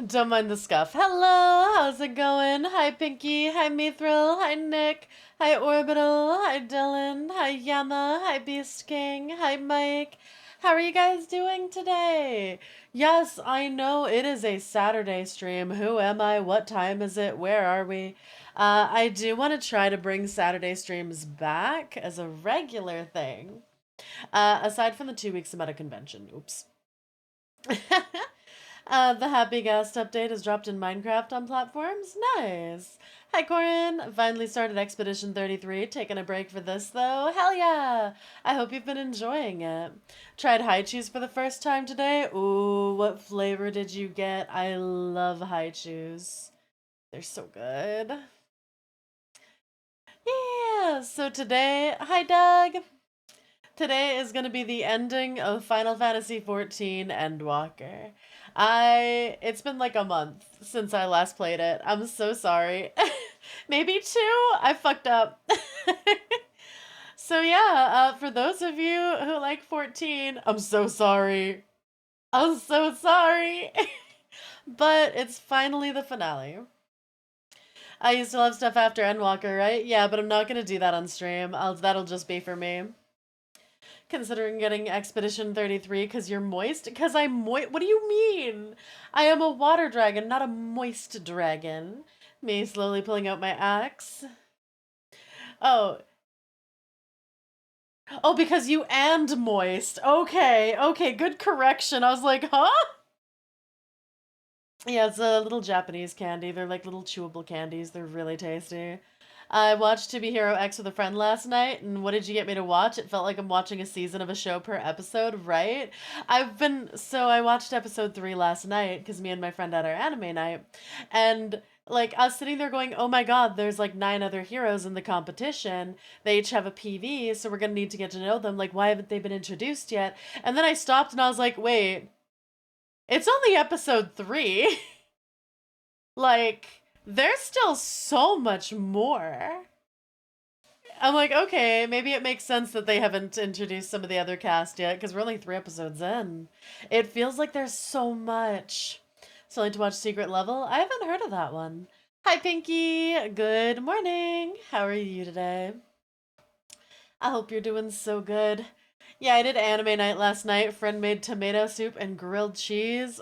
Don't mind the scuff. Hello, how's it going? Hi Pinky, hi Mithril, hi Nick, hi Orbital, hi Dylan, hi Yama, hi Beast King, hi Mike. How are you guys doing today? Yes, I know it is a Saturday stream. Who am I? What time is it? Where are we? I do want to try to bring Saturday streams back as a regular thing. Aside from the 2 weeks I'm at a convention. Oops. The Happy Guest update has dropped in Minecraft on platforms. Nice. Hi, Corin. Finally started Expedition 33. Taking a break for this, though. Hell yeah. I hope you've been enjoying it. Tried Haichus for the first time today. Ooh, what flavor did you get? I love Haichus. They're so good. Yeah, so today, hi, Doug. Today is going to be the ending of Final Fantasy XIV Endwalker. It's been like a month since I last played it. I'm so sorry. Maybe two? I fucked up. So yeah, for those of you who like 14, I'm so sorry. I'm so sorry. But it's finally the finale. I used to love stuff after Endwalker, right? Yeah, but I'm not gonna do that on stream. That'll just be for me. Considering getting Expedition 33 because you're moist? Because I'm moist? What do you mean? I am a water dragon, not a moist dragon. Me slowly pulling out my axe. Oh. Oh, because you and moist. Okay, okay, good correction. I was like, huh? Yeah, it's a little Japanese candy. They're like little chewable candies. They're really tasty. I watched To Be Hero X with a friend last night, and what did you get me to watch? It felt like I'm watching a season of a show per episode, right? I watched episode 3 last night because me and my friend had our anime night, and like I was sitting there going, oh my god, there's like 9 other heroes in the competition. They each have a PV, so we're gonna need to get to know them. Like, why haven't they been introduced yet? And then I stopped and I was like, wait, it's only episode 3. Like, there's still so much more. I'm like, okay, maybe it makes sense that they haven't introduced some of the other cast yet, because we're only 3 episodes in. It feels like there's so much. So I like to watch Secret Level. I haven't heard of that one. Hi, Pinky. Good morning. How are you today? I hope you're doing so good. Yeah, I did anime night last night. Friend made tomato soup and grilled cheese.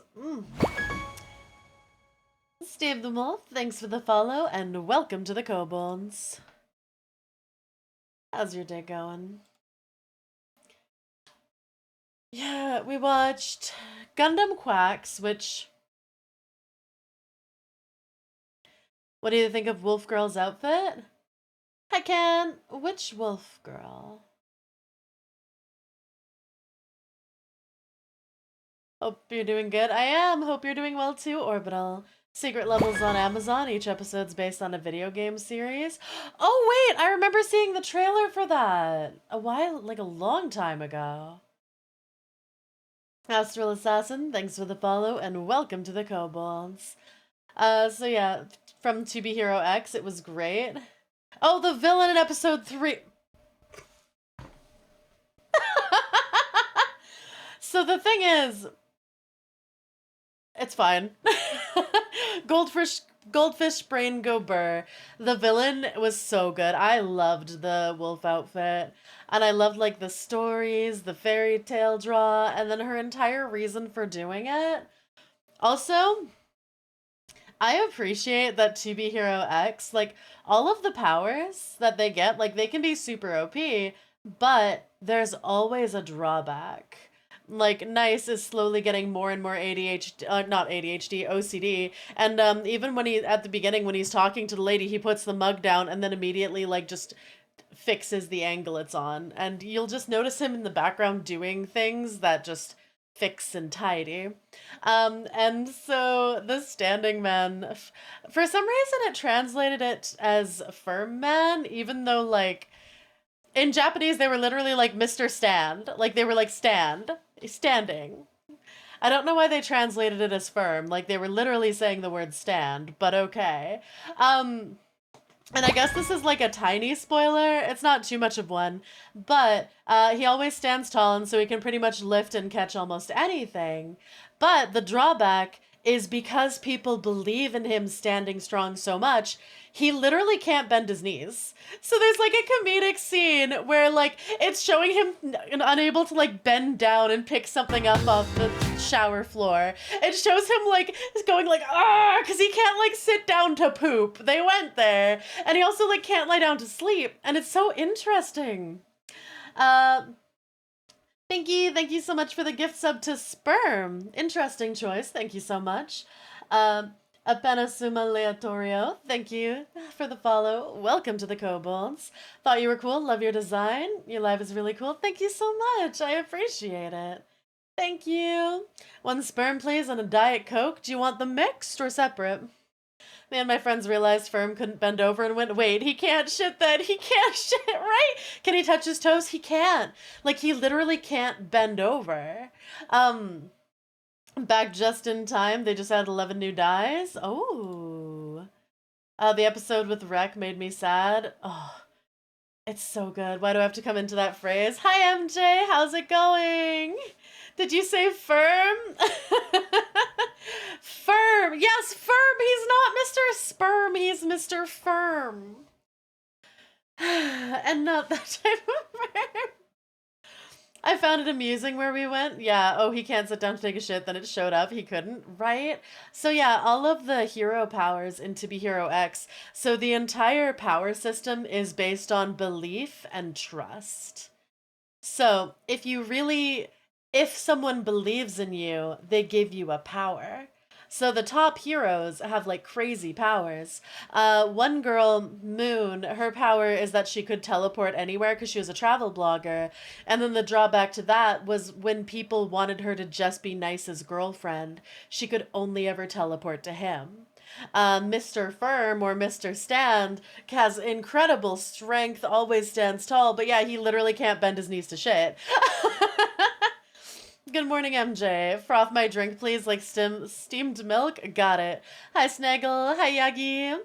Steve the Wolf, thanks for the follow, and welcome to the Kobolds. How's your day going? Yeah, we watched Gundam Quacks, which... What do you think of Wolf Girl's outfit? Hi, Ken. Which Wolf Girl? Hope you're doing good. I am. Hope you're doing well too, Orbital. Secret Levels on Amazon. Each episode's based on a video game series. Oh, wait! I remember seeing the trailer for that. Like a long time ago. Astral Assassin, thanks for the follow, and welcome to the Kobolds. So yeah, from To Be Hero X, it was great. Oh, the villain in episode 3. So the thing is, it's fine. Goldfish Brain Go Burr. The villain was so good. I loved the wolf outfit. And I loved like the stories, the fairy tale draw, and then her entire reason for doing it. Also, I appreciate that To Be Hero X, like, all of the powers that they get, like, they can be super OP, but there's always a drawback. Like, Nice is slowly getting more and more ADHD, not ADHD, OCD, and even at the beginning, when he's talking to the lady, he puts the mug down and then immediately, like, just fixes the angle it's on, and you'll just notice him in the background doing things that just fix and tidy. And so the standing man, for some reason, it translated it as firm man, even though, like, in Japanese, they were literally like Mr. Stand. Like, they were like standing. I don't know why they translated it as firm. Like, they were literally saying the word stand, but okay. Um, And I guess this is like a tiny spoiler. It's not too much of one, but he always stands tall, and so he can pretty much lift and catch almost anything. But the drawback is because people believe in him standing strong so much, he literally can't bend his knees. So there's like a comedic scene where like it's showing him unable to like bend down and pick something up off the shower floor. It shows him like going like ah because he can't like sit down to poop. They went there, and he also like can't lie down to sleep, and it's so interesting. Uh, thank you so much for the gift sub to Sperm. Interesting choice. Thank you so much. Um, Apenasuma Leotorio, thank you for the follow. Welcome to the Kobolds. Thought you were cool. Love your design. Your live is really cool. Thank you so much. I appreciate it. Thank you. One sperm, please, and a Diet Coke. Do you want them mixed or separate? Me and my friends realized Firm couldn't bend over and went, wait, he can't shit then. He can't shit, right? Can he touch his toes? He can't. Like, he literally can't bend over. Back just in time. They just had 11 new dies. Oh. The episode with Rec made me sad. Oh, it's so good. Why do I have to come into that phrase? Hi, MJ. How's it going? Did you say Firm? Firm. Yes, Firm. He's not Mr. Sperm. He's Mr. Firm. And not that type of firm. I found it amusing where we went. Yeah, oh, he can't sit down to take a shit. Then it showed up. He couldn't, right? So yeah, all of the hero powers in To Be Hero X. So the entire power system is based on belief and trust. So if someone believes in you, they give you a power. So the top heroes have like crazy powers. One girl, Moon, her power is that she could teleport anywhere because she was a travel blogger. And then the drawback to that was when people wanted her to just be Nice's girlfriend, she could only ever teleport to him. Mr. Firm or Mr. Stand has incredible strength, always stands tall, but yeah, he literally can't bend his knees to shit. Good morning, MJ. Froth my drink, please, like steamed milk. Got it. Hi, Snaggle. Hi, Yagi.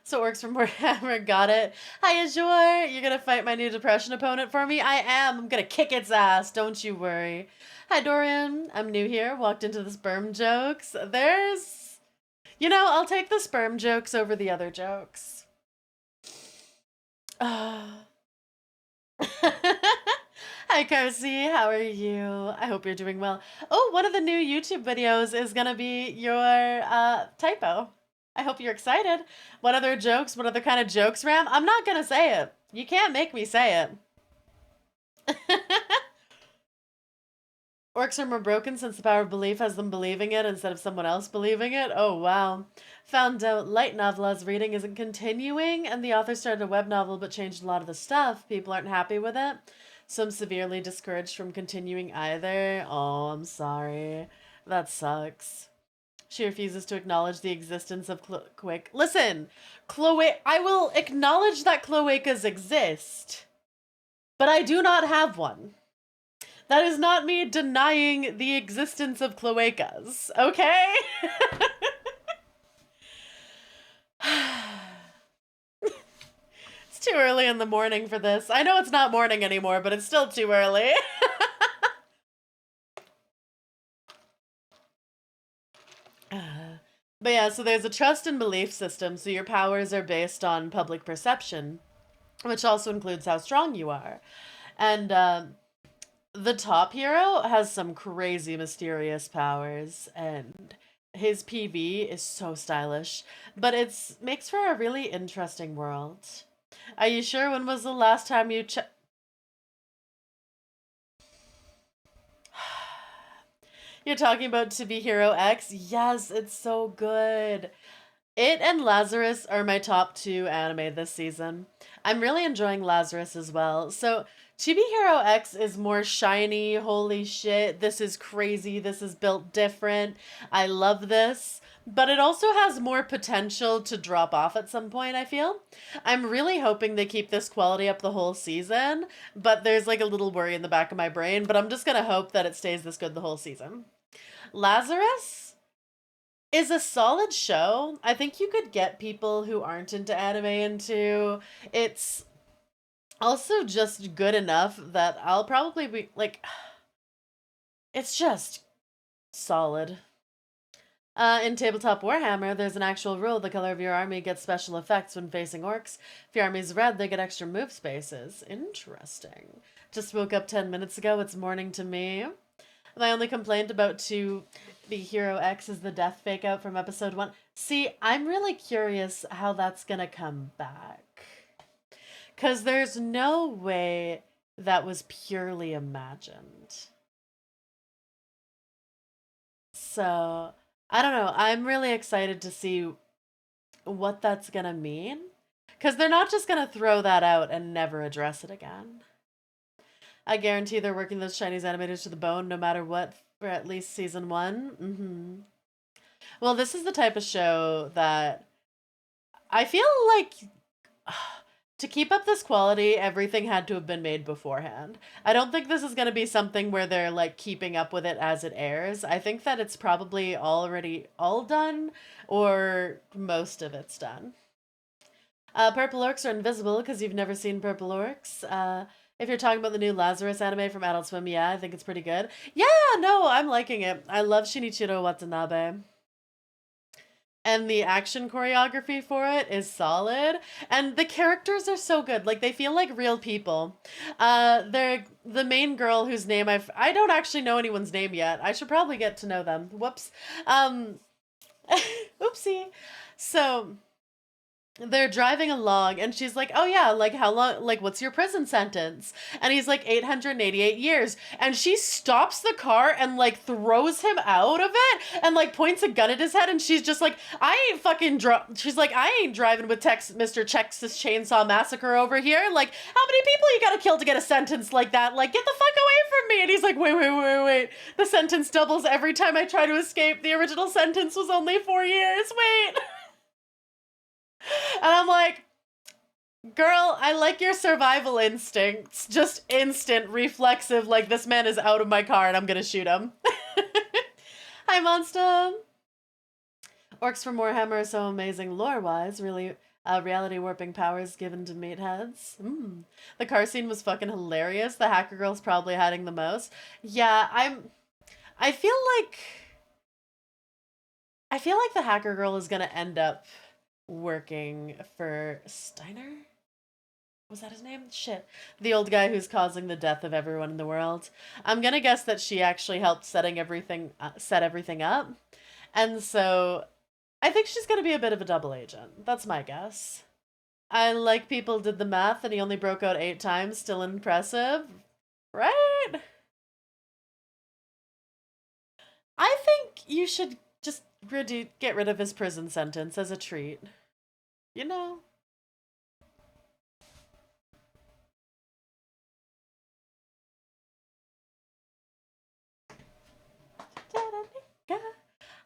So it works from Warhammer. Got it. Hi, Azure. You're gonna fight my new depression opponent for me? I am. I'm gonna kick its ass. Don't you worry. Hi, Dorian. I'm new here. Walked into the sperm jokes. I'll take the sperm jokes over the other jokes. Hi, Carsey. How are you? I hope you're doing well. Oh, one of the new YouTube videos is gonna be your typo. I hope you're excited. What other jokes? What other kind of jokes, Ram? I'm not gonna say it. You can't make me say it. Orcs are more broken since the power of belief has them believing it instead of someone else believing it. Oh, wow. Found out light novel I was reading isn't continuing, and the author started a web novel but changed a lot of the stuff. People aren't happy with it. So I'm severely discouraged from continuing either. Oh, I'm sorry. That sucks. She refuses to acknowledge the existence of Quick. Listen, I will acknowledge that cloacas exist, but I do not have one. That is not me denying the existence of cloacas, okay? It's too early in the morning for this. I know it's not morning anymore, but it's still too early. But yeah, so there's a trust and belief system, so your powers are based on public perception, which also includes how strong you are. And the top hero has some crazy mysterious powers, and his PV is so stylish, but it makes for a really interesting world. Are you sure? When was the last time you You're talking about To Be Hero X? Yes, it's so good. It and Lazarus are my top two anime this season. I'm really enjoying Lazarus as well. So, Chibi Hero X is more shiny, holy shit, this is crazy, this is built different, I love this. But it also has more potential to drop off at some point, I feel. I'm really hoping they keep this quality up the whole season, but there's like a little worry in the back of my brain, but I'm just gonna hope that it stays this good the whole season. Lazarus? is a solid show. I think you could get people who aren't into anime into. It's also just good enough that I'll probably be like, it's just solid. In Tabletop Warhammer, there's an actual rule: the color of your army gets special effects when facing orcs. If your army's red, they get extra move spaces. Interesting. Just woke up 10 minutes ago. It's morning to me. My only complaint about to be Hero X is the death fake out from episode 1. See, I'm really curious how that's gonna come back. Because there's no way that was purely imagined. So, I don't know. I'm really excited to see what that's gonna mean. Because they're not just gonna throw that out and never address it again. I guarantee they're working those Chinese animators to the bone no matter what for at least season 1. Well, this is the type of show that I feel like to keep up this quality, everything had to have been made beforehand. I don't think this is going to be something where they're like keeping up with it as it airs. I think that it's probably already all done, or most of it's done. Purple orcs are invisible because you've never seen purple orcs. If you're talking about the new Lazarus anime from Adult Swim, yeah, I think it's pretty good. Yeah, no, I'm liking it. I love Shinichiro Watanabe. And the action choreography for it is solid, and the characters are so good. Like, they feel like real people. They're the main girl whose name I don't actually know anyone's name yet. I should probably get to know them. Whoops. Oopsie. So they're driving along and she's like, oh yeah, like how long, like what's your prison sentence? And he's like 888 years. And she stops the car and like throws him out of it and like points a gun at his head. And she's just like, I ain't fucking she's like, I ain't driving with Mr. Texas Chainsaw Massacre over here. Like, how many people you gotta kill to get a sentence like that? Like, get the fuck away from me. And he's like, wait. The sentence doubles every time I try to escape. The original sentence was only 4 years. Wait. And I'm like, girl, I like your survival instincts. Just instant, reflexive, like this man is out of my car and I'm gonna shoot him. Hi, Monster. Orcs from Warhammer are so amazing lore-wise. Really, reality warping powers given to meatheads. The car scene was fucking hilarious. The hacker girl's probably hiding the most. Yeah, I feel like the hacker girl is gonna end up working for Steiner? Was that his name? Shit. The old guy who's causing the death of everyone in the world. I'm gonna guess that she actually helped set everything up. And so I think she's gonna be a bit of a double agent. That's my guess. I like people did the math and he only broke out 8 times. Still impressive. Right? I think you should just get rid of his prison sentence as a treat. You know?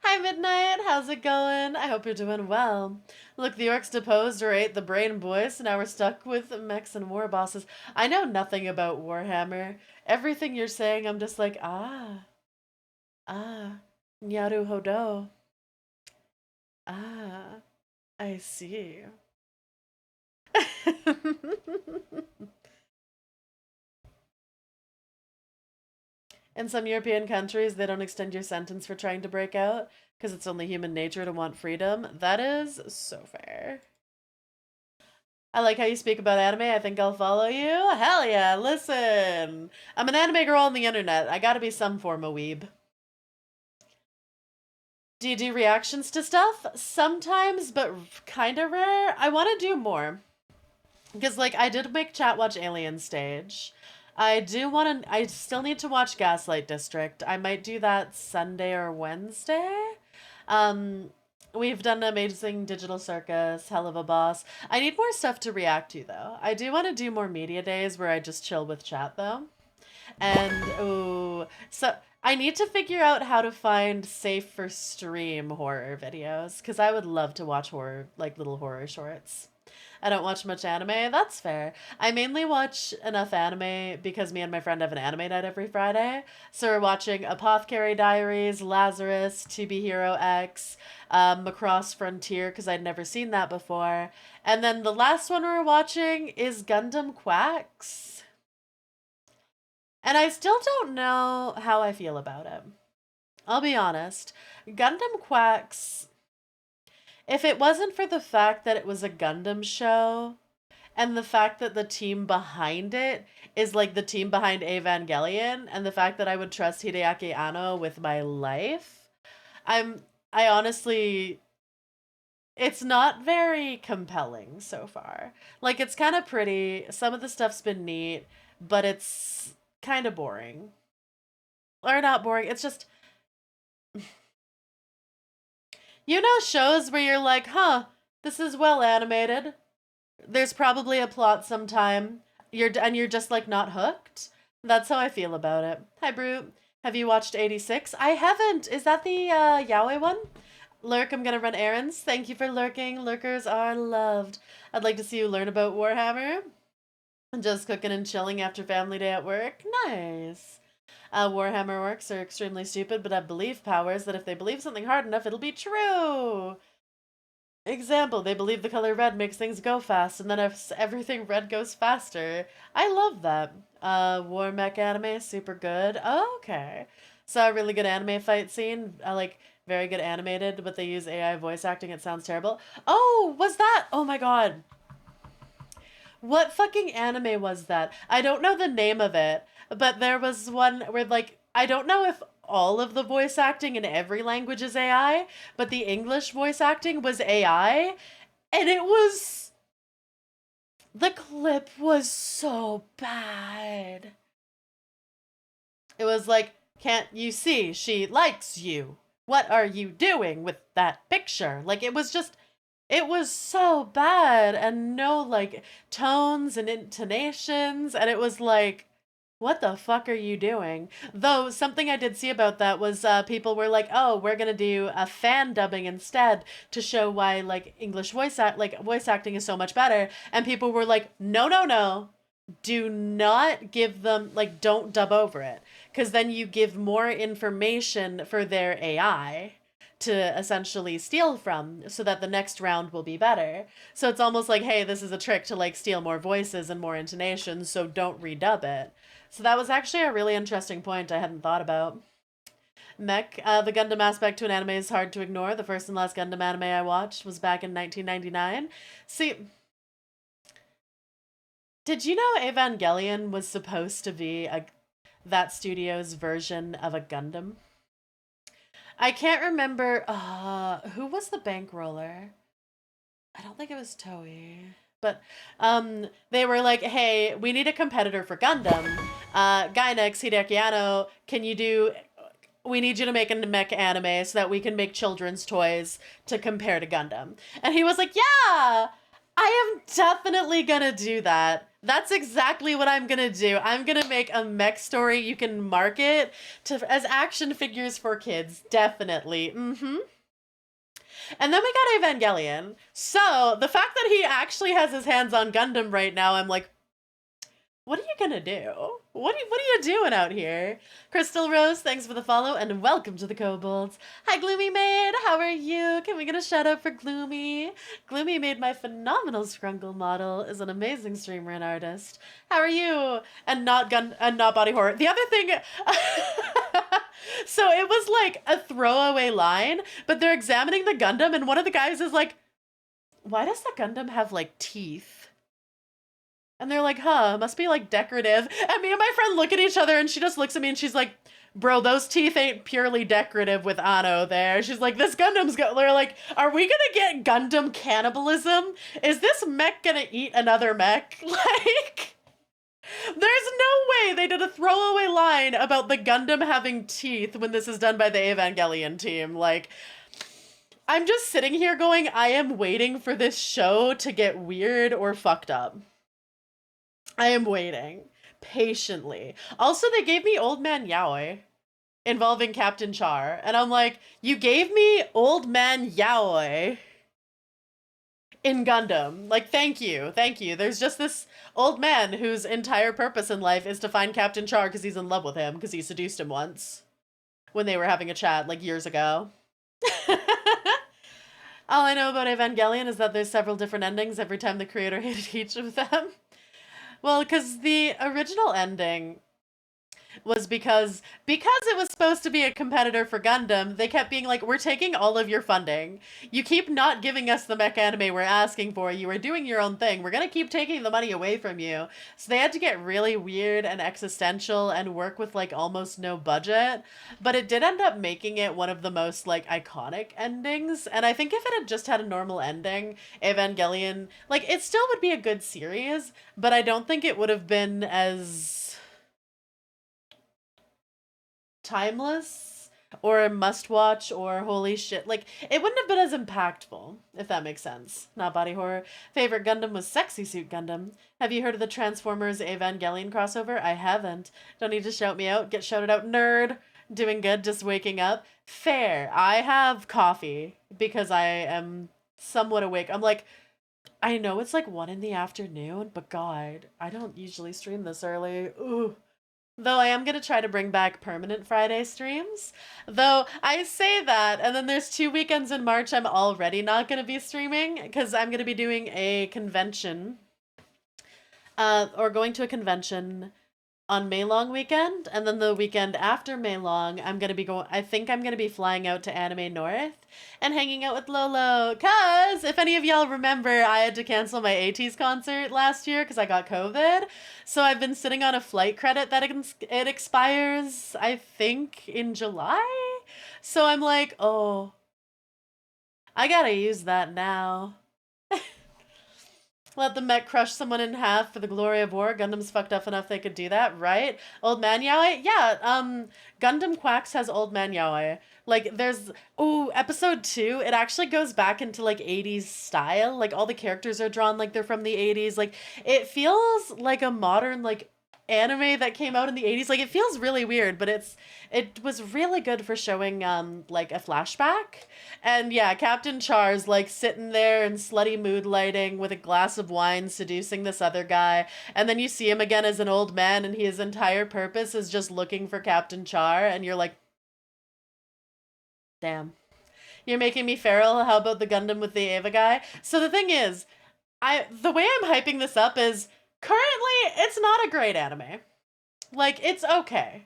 Hi, Midnight. How's it going? I hope you're doing well. Look, the orcs deposed or ate the brain boys, so now we're stuck with mechs and war bosses. I know nothing about Warhammer. Everything you're saying, I'm just like, Nyaru Hodo. I see. In some European countries, they don't extend your sentence for trying to break out because it's only human nature to want freedom. That is so fair. I like how you speak about anime. I think I'll follow you. Hell yeah, listen. I'm an anime girl on the internet. I gotta be some form of weeb. Do you do reactions to stuff? Sometimes, but kind of rare. I want to do more. Because, like, I did make Chat watch Alien Stage. I still need to watch Gaslight District. I might do that Sunday or Wednesday. We've done Amazing Digital Circus, Hell of a Boss. I need more stuff to react to, though. I do want to do more media days where I just chill with chat, though. And, ooh, so I need to figure out how to find safe for stream horror videos, because I would love to watch horror, like little horror shorts. I don't watch much anime. That's fair. I mainly watch enough anime because me and my friend have an anime night every Friday. So we're watching Apothecary Diaries, Lazarus, To Be Hero X, Macross Frontier because I'd never seen that before. And then the last one we're watching is Gundam Quacks. And I still don't know how I feel about it. I'll be honest. Gundam Quacks, if it wasn't for the fact that it was a Gundam show and the fact that the team behind it is like the team behind Evangelion and the fact that I would trust Hideaki Anno with my life, I honestly, it's not very compelling so far. Like, it's kind of pretty, some of the stuff's been neat, but it's kind of boring. Or not boring, it's just, you know, shows where you're like, huh, this is well animated. There's probably a plot sometime. You're just like not hooked. That's how I feel about it. Hi, Brute. Have you watched 86? I haven't. Is that the Yaoi one? Lurk, I'm gonna run errands. Thank you for lurking. Lurkers are loved. I'd like to see you learn about Warhammer. Just cooking and chilling after family day at work. Nice. Warhammer works are extremely stupid, but have belief powers that if they believe something hard enough, it'll be true. Example, they believe the color red makes things go fast, and then if everything red goes faster. I love that. War mech anime, super good. Oh, okay. Saw a really good anime fight scene. I like very good animated, but they use AI voice acting. It sounds terrible. Oh, was that? Oh my god. What fucking anime was that? I don't know the name of it, but there was one where, like, I don't know if all of the voice acting in every language is AI, but the English voice acting was AI, and it was. The clip was so bad. It was like, can't you see she likes you? What are you doing with that picture? Like, it was just. It was so bad and no like tones and intonations and it was like what the fuck are you doing? Though something I did see about that was people were like, "Oh, we're gonna do a fan dubbing instead to show why like English voice acting is so much better." And people were like, "No, no, no, do not give them like don't dub over it because then you give more information for their AI to essentially steal from so that the next round will be better. So it's almost like, hey, this is a trick to like steal more voices and more intonations, so don't redub it. So that was actually a really interesting point I hadn't thought about. Mech, the Gundam aspect to an anime is hard to ignore. The first and last Gundam anime I watched was back in 1999. See, did you know Evangelion was supposed to be that studio's version of a Gundam? I can't remember who was the bankroller. I don't think it was Toei. But they were like, hey, we need a competitor for Gundam. Gainax, Hideaki Anno, can you do we need you to make a mech anime so that we can make children's toys to compare to Gundam. And he was like, yeah, I am definitely gonna do that. That's exactly what I'm gonna do. I'm gonna make a mech story you can market as action figures for kids. Definitely. Mm-hmm. And then we got Evangelion. So the fact that he actually has his hands on Gundam right now, I'm like, what are you gonna do? What are you doing out here? Crystal Rose, thanks for the follow and welcome to the Kobolds. Hi, Gloomy Maid. How are you? Can we get a shout out for Gloomy? Gloomy made my phenomenal Scrungle model. Is an amazing streamer and artist. How are you? And not body horror. The other thing. So it was like a throwaway line, but they're examining the Gundam, and one of the guys is like, "Why does the Gundam have like teeth?" And they're like, huh, must be like decorative. And me and my friend look at each other and she just looks at me and she's like, bro, those teeth ain't purely decorative with Anno there. She's like, this Gundam's they're like, are we gonna get Gundam cannibalism? Is this mech gonna eat another mech? Like, there's no way they did a throwaway line about the Gundam having teeth when this is done by the Evangelion team. Like, I'm just sitting here going, I am waiting for this show to get weird or fucked up. I am waiting patiently. Also, they gave me Old Man Yaoi involving Captain Char, and I'm like, you gave me Old Man Yaoi in Gundam. Like, thank you, thank you. There's just this old man whose entire purpose in life is to find Captain Char because he's in love with him because he seduced him once when they were having a chat like years ago. All I know about Evangelion is that there's several different endings every time the creator hated each of them. Well, because the original ending was because it was supposed to be a competitor for Gundam, they kept being like, "We're taking all of your funding. You keep not giving us the mech anime we're asking for. You are doing your own thing. We're gonna keep taking the money away from you." So they had to get really weird and existential and work with like almost no budget. But it did end up making it one of the most like iconic endings. And I think if it had just had a normal ending, Evangelion, like it still would be a good series, but I don't think it would have been as timeless or a must watch or holy shit. Like, it wouldn't have been as impactful, if that makes sense. Not body horror. Favorite Gundam was Sexy Suit Gundam. Have you heard of the Transformers Evangelion crossover? I haven't. Don't need to shout me out. Get shouted out, nerd. Doing good, just waking up. Fair. I have coffee because I am somewhat awake. I'm like, I know it's like 1 in the afternoon, but God, I don't usually stream this early. Ooh. Though I am going to try to bring back permanent Friday streams. Though I say that, and then there's 2 weekends in March I'm already not going to be streaming because I'm going to be doing a convention, or going to a convention on May Long weekend, and then the weekend after May Long, I think I'm gonna be flying out to Anime North and hanging out with Lolo. Cause if any of y'all remember, I had to cancel my ATEEZ concert last year because I got COVID. So I've been sitting on a flight credit that it expires, I think, in July. So I'm like, oh, I gotta use that now. Let the mech crush someone in half for the glory of war. Gundam's fucked up enough they could do that, right? Old Man Yaoi? Yeah, Gundam Quacks has Old Man Yaoi. Like, there's, episode 2, it actually goes back into, like, 80s style. Like, all the characters are drawn like they're from the 80s. Like, it feels like a modern, like, anime that came out in the 80s. Like, it feels really weird, but it was really good for showing, like, a flashback. And yeah, Captain Char's like sitting there in slutty mood lighting with a glass of wine seducing this other guy. And then you see him again as an old man and his entire purpose is just looking for Captain Char. And you're like, damn. You're making me feral. How about the Gundam with the Eva guy? So the thing is, the way I'm hyping this up is currently it's not a great anime. Like, it's okay.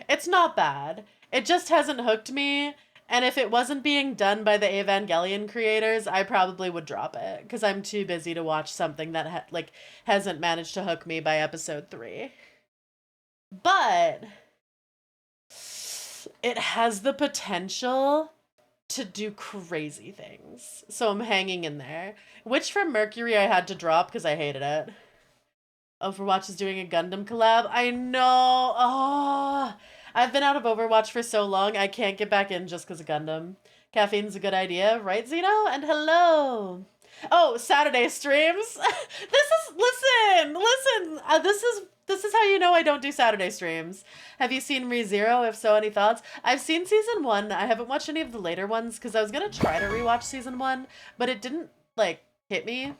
It's not bad. It just hasn't hooked me. And if it wasn't being done by the Evangelion creators, I probably would drop it because I'm too busy to watch something that hasn't managed to hook me by episode 3. But it has the potential to do crazy things. So I'm hanging in there. Which from Mercury I had to drop because I hated it. Overwatch is doing a Gundam collab. I know. Oh, I've been out of Overwatch for so long, I can't get back in just because of Gundam. Caffeine's a good idea, right, Zeno? And hello. Oh, Saturday streams. Listen. This is how you know I don't do Saturday streams. Have you seen ReZero? If so, any thoughts? I've seen season 1. I haven't watched any of the later ones because I was gonna try to rewatch season 1, but it didn't like hit me.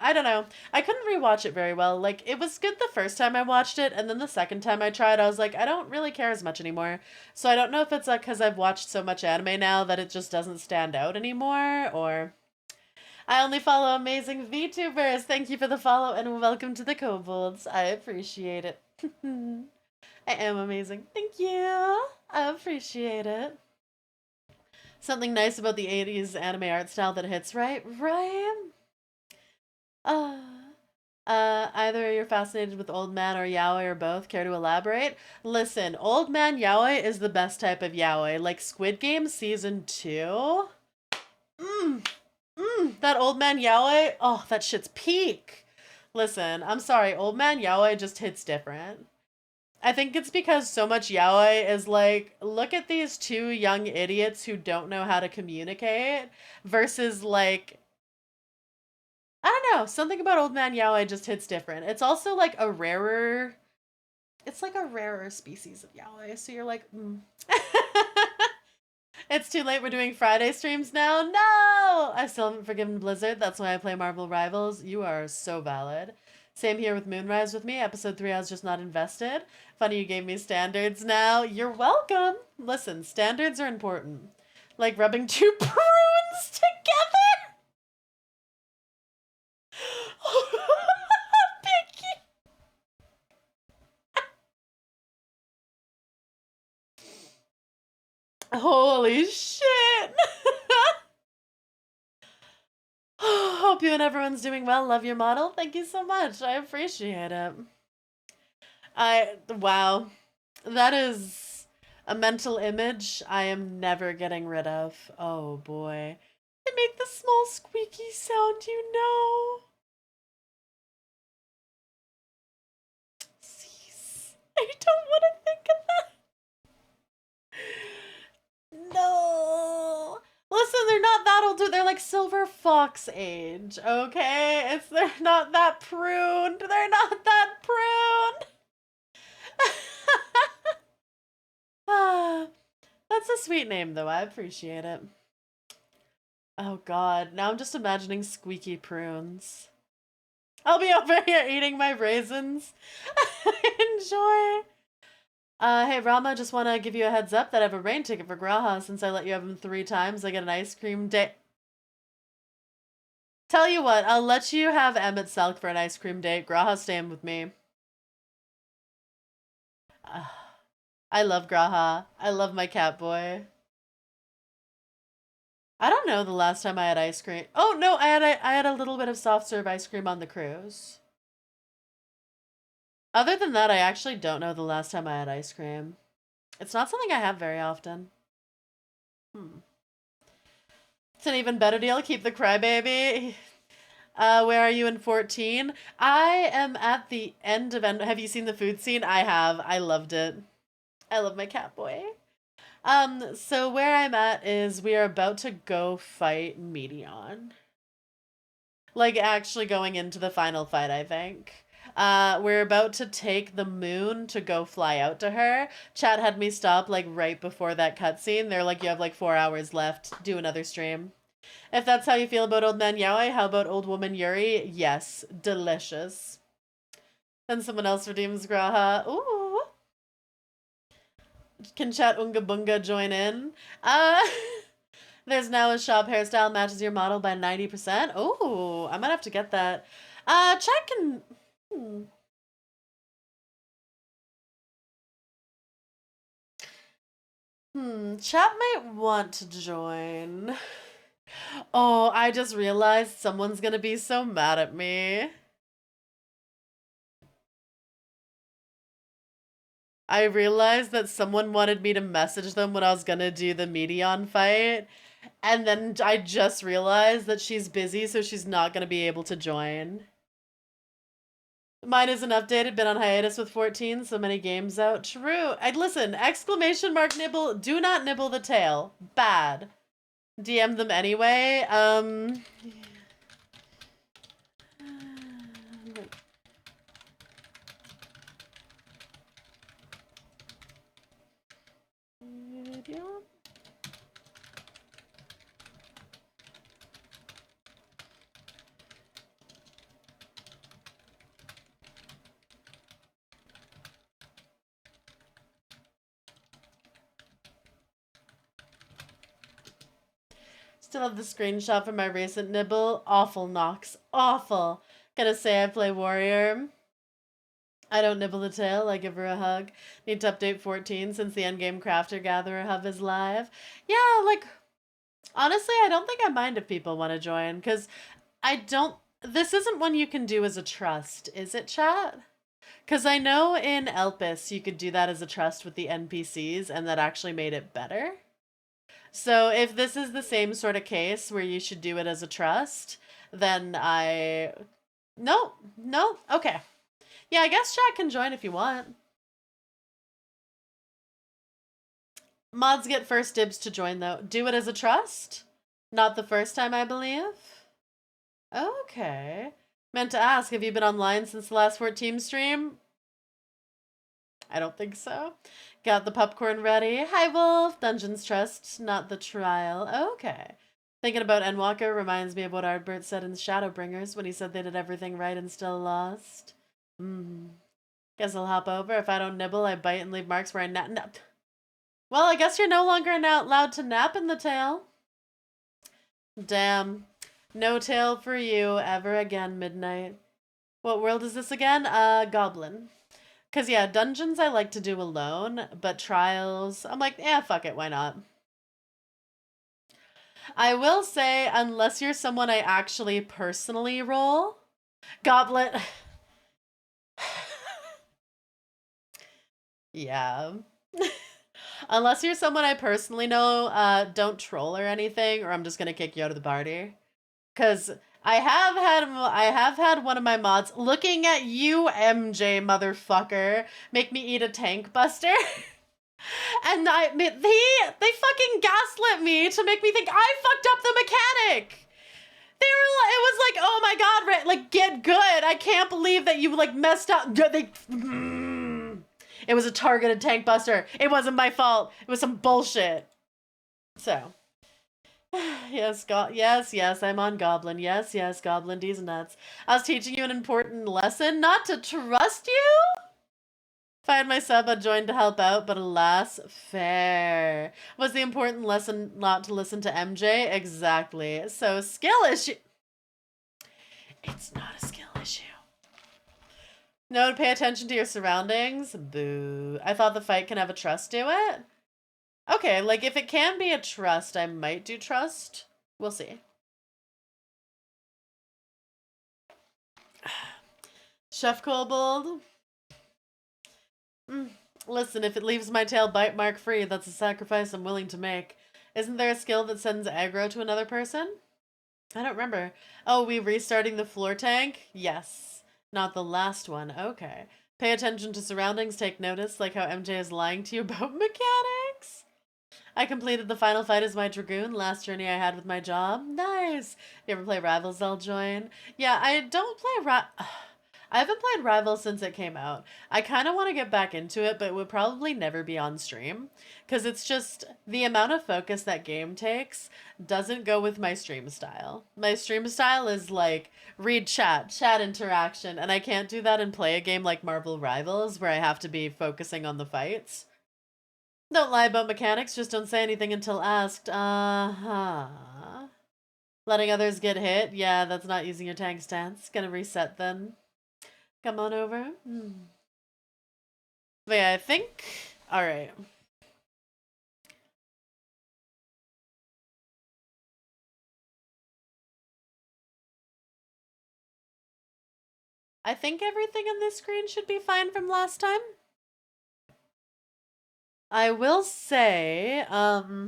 I don't know. I couldn't rewatch it very well. Like, it was good the first time I watched it, and then the second time I tried, I was like, I don't really care as much anymore. So I don't know if it's like because I've watched so much anime now that it just doesn't stand out anymore, or I only follow amazing VTubers. Thank you for the follow, and welcome to the Kobolds. I appreciate it. I am amazing. Thank you. I appreciate it. Something nice about the 80s anime art style that hits right? Right? Uh, either you're fascinated with Old Man or Yaoi or both. Care to elaborate? Listen, Old Man Yaoi is the best type of Yaoi. Like Squid Game Season 2. That Old Man Yaoi, oh, that shit's peak. Listen, I'm sorry, Old Man Yaoi just hits different. I think it's because so much yaoi is like, look at these 2 young idiots who don't know how to communicate versus like, I don't know, something about Old Man Yaoi just hits different. It's also like it's like a rarer species of yaoi, so you're like, It's too late. We're doing Friday streams now. No! I still haven't forgiven Blizzard. That's why I play Marvel Rivals. You are so valid. Same here with Moonrise with me. Episode 3, I was just not invested. Funny you gave me standards now. You're welcome. Listen, standards are important. Like rubbing two prunes together. Picky. Holy shit. Hope you and everyone's doing well. Love your model. Thank you so much. I appreciate it. Wow. That is a mental image I am never getting rid of. Oh boy. They make the small squeaky sound, you know. Cease. I don't want to think of that. No. Listen, they're not that old. They're like silver fox age, okay? They're not that pruned. They're not that pruned. That's a sweet name, though. I appreciate it. Oh god, now I'm just imagining squeaky prunes. I'll be over here eating my raisins. Enjoy. Hey Rama, just want to give you a heads up that I have a rain ticket for Graha. Since I let you have him 3 times, I get an ice cream date. Tell you what, I'll let you have Emmett Selk for an ice cream date. Graha's staying with me. I love Graha. I love my cat boy. I don't know the last time I had ice cream. Oh no, I had a little bit of soft serve ice cream on the cruise. Other than that, I actually don't know the last time I had ice cream. It's not something I have very often. It's an even better deal. Keep the crybaby. Where are you in 14? I am at the end of Have you seen the food scene? I have. I loved it. I love my cat boy. So where I'm at is we are about to go fight Medion. Like, actually going into the final fight, I think. We're about to take the moon to go fly out to her. Chat had me stop, like, right before that cutscene. They're like, you have, like, 4 hours left. Do another stream. If that's how you feel about Old Man Yaoi, how about Old Woman Yuri? Yes. Delicious. Then someone else redeems Graha. Ooh. Can chat Unga Bunga join in? There's now a shop hairstyle matches your model by 90%. Oh, I might have to get that. Chat can... Chat might want to join. Oh, I just realized someone's gonna be so mad at me. I realized that someone wanted me to message them when I was gonna do the Medion fight. And then I just realized that she's busy, so she's not gonna be able to join. Mine isn't updated, been on hiatus with 14, so many games out. True. Listen, exclamation mark nibble, do not nibble the tail. Bad. DM them anyway. Still have the screenshot from my recent nibble. Awful, Nox. Awful. Gotta say I play Warrior. I don't nibble the tail, I give her a hug. Need to update 14 since the endgame crafter gatherer hub is live. Yeah, like, honestly, I don't think I mind if people want to join, because this isn't one you can do as a trust, is it, chat? Because I know in Elpis you could do that as a trust with the NPCs, and that actually made it better. So if this is the same sort of case where you should do it as a trust, then No, okay. Yeah, I guess chat can join if you want. Mods get first dibs to join, though. Do it as a trust? Not the first time, I believe? Okay. Meant to ask, have you been online since the last 14 stream? I don't think so. Got the popcorn ready. Hi, Wolf. Dungeons Trust, not the trial. Okay. Thinking about Endwalker reminds me of what Ardbert said in Shadowbringers when he said they did everything right and still lost. Guess I'll hop over. If I don't nibble, I bite and leave marks where I nap. Well, I guess you're no longer allowed to nap in the tail. Damn. No tail for you ever again, Midnight. What world is this again? Goblin. Because, yeah, dungeons I like to do alone, but trials, I'm like, fuck it, why not? I will say, unless you're someone I actually personally roll, Goblet. Yeah. Unless you're someone I personally know, don't troll or anything, or I'm just gonna kick you out of the party. Because I have had one of my mods looking at you, MJ motherfucker, make me eat a tank buster. And they fucking gaslit me to make me think I fucked up the mechanic. It was like, oh my god, Ray, like, get good. I can't believe that you like messed up. It was a targeted tank buster. It wasn't my fault. It was some bullshit. So, yes, I'm on Goblin. Yes, Goblin D's nuts. I was teaching you an important lesson, not to trust you. If I had my sub, I'd join to help out, but alas, fair. Was the important lesson not to listen to MJ? Exactly. So, skill issue. It's not a skill issue. No, to pay attention to your surroundings? Boo. I thought the fight can have a trust to it. Okay, like, if it can be a trust, I might do trust. We'll see. Chef Kobold. Listen, if it leaves my tail bite mark free, that's a sacrifice I'm willing to make. Isn't there a skill that sends aggro to another person? I don't remember. Oh, we restarting the floor tank? Yes. Not the last one. Okay. Pay attention to surroundings, take notice, like how MJ is lying to you about mechanics. I completed the final fight as my Dragoon, last journey I had with my job. Nice. You ever play Rivals? I'll join. Yeah, I don't play I haven't played Rivals since it came out. I kind of want to get back into it, but it would probably never be on stream. Because it's just, the amount of focus that game takes doesn't go with my stream style. My stream style is like, read chat interaction, and I can't do that and play a game like Marvel Rivals, where I have to be focusing on the fights. Don't lie about mechanics, just don't say anything until asked. Uh-huh. Letting others get hit? Yeah, that's not using your tank stance. Gonna reset then. Come on over. But yeah, I think... Alright. I think everything on this screen should be fine from last time. I will say, I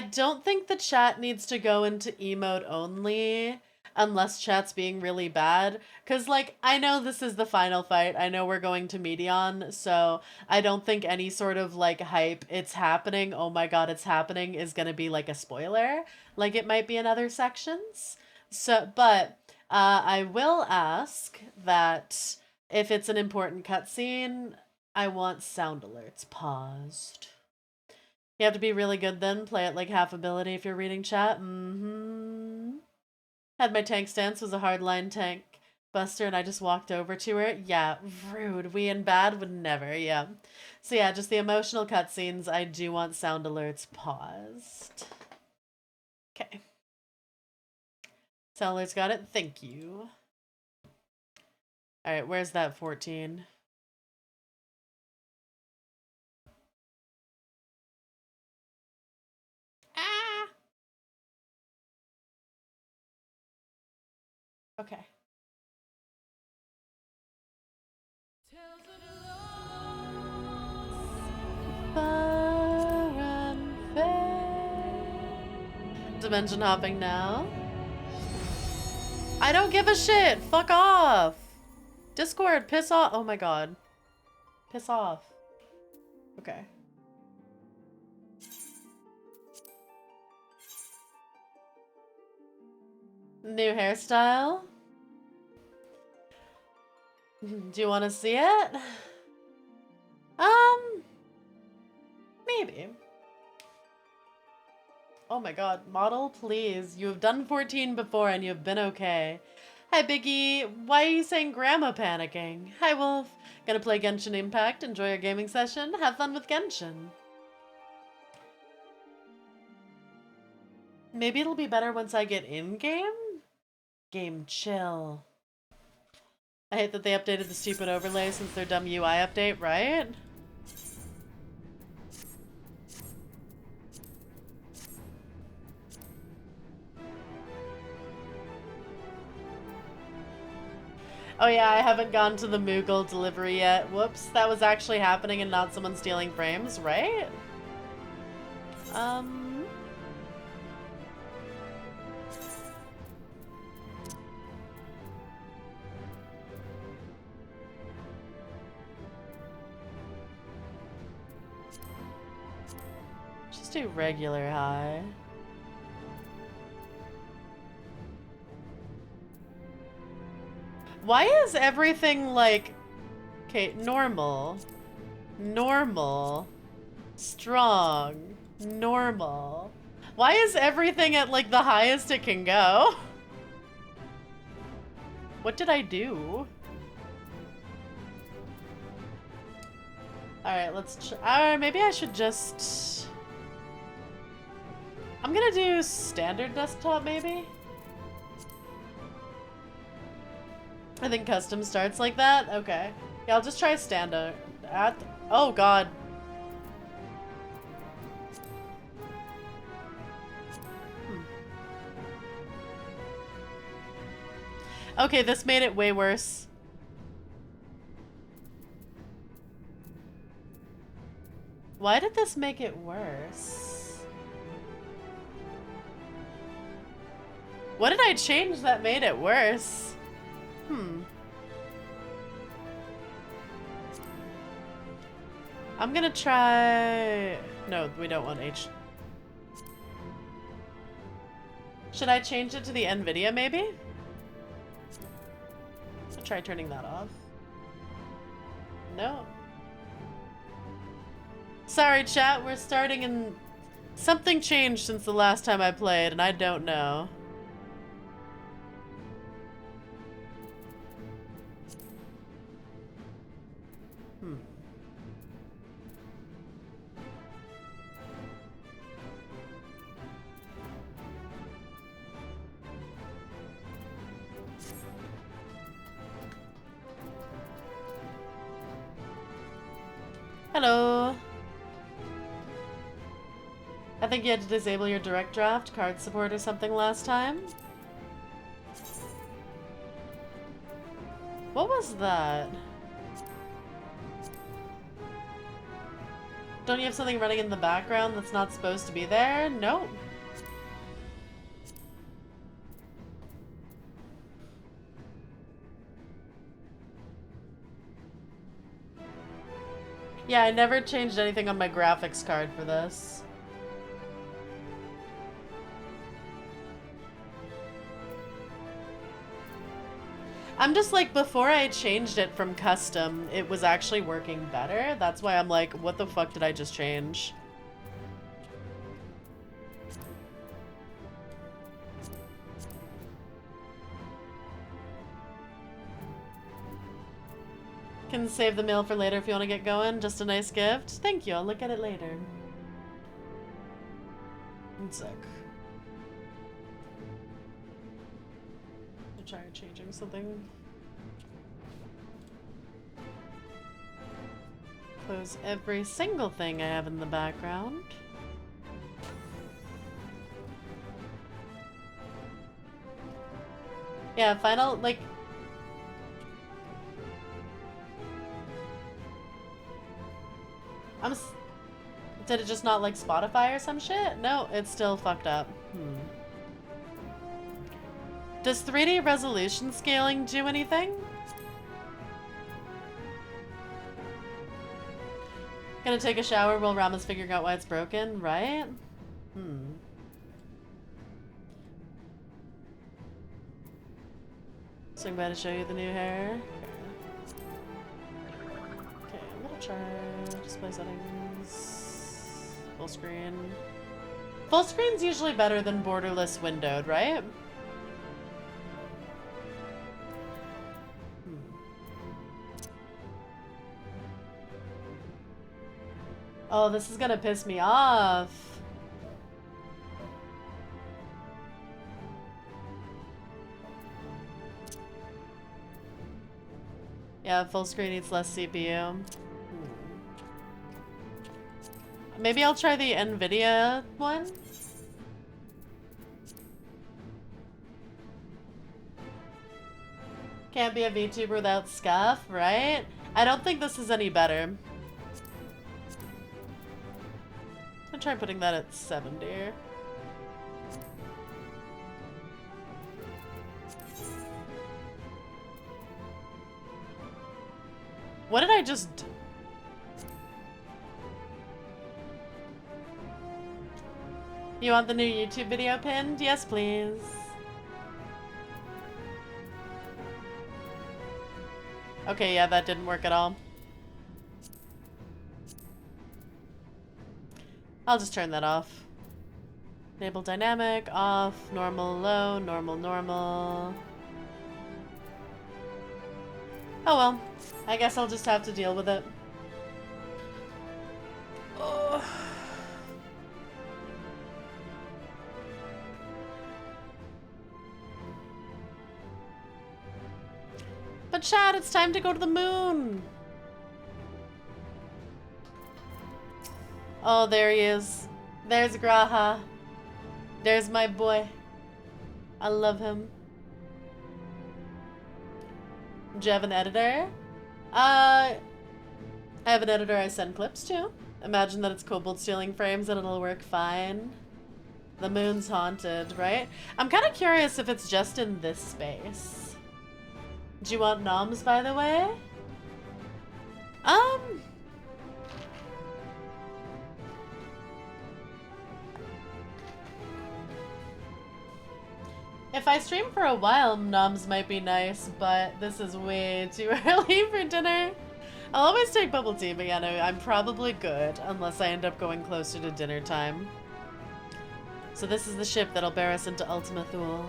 don't think the chat needs to go into emote only unless chat's being really bad. Because, like, I know this is the final fight. I know we're going to Medion, so I don't think any sort of, like, hype, it's happening, oh my god, it's happening, is gonna be, like, a spoiler. Like, it might be in other sections. So, but, I will ask that if it's an important cutscene, I want sound alerts paused. You have to be really good then. Play it like half ability if you're reading chat. Had my tank stance, was a hardline tank buster, and I just walked over to her. Yeah, rude. We in bad would never, yeah. So yeah, just the emotional cutscenes, I do want sound alerts paused. Okay. Sound alerts got it? Thank you. Alright, where's that 14? Ah! Okay. Dimension hopping now. I don't give a shit. Fuck off. Discord, piss off. Oh my god. Piss off. Okay. New hairstyle. Do you want to see it? Um, maybe. Oh my god, model, please. You have done 14 before and you have been okay. Hi, Biggie. Why are you saying grandma panicking? Hi, Wolf. Gonna play Genshin Impact. Enjoy your gaming session. Have fun with Genshin. Maybe it'll be better once I get in-game? Game chill. I hate that they updated the stupid overlay since their dumb UI update, right? Oh yeah, I haven't gone to the Moogle delivery yet. Whoops, that was actually happening and not someone stealing frames, right? Just do regular high. Why is everything like... Okay, normal. Normal. Strong. Normal. Why is everything at like the highest it can go? What did I do? Alright, let's maybe I should just... I'm gonna do standard desktop, maybe? I think custom starts like that? Okay. Yeah, I'll just try standard. Oh god. Okay, this made it way worse. Why did this make it worse? What did I change that made it worse? I'm gonna try... No, we don't want H. Should I change it to the NVIDIA, maybe? I'll try turning that off. No. Sorry, chat, we're starting in... Something changed since the last time I played, and I don't know. Hello. I think you had to disable your direct draft card support or something last time. What was that? Don't you have something running in the background that's not supposed to be there? Nope. Yeah, I never changed anything on my graphics card for this. I'm just like, before I changed it from custom, it was actually working better. That's why I'm like, what the fuck did I just change? Can save the meal for later if you want to get going. Just a nice gift. Thank you. I'll look at it later. I'm sick. I'll try changing something. Close every single thing I have in the background. Yeah, final, like... Did it just not like Spotify or some shit? No, it's still fucked up. Does 3D resolution scaling do anything? Gonna take a shower while Rama's figuring out why it's broken, right? Swing by to show you the new hair. chart, display settings, full screen. Full screen's usually better than borderless windowed, right? Oh, this is gonna piss me off. Yeah, full screen needs less CPU. Maybe I'll try the NVIDIA one? Can't be a VTuber without scuff, right? I don't think this is any better. I'll try putting that at 70. What did I just do? You want the new YouTube video pinned? Yes, please. Okay, yeah, that didn't work at all. I'll just turn that off. Enable dynamic, off, normal, low, normal, normal. Oh well, I guess I'll just have to deal with it. Oh. But Chad, it's time to go to the moon! Oh, there he is. There's Graha. There's my boy. I love him. Do you have an editor? I have an editor I send clips to. Imagine that it's cobalt stealing frames and it'll work fine. The moon's haunted, right? I'm kind of curious if it's just in this space. Do you want noms, by the way? If I stream for a while, noms might be nice, but this is way too early for dinner. I'll always take bubble tea, but yeah, no, I'm probably good unless I end up going closer to dinner time. So this is the ship that'll bear us into Ultima Thule.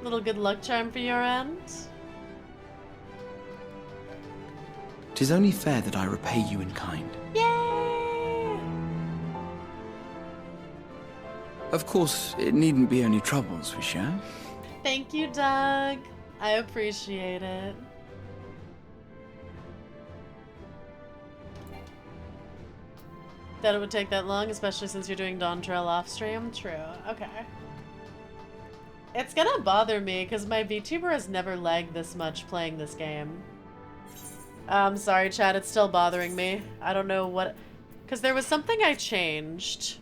Little good luck charm for your end. 'Tis only fair that I repay you in kind. Yay! Of course, it needn't be only troubles we share. Thank you, Doug. I appreciate it. That it would take that long, especially since you're doing Dawn Trail off stream? True. Okay. It's gonna bother me because my VTuber has never lagged this much playing this game. I'm sorry, chat, it's still bothering me. I don't know what... Because there was something I changed.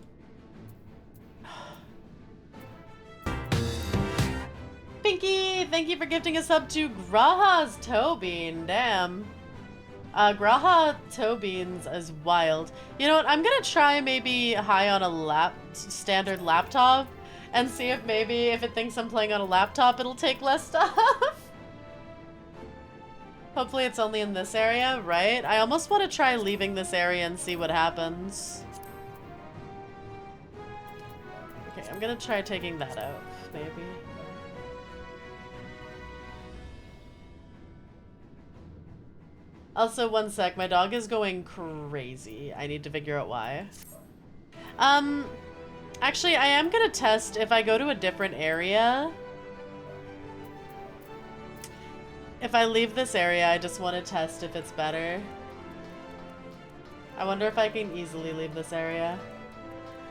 Pinky, thank you for gifting a sub to Graha's Toe Bean. Damn. Graha Toe Beans is wild. You know what? I'm gonna try maybe high on a standard laptop and see if maybe if it thinks I'm playing on a laptop, it'll take less stuff. Hopefully it's only in this area, right? I almost want to try leaving this area and see what happens. Okay, I'm gonna try taking that out, maybe. Also, one sec, my dog is going crazy. I need to figure out why. Actually, I am gonna test if I go to a different area. If I leave this area, I just want to test if it's better. I wonder if I can easily leave this area.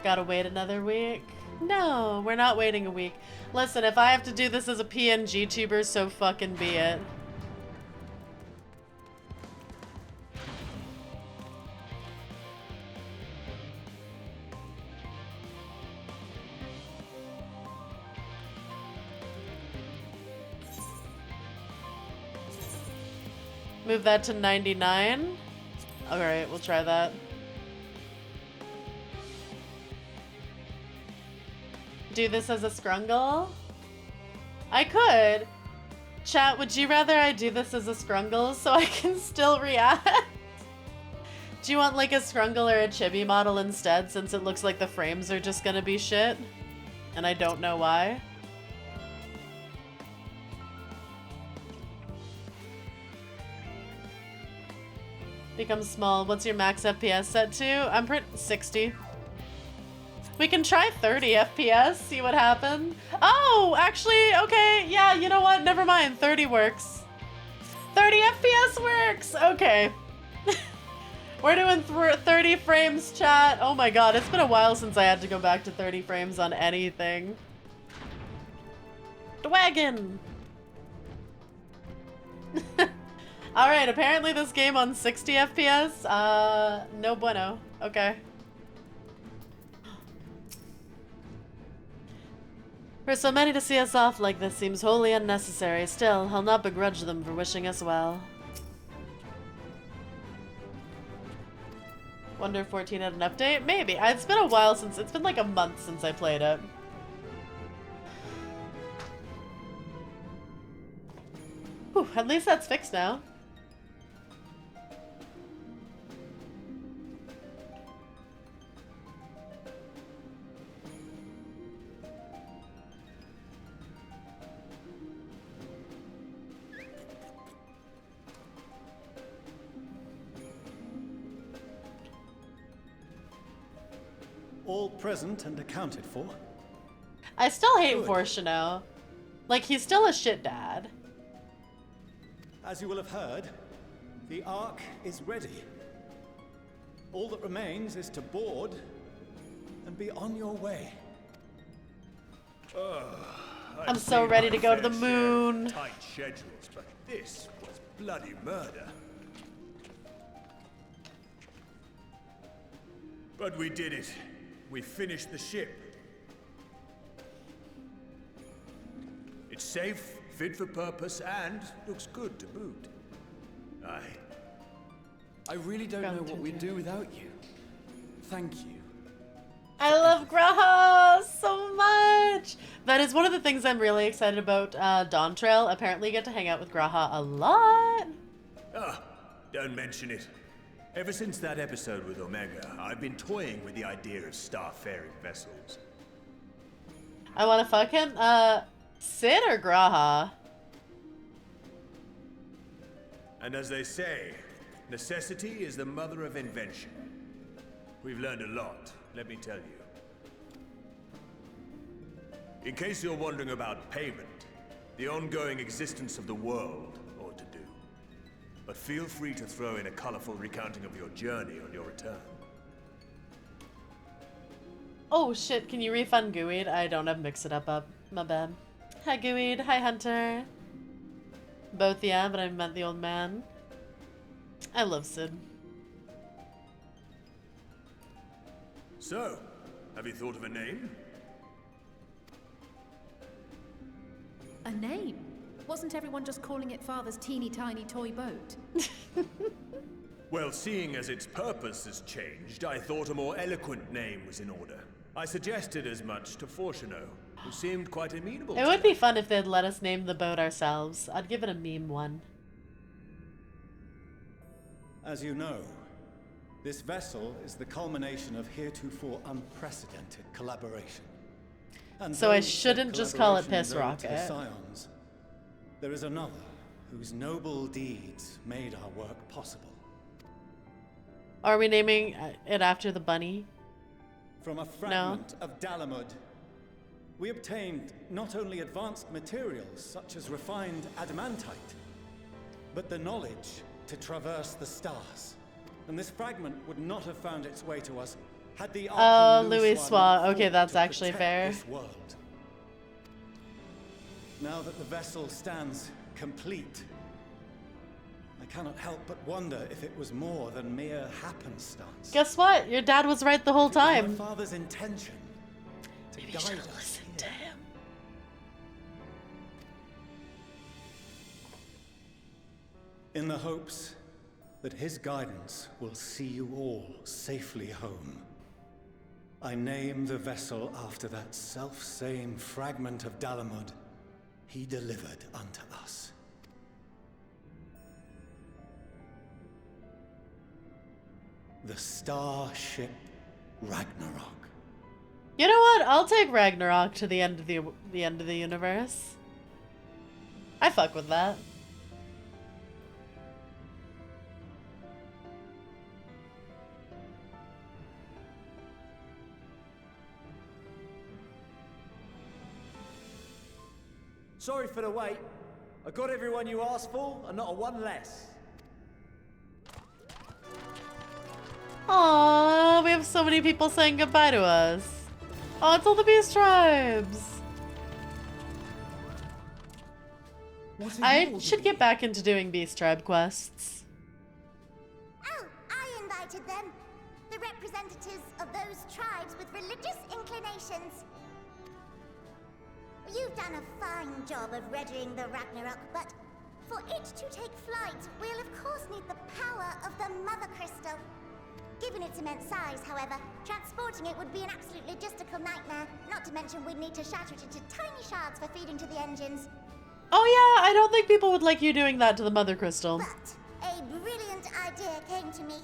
Gotta wait another week? No, we're not waiting a week. Listen, if I have to do this as a PNG tuber, so fucking be it. Move that to 99. Alright, we'll try that. do this as a scrungle? I could. Chat, would you rather I do this as a scrungle so I can still react? Do you want like a scrungle or a chibi model instead, since it looks like the frames are just gonna be shit? And I don't know why. Become small. What's your max FPS set to? I'm pretty 60. We can try 30 FPS, see what happens. Oh, actually, okay, yeah, you know what? Never mind, 30 works. 30 FPS works! Okay. We're doing 30 frames, chat. Oh my god, it's been a while since I had to go back to 30 frames on anything. Dwagon! Alright, apparently this game on 60 FPS, no bueno. Okay. For so many to see us off like this seems wholly unnecessary. Still, I'll not begrudge them for wishing us well. Wonder if 14 had an update? Maybe. It's been a while since, it's been like a month since I played it. Whew, at least that's fixed now. All present and accounted for. I still hate Good. Vorshino. Like, he's still a shit dad. As you will have heard, the Ark is ready. All that remains is to board and be on your way. I'm so ready to go to the moon. Tight schedules, but this was bloody murder. But we did it. We finished the ship. It's safe, fit for purpose, and looks good to boot. I really don't know what we'd do without you. Thank you. I love Graha so much! That is one of the things I'm really excited about Dawn Trail. Apparently you get to hang out with Graha a lot. Don't mention it. Ever since that episode with Omega, I've been toying with the idea of starfaring vessels. I want to fuck him? Sid or Graha? And as they say, necessity is the mother of invention. We've learned a lot, let me tell you. In case you're wondering about payment, the ongoing existence of the world ought to do. But feel free to throw in a colorful recounting of your journey on your return. Oh shit, can you refund Gooid? I don't have Mix It Up. My bad. Hi Gooid, hi Hunter. Both, yeah, but I meant the old man. I love Sid. So, have you thought of a name? A name? Wasn't everyone just calling it Father's teeny tiny toy boat? Well, seeing as its purpose has changed, I thought a more eloquent name was in order. I suggested as much to Fortuno, who seemed quite amenable It to would be fun if they'd let us name the boat ourselves. I'd give it a meme one. As you know, this vessel is the culmination of heretofore unprecedented collaboration. And So I though shouldn't said just call it collaboration is Piss owed to the Rocket. Scions, there is another whose noble deeds made our work possible. Are we naming it after the bunny? From a fragment of Dalamud, we obtained not only advanced materials such as refined adamantite, but the knowledge to traverse the stars. And this fragment would not have found its way to us had the Archon Louis Luswa Swa. not Okay, fought that's to actually protect fair. this world. Now that the vessel stands complete, I cannot help but wonder if it was more than mere happenstance. Guess what? Your dad was right the whole It was my time. father's intention to Maybe you guide should us listen here. to him. In the hopes that his guidance will see you all safely home. I name the vessel after that self-same fragment of Dalamud he delivered unto us. The starship Ragnarok. You know what? I'll take Ragnarok to the end of the end of the universe. I fuck with that. Sorry for the wait. I got everyone you asked for, and not a one less. Aww, we have so many people saying goodbye to us. Oh, it's all the Beast Tribes. I should get back into doing Beast Tribe quests. Oh, I invited them. The representatives of those tribes with religious inclinations. You've done a fine job of readying the Ragnarok, but for it to take flight, we'll of course need the power of the Mother Crystal. Given its immense size, however, transporting it would be an absolute logistical nightmare, not to mention we'd need to shatter it into tiny shards for feeding to the engines. Oh yeah, I don't think people would like you doing that to the Mother Crystal. But a brilliant idea came to me.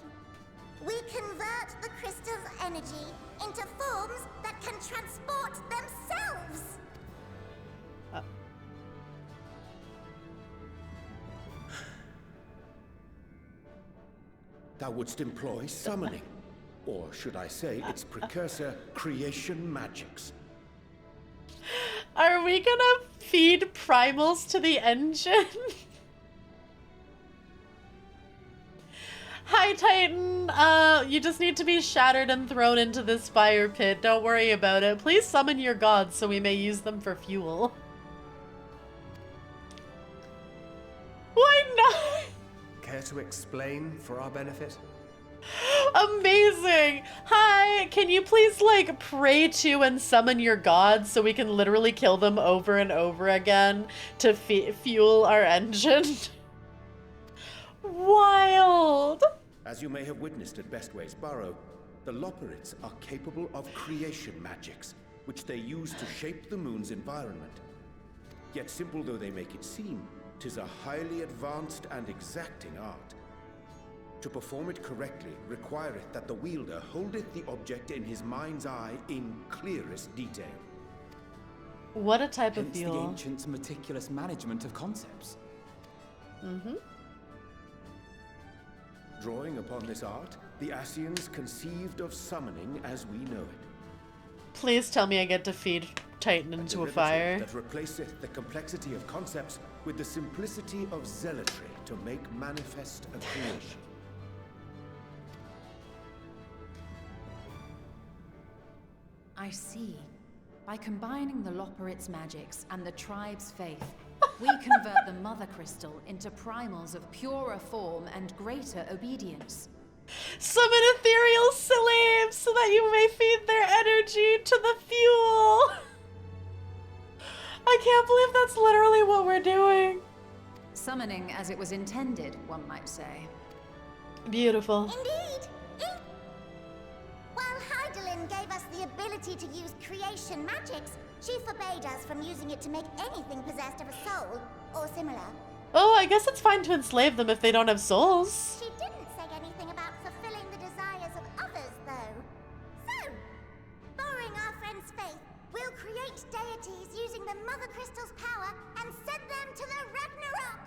We convert the crystal's energy into forms that can transport themselves. Thou wouldst employ summoning, or should I say its precursor, creation magics. Are we gonna feed primals to the engine? Hi Titan, you just need to be shattered and thrown into this fire pit. Don't worry about it. Please summon your gods so we may use them for fuel. Why not? Care to explain for our benefit? Amazing! Hi, can you please like pray to and summon your gods so we can literally kill them over and over again to fuel our engine? Wild! As you may have witnessed at Bestway's Burrow, the Loporrits are capable of creation magics, which they use to shape the moon's environment. Yet simple though they make it seem, 'tis a highly advanced and exacting art. To perform it correctly requireth that the wielder holdeth the object in his mind's eye in clearest detail. What a type of Hence the fuel. ancients' meticulous management of concepts. Mm-hmm. Drawing upon this art, the Ascians conceived of summoning as we know it. Please tell me I get to feed Titan into a derivative fire. that replaceth the complexity of concepts with the simplicity of zealotry to make manifest a creation. I see. By combining the Loporrits' magics and the tribe's faith, we convert the Mother Crystal into primals of purer form and greater obedience. Summon ethereal slaves so that you may feed their energy to the fuel. I can't believe that's literally what we're doing. Summoning as it was intended, one might say. Beautiful. Indeed. While Hydaelyn gave us the ability to use creation magics, she forbade us from using it to make anything possessed of a soul, or similar. Oh, I guess it's fine to enslave them if they don't have souls. She didn't say anything about fulfilling the desires of others, though. So, borrowing our friend's faith, we'll create deities using the Mother Crystal's power and send them to the Ragnarok!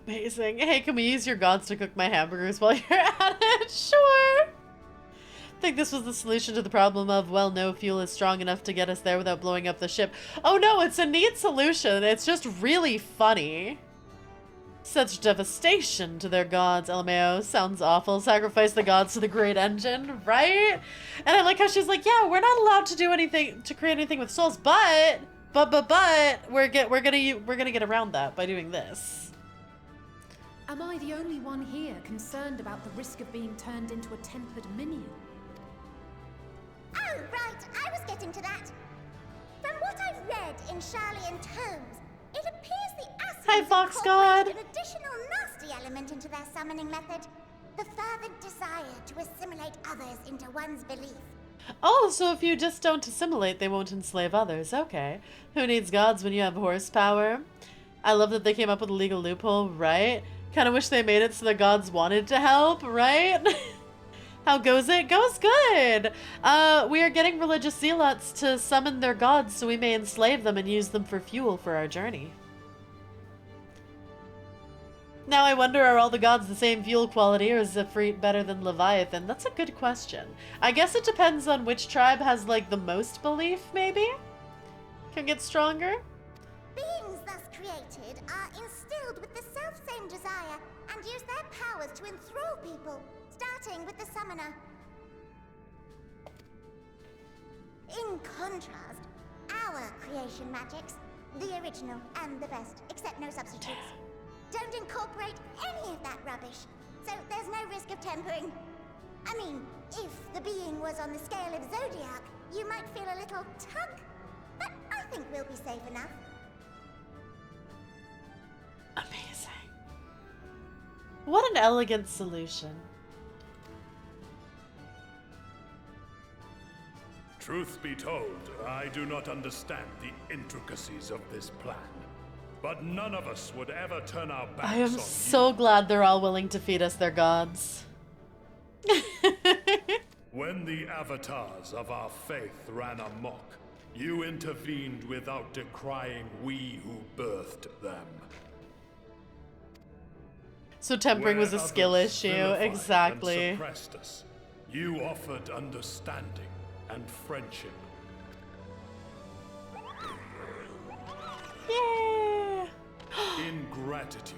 Amazing. Hey, can we use your gods to cook my hamburgers while you're at it? Sure. I think this was the solution to the problem of, well, no fuel is strong enough to get us there without blowing up the ship. Oh no, it's a neat solution. It's just really funny. Such devastation to their gods, LMAO. Sounds awful. Sacrifice the gods to the great engine, right? And I like how she's like, yeah, we're not allowed to do anything, to create anything with souls, but we're gonna get around that by doing this. Am I the only one here concerned about the risk of being turned into a tempered minion? Oh, right, I was getting to that. From what I've read in Sharlayan tomes, it appears the Ascians Hi, Fox God. incorporated an additional nasty element into their summoning method. The fervent desire to assimilate others into one's belief. Oh, so if you just don't assimilate, they won't enslave others. Okay. Who needs gods when you have horsepower? I love that they came up with a legal loophole, right? Kind of wish they made it so the gods wanted to help, right? How goes it? Goes good! We are getting religious zealots to summon their gods so we may enslave them and use them for fuel for our journey. Now I wonder, are all the gods the same fuel quality, or is Zephyr better than Leviathan? That's a good question. I guess it depends on which tribe has, like, the most belief, maybe? Can get stronger? Beings thus created are instilled with the self-same desire and use their powers to enthrall people, starting with the summoner. In contrast, our creation magics, the original and the best, except no substitutes, don't incorporate any of that rubbish, so there's no risk of tempering. I mean, if the being was on the scale of Zodiac, you might feel a little tug, but I think we'll be safe enough. Amazing. What an elegant solution. Truth be told, I do not understand the intricacies of this plan. But none of us would ever turn our backs on you. I am so glad they're all willing to feed us their gods. When the avatars of our faith ran amok, you intervened without decrying we who birthed them. So tempering was a skill issue, exactly. And suppressed us, you offered understanding and friendship. Yeah. In gratitude,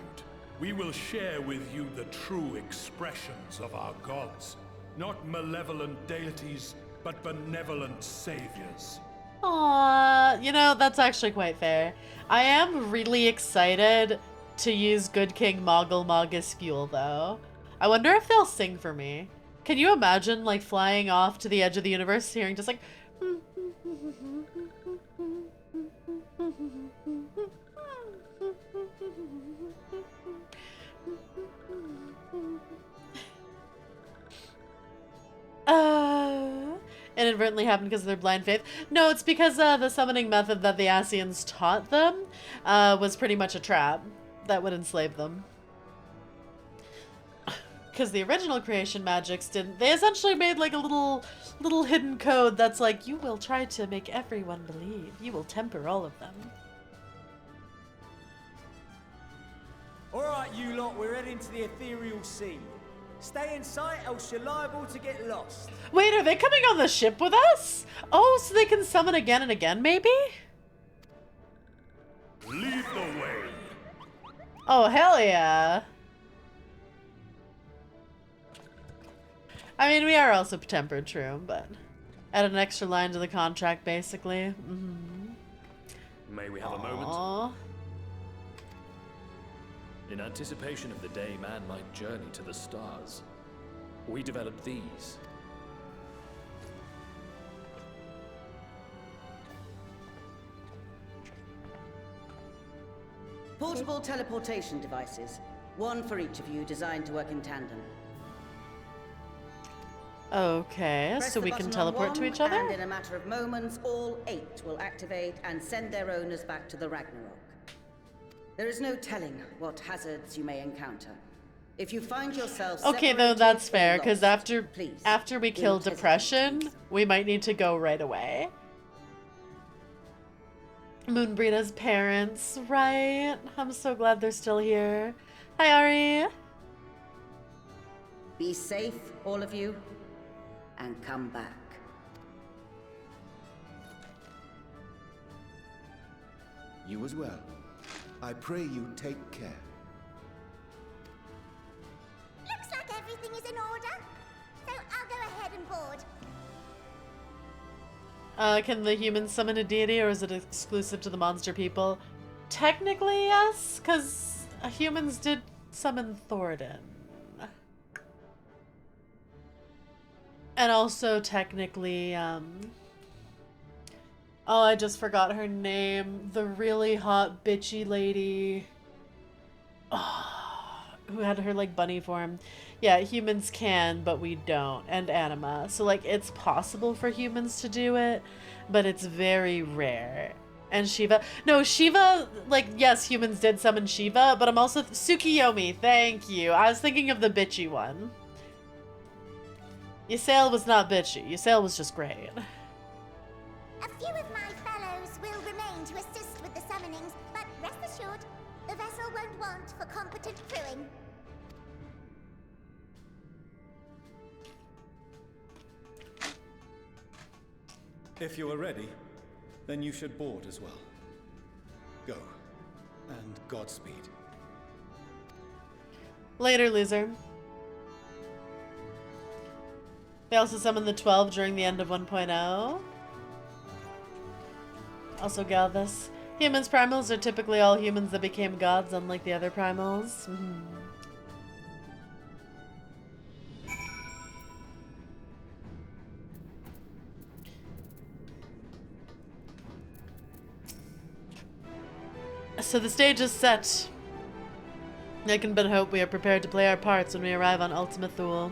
we will share with you the true expressions of our gods. Not malevolent deities, but benevolent saviors. Aww, you know, that's actually quite fair. I am really excited to use Good King Moggle Mog as fuel, though. I wonder if they'll sing for me. Can you imagine, like, flying off to the edge of the universe, hearing just like... inadvertently happened because of their blind faith. No, it's because the summoning method that the Asians taught them was pretty much a trap that would enslave them. Because the original creation magics didn't. They essentially made like a little hidden code that's like, you will try to make everyone believe. You will temper all of them. Alright, you lot, we're heading to the ethereal sea. Stay in sight, else you're liable to get lost. Wait, are they coming on the ship with us? Oh, so they can summon again and again, maybe? Lead the way. Oh, hell yeah. I mean, we are also tempered, true, but add an extra line to the contract, basically. May we have a moment? Aww. In anticipation of the day man might journey to the stars, we developed these. Portable teleportation devices. One for each of you, designed to work in tandem. Okay, Press so the we can button on teleport to one, each other? And in a matter of moments, all 8 will activate and send their owners back to the Ragnarok. There is no telling what hazards you may encounter. If you find yourself okay, though, that's fair, because lost, after we kill depression, we might need to go right away. Moonbreeda's parents, right? I'm so glad they're still here. Hi, Ari. Be safe, all of you, and come back. You as well. I pray you take care. Looks like everything is in order, so I'll go ahead and board. Can the humans summon a deity, or is it exclusive to the monster people? Technically, yes, because humans did summon Thoradin. And also, technically, oh, I just forgot her name. The really hot, bitchy lady. Oh, who had her like bunny form. Yeah, humans can, but we don't, and anima. So like it's possible for humans to do it, but it's very rare. And Shiva, no, Shiva, like yes, humans did summon Shiva, but I'm also Tsukiyomi. Thank you. I was thinking of the bitchy one. Ysael was not bitchy. Ysael was just great. A few of my fellows will remain to assist with the summonings, but rest assured, the vessel won't want for competent crewing. If you are ready, then you should board as well. Go, and Godspeed. Later, loser. They also summoned the 12 during the end of 1.0. Also Galvus. Humans primals are typically all humans that became gods, unlike the other primals. So the stage is set. I can but hope we are prepared to play our parts when we arrive on Ultima Thule.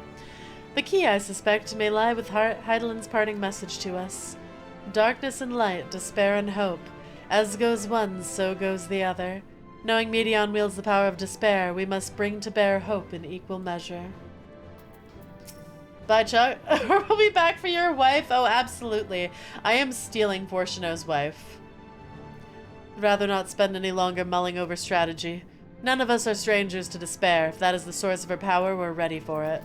The key, I suspect, may lie with Heidelin's parting message to us. Darkness and light, despair and hope. As goes one, so goes the other. Knowing Medion wields the power of despair, we must bring to bear hope in equal measure. Bye, Chuck. We'll be back for your wife? Oh, absolutely. I am stealing Fortuno's wife. I'd rather not spend any longer mulling over strategy. None of us are strangers to despair. If that is the source of her power, we're ready for it.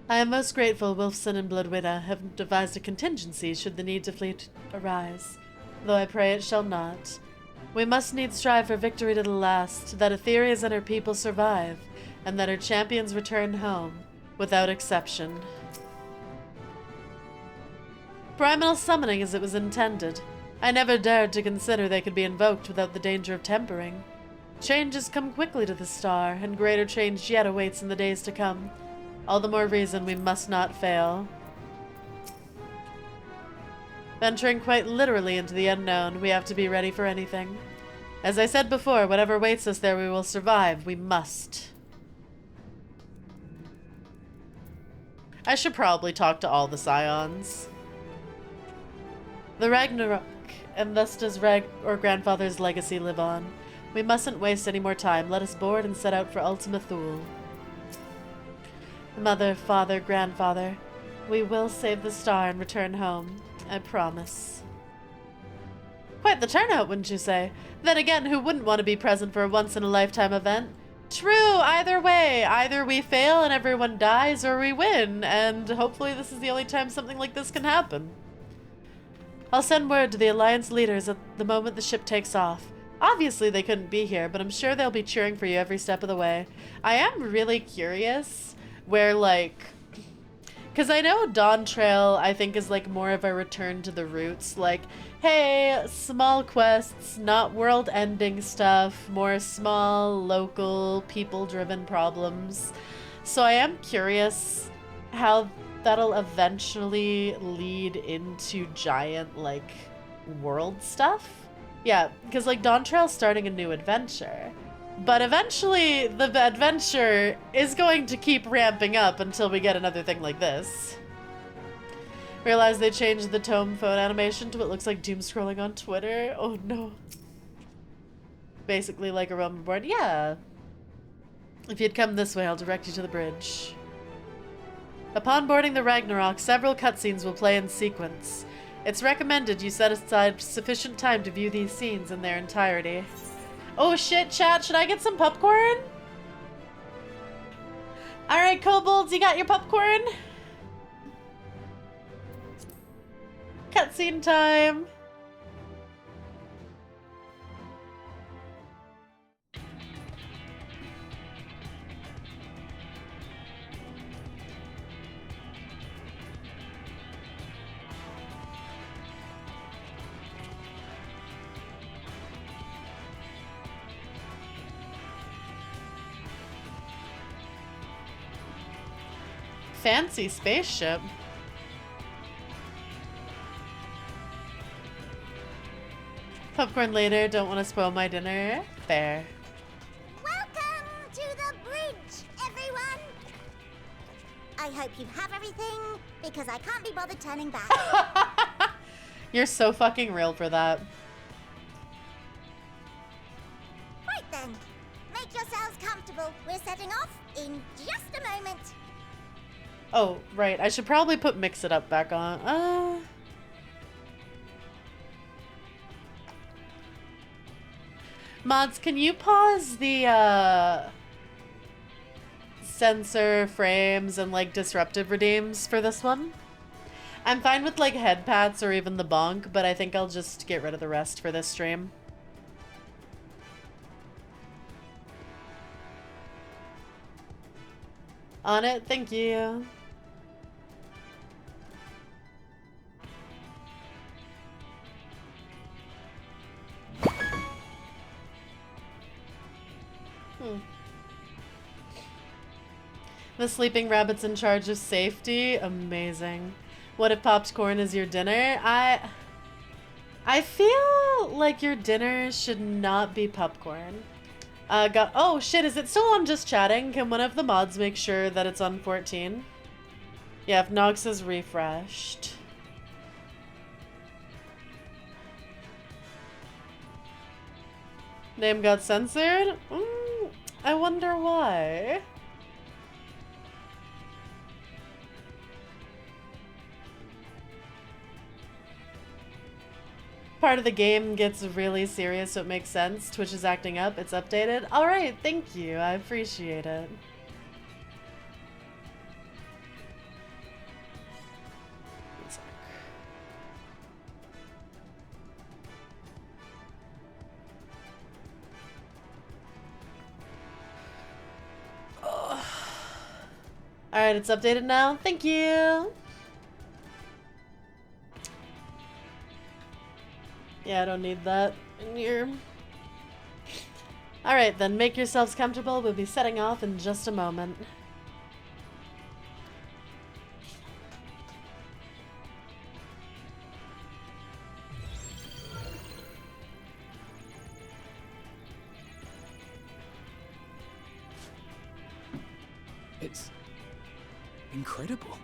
I am most grateful Wilfson and Bloodwitta have devised a contingency should the need to fleet arise, though I pray it shall not. We must needs strive for victory to the last, that Aetherius and her people survive, and that her champions return home, without exception. Primal summoning as it was intended. I never dared to consider they could be invoked without the danger of tempering. Change has come quickly to the star, and greater change yet awaits in the days to come. All the more reason we must not fail. Venturing quite literally into the unknown, we have to be ready for anything. As I said before, whatever waits us there, we will survive. We must. I should probably talk to all the Scions. The Ragnarok, and thus does grandfather's legacy live on. We mustn't waste any more time. Let us board and set out for Ultima Thule. Mother, father, grandfather, we will save the star and return home. I promise. Quite the turnout, wouldn't you say? Then again, who wouldn't want to be present for a once-in-a-lifetime event? True, either way. Either we fail and everyone dies, or we win, and hopefully this is the only time something like this can happen. I'll send word to the Alliance leaders at the moment the ship takes off. Obviously they couldn't be here, but I'm sure they'll be cheering for you every step of the way. I am really curious where, like, because I know Dawn Trail, I think, is like more of a return to the roots. Like, hey, small quests, not world-ending stuff, more small, local, people-driven problems. So I am curious how that'll eventually lead into giant, like, world stuff. Yeah, because, like, Dawn Trail's starting a new adventure. But eventually, the adventure is going to keep ramping up until we get another thing like this. Realize they changed the tome phone animation to what looks like doom scrolling on Twitter. Oh no. Basically like a Realm Reborn. Yeah. If you'd come this way, I'll direct you to the bridge. Upon boarding the Ragnarok, several cutscenes will play in sequence. It's recommended you set aside sufficient time to view these scenes in their entirety. Oh shit, chat, should I get some popcorn? Alright, kobolds, you got your popcorn? Cutscene time. Fancy spaceship. Popcorn later, don't want to spoil my dinner. Fair. I hope you have everything, because I can't be bothered turning back. You're so fucking real for that. Right then, make yourselves comfortable. We're setting off in just a moment. Oh, right. I should probably put Mix It Up back on. Mods, can you pause the, censor frames and, like, disruptive redeems for this one? I'm fine with, like, head pats or even the bonk, but I think I'll just get rid of the rest for this stream. On it, thank you. The sleeping rabbit's in charge of safety. Amazing. What if popcorn is your dinner? I feel like your dinner should not be popcorn. Oh shit, is it still on just chatting? Can one of the mods make sure that it's on 14? Yeah, if Nox is refreshed. Name got censored? I wonder why. Part of the game gets really serious, so it makes sense. Twitch is acting up. It's updated. All right, thank you. I appreciate it. All right, it's updated now. Thank you. Yeah, I don't need that in here. Alright then, make yourselves comfortable. We'll be setting off in just a moment. It's incredible.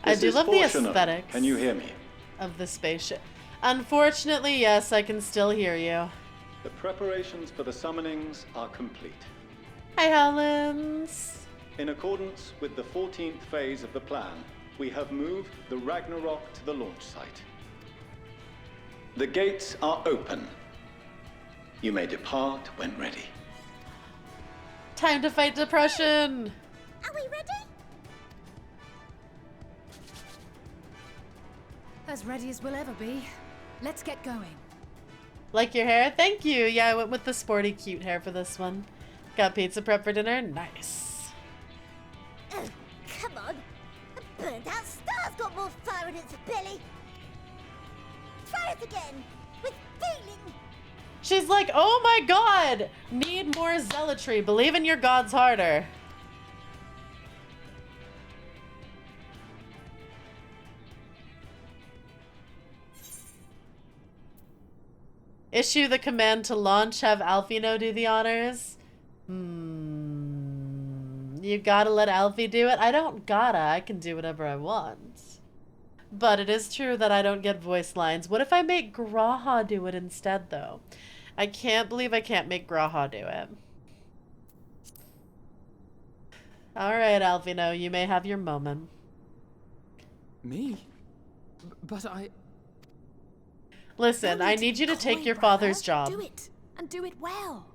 I do love the aesthetics. Can you hear me? Of the spaceship. Unfortunately, yes, I can still hear you. The preparations for the summonings are complete. Hi, Helens. In accordance with the 14th phase of the plan, we have moved the Ragnarok to the launch site. The gates are open. You may depart when ready. Time to fight depression. Are we ready? As ready as we'll ever be. Let's get going. Like your hair? Thank you. Yeah, I went with the sporty cute hair for this one. Got pizza prep for dinner? Nice. Come on. A burnt out star's got more fire in its belly. Try it again. With feeling. She's like, oh my god! Need more zealotry. Believe in your gods harder. Issue the command to launch, have Alfino do the honors. You gotta let Alfie do it? I don't gotta, I can do whatever I want. But it is true that I don't get voice lines. What if I make Graha do it instead, though? I can't believe I can't make Graha do it. Alright, Alfino, you may have your moment. Me? But I... Listen, I need you to take your father's job. Do it, and do it well.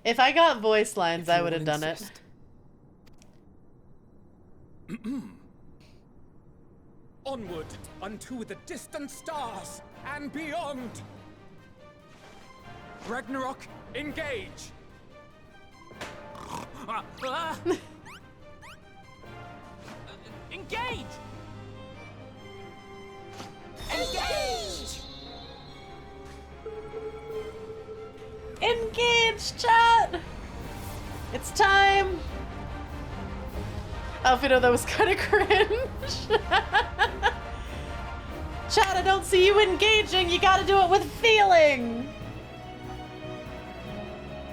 If I got voice lines, I would have done it. Onward unto the distant stars and beyond. Ragnarok, engage. Engage! Engage! Engage, chat! It's time! Alfino, that was kind of cringe. Chad, I don't see you engaging. You gotta do it with feeling.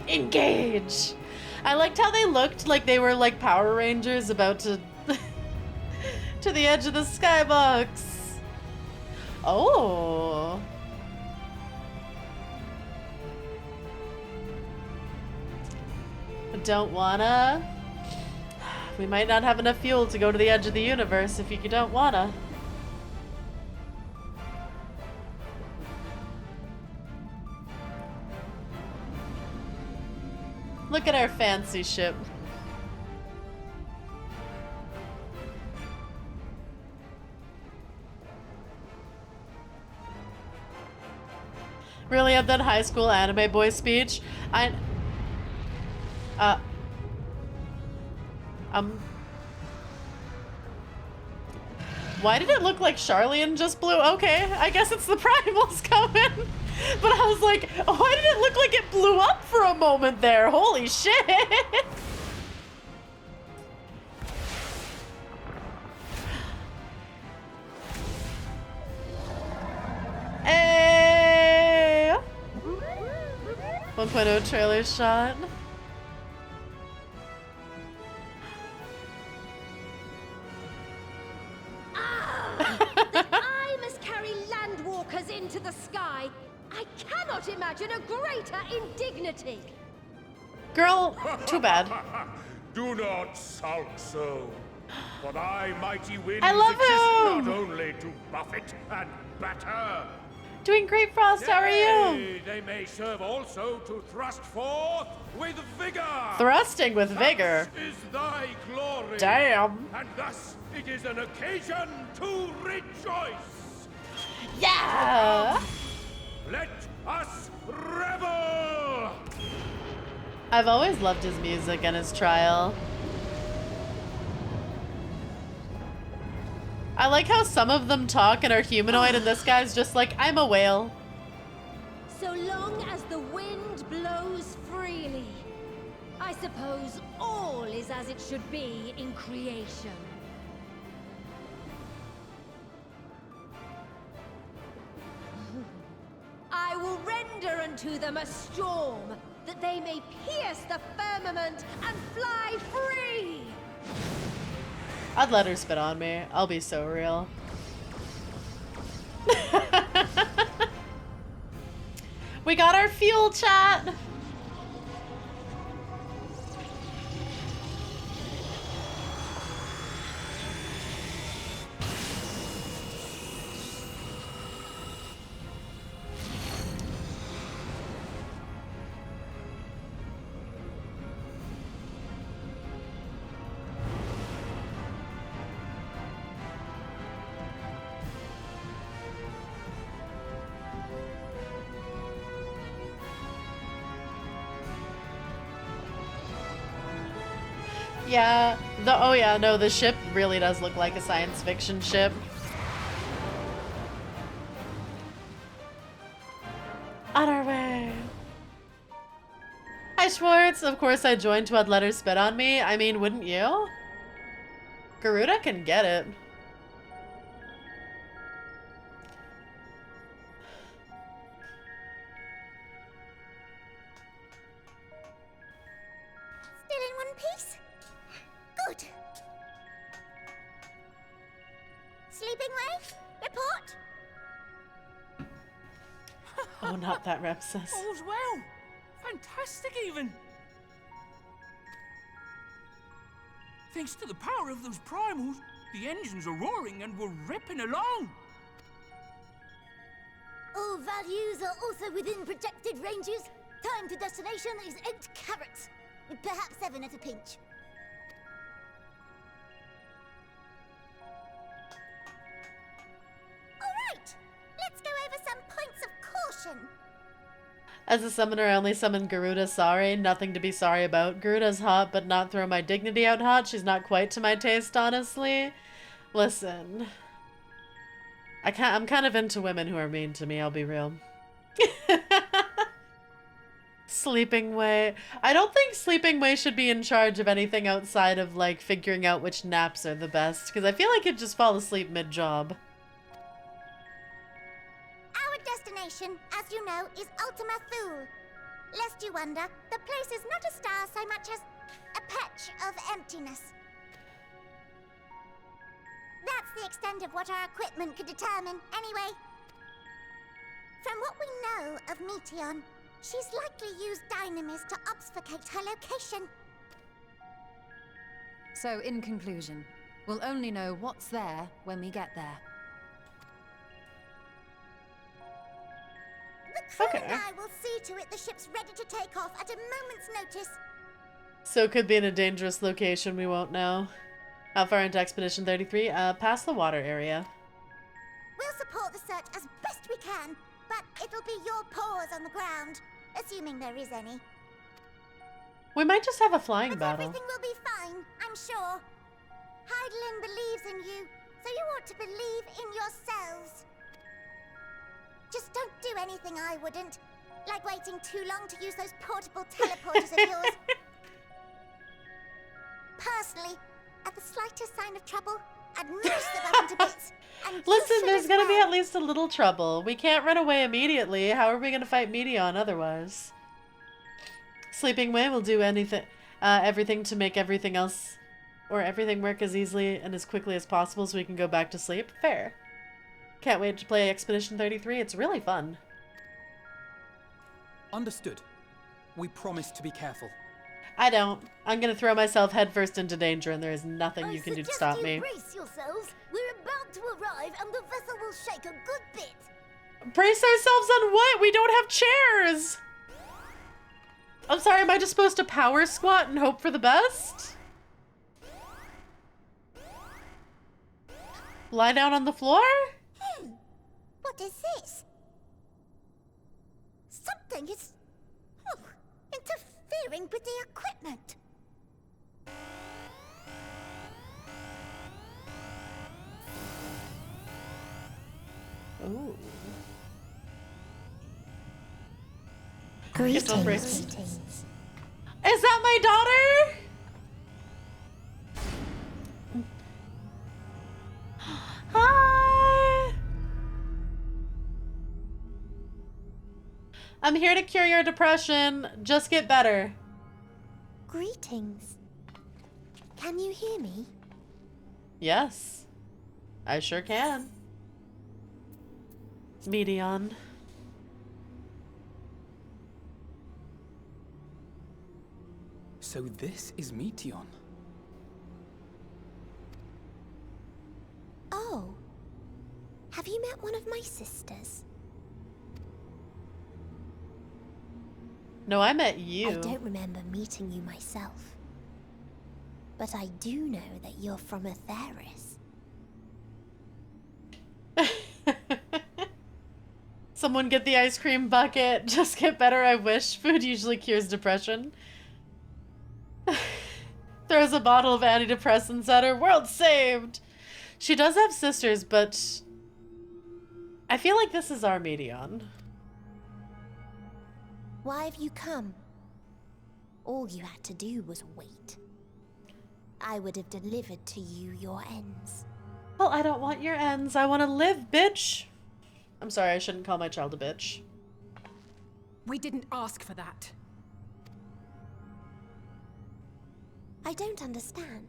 Engage. I liked how they looked like they were like Power Rangers about to to the edge of the skybox. Oh. Don't wanna. We might not have enough fuel to go to the edge of the universe if you don't wanna. Look at our fancy ship. Really have that high school anime boy speech? Why did it look like Charlian just blew? Okay, I guess it's the primals coming. But I was like, why did it look like it blew up for a moment there? Holy shit. Hey! 1.0 trailer shot. That I must carry landwalkers into the sky. I cannot imagine a greater indignity. Girl, too bad. Do not sulk so. For thy mighty winds I love exist him. not only to buffet and batter. Doing great, Frost. How are you? Nay, they may serve also to thrust forth with vigor. Thrusting with vigor. Thus is thy glory. Damn. And thus it is an occasion to rejoice. Yeah. Let us revel. I've always loved his music and his trial. I like how some of them talk and are humanoid and this guy's just like, I'm a whale. So long as the wind blows freely, I suppose all is as it should be in creation. I will render unto them a storm, that they may pierce the firmament and fly free! I'd let her spit on me. I'll be so real. We got our fuel, chat! Yeah, oh yeah, no, the ship really does look like a science fiction ship. On our way. Hi Schwartz, of course I joined to have let her spit on me. I mean, wouldn't you? Garuda can get it. Still in one piece? Good. Sleeping Way? Report? Oh, not that Repsis. All's well. Fantastic, even. Thanks to the power of those primals, the engines are roaring and we're ripping along. All values are also within projected ranges. Time to destination is 8 carats. Perhaps 7 at a pinch. Alright, let's go over some points of caution. As a summoner, I only summon Garuda. Sorry, nothing to be sorry about. Garuda's hot, but not throw my dignity out hot. She's not quite to my taste, honestly. Listen. I'm kind of into women who are mean to me, I'll be real. Sleeping Way. I don't think Sleeping Way should be in charge of anything outside of, like, figuring out which naps are the best. Because I feel like he'd just fall asleep mid-job. destination, as you know, is Ultima Thule. Lest you wonder, the place is not a star so much as a patch of emptiness. That's the extent of what our equipment could determine, anyway. From what we know of Meteion, she's likely used dynamis to obfuscate her location. So, in conclusion, we'll only know what's there when we get there. The crew and I will see to it the ship's ready to take off at a moment's notice. So it could be in a dangerous location, we won't know. How far into Expedition 33? Past the water area. We'll support the search as best we can, but it'll be your paws on the ground, assuming there is any. We might just have a flying battle. Everything will be fine, I'm sure. Hydaelyn believes in you, so you ought to believe in yourselves. Just don't do anything I wouldn't, like waiting too long to use those portable teleporters of yours. Personally, at the slightest sign of trouble, I'd mash the button to bits. And Listen, there's gonna be at least a little trouble. We can't run away immediately. How are we gonna fight Meteion otherwise? Sleeping Way will do anything, everything to make everything else, or everything work as easily and as quickly as possible so we can go back to sleep. Fair. Can't wait to play Expedition 33. It's really fun. Understood. We promise to be careful. I don't. I'm gonna throw myself headfirst into danger and there is nothing you can do to stop me. Brace yourselves. We're about to arrive and the vessel will shake a good bit. Brace ourselves on what? We don't have chairs! I'm sorry, am I just supposed to power squat and hope for the best? Lie down on the floor? What is this? Something is interfering with the equipment. Ooh. Greetings. Is that my daughter? Hi. I'm here to cure your depression. Just get better. Greetings. Can you hear me? Yes. I sure can. Meteion. So this is Meteion. Oh. Have you met one of my sisters? No, I met you. I don't remember meeting you myself. But I do know that you're from Atheris. Someone get the ice cream bucket. Just get better, I wish. Food usually cures depression. Throws a bottle of antidepressants at her. World saved! She does have sisters, but I feel like this is our Meteion. Why have you come? All you had to do was wait. I would have delivered to you your ends. Well, I don't want your ends. I want to live, bitch. I'm sorry, I shouldn't call my child a bitch. We didn't ask for that. I don't understand.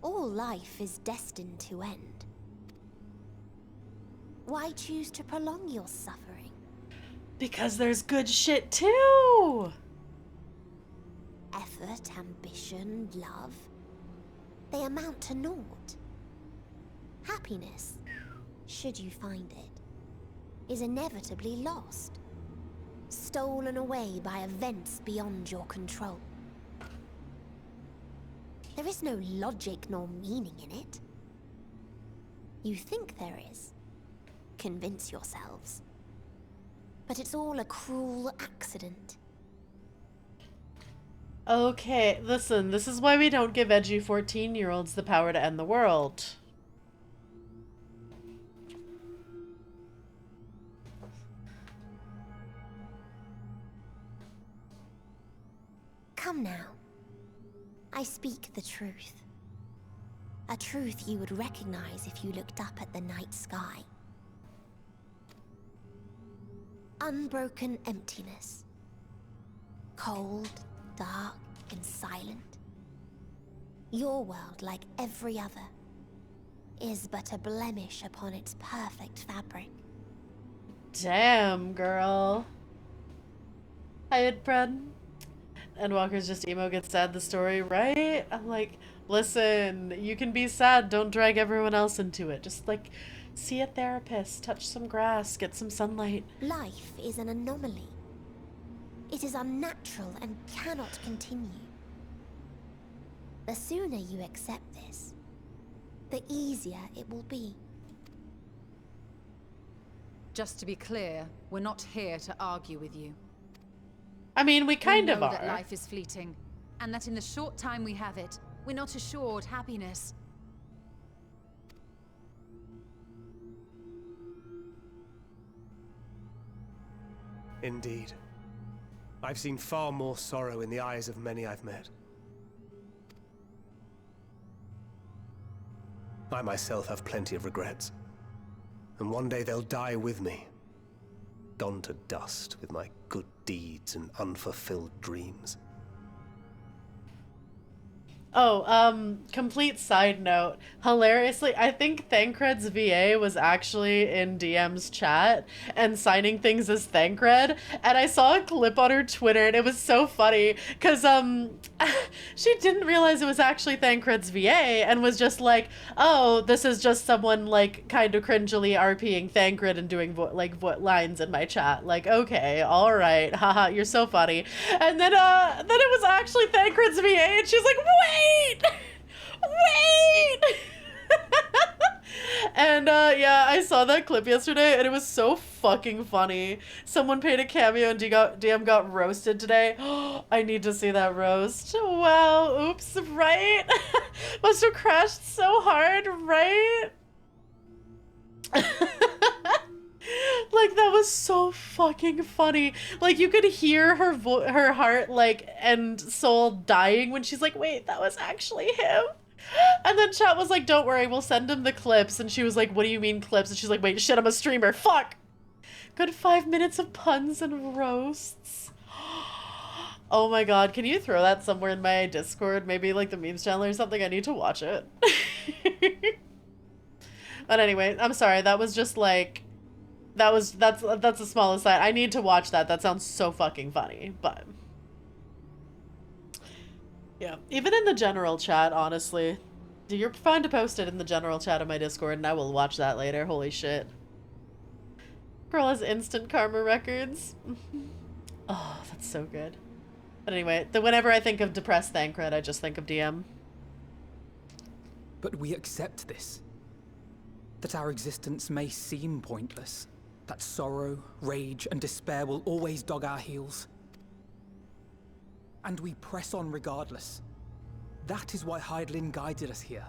All life is destined to end. Why choose to prolong your suffering? Because there's good shit too! Effort, ambition, love. They amount to naught. Happiness, should you find it, is inevitably lost. Stolen away by events beyond your control. There is no logic nor meaning in it. You think there is. Convince yourselves. But it's all a cruel accident. Okay, listen, this is why we don't give edgy 14-year-olds the power to end the world. Come now. I speak the truth. A truth you would recognize if you looked up at the night sky. unbroken emptiness. Cold, dark, and silent. Your world, like every other, is but a blemish upon its perfect fabric. Damn, girl. Hi, Edbred. Endwalker's just emo gets sad the story, right? I'm like, listen, you can be sad, don't drag everyone else into it. Just like, see a therapist, touch some grass, get some sunlight. Life is an anomaly. It is unnatural and cannot continue. The sooner you accept this, the easier it will be. Just to be clear, we're not here to argue with you. I mean, we kind of know are. that life is fleeting, and that in the short time we have it, we're not assured happiness. Indeed. I've seen far more sorrow in the eyes of many I've met. I myself have plenty of regrets. And one day they'll die with me. Gone to dust with my good deeds and unfulfilled dreams. Oh, complete side note. Hilariously, I think Thancred's VA was actually in DM's chat and signing things as Thancred. And I saw a clip on her Twitter and it was so funny because, she didn't realize it was actually Thancred's VA and was just like, oh, this is just someone like kind of cringily RPing Thancred and doing lines in my chat. Like, okay, all right, haha, you're so funny. And then it was actually Thancred's VA and she's like, wait! And yeah, I saw that clip yesterday and it was so fucking funny. Someone paid a cameo and DM got roasted today. I need to see that roast. Wow, oops, right? Must have crashed so hard, right? Like, that was so fucking funny. Like, you could hear her heart, like, and soul dying when she's like, wait, that was actually him? And then chat was like, don't worry, we'll send him the clips. And she was like, what do you mean clips? And she's like, wait, shit, I'm a streamer. Fuck! Good 5 minutes of puns and roasts. Oh my god, can you throw that somewhere in my Discord? Maybe, like, the memes channel or something? I need to watch it. But anyway, I'm sorry, that was just, like... That's the smallest side. I need to watch that. That sounds so fucking funny, but yeah. Even in the general chat, honestly. You're fine to post it in the general chat of my Discord and I will watch that later. Holy shit. Girl has instant karma records. Oh, that's so good. But anyway, whenever I think of depressed Thancred, I just think of DM. But we accept this. That our existence may seem pointless. That sorrow, rage, and despair will always dog our heels. And we press on regardless. That is why Hydaelyn guided us here.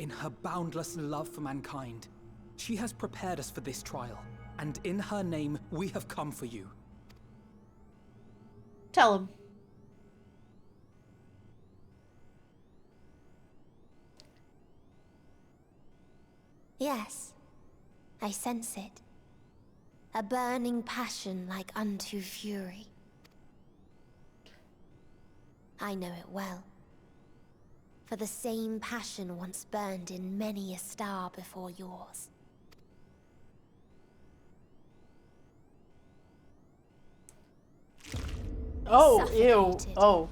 In her boundless love for mankind, she has prepared us for this trial, and in her name, we have come for you. Tell him. Yes, I sense it. A burning passion like unto fury. I know it well. For the same passion once burned in many a star before yours. Oh, ew. Oh.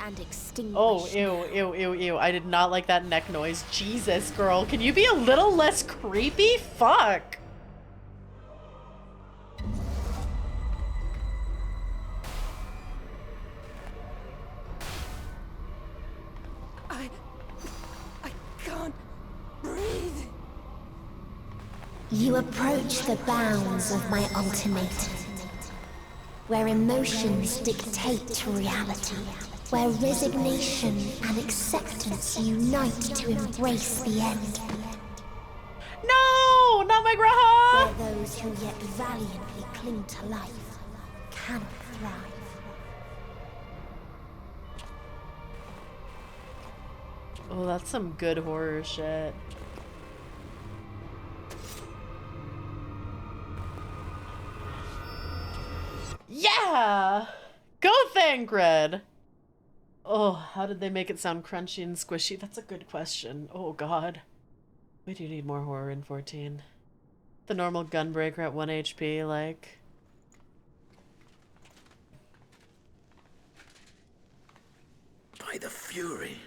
And extinguished. Oh, ew, ew, ew, ew. I did not like that neck noise. Jesus, girl. Can you be a little less creepy? Fuck. I can't breathe. You approach the bounds of my ultimatum, where emotions dictate reality, where resignation and acceptance unite to embrace the end. No, not my Graha! Where those who yet valiantly cling to life cannot thrive. Oh, that's some good horror shit. Yeah! Go Thancred! Oh, how did they make it sound crunchy and squishy? That's a good question. Oh god. We do need more horror in 14. The normal gunbreaker at 1 HP, like... By the Fury.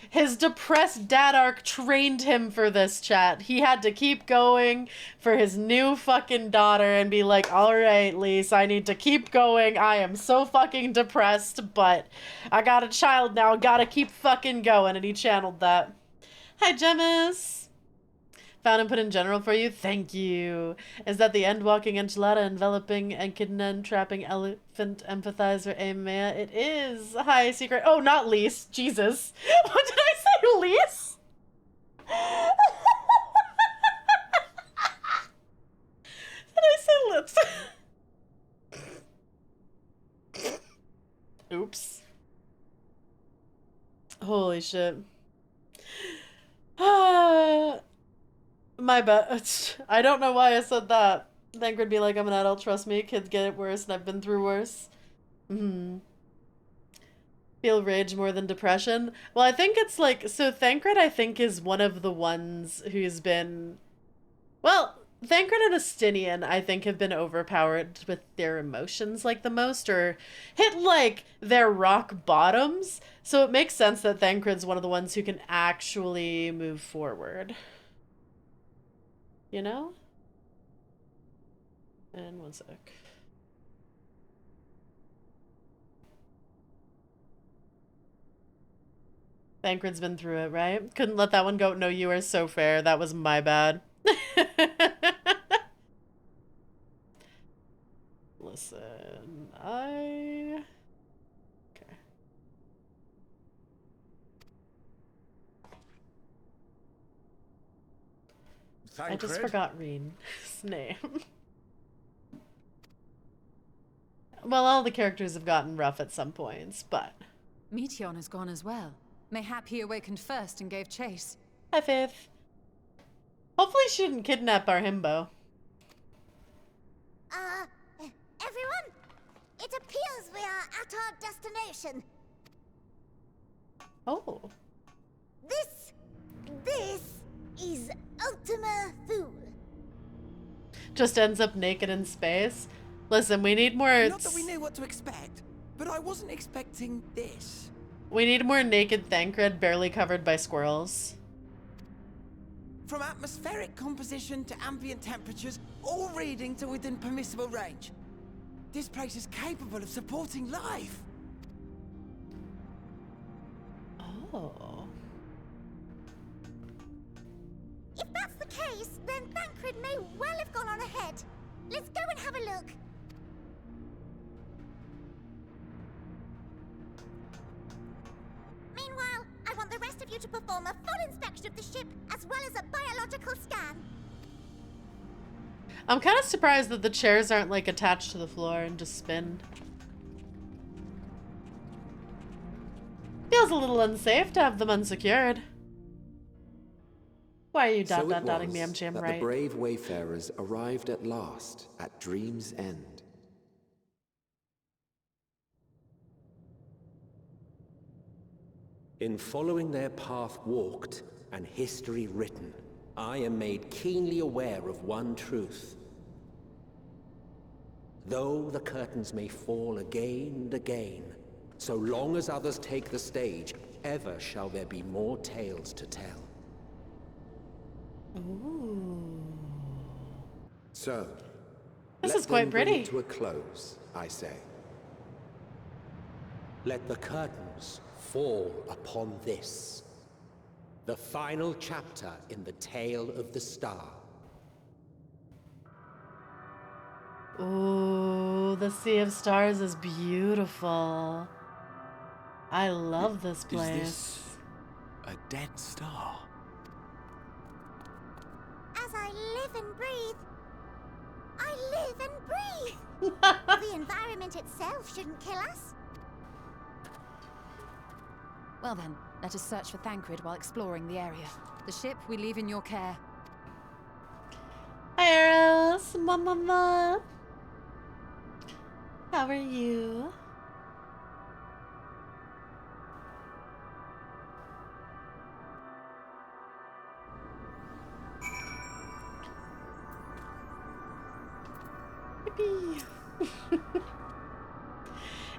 His depressed dad arc trained him for this, chat. He had to keep going for his new fucking daughter and be like, alright, Lise, I need to keep going. I am so fucking depressed, but I got a child now. Gotta keep fucking going. And he channeled that. Hi, Gemmas. Found and put in general for you. Thank you. Is that the end-walking enchilada enveloping echidna trapping elephant empathizer Amea? It is. Hi, secret. Oh, not Lise. Jesus. What did I say, Lise? Did I say lips? Oops. Holy shit. My bad. I don't know why I said that. Thancred would be like, I'm an adult, trust me. Kids get it worse, and I've been through worse. Feel rage more than depression? Well, I think it's like... So Thancred, I think, is one of the ones who's been... Well, Thancred and Astinian, I think, have been overpowered with their emotions, like, the most, or hit, like, their rock bottoms. So it makes sense that Thancred's one of the ones who can actually move forward. You know? And one sec. Thancred's been through it, right? Couldn't let that one go. No, you are so fair. That was my bad. Listen, okay. I just forgot Reen's name. Well, all the characters have gotten rough at some points, but... Meteon has gone as well. Mayhap he awakened first and gave chase. Hi, Faith. Hopefully she didn't kidnap our himbo. Everyone? It appears we are at our destination. Oh. This is Ultima Thule. Just ends up naked in space. Listen, we need more... Not that we knew what to expect, but I wasn't expecting this. We need more naked Thancred barely covered by squirrels. From atmospheric composition to ambient temperatures, all reading to within permissible range. This place is capable of supporting life. Oh. If that's the case, then Thancred may well have gone on ahead. Let's go and have a look. Meanwhile, I want the rest of you to perform a full inspection of the ship, as well as a biological scan. I'm kind of surprised that the chairs aren't, like, attached to the floor and just spin. Feels a little unsafe to have them unsecured. Why are you dotting me, MGM, that right? The brave wayfarers arrived at last at Dream's End. In following their path walked and history written, I am made keenly aware of one truth. Though the curtains may fall again and again, so long as others take the stage, ever shall there be more tales to tell. Ooh. So, this let is quite them bring pretty. it to a close, I say. Let the curtains fall upon this, the final chapter in the tale of the star. Ooh, the Sea of Stars is beautiful. I love this place. Is this a dead star? As I live and breathe, I live and breathe. The environment itself shouldn't kill us. Well then, let us search for Thancred while exploring the area. The ship we leave in your care. Hi, Eros. Mama. How are you? Yippee.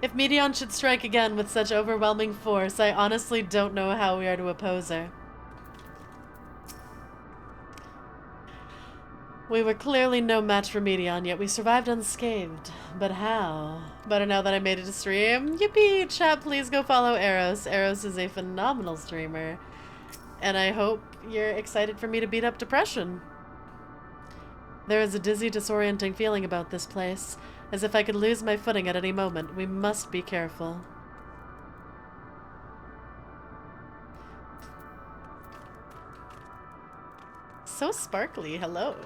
If Medion should strike again with such overwhelming force, I honestly don't know how we are to oppose her. We were clearly no match for Medion, yet we survived unscathed. But how? Better now that I made it to stream. Yippee! Chat, please go follow Eros. Eros is a phenomenal streamer. And I hope you're excited for me to beat up depression. There is a dizzy, disorienting feeling about this place, as if I could lose my footing at any moment. We must be careful. So sparkly, hello.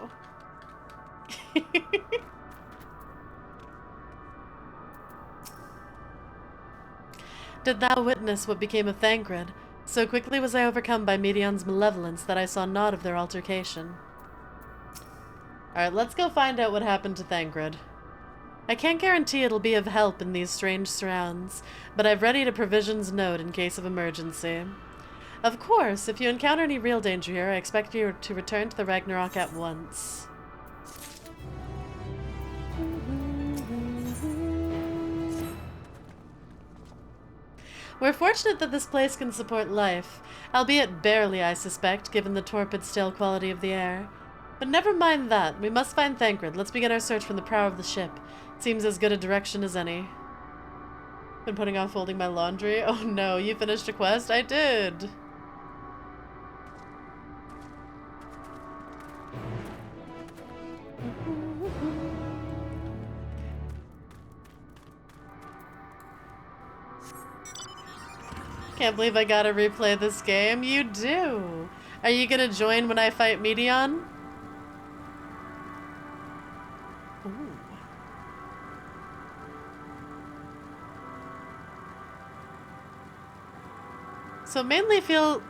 Did thou witness what became of Thancred? So quickly was I overcome by Medion's malevolence that I saw naught of their altercation. Alright, let's go find out what happened to Thancred. I can't guarantee it'll be of help in these strange surrounds, but I've readied a provisions note in case of emergency. Of course, if you encounter any real danger here, I expect you to return to the Ragnarok at once. We're fortunate that this place can support life, albeit barely, I suspect, given the torpid, stale quality of the air. But never mind that. We must find Thancred. Let's begin our search from the prow of the ship. It seems as good a direction as any. Been putting off folding my laundry? Oh no, you finished a quest? I did! Can't believe I gotta replay this game. You do! Are you gonna join when I fight Medion? Ooh. So it mainly feels...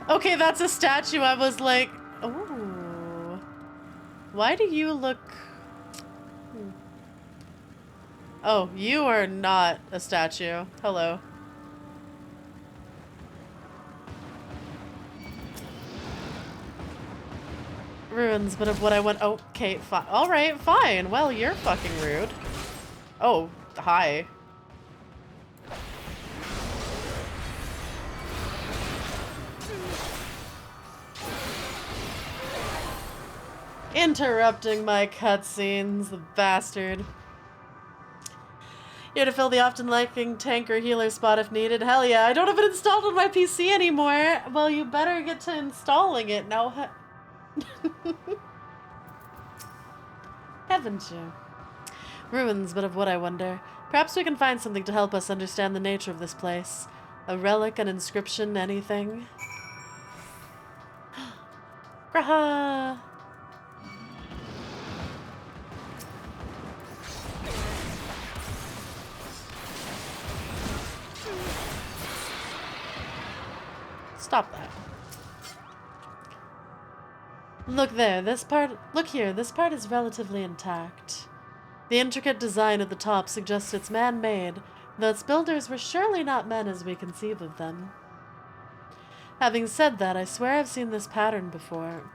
Okay, that's a statue. I was like, oh. Why do you look... Oh, you are not a statue. Hello. Ruins, but of what I want. Okay, fine. Alright, fine. Well, you're fucking rude. Oh, hi. Interrupting my cutscenes, the bastard. Here to fill the often lacking tank or healer spot if needed. Hell yeah, I don't have it installed on my PC anymore. Well, you better get to installing it now. Haven't you? Ruins, but of what I wonder. Perhaps we can find something to help us understand the nature of this place. A relic, an inscription, anything. Graha! Stop that. Look there, look here, this part is relatively intact. The intricate design at the top suggests it's man-made, though its builders were surely not men as we conceive of them. Having said that, I swear I've seen this pattern before.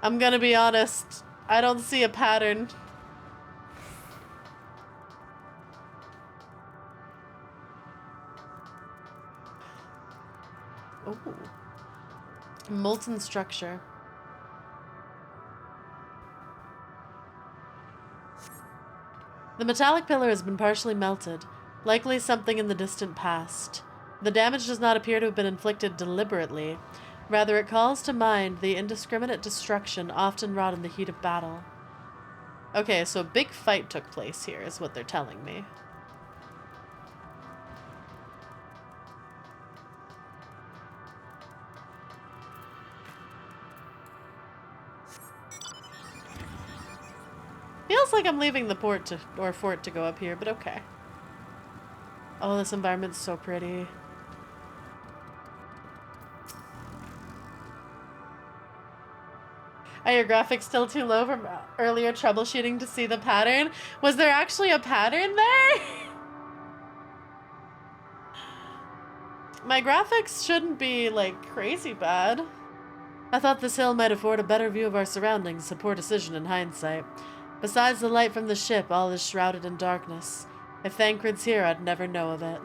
I'm gonna be honest, I don't see a pattern. Oh. Molten structure. The metallic pillar has been partially melted, likely something in the distant past. The damage does not appear to have been inflicted deliberately. Rather, it calls to mind the indiscriminate destruction often wrought in the heat of battle. Okay, so a big fight took place here, is what they're telling me. Feels like I'm leaving the fort to go up here, but okay. Oh, this environment's so pretty. Are your graphics still too low from earlier troubleshooting to see the pattern? Was there actually a pattern there? My graphics shouldn't be, like, crazy bad. I thought this hill might afford a better view of our surroundings, a poor decision in hindsight. Besides the light from the ship, all is shrouded in darkness. If Thancred's here, I'd never know of it.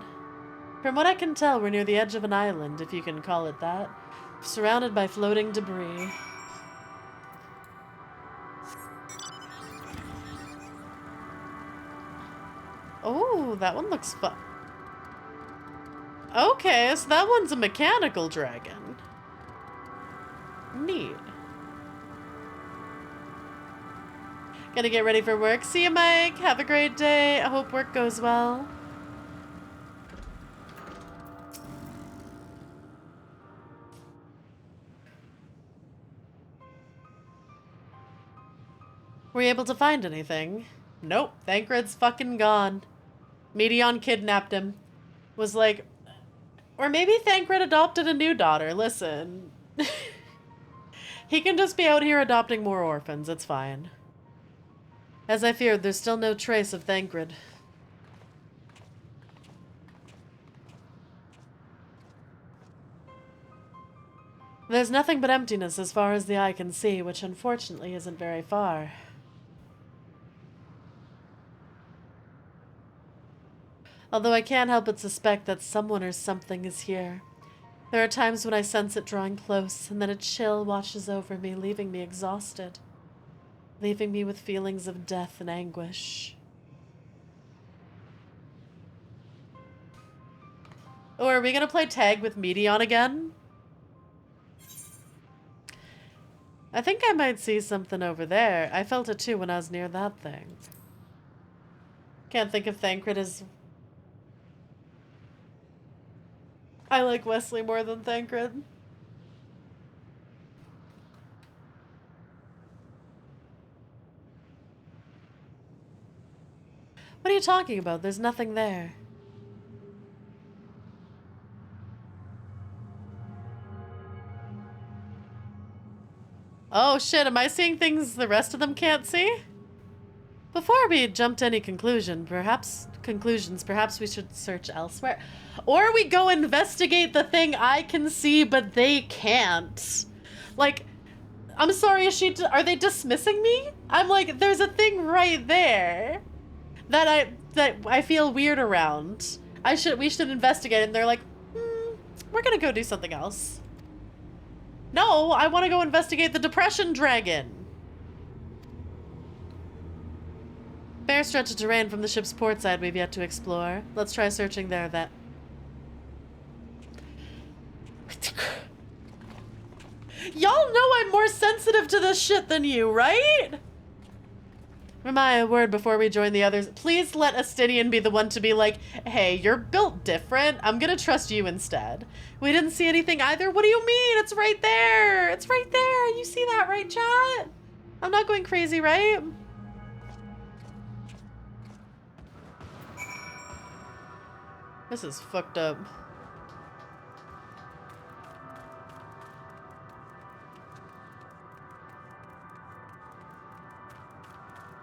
From what I can tell, we're near the edge of an island, if you can call it that, surrounded by floating debris. Oh, that one looks fun. Okay, so that one's a mechanical dragon. Neat. Gonna get ready for work. See you, Mike. Have a great day. I hope work goes well. Were you able to find anything? Nope. Thancred's fucking gone. Medion kidnapped him. Was like... Or maybe Thancred adopted a new daughter. Listen. He can just be out here adopting more orphans. It's fine. As I feared, there's still no trace of Thancred. There's nothing but emptiness as far as the eye can see, which unfortunately isn't very far. Although I can't help but suspect that someone or something is here. There are times when I sense it drawing close, and then a chill washes over me, leaving me exhausted. Leaving me with feelings of death and anguish. Oh, are we gonna play tag with Medion again? I think I might see something over there. I felt it too when I was near that thing. Can't think of Thancred as... I like Wesley more than Thancred. What are you talking about? There's nothing there. Oh shit, am I seeing things the rest of them can't see? Before we jump to any conclusions, perhaps we should search elsewhere. Or we go investigate the thing I can see but they can't. Like, I'm sorry, are they dismissing me? I'm like, there's a thing right there that I feel weird around. We should investigate it, and they're like, we're gonna go do something else. No, I want to go investigate the Depression Dragon. Fair stretch of terrain from the ship's port side we've yet to explore. Let's try searching there then. Y'all know I'm more sensitive to this shit than you, right? Ramaea, a word before we join the others. Please let Astidian be the one to be like, hey, you're built different. I'm gonna trust you instead. We didn't see anything either. What do you mean? It's right there. It's right there. You see that, right, chat? I'm not going crazy, right? This is fucked up.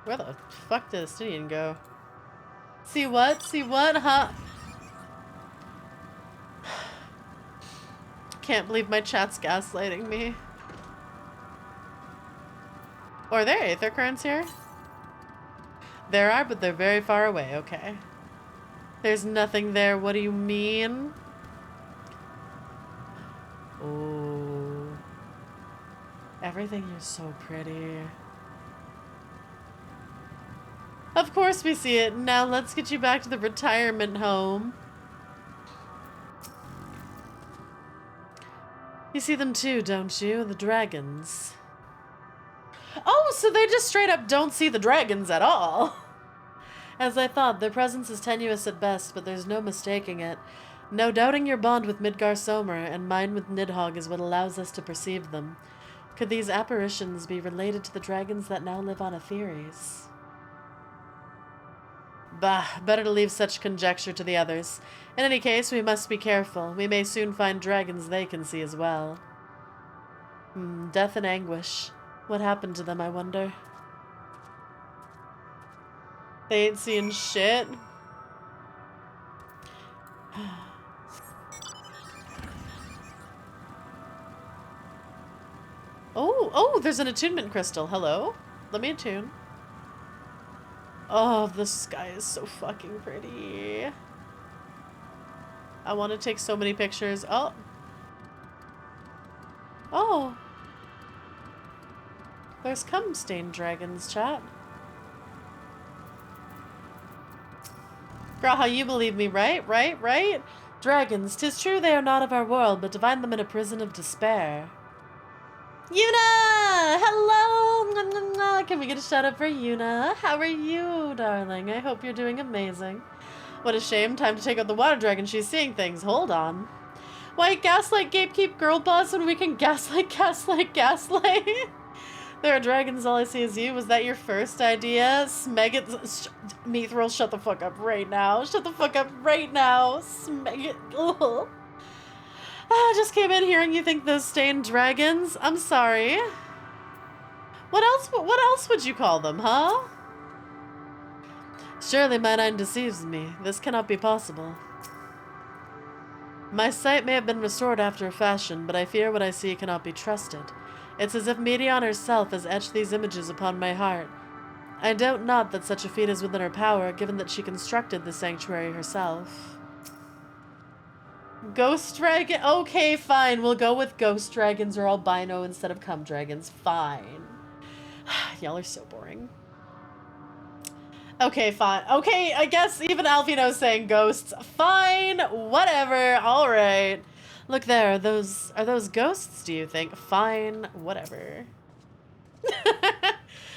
Where the fuck did Astidian go? See what? See what? Huh? Can't believe my chat's gaslighting me. Or are there aether currents here? There are, but they're very far away. Okay. There's nothing there. What do you mean? Oh. Everything is so pretty. Of course we see it. Now let's get you back to the retirement home. You see them too, don't you? The dragons. Oh, so they just straight up don't see the dragons at all. As I thought, their presence is tenuous at best, but there's no mistaking it. No doubting your bond with Midgar Somer, and mine with Nidhogg is what allows us to perceive them. Could these apparitions be related to the dragons that now live on Aetheres? Bah, better to leave such conjecture to the others. In any case, we must be careful. We may soon find dragons they can see as well. Death and anguish. What happened to them, I wonder? They ain't seeing shit. Oh, there's an attunement crystal. Hello? Let me attune. Oh, the sky is so fucking pretty. I want to take so many pictures. Oh. Oh. There's cum-stained dragons, chat. Girl, how you believe me, right? Right? Dragons, 'tis true they are not of our world, but divine them in a prison of despair. Yuna! Hello! Can we get a shout out for Yuna? How are you, darling? I hope you're doing amazing. What a shame. Time to take out the water dragon. She's seeing things. Hold on. Why gaslight gatekeep girl boss when we can gaslight? There are dragons, all I see is you. Was that your first idea? Smegit... Mithril, shut the fuck up right now. Shut the fuck up right now. Smegit... Ugh. I just came in hearing you think those stained dragons. I'm sorry. What else would you call them, huh? Surely my mind deceives me. This cannot be possible. My sight may have been restored after a fashion, but I fear what I see cannot be trusted. It's as if Medion herself has etched these images upon my heart. I doubt not that such a feat is within her power, given that she constructed the sanctuary herself. Ghost dragon? Okay, fine. We'll go with ghost dragons or albino instead of cum dragons. Fine. Y'all are so boring. Okay, fine. Okay, I guess even Alfino's saying ghosts. Fine. Whatever. All right. Look there. Are those ghosts, do you think? Fine. Whatever.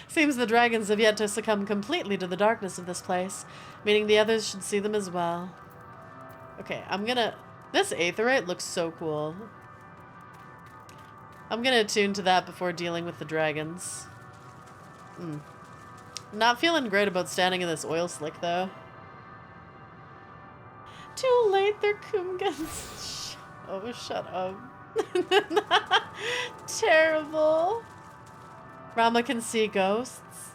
Seems the dragons have yet to succumb completely to the darkness of this place, meaning the others should see them as well. Okay, I'm gonna... This aetheryte looks so cool. I'm gonna attune to that before dealing with the dragons. Not feeling great about standing in this oil slick, though. Too late, they're Kumgans. Oh, shut up. Terrible. Rama can see ghosts.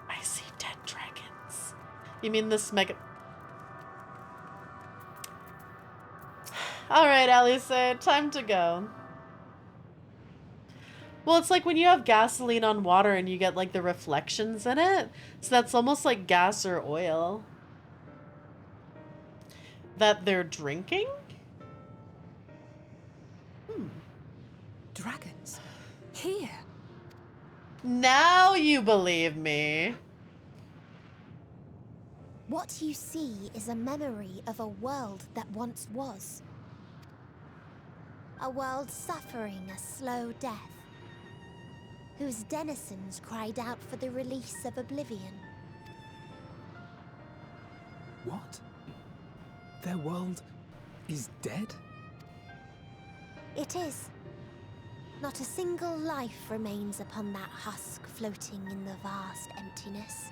I see dead dragons. You mean this mega... Alright, Alice, time to go. Well, it's like when you have gasoline on water and you get, like, the reflections in it. So that's almost like gas or oil. That they're drinking? Dragons? Here? Now you believe me. What you see is a memory of a world that once was. A world suffering a slow death, whose denizens cried out for the release of oblivion. What? Their world is dead? It is. Not a single life remains upon that husk floating in the vast emptiness.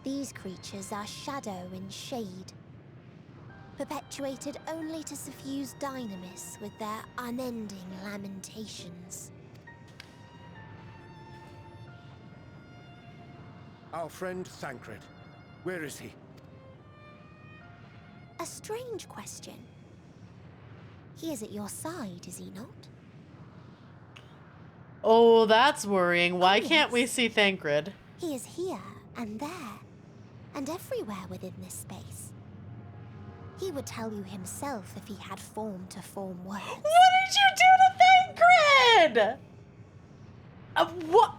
These creatures are shadow and shade, perpetuated only to suffuse dynamis with their unending lamentations. Our friend Thancred, where is he? A strange question. He is at your side, is he not? Oh, that's worrying. Why can't we see Thancred? He is here and there, and everywhere within this space. He would tell you himself if he had form to form words. What did you do to Thancred? What?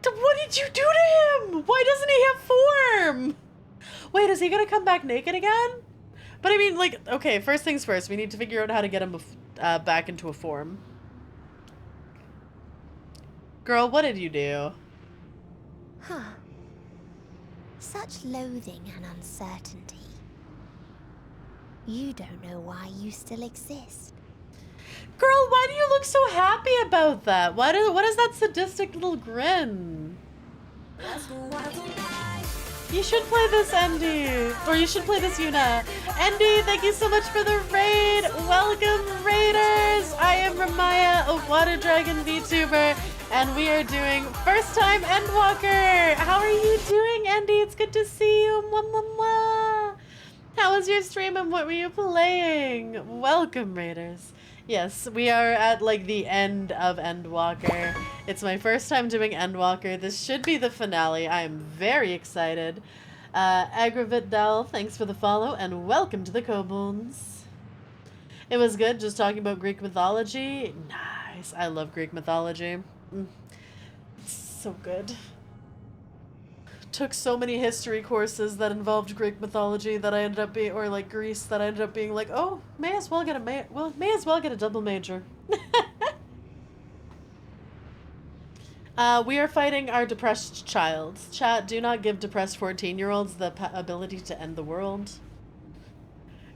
What did you do to him? Why doesn't he have form? Wait, is he gonna come back naked again? But I mean, like, okay, first things first, we need to figure out how to get him back into a form. Girl, what did you do? Huh. Such loathing and uncertainty. You don't know why you still exist. Girl, why do you look so happy about that? What is that sadistic little grin? You should play this, Andy. Or you should play this, Yuna. Andy, thank you so much for the raid. Welcome, raiders. I am Ramaea, a Water Dragon VTuber, and we are doing first time Endwalker. How are you doing, Endy? It's good to see you. Mwah, mwah, mwah. How was your stream and what were you playing? Welcome, Raiders. Yes, we are at like the end of Endwalker. It's my first time doing Endwalker. This should be the finale. I am very excited. Agravit Dell, thanks for the follow and welcome to the Kobolds. It was good just talking about Greek mythology. Nice. I love Greek mythology. It's so good. Took so many history courses that involved Greek mythology that I ended up being, or like Greece, that I ended up being like, oh, may as well get a double major. We are fighting our depressed child. Chat, do not give depressed 14-year-olds the ability to end the world.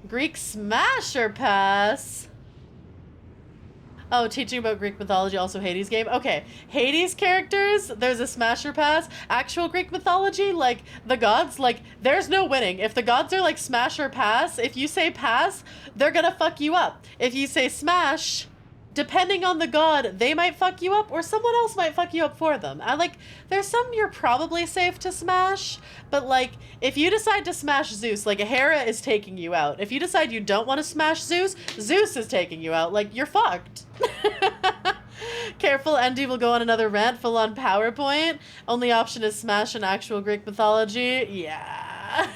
Greek Smasher Pass. Oh, teaching about Greek mythology, also Hades game. Okay, Hades characters, there's a Smasher Pass. Actual Greek mythology, like the gods, like there's no winning. If the gods are like smash or pass, if you say pass, they're gonna fuck you up. If you say smash, depending on the god, they might fuck you up or someone else might fuck you up for them. And like, there's some you're probably safe to smash, but like, if you decide to smash Zeus, like a Hera is taking you out. If you decide you don't want to smash Zeus, Zeus is taking you out. Like, you're fucked. Careful, Endy will go on another rant full on PowerPoint. Only option is smash in actual Greek mythology. Yeah.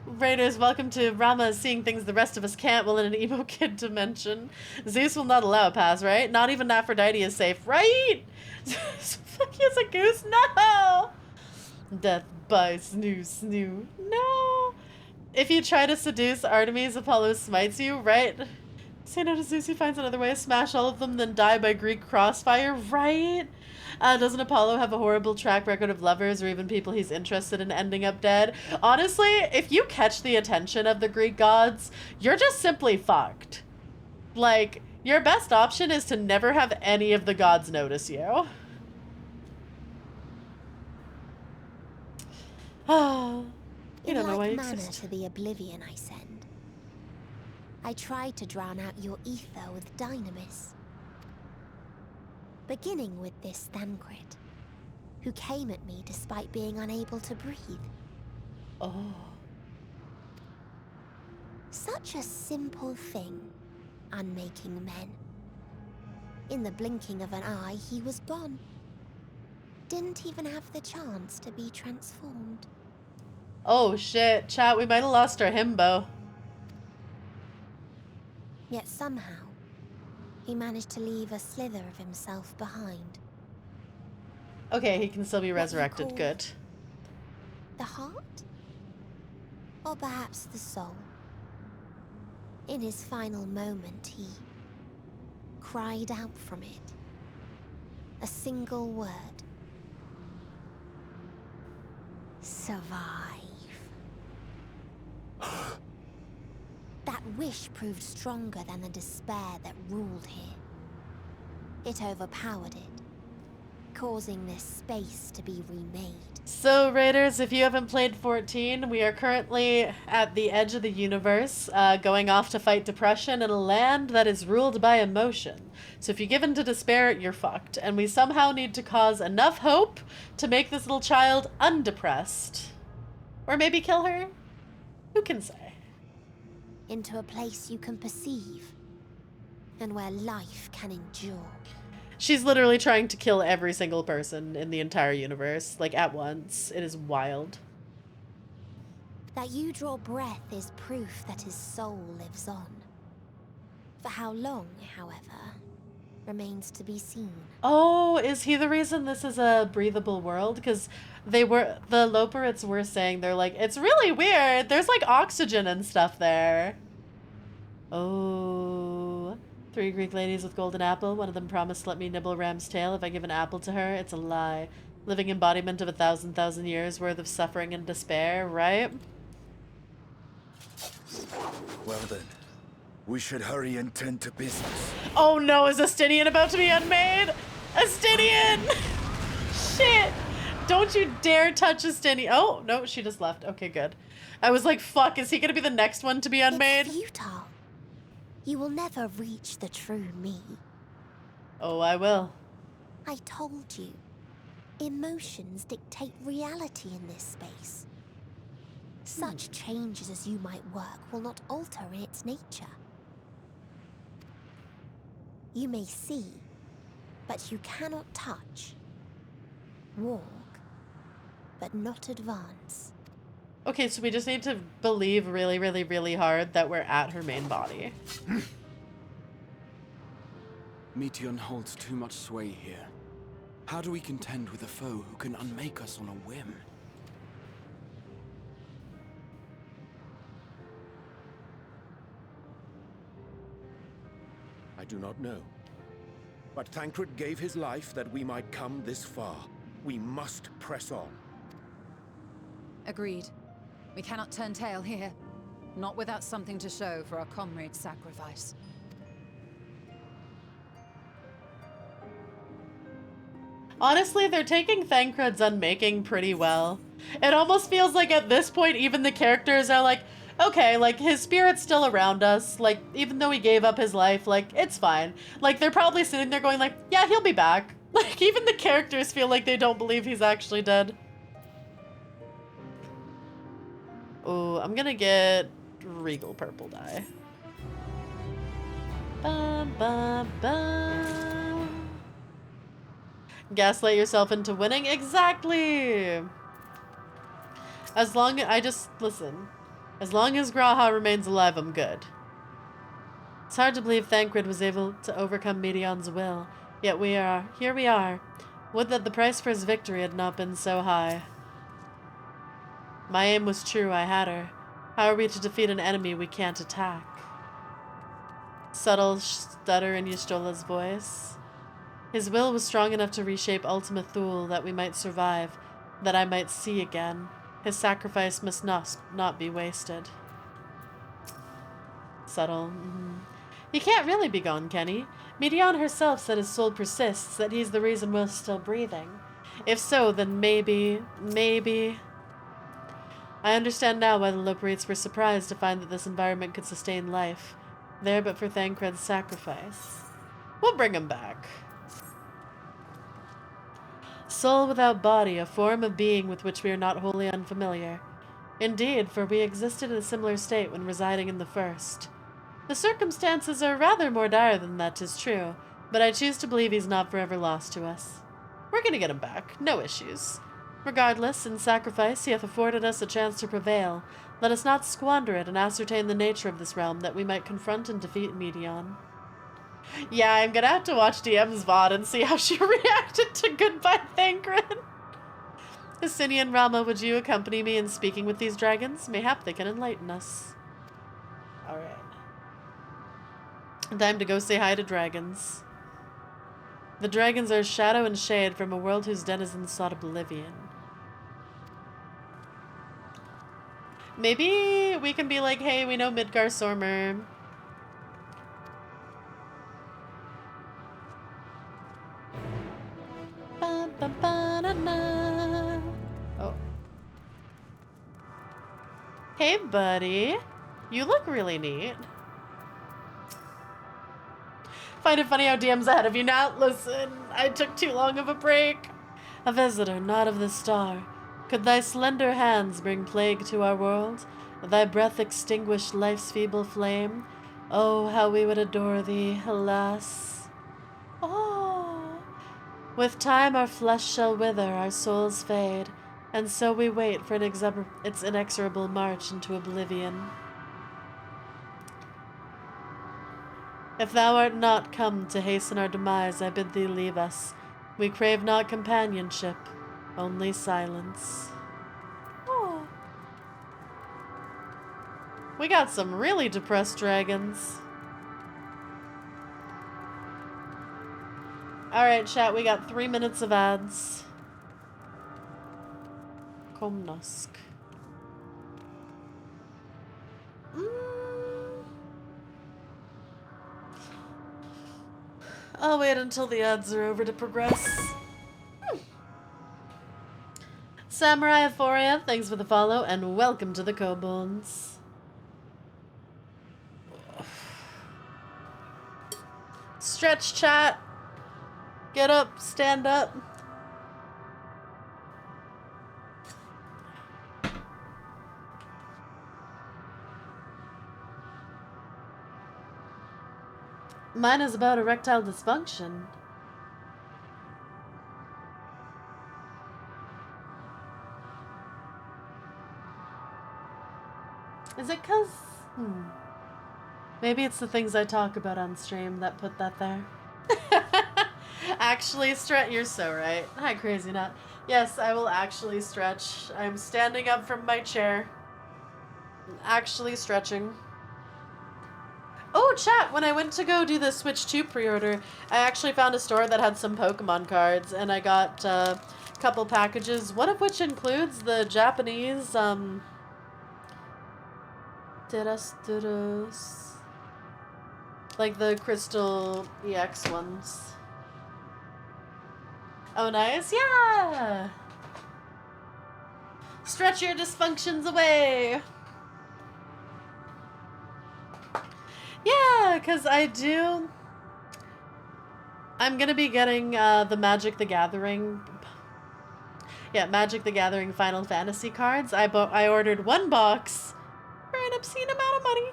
Raiders, welcome to Rama seeing things the rest of us can't while in an emo kid dimension. Zeus will not allow a pass, right? Not even Aphrodite is safe, right? Fuck you as a goose? No! Death by snoo. No! If you try to seduce Artemis, Apollo smites you, right? Say no to Zeus, he finds another way to smash all of them, then die by Greek crossfire, right? Doesn't Apollo have a horrible track record of lovers or even people he's interested in ending up dead? Honestly, if you catch the attention of the Greek gods, you're just simply fucked. Like, your best option is to never have any of the gods notice you. Oh, you don't know why you exist. To the oblivion I send. I tried to drown out your ether with Dynamis. Beginning with this Thancred, who came at me despite being unable to breathe. Oh. Such a simple thing, unmaking men. In the blinking of an eye, he was gone. Didn't even have the chance to be transformed. Oh shit, chat, we might have lost our himbo. Yet somehow, he managed to leave a slither of himself behind. Okay, he can still be resurrected. Good. The heart? Or perhaps the soul? In his final moment, he cried out from it. A single word. Survive. That wish proved stronger than the despair that ruled here. It overpowered it, causing this space to be remade. So, Raiders, if you haven't played 14, we are currently at the edge of the universe, going off to fight depression in a land that is ruled by emotion. So if you give in to despair, you're fucked. And we somehow need to cause enough hope to make this little child undepressed. Or maybe kill her? Who can say? Into a place you can perceive, and where life can endure. She's literally trying to kill every single person in the entire universe, like at once. It is wild. That you draw breath is proof that his soul lives on. For how long, however, remains to be seen. Oh, is he the reason this is a breathable world? Because the Loperites were saying, they're like, it's really weird. There's like oxygen and stuff there. Oh. 3 Greek ladies with golden apple. One of them promised to let me nibble Ram's tail if I give an apple to her. It's a lie. Living embodiment of 1,000 years worth of suffering and despair, right? Well then, we should hurry and tend to business. Oh no, is Astinian about to be unmade? Astinian! Shit! Don't you dare touch Astinian. Oh, no, she just left. Okay, good. I was like, fuck, is he gonna be the next one to be unmade? It's futile. You will never reach the true me. Oh, I will. I told you. Emotions dictate reality in this space. Such changes as you might work will not alter its nature. You may see, but you cannot touch. Walk, but not advance. Okay, so we just need to believe really, really, really hard that we're at her main body. Meteion holds too much sway here. How do we contend with a foe who can unmake us on a whim? I do not know. But Thancred gave his life that we might come this far. We must press on. Agreed. We cannot turn tail here. Not without something to show for our comrade's sacrifice. Honestly, they're taking Thancred's unmaking pretty well. It almost feels like at this point, even the characters are like, okay, like, his spirit's still around us. Like, even though he gave up his life, like, it's fine. Like, they're probably sitting there going like, yeah, he'll be back. Like, even the characters feel like they don't believe he's actually dead. Oh, I'm gonna get Regal Purple Dye. Bum, bum, bum. Gaslight yourself into winning? Exactly! As long as as long as Graha remains alive, I'm good. It's hard to believe Thancred was able to overcome Meteion's will, yet here we are. Would that the price for his victory had not been so high. My aim was true, I had her. How are we to defeat an enemy we can't attack? Subtle stutter in Y'shtola's voice. His will was strong enough to reshape Ultima Thule that we might survive, that I might see again. His sacrifice must not be wasted. Subtle. He can't really be gone, can he? Meteion herself said his soul persists, that he's the reason we're still breathing. If so, then maybe... I understand now why the Loperites were surprised to find that this environment could sustain life. There but for Thancred's sacrifice. We'll bring him back. Soul without body, a form of being with which we are not wholly unfamiliar. Indeed, for we existed in a similar state when residing in the First. The circumstances are rather more dire than that, 'tis true, but I choose to believe he's not forever lost to us. We're gonna get him back, no issues. Regardless, in sacrifice he hath afforded us a chance to prevail. Let us not squander it and ascertain the nature of this realm, that we might confront and defeat Meteion. Yeah, I'm gonna have to watch DM's VOD and see how she reacted to Goodbye Thancred. Hysinian Rama, would you accompany me in speaking with these dragons? Mayhap they can enlighten us. Alright. Time to go say hi to dragons. The dragons are shadow and shade from a world whose denizens sought oblivion. Maybe we can be like, hey, we know Midgar Sormer. Ba, ba, ba, na, na. Oh. Hey, buddy. You look really neat. Find it funny how DM's ahead of you now? Listen, I took too long of a break. A visitor, not of the star. Could thy slender hands bring plague to our world? Thy breath extinguish life's feeble flame? Oh, how we would adore thee, alas. Oh. With time our flesh shall wither, our souls fade, and so we wait for its inexorable march into oblivion. If thou art not come to hasten our demise, I bid thee leave us. We crave not companionship, only silence. Oh. We got some really depressed dragons. Alright, chat, we got 3 minutes of ads. Komnosk. I'll wait until the ads are over to progress. Samurai Euphoria, thanks for the follow, and welcome to the Kobolds. Stretch, chat. Get up, stand up. Mine is about erectile dysfunction. Is it 'cause... Maybe it's the things I talk about on stream that put that there. Actually stretch. You're so right. Hi, Crazy Nut. Yes, I will actually stretch. I'm standing up from my chair. Actually stretching. Oh, chat, when I went to go do the Switch 2 pre-order, I actually found a store that had some Pokemon cards, and I got a couple packages, one of which includes the Japanese, like the Crystal EX ones. Oh, nice. Yeah! Stretch your dysfunctions away! Yeah, because I'm gonna be getting the Magic the Gathering... Yeah, Magic the Gathering Final Fantasy cards. I ordered one box for an obscene amount of money.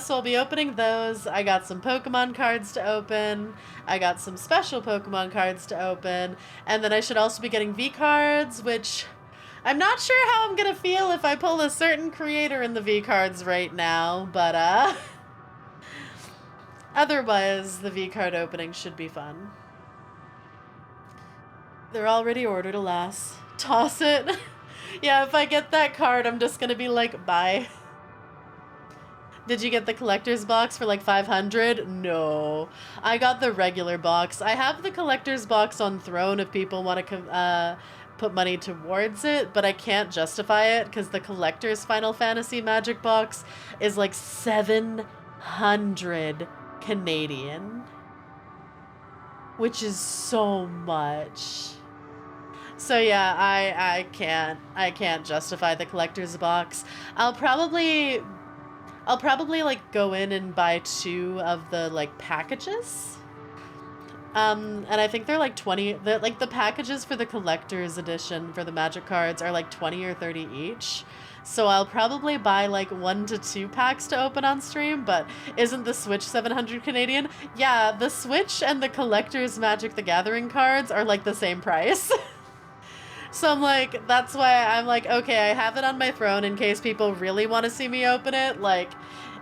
So I'll be opening those. I got some Pokemon cards to open. I got some special Pokemon cards to open. And then I should also be getting V cards, which I'm not sure how I'm gonna feel if I pull a certain creator in the V cards right now, but otherwise the V card opening should be fun. They're already ordered, alas. Toss it. Yeah, if I get that card, I'm just gonna be like, bye. Did you get the collector's box for like 500? No. I got the regular box. I have the collector's box on Throne if people want to put money towards it, but I can't justify it because the collector's Final Fantasy Magic box is like 700 Canadian, which is so much. So yeah, I can't justify the collector's box. I'll probably like go in and buy 2 of the like packages. And I think they're like 20, like the packages for the collector's edition for the Magic cards are like 20 or 30 each. So I'll probably buy like 1 to 2 packs to open on stream, but isn't the Switch 700 Canadian? Yeah, the Switch and the collector's Magic the Gathering cards are like the same price. So I'm like, that's why I'm like, okay, I have it on my Throne in case people really want to see me open it. Like,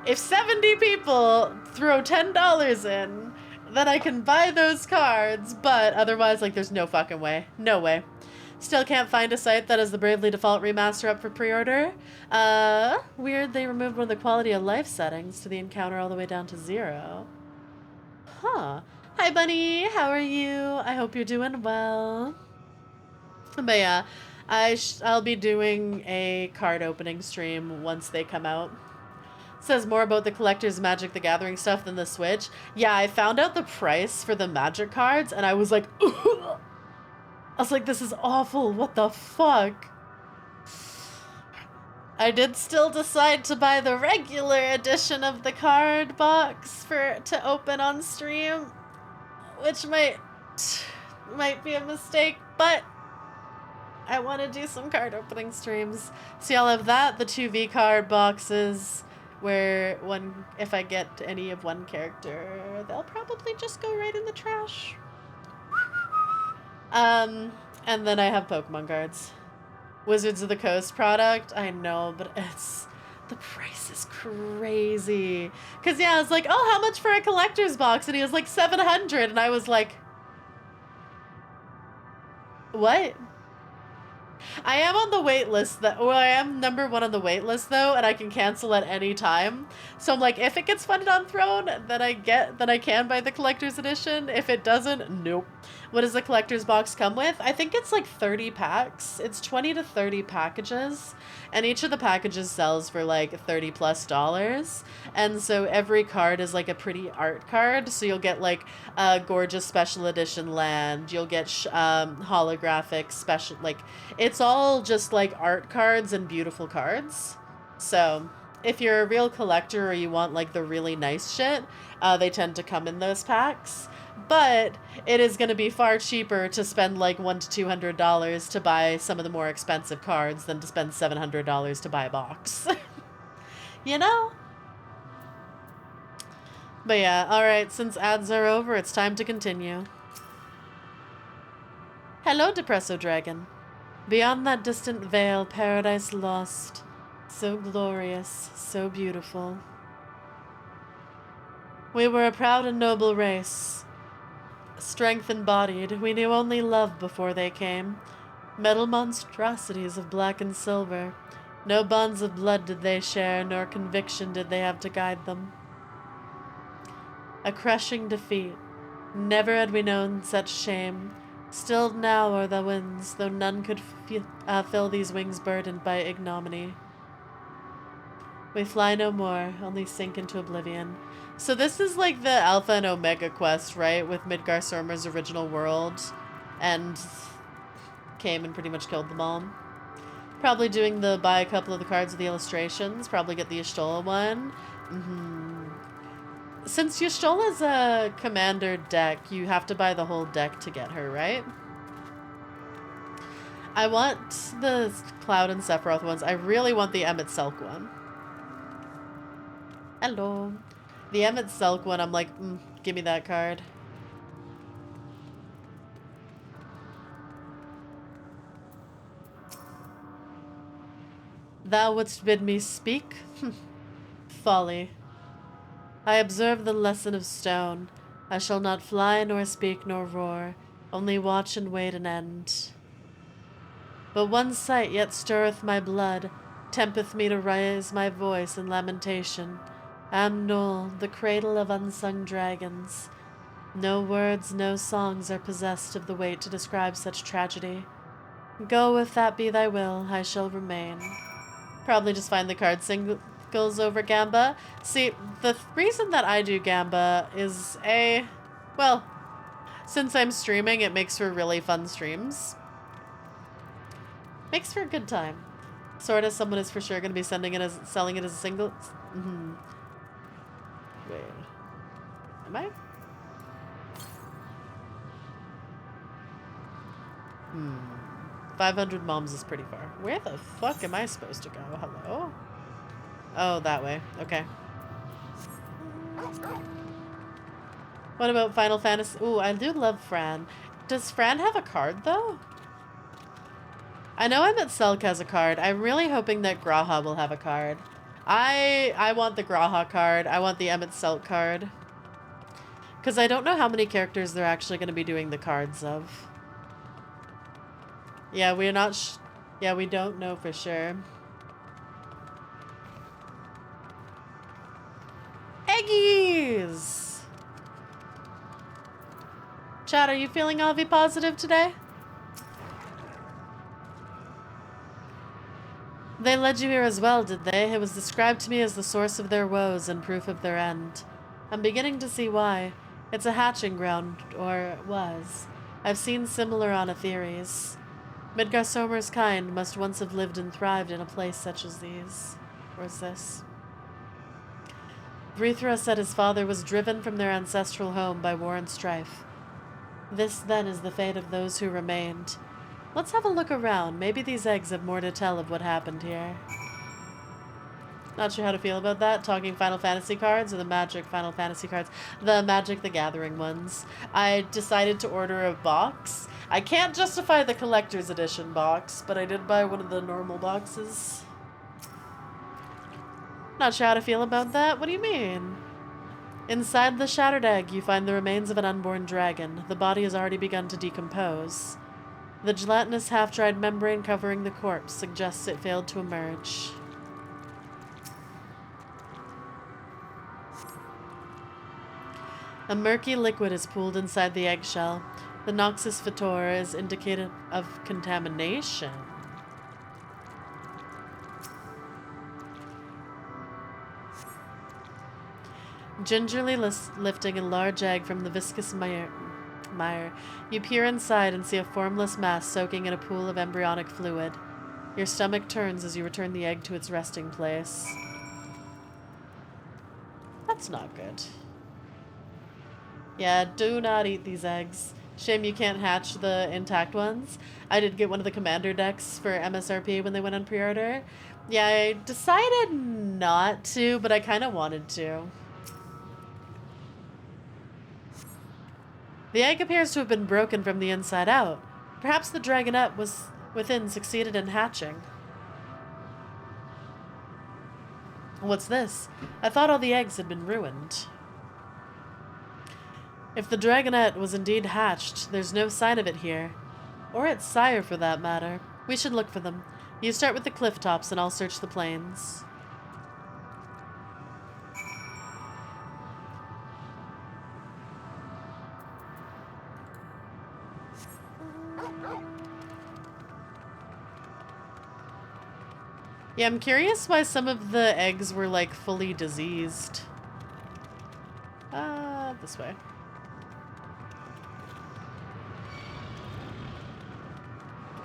if 70 people throw $10 in, then I can buy those cards, but otherwise, like, there's no fucking way. No way. Still can't find a site that has the Bravely Default remaster up for pre-order. Weird they removed one of the quality of life settings to the encounter all the way down to 0. Huh. Hi, Bunny. How are you? I hope you're doing well. But yeah, I'll be doing a card opening stream once they come out. It says more about the collector's Magic the Gathering stuff than the Switch. Yeah, I found out the price for the Magic cards and I was like, ugh! I was like, this is awful. What the fuck? I did still decide to buy the regular edition of the card box to open on stream, which might be a mistake, but I want to do some card opening streams. So y'all have that, the 2 V card boxes, where if I get any of one character, they'll probably just go right in the trash. And then I have Pokemon cards. Wizards of the Coast product, I know, but the price is crazy. Cause yeah, I was like, oh, how much for a collector's box? And he was like 700, and I was like, what? I am on the wait list I am number 1 on the wait list though, and I can cancel at any time. So I'm like, if it gets funded on Throne, then I can buy the collector's edition. If it doesn't, nope. What does the collector's box come with? I think it's like 30 packs. It's 20 to 30 packages, and each of the packages sells for like $30+. And so every card is like a pretty art card. So you'll get like a gorgeous special edition land. You'll get holographic special, like it's all just like art cards and beautiful cards. So if you're a real collector or you want like the really nice shit, they tend to come in those packs. But it is going to be far cheaper to spend like $100 to $200 to buy some of the more expensive cards than to spend $700 to buy a box. You know? But yeah, alright, since ads are over, it's time to continue. Hello, Depresso Dragon. Beyond that distant veil, paradise lost. So glorious, so beautiful. We were a proud and noble race. Strength embodied, we knew only love before they came. Metal monstrosities of black and silver. No bonds of blood did they share, nor conviction did they have to guide them. A crushing defeat. Never had we known such shame. Stilled now are the winds, though none could fill these wings burdened by ignominy. We fly no more, only sink into oblivion. So this is like the Alpha and Omega quest, right? With Midgar Sormer's original world. And came and pretty much killed them all. Probably doing the buy a couple of the cards with the illustrations. Probably get the Y'shtola one. Since Y'shtola is a commander deck, you have to buy the whole deck to get her, right? I want the Cloud and Sephiroth ones. I really want the Emmett Selk one. Hello. The Emmett Selk one, I'm like, give me that card. Thou wouldst bid me speak? Folly. I observe the lesson of stone. I shall not fly, nor speak, nor roar, only watch and wait an end. But one sight yet stirreth my blood, tempteth me to raise my voice in lamentation. Amnul, the cradle of unsung dragons. No words, no songs are possessed of the weight to describe such tragedy. Go, if that be thy will, I shall remain. Probably just find the card singles over Gamba. See, the reason that I do Gamba is well, since I'm streaming, it makes for really fun streams. Makes for a good time. Sorta, someone is for sure going to be selling it as a single. Wait. Am I? 500 moms is pretty far. Where the fuck am I supposed to go? Hello? Oh, that way. Okay. What about Final Fantasy? Ooh, I do love Fran. Does Fran have a card, though? I know Emmett Selk has a card. I'm really hoping that Graha will have a card. I want the Graha card. I want the Emmett Selk card. Because I don't know how many characters they're actually going to be doing the cards of. Yeah, we're not yeah, we don't know for sure. Eggies! Chat, are you feeling Avi positive today? They led you here as well, did they? It was described to me as the source of their woes and proof of their end. I'm beginning to see why. It's a hatching ground, or was. I've seen similar Theories. Midgar Sormer's kind must once have lived and thrived in a place such as these. Or is this? Vrithra said his father was driven from their ancestral home by war and strife. This, then, is the fate of those who remained. Let's have a look around. Maybe these eggs have more to tell of what happened here. Not sure how to feel about that. Talking Final Fantasy cards or the Magic Final Fantasy cards? The Magic the Gathering ones. I decided to order a box. I can't justify the collector's edition box, but I did buy one of the normal boxes. Not sure how to feel about that. What do you mean? Inside the shattered egg, you find the remains of an unborn dragon. The body has already begun to decompose. The gelatinous half-dried membrane covering the corpse suggests it failed to emerge. A murky liquid is pooled inside the eggshell. The Noxus Vitor is indicative of contamination. Gingerly lifting a large egg from the viscous mire, you peer inside and see a formless mass soaking in a pool of embryonic fluid. Your stomach turns as you return the egg to its resting place. That's not good. Yeah, do not eat these eggs. Shame you can't hatch the intact ones. I did get one of the commander decks for MSRP when they went on pre-order. Yeah, I decided not to, but I kind of wanted to. The egg appears to have been broken from the inside out. Perhaps the dragonette was within succeeded in hatching. What's this? I thought all the eggs had been ruined. If the dragonette was indeed hatched, there's no sign of it here. Or its sire, for that matter. We should look for them. You start with the cliff tops, and I'll search the plains. Yeah, I'm curious why some of the eggs were, like, fully diseased. This way.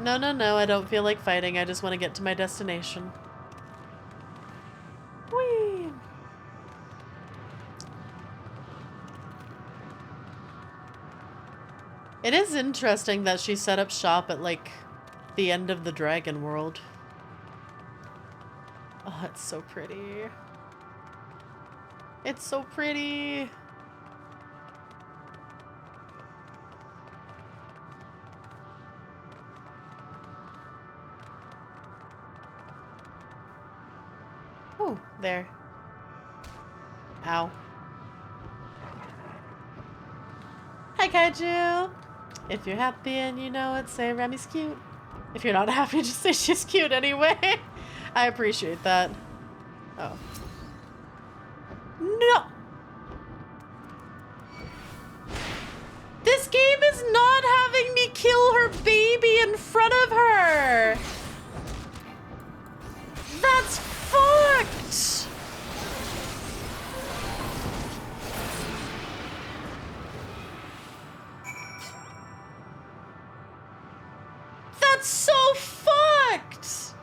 No, no, no, I don't feel like fighting. I just want to get to my destination. Whee! It is interesting that she set up shop at, like, the end of the dragon world. Oh, it's so pretty. It's so pretty. Oh, there. Ow. Hi, Kaiju! If you're happy and you know it, say Remy's cute. If you're not happy, just say she's cute anyway. I appreciate that. Oh. No! This game is not having me kill her baby in front of her! That's fucked! That's so fucked!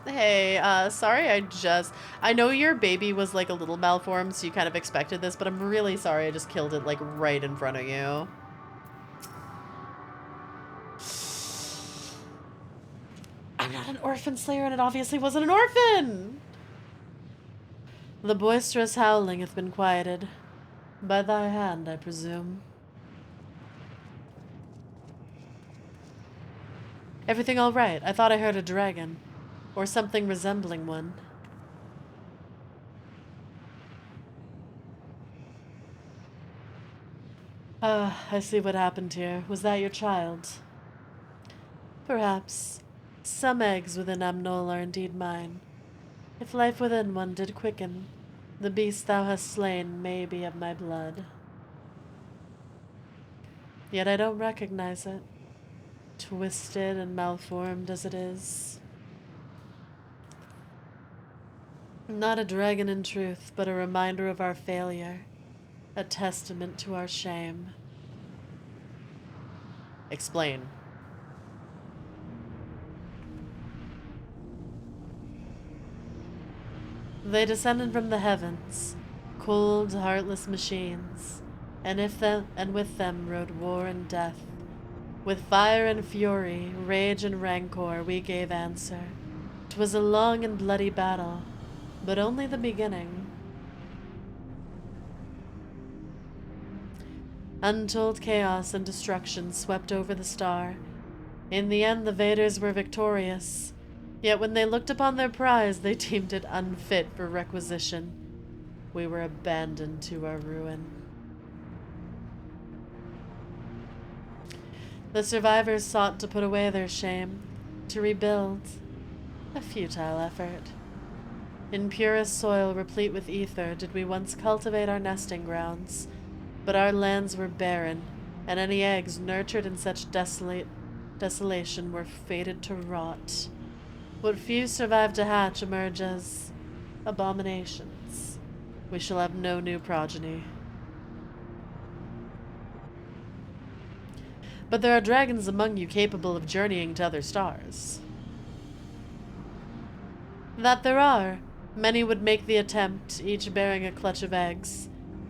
Hey, sorry, I know your baby was like a little malformed, so you kind of expected this, but I'm really sorry I just killed it like right in front of you. I'm not an orphan slayer, and it obviously wasn't an orphan! The boisterous howling hath been quieted. By thy hand, I presume. Everything all right? I thought I heard a dragon. Or something resembling one. I see what happened here. Was that your child? Perhaps. Some eggs within Amnol are indeed mine. If life within one did quicken, the beast thou hast slain may be of my blood. Yet I don't recognize it, twisted and malformed as it is. Not a dragon in truth, but a reminder of our failure, a testament to our shame. Explain. They descended from the heavens, cold, heartless machines, and with them rode war and death. With fire and fury, rage and rancor, we gave answer. 'Twas a long and bloody battle, but only the beginning. Untold chaos and destruction swept over the star. In the end, the Vaders were victorious. Yet when they looked upon their prize, they deemed it unfit for requisition. We were abandoned to our ruin. The survivors sought to put away their shame, to rebuild. A futile effort. In purest soil replete with ether did we once cultivate our nesting grounds, but our lands were barren, and any eggs nurtured in such desolation were fated to rot. What few survive to hatch emerge as abominations. We shall have no new progeny. But there are dragons among you capable of journeying to other stars. That there are, Many would make the attempt, each bearing a clutch of eggs.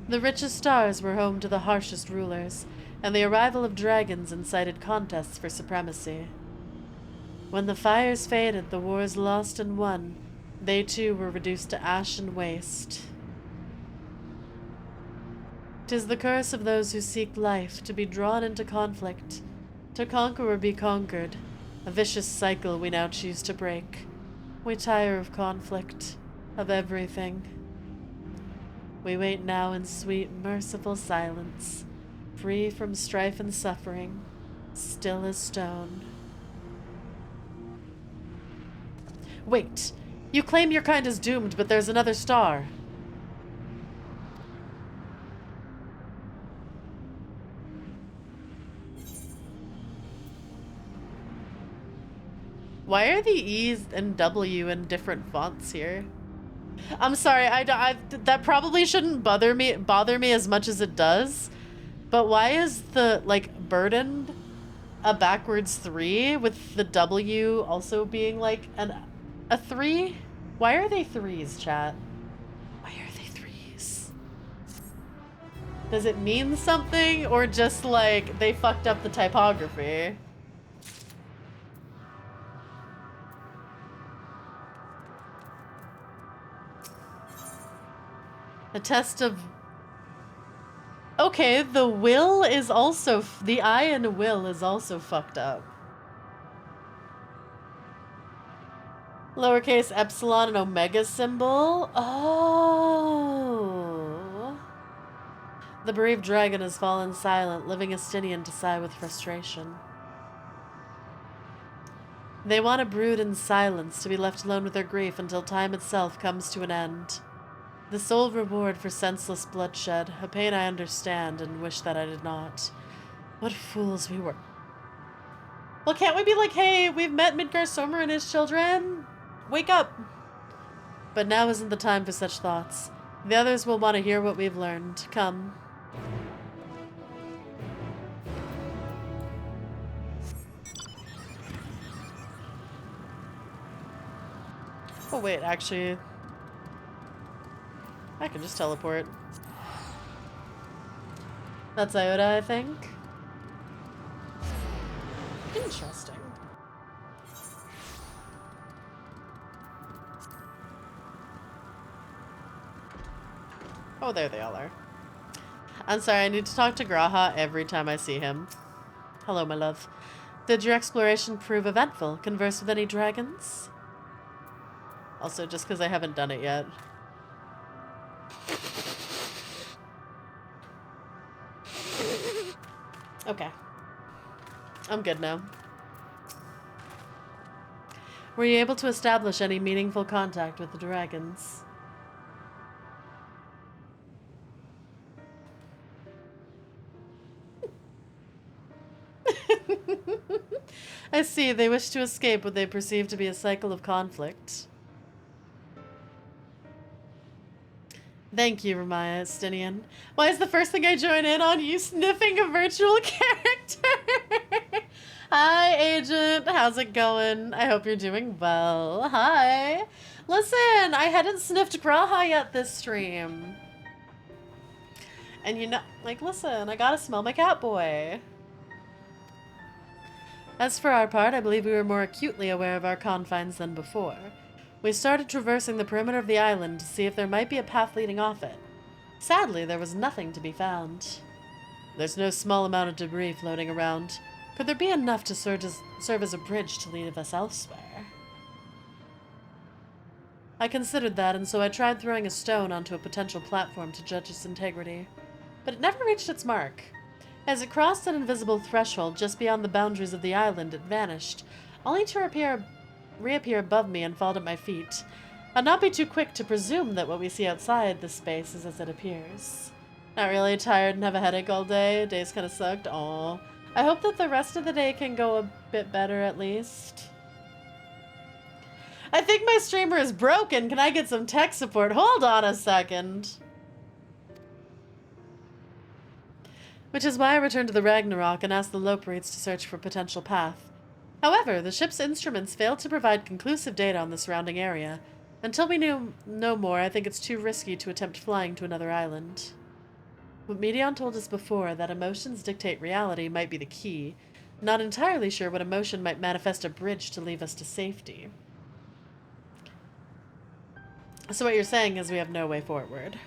The richest stars were home to the harshest rulers, and the arrival of dragons incited contests for supremacy. When the fires faded, the wars lost and won, they too were reduced to ash and waste. 'Tis the curse of those who seek life, to be drawn into conflict, to conquer or be conquered, a vicious cycle we now choose to break. We tire of conflict, of everything. We wait now in sweet, merciful silence, free from strife and suffering, still as stone. Wait! You claim your kind is doomed, but there's another star. Why are the E's and W in different fonts here? I'm sorry, that probably shouldn't bother me as much as it does. But why is the, like, burdened a backwards 3 with the W also being, like, a 3? Why are they 3s, chat? Why are they 3s? Does it mean something, or just, like, they fucked up the typography? A test of... Okay, the will is also... The I in will is also fucked up. Lowercase epsilon and omega symbol? Oh. The bereaved dragon has fallen silent, leaving Estinian to sigh with frustration. They want to brood in silence, to be left alone with their grief until time itself comes to an end. The sole reward for senseless bloodshed, a pain I understand and wish that I did not. What fools we were. Well, can't we be like, hey, we've met Midgar Somer and his children? Wake up! But now isn't the time for such thoughts. The others will want to hear what we've learned. Come. Oh wait, actually... I can just teleport. That's Iota, I think. Interesting. Oh, there they all are. I'm sorry, I need to talk to Graha every time I see him. Hello, my love. Did your exploration prove eventful? Converse with any dragons? Also, just because I haven't done it yet. Okay. I'm good now. Were you able to establish any meaningful contact with the dragons? I see. They wish to escape what they perceive to be a cycle of conflict. Thank you, Ramaea Estinian. Why is the first thing I join in on you sniffing a virtual character? Hi, Agent. How's it going? I hope you're doing well. Hi. Listen, I hadn't sniffed Graha yet this stream. And you know, like, listen, I gotta smell my cat boy. As for our part, I believe we were more acutely aware of our confines than before. We started traversing the perimeter of the island to see if there might be a path leading off it. Sadly, there was nothing to be found. There's no small amount of debris floating around. Could there be enough to serve as a bridge to lead us elsewhere? I considered that, and so I tried throwing a stone onto a potential platform to judge its integrity. But it never reached its mark. As it crossed an invisible threshold just beyond the boundaries of the island, it vanished, only to reappear above me and fall at my feet. I'd not be too quick to presume that what we see outside this space is as it appears. Not really tired and have a headache all day. Day's kind of sucked. Aw. I hope that the rest of the day can go a bit better at least. I think my streamer is broken. Can I get some tech support? Hold on a second. Which is why I returned to the Ragnarok and asked the Loperites to search for a potential path. However, the ship's instruments failed to provide conclusive data on the surrounding area. Until we know more, I think it's too risky to attempt flying to another island. What Medion told us before, that emotions dictate reality, might be the key. Not entirely sure what emotion might manifest a bridge to leave us to safety. So what you're saying is we have no way forward.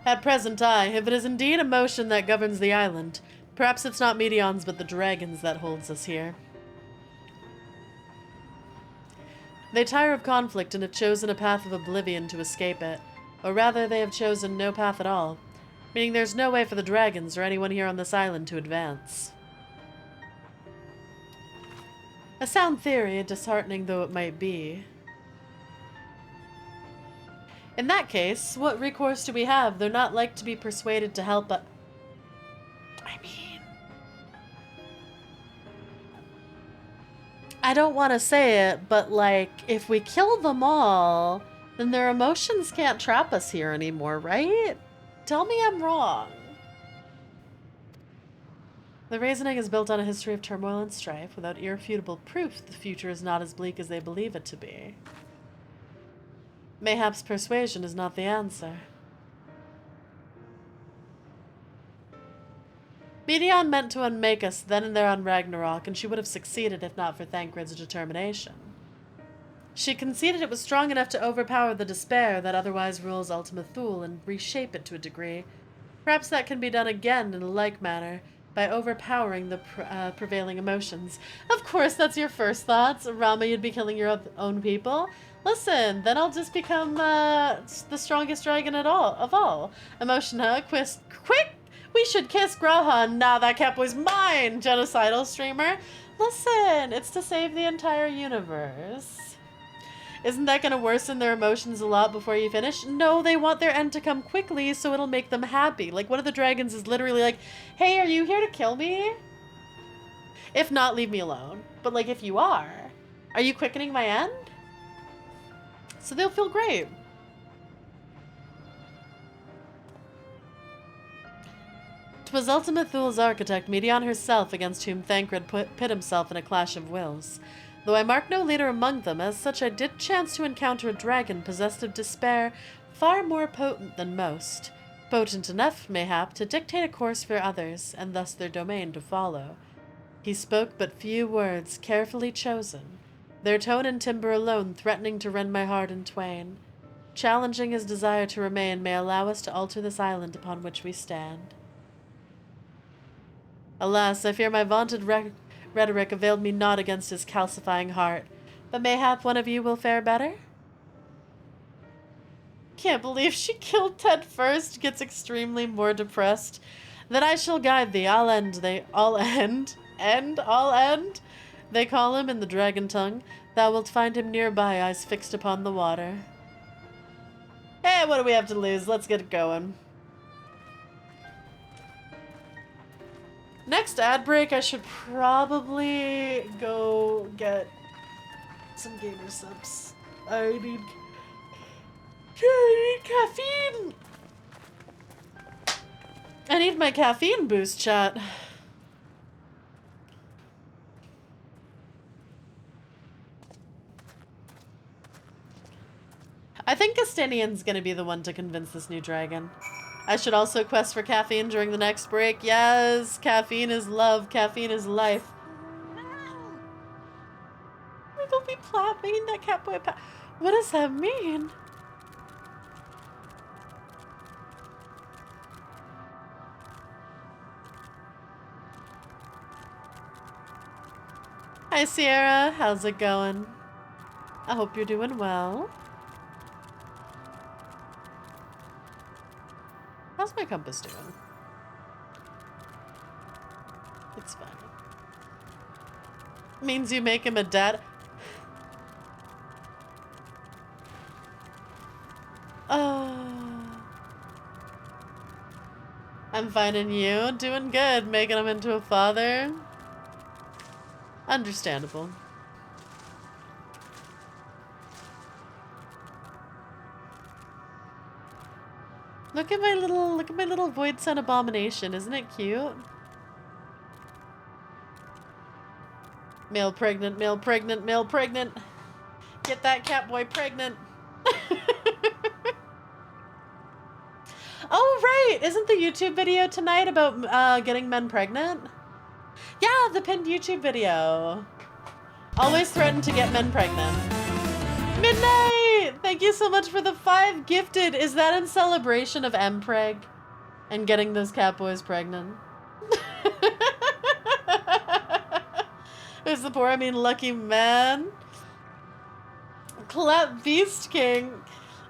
At present, if it is indeed emotion that governs the island, perhaps it's not Medion's but the dragons that holds us here. They tire of conflict and have chosen a path of oblivion to escape it. Or rather, they have chosen no path at all, meaning there's no way for the dragons or anyone here on this island to advance. A sound theory, disheartening though it might be. In that case, what recourse do we have? They're not like to be persuaded to help us. I don't want to say it, but like, if we kill them all, then their emotions can't trap us here anymore, right? Tell me I'm wrong. The reasoning is built on a history of turmoil and strife. Without irrefutable proof, the future is not as bleak as they believe it to be. Mayhaps persuasion is not the answer. Medion meant to unmake us then and there on Ragnarok, and she would have succeeded if not for Thancred's determination. She conceded it was strong enough to overpower the despair that otherwise rules Ultima Thule and reshape it to a degree. Perhaps that can be done again in a like manner, by overpowering the prevailing emotions. Of course, that's your first thoughts. Rama, you'd be killing your own people. Listen, then I'll just become the strongest dragon of all. Emotion, huh? Quick! We should kiss Grahan. Nah, that cat boy's mine, genocidal streamer. Listen, it's to save the entire universe. Isn't that going to worsen their emotions a lot before you finish? No, they want their end to come quickly so it'll make them happy. Like, one of the dragons is literally like, hey, are you here to kill me? If not, leave me alone. But, like, if you are you quickening my end? So they'll feel great. 'Twas Ultima Thule's architect, Medion herself, against whom Thancred pit himself in a clash of wills. Though I mark no leader among them, as such I did chance to encounter a dragon possessed of despair far more potent than most. Potent enough, mayhap, to dictate a course for others, and thus their domain to follow. He spoke but few words, carefully chosen, their tone and timbre alone threatening to rend my heart in twain. Challenging his desire to remain may allow us to alter this island upon which we stand. Alas, I fear my vaunted rhetoric availed me not against his calcifying heart, but mayhap one of you will fare better? Can't believe she killed Ted first, gets extremely more depressed. Then I shall guide thee, I'll end. They call him in the dragon tongue. Thou wilt find him nearby, eyes fixed upon the water. Hey, what do we have to lose? Let's get it going. Next ad break, I should probably go get some gamer subs. I need caffeine. I need my caffeine boost, chat. I think Castinian's gonna be the one to convince this new dragon. I should also quest for caffeine during the next break. Yes, caffeine is love. Caffeine is life. We'll be plapping that cat boy. What does that mean? Hi, Sierra. How's it going? I hope you're doing well. How's my compass doing? It's fine. Means you make him a dad. Oh. I'm finding you. Doing good. Making him into a father. Understandable. Look at my little Void Sun abomination. Isn't it cute? Male pregnant, male pregnant, male pregnant. Get that cat boy pregnant. Oh, right. Isn't the YouTube video tonight about getting men pregnant? Yeah, the pinned YouTube video. Always threaten to get men pregnant. Midnight! Thank you so much for the 5 gifted. Is that in celebration of Mpreg and getting those cat boys pregnant? Who's the poor? I mean, lucky man. Clap Beast King.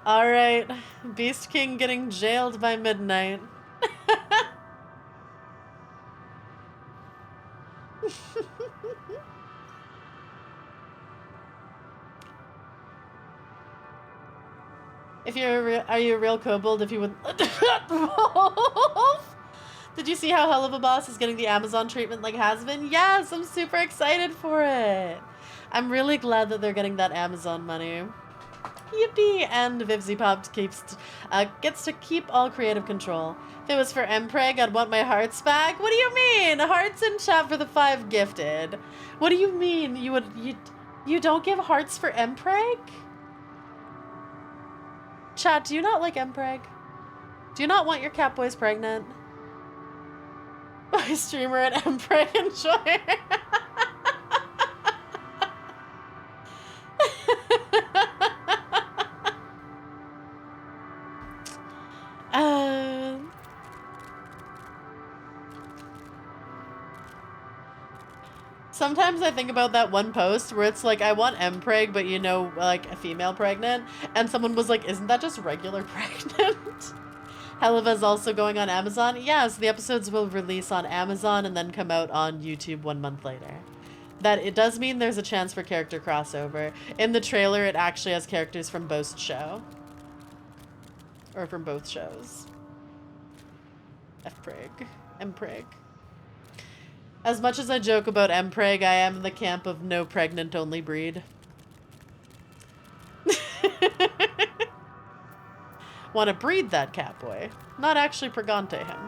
Alright. Beast King getting jailed by midnight. If you're are you a real kobold if you would Did you see how Hell of a Boss is getting the Amazon treatment like has been? Yes, I'm super excited for it. I'm really glad that they're getting that Amazon money. Yippee! And Vivzy Pop gets to keep all creative control. If it was for Mpreg, I'd want my hearts back. What do you mean? Hearts in chat for the 5 gifted. What do you mean? You don't give hearts for Mpreg? Chat, do you not like Mpreg? Do you not want your cat boys pregnant? My streamer at Mpreg enjoy. Sometimes I think about that one post where it's like, I want Mpreg, but you know, like a female pregnant. And someone was like, isn't that just regular pregnant? Heliva's also going on Amazon. Yeah, so the episodes will release on Amazon and then come out on YouTube 1 month later. That it does mean there's a chance for character crossover. In the trailer, it actually has characters from both show. Or from both shows. Mpreg. As much as I joke about Mpreg, I am in the camp of no pregnant only breed. Want to breed that catboy, not actually pregante him.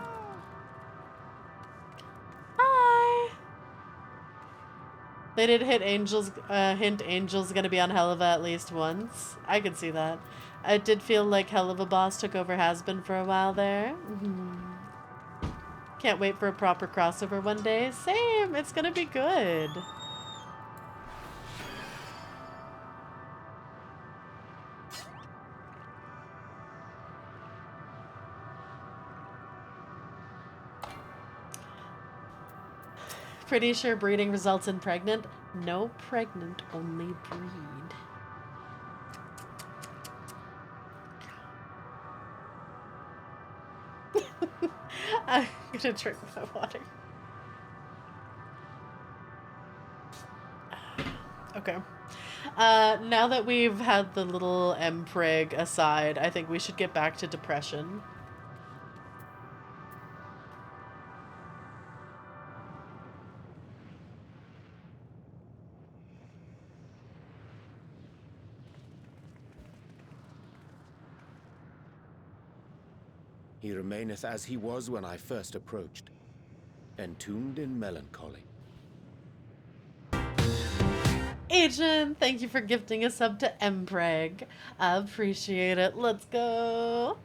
Hi. They did hint Angel's gonna be on Helliva at least once. I could see that. I did feel like Helliva Boss took over Has-Been for a while there. Can't wait for a proper crossover one day. Same, it's gonna be good. Pretty sure breeding results in pregnant. No pregnant, only breed. I'm gonna drink my water. Okay. Now that we've had the little Mpreg aside, I think we should get back to depression. He remaineth as he was when I first approached, entombed in melancholy. Agent, thank you for gifting a sub to Mpreg. I appreciate it. Let's go.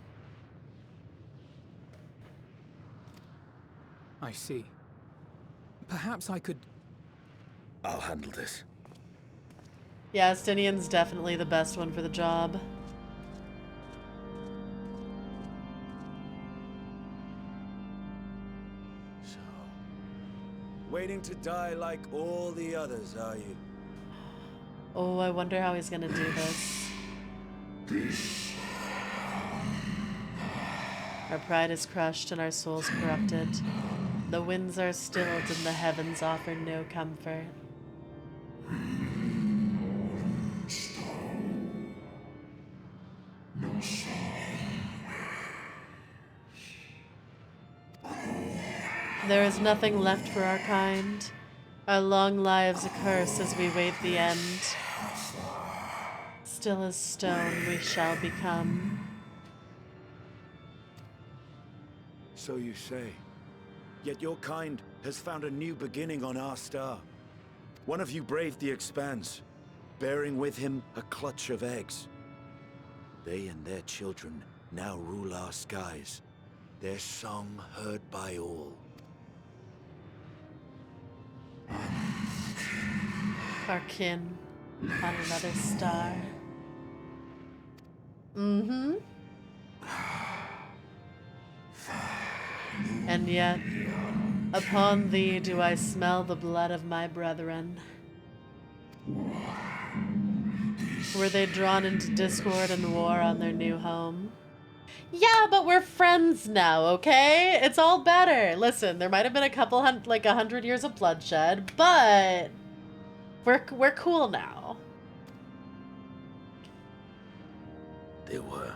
I see. Perhaps I could... I'll handle this. Yeah, Stinian's definitely the best one for the job. Waiting to die like all the others, are you? Oh, I wonder how he's gonna do this. Our pride is crushed and our souls corrupted. The winds are stilled and the heavens offer no comfort. There is nothing left for our kind. Our long lives a curse as we wait the end. Still as stone we shall become. So you say. Yet your kind has found a new beginning on our star. One of you braved the Expanse, bearing with him a clutch of eggs. They and their children now rule our skies, their song heard by all. Our kin on another star. Mm-hmm. And yet, upon thee do I smell the blood of my brethren. Were they drawn into discord and war on their new home? Yeah, but we're friends now, okay? It's all better. Listen, there might have been a couple like 100 years of bloodshed, but we're cool now. They were.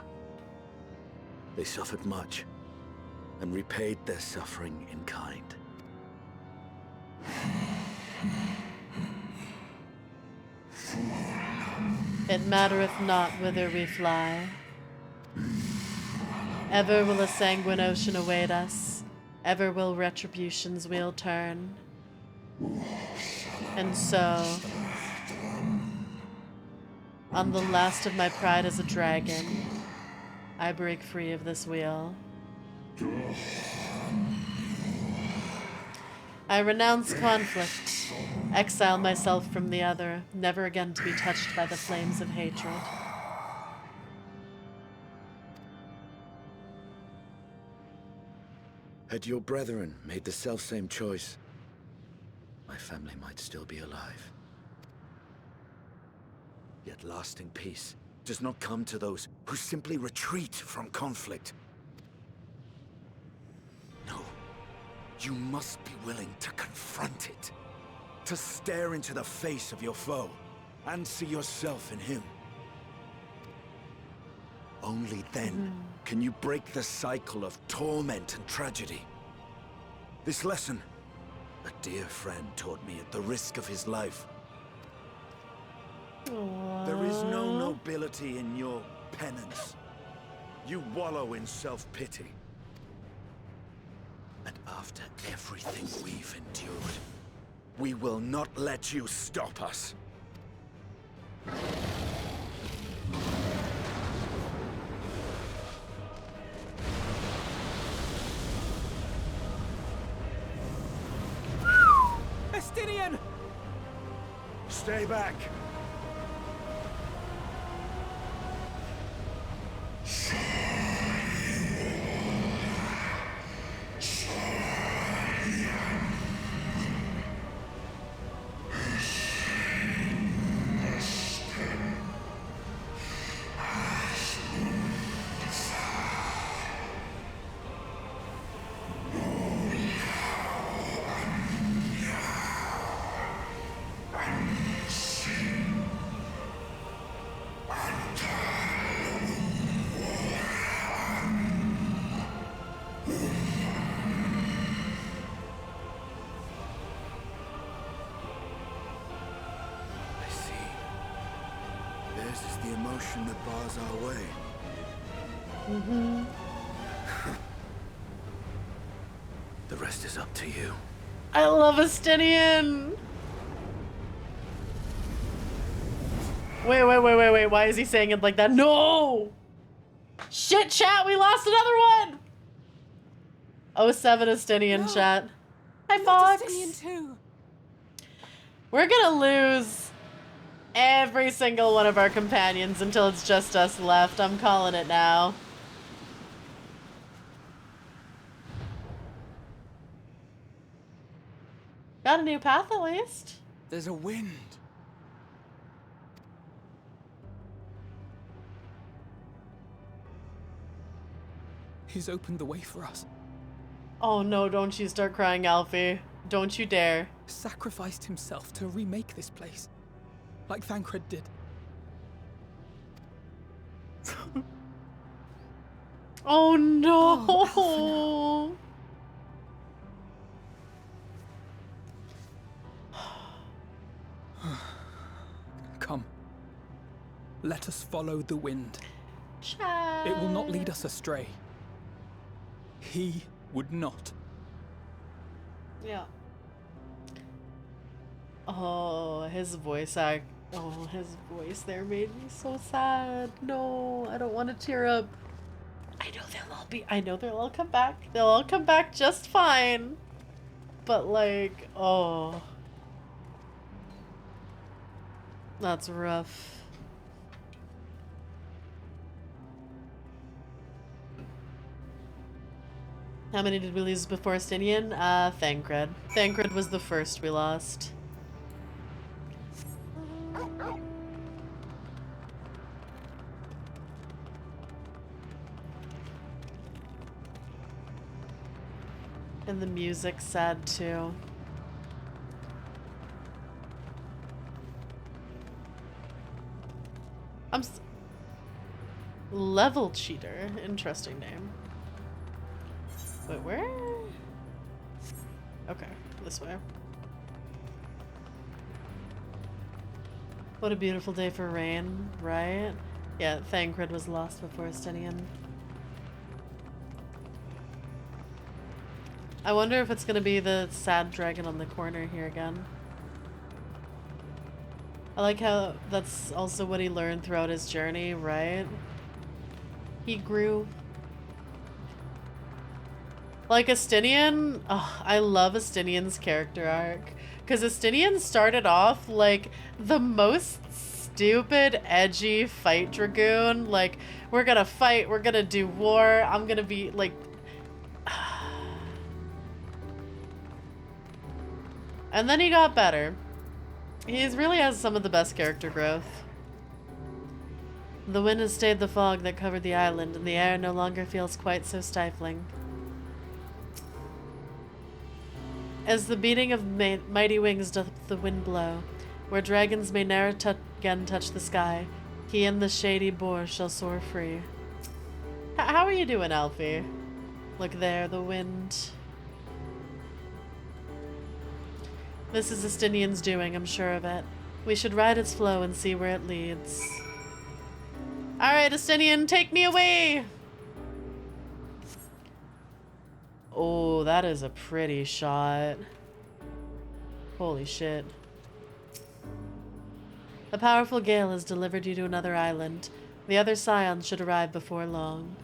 They suffered much, and repaid their suffering in kind. It mattereth not whither we fly. Ever will a sanguine ocean await us. Ever will retribution's wheel turn. And so, on the last of my pride as a dragon, I break free of this wheel. I renounce conflict, exile myself from the other, never again to be touched by the flames of hatred. Had your brethren made the selfsame choice, my family might still be alive. Yet lasting peace does not come to those who simply retreat from conflict. No, you must be willing to confront it, to stare into the face of your foe, and see yourself in him. Only then can you break the cycle of torment and tragedy. This lesson, a dear friend taught me at the risk of his life. There is no nobility in your penance. You wallow in self-pity. And after everything we've endured, we will not let you stop us. Estinian! Stay back! That bars our way. The rest is up to you. I love Estinian! Wait. Why is he saying it like that? No! Shit, chat, we lost another one! 07 Estinian, chat. Hi, Fox. Estinian too. We're gonna lose every single one of our companions until it's just us left. I'm calling it now. Got a new path at least. There's a wind. He's opened the way for us. Oh no, don't you start crying, Alfie. Don't you dare. Sacrificed himself to remake this place. Like Thancred did. Oh no! Come. Let us follow the wind. Child. It will not lead us astray. He would not. Yeah. Oh, his voice act. Oh, his voice there made me so sad. No, I don't want to tear up. I know they'll all be. I know they'll all come back. They'll all come back just fine. But like, oh, that's rough. How many did we lose before Stinian? Thancred. Thancred was the first we lost. And the music's sad too. Level cheater. Interesting name. Wait, where? Okay, this way. What a beautiful day for rain, right? Yeah, Thancred was lost before Stinian. I wonder if it's gonna be the sad dragon on the corner here again. I like how that's also what he learned throughout his journey, right? He grew. Like Astinian, oh, I love Astinian's character arc. Because Astinian started off like the most stupid, edgy fight dragoon. Like, we're gonna fight, we're gonna do war, I'm gonna be like... And then he got better. He really has some of the best character growth. The wind has stayed the fog that covered the island, and the air no longer feels quite so stifling. As the beating of mighty wings doth the wind blow, where dragons may ne'er again touch the sky, he and the shady boar shall soar free. How are you doing, Alfie? Look there, the wind. This is Astinian's doing, I'm sure of it. We should ride its flow and see where it leads. Alright, Astinian, take me away! Oh, that is a pretty shot. Holy shit. A powerful gale has delivered you to another island. The other scions should arrive before long.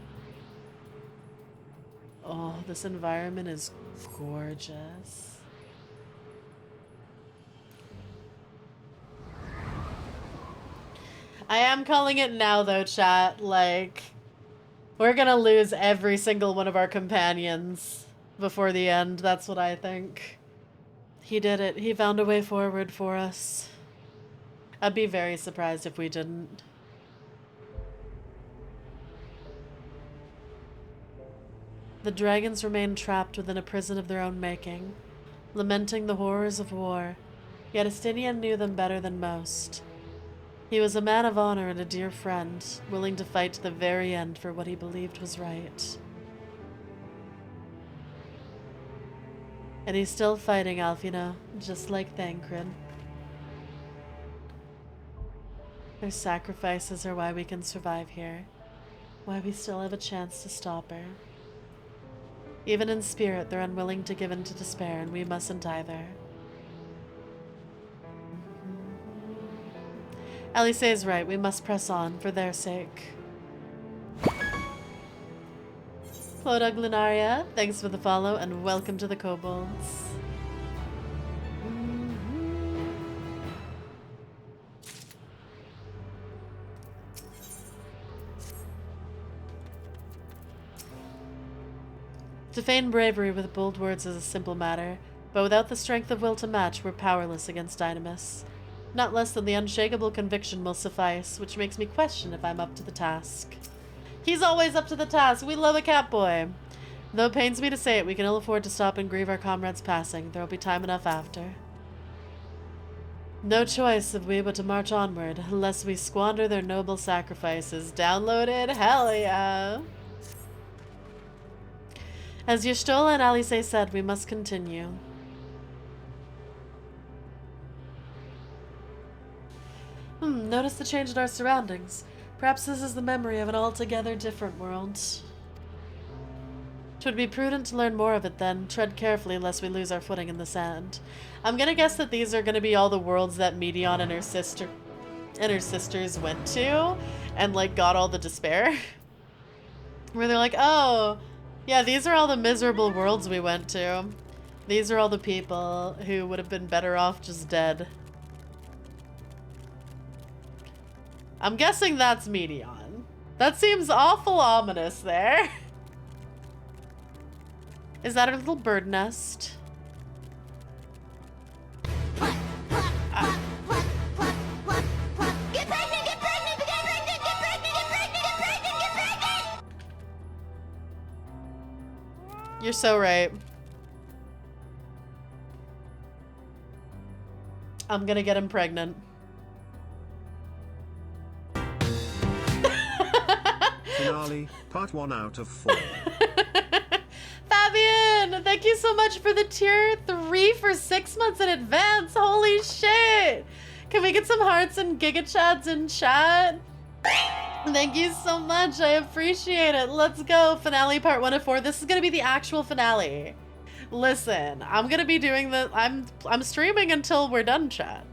Oh, this environment is gorgeous. I am calling it now though, chat. Like, we're gonna lose every single one of our companions before the end. That's what I think. He did it. He found a way forward for us. I'd be very surprised if we didn't. The dragons remained trapped within a prison of their own making, lamenting the horrors of war, yet Astinian knew them better than most. He was a man of honor and a dear friend, willing to fight to the very end for what he believed was right. And he's still fighting, Alfina, just like Thancred. Their sacrifices are why we can survive here, why we still have a chance to stop her. Even in spirit, they're unwilling to give in to despair, and we mustn't either. Alice is right, we must press on, for their sake. Cloda Glunaria, thanks for the follow, and welcome to the Kobolds. To feign bravery with bold words is a simple matter, but without the strength of will to match, we're powerless against Dynamis. Not less than the unshakable conviction will suffice, which makes me question if I'm up to the task. He's always up to the task. We love a Catboy. Though it pains me to say it, we can ill afford to stop and grieve our comrade's passing. There will be time enough after. No choice have we but to march onward, lest we squander their noble sacrifices. Downloaded? Hell yeah! As Y'shtola and Alice said, we must continue. Notice the change in our surroundings. Perhaps this is the memory of an altogether different world. 'Twould be prudent to learn more of it then. Tread carefully lest we lose our footing in the sand. I'm gonna guess that these are gonna be all the worlds that Medion and her sisters went to and like got all the despair. Where they're like, oh, yeah, these are all the miserable worlds we went to. These are all the people who would have been better off just dead. I'm guessing that's Medion. That seems awful ominous there. Is that a little bird nest? You're so right. I'm gonna get him pregnant. Finale, part 1 out of 4. Fabian, thank you so much for the tier 3 for 6 months in advance. Holy shit. Can we get some hearts and giga chads in chat? Thank you so much. I appreciate it. Let's go. Finale part 1 of 4. This is going to be the actual finale. Listen, I'm going to be doing the... I'm streaming until we're done, chat.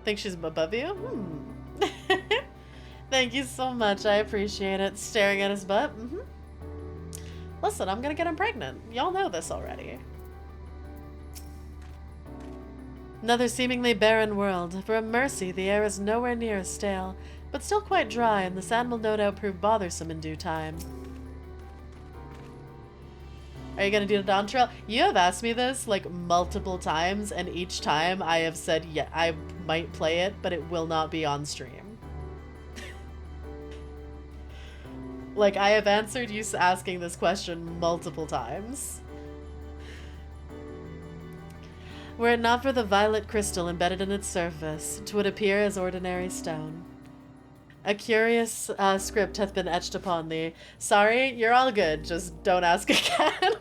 Think she's above you? Thank you so much. I appreciate it. Staring at his butt. Listen, I'm gonna get him pregnant. Y'all know this already. Another seemingly barren world. For a mercy, the air is nowhere near as stale, but still quite dry, and the sand will no doubt prove bothersome in due time. Are you gonna do the Dawn Trail? You have asked me this like multiple times, and each time I have said, yeah, I might play it, but it will not be on stream. Like, I have answered you asking this question multiple times. Were it not for the violet crystal embedded in its surface, 'twould appear as ordinary stone. A curious script hath been etched upon thee. Sorry, you're all good, just don't ask again.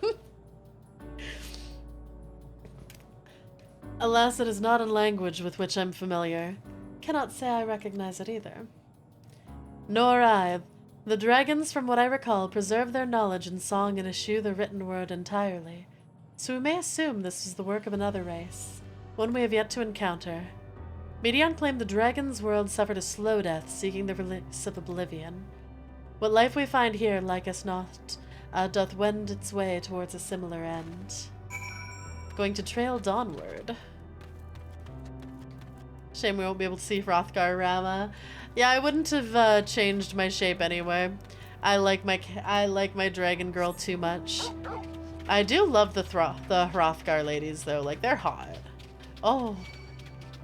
Alas, it is not a language with which I'm familiar. Cannot say I recognize it either. Nor I. The dragons, from what I recall, preserve their knowledge in song and eschew the written word entirely. So we may assume this is the work of another race, one we have yet to encounter. Medion claimed the dragon's world suffered a slow death, seeking the release of oblivion. What life we find here, like us not, doth wend its way towards a similar end. Going to trail dawnward. Shame we won't be able to see Hrothgar Rama. Yeah, I wouldn't have changed my shape anyway. I like my dragon girl too much. I do love the Hrothgar ladies though, like they're hot. Oh.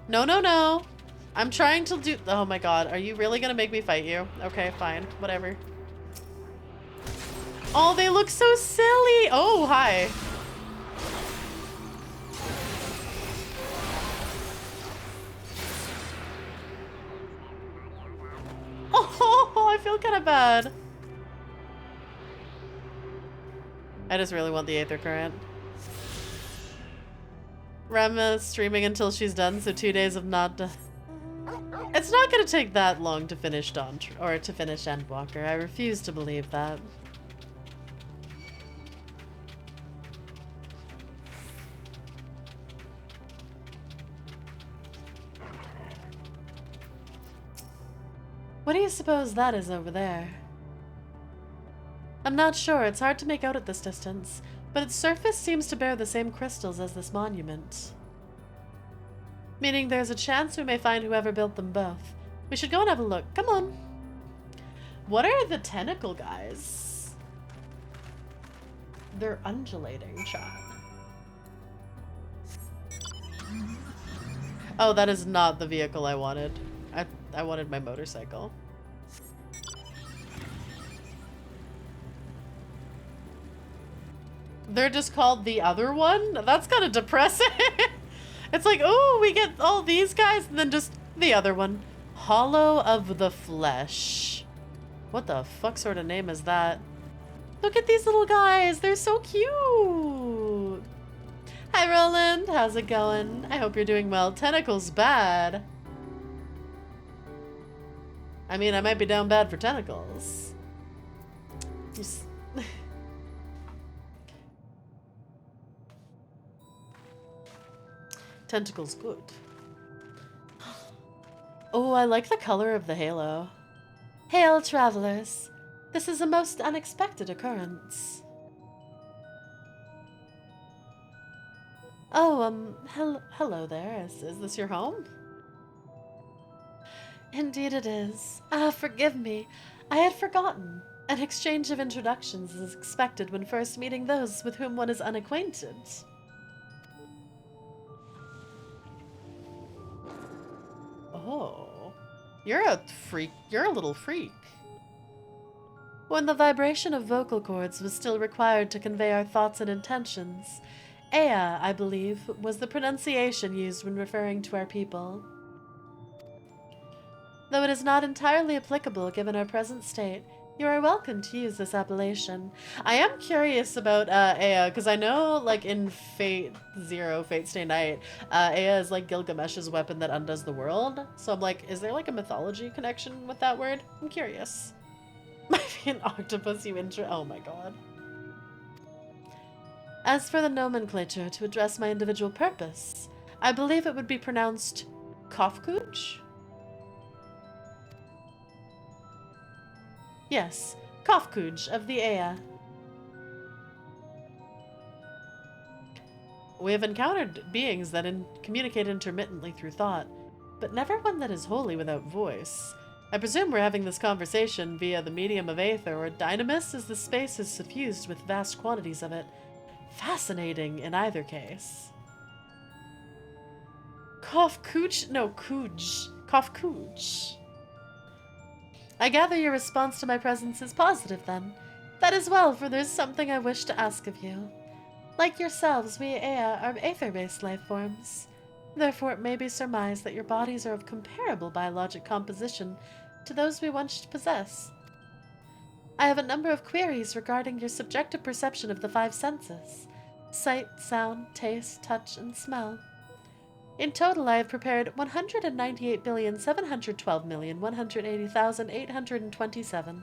No, no, no. I'm trying to do... Oh my god, are you really gonna make me fight you? Okay, fine, whatever. Oh, they look so silly. Oh, hi. Oh, I feel kind of bad. I just really want the Aether Current. Rama's streaming until she's done, so 2 days of not... It's not gonna take that long to finish to finish Endwalker. I refuse to believe that. What do you suppose that is over there? I'm not sure. It's hard to make out at this distance, but its surface seems to bear the same crystals as this monument. Meaning there's a chance we may find whoever built them both. We should go and have a look. Come on. What are the tentacle guys? They're undulating, chat. Oh, that is not the vehicle I wanted. I wanted my motorcycle. They're just called the other one? That's kind of depressing. It's like, oh, we get all these guys and then just the other one. Hollow of the Flesh. What the fuck sort of name is that? Look at these little guys. They're so cute. Hi, Roland. How's it going? I hope you're doing well. Tentacles bad. I mean, I might be down bad for tentacles. Tentacles, good. Oh, I like the color of the halo. Hail, travelers. This is a most unexpected occurrence. Oh, hello there. Is this your home? Indeed it is. Ah, forgive me. I had forgotten. An exchange of introductions is expected when first meeting those with whom one is unacquainted. Oh. You're a freak. You're a little freak. When the vibration of vocal cords was still required to convey our thoughts and intentions, Ea, I believe, was the pronunciation used when referring to our people. Though it is not entirely applicable given our present state, you are welcome to use this appellation. I am curious about Ea, because I know, like, in Fate Zero, Fate Stay Night, Ea is, like, Gilgamesh's weapon that undoes the world. So I'm like, is there, like, a mythology connection with that word? I'm curious. Might be an octopus, you oh my god. As for the nomenclature to address my individual purpose, I believe it would be pronounced Kofkuj? Yes, Kofkuj of the Ea. We have encountered beings that communicate intermittently through thought, but never one that is wholly without voice. I presume we're having this conversation via the medium of aether or dynamis, as the space is suffused with vast quantities of it. Fascinating in either case. Kofkuj? No, Kuj. Kofkuj. I gather your response to my presence is positive, then. That is well, for there's something I wish to ask of you. Like yourselves, we Ea are aether-based life forms. Therefore, it may be surmised that your bodies are of comparable biologic composition to those we once possessed. I have a number of queries regarding your subjective perception of the five senses: sight, sound, taste, touch, and smell. In total, I have prepared 198,712,180,827.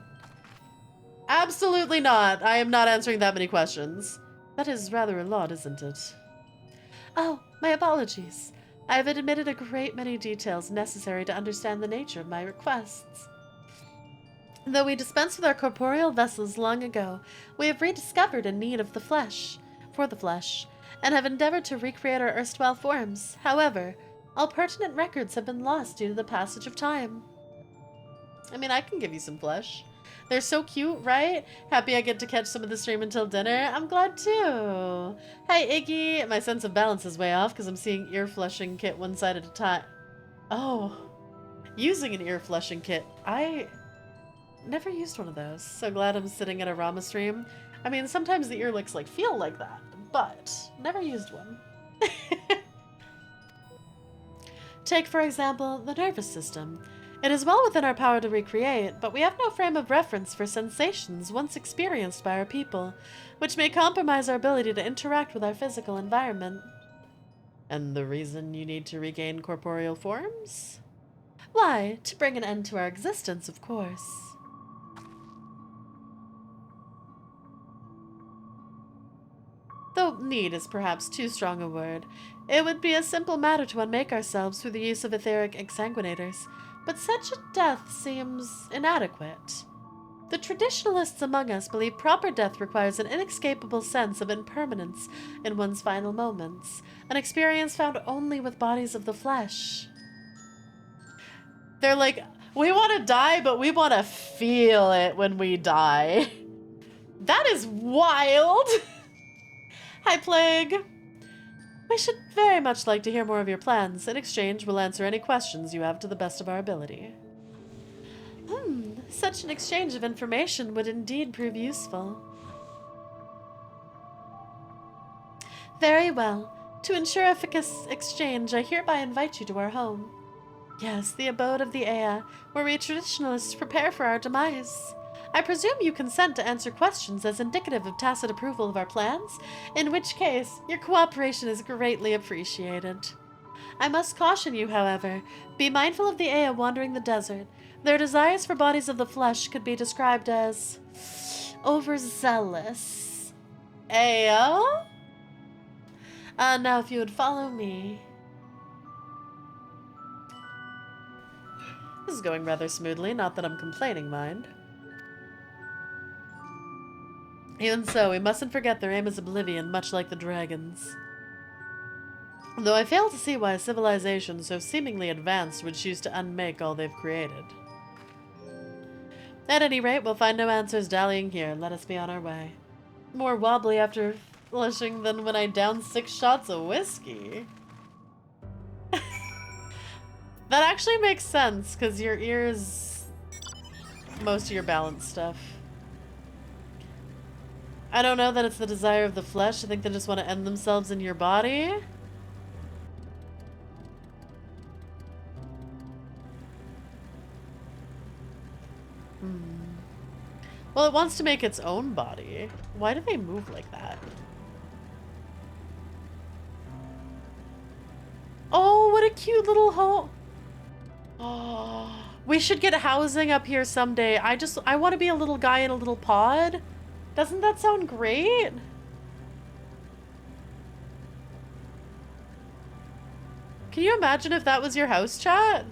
Absolutely not. I am not answering that many questions. That is rather a lot, isn't it? Oh, my apologies. I have admitted a great many details necessary to understand the nature of my requests. Though we dispensed with our corporeal vessels long ago, we have rediscovered a need of the flesh, for the flesh, and have endeavored to recreate our erstwhile forms. However, all pertinent records have been lost due to the passage of time. I mean, I can give you some flesh. They're so cute, right? Happy I get to catch some of the stream until dinner. I'm glad too. Hi, Iggy. My sense of balance is way off because I'm seeing ear flushing kit one side at a time. Oh, using an ear flushing kit. I never used one of those. So glad I'm sitting at a Rama stream. I mean, sometimes the ear licks like feel like that, but never used one. Take, for example, the nervous system. It is well within our power to recreate, but we have no frame of reference for sensations once experienced by our people, which may compromise our ability to interact with our physical environment. And the reason you need to regain corporeal forms? Why, to bring an end to our existence, of course. Though need is perhaps too strong a word, it would be a simple matter to unmake ourselves through the use of etheric exsanguinators, but such a death seems inadequate. The traditionalists among us believe proper death requires an inescapable sense of impermanence in one's final moments, an experience found only with bodies of the flesh. They're like, we want to die, but we want to feel it when we die. That is wild! Hi, Plague. We should very much like to hear more of your plans. In exchange, we'll answer any questions you have to the best of our ability. Such an exchange of information would indeed prove useful. Very well. To ensure efficacious exchange, I hereby invite you to our home. Yes, the abode of the Ea, where we traditionalists prepare for our demise. I presume you consent to answer questions as indicative of tacit approval of our plans, in which case your cooperation is greatly appreciated. I must caution you, however, be mindful of the Ea wandering the desert. Their desires for bodies of the flesh could be described as overzealous. Ea? Now if you would follow me. This is going rather smoothly, not that I'm complaining, mind. Even so, we mustn't forget their aim is oblivion, much like the dragons. Though I fail to see why a civilization so seemingly advanced would choose to unmake all they've created. At any rate, we'll find no answers dallying here. Let us be on our way. More wobbly after flushing than when I downed 6 shots of whiskey. That actually makes sense, because your ears... most of your balance stuff. I don't know that it's the desire of the flesh. I think they just want to end themselves in your body. Well, it wants to make its own body. Why do they move like that? Oh, what a cute little home. Oh, we should get housing up here someday. I want to be a little guy in a little pod. Doesn't that sound great? Can you imagine if that was your house, chat?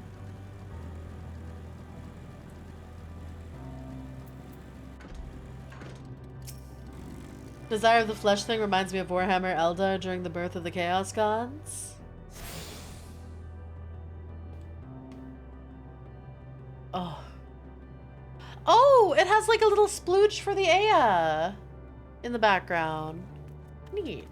Desire of the Flesh thing reminds me of Warhammer Eldar during the birth of the Chaos Gods. Oh. Oh, it has like a little splooge for the Aya in the background. Neat.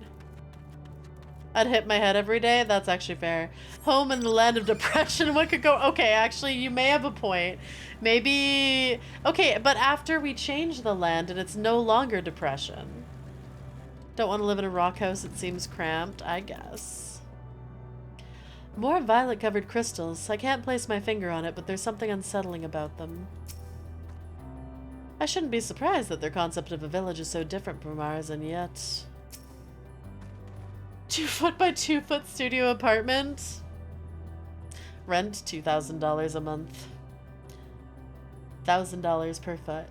I'd hit my head every day. That's actually fair. Home in the land of depression. What could go? Okay, actually, you may have a point. Maybe... Okay, but after we change the land and it's no longer depression. Don't want to live in a rock house. It seems cramped, I guess. More violet-covered crystals. I can't place my finger on it, but there's something unsettling about them. I shouldn't be surprised that their concept of a village is so different from ours, and yet... 2 foot by 2 foot studio apartment? Rent $2,000 a month. $1,000 per foot.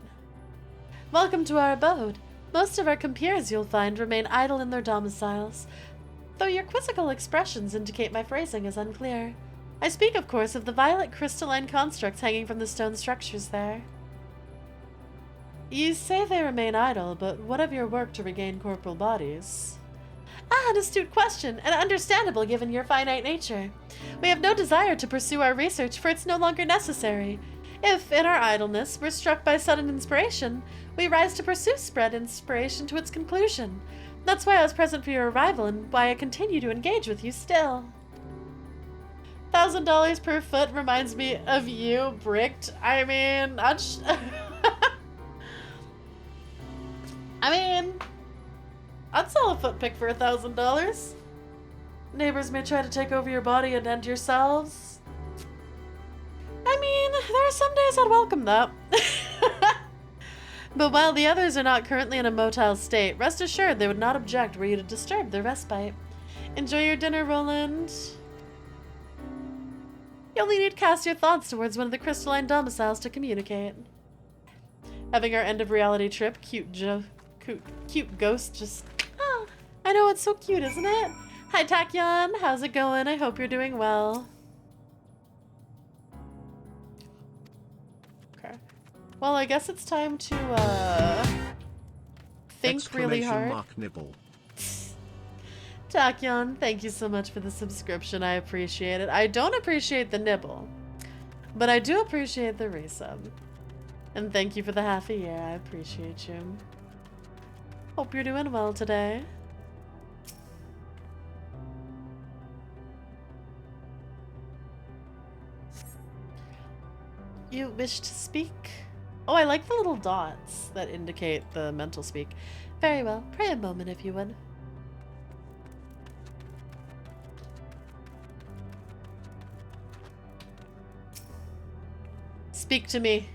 Welcome to our abode. Most of our compeers, you'll find, remain idle in their domiciles, though your quizzical expressions indicate my phrasing is unclear. I speak, of course, of the violet crystalline constructs hanging from the stone structures there. You say they remain idle, but what of your work to regain corporal bodies? Ah, an astute question, and understandable given your finite nature. We have no desire to pursue our research, for it's no longer necessary. If, in our idleness, we're struck by sudden inspiration, we rise to pursue spread inspiration to its conclusion. That's why I was present for your arrival, and why I continue to engage with you still. $1,000 per foot reminds me of you, bricked. I mean, I'd sell a foot pick for $1,000. Neighbors may try to take over your body and end yourselves. I mean, there are some days I'd welcome that. But while the others are not currently in a motile state, rest assured they would not object were you to disturb their respite. Enjoy your dinner, Roland. You only need to cast your thoughts towards one of the crystalline domiciles to communicate. Having our end-of-reality trip, cute ghost just... Oh, I know, it's so cute, isn't it? Hi, Tachyon. How's it going? I hope you're doing well. Okay. Well, I guess it's time to, think really hard. Nibble. Tachyon, thank you so much for the subscription. I appreciate it. I don't appreciate the nibble, but I do appreciate the resub. And thank you for the half a year. I appreciate you. Hope you're doing well today. You wish to speak? Oh, I like the little dots that indicate the mental speak. Very well. Pray a moment if you would. Speak to me.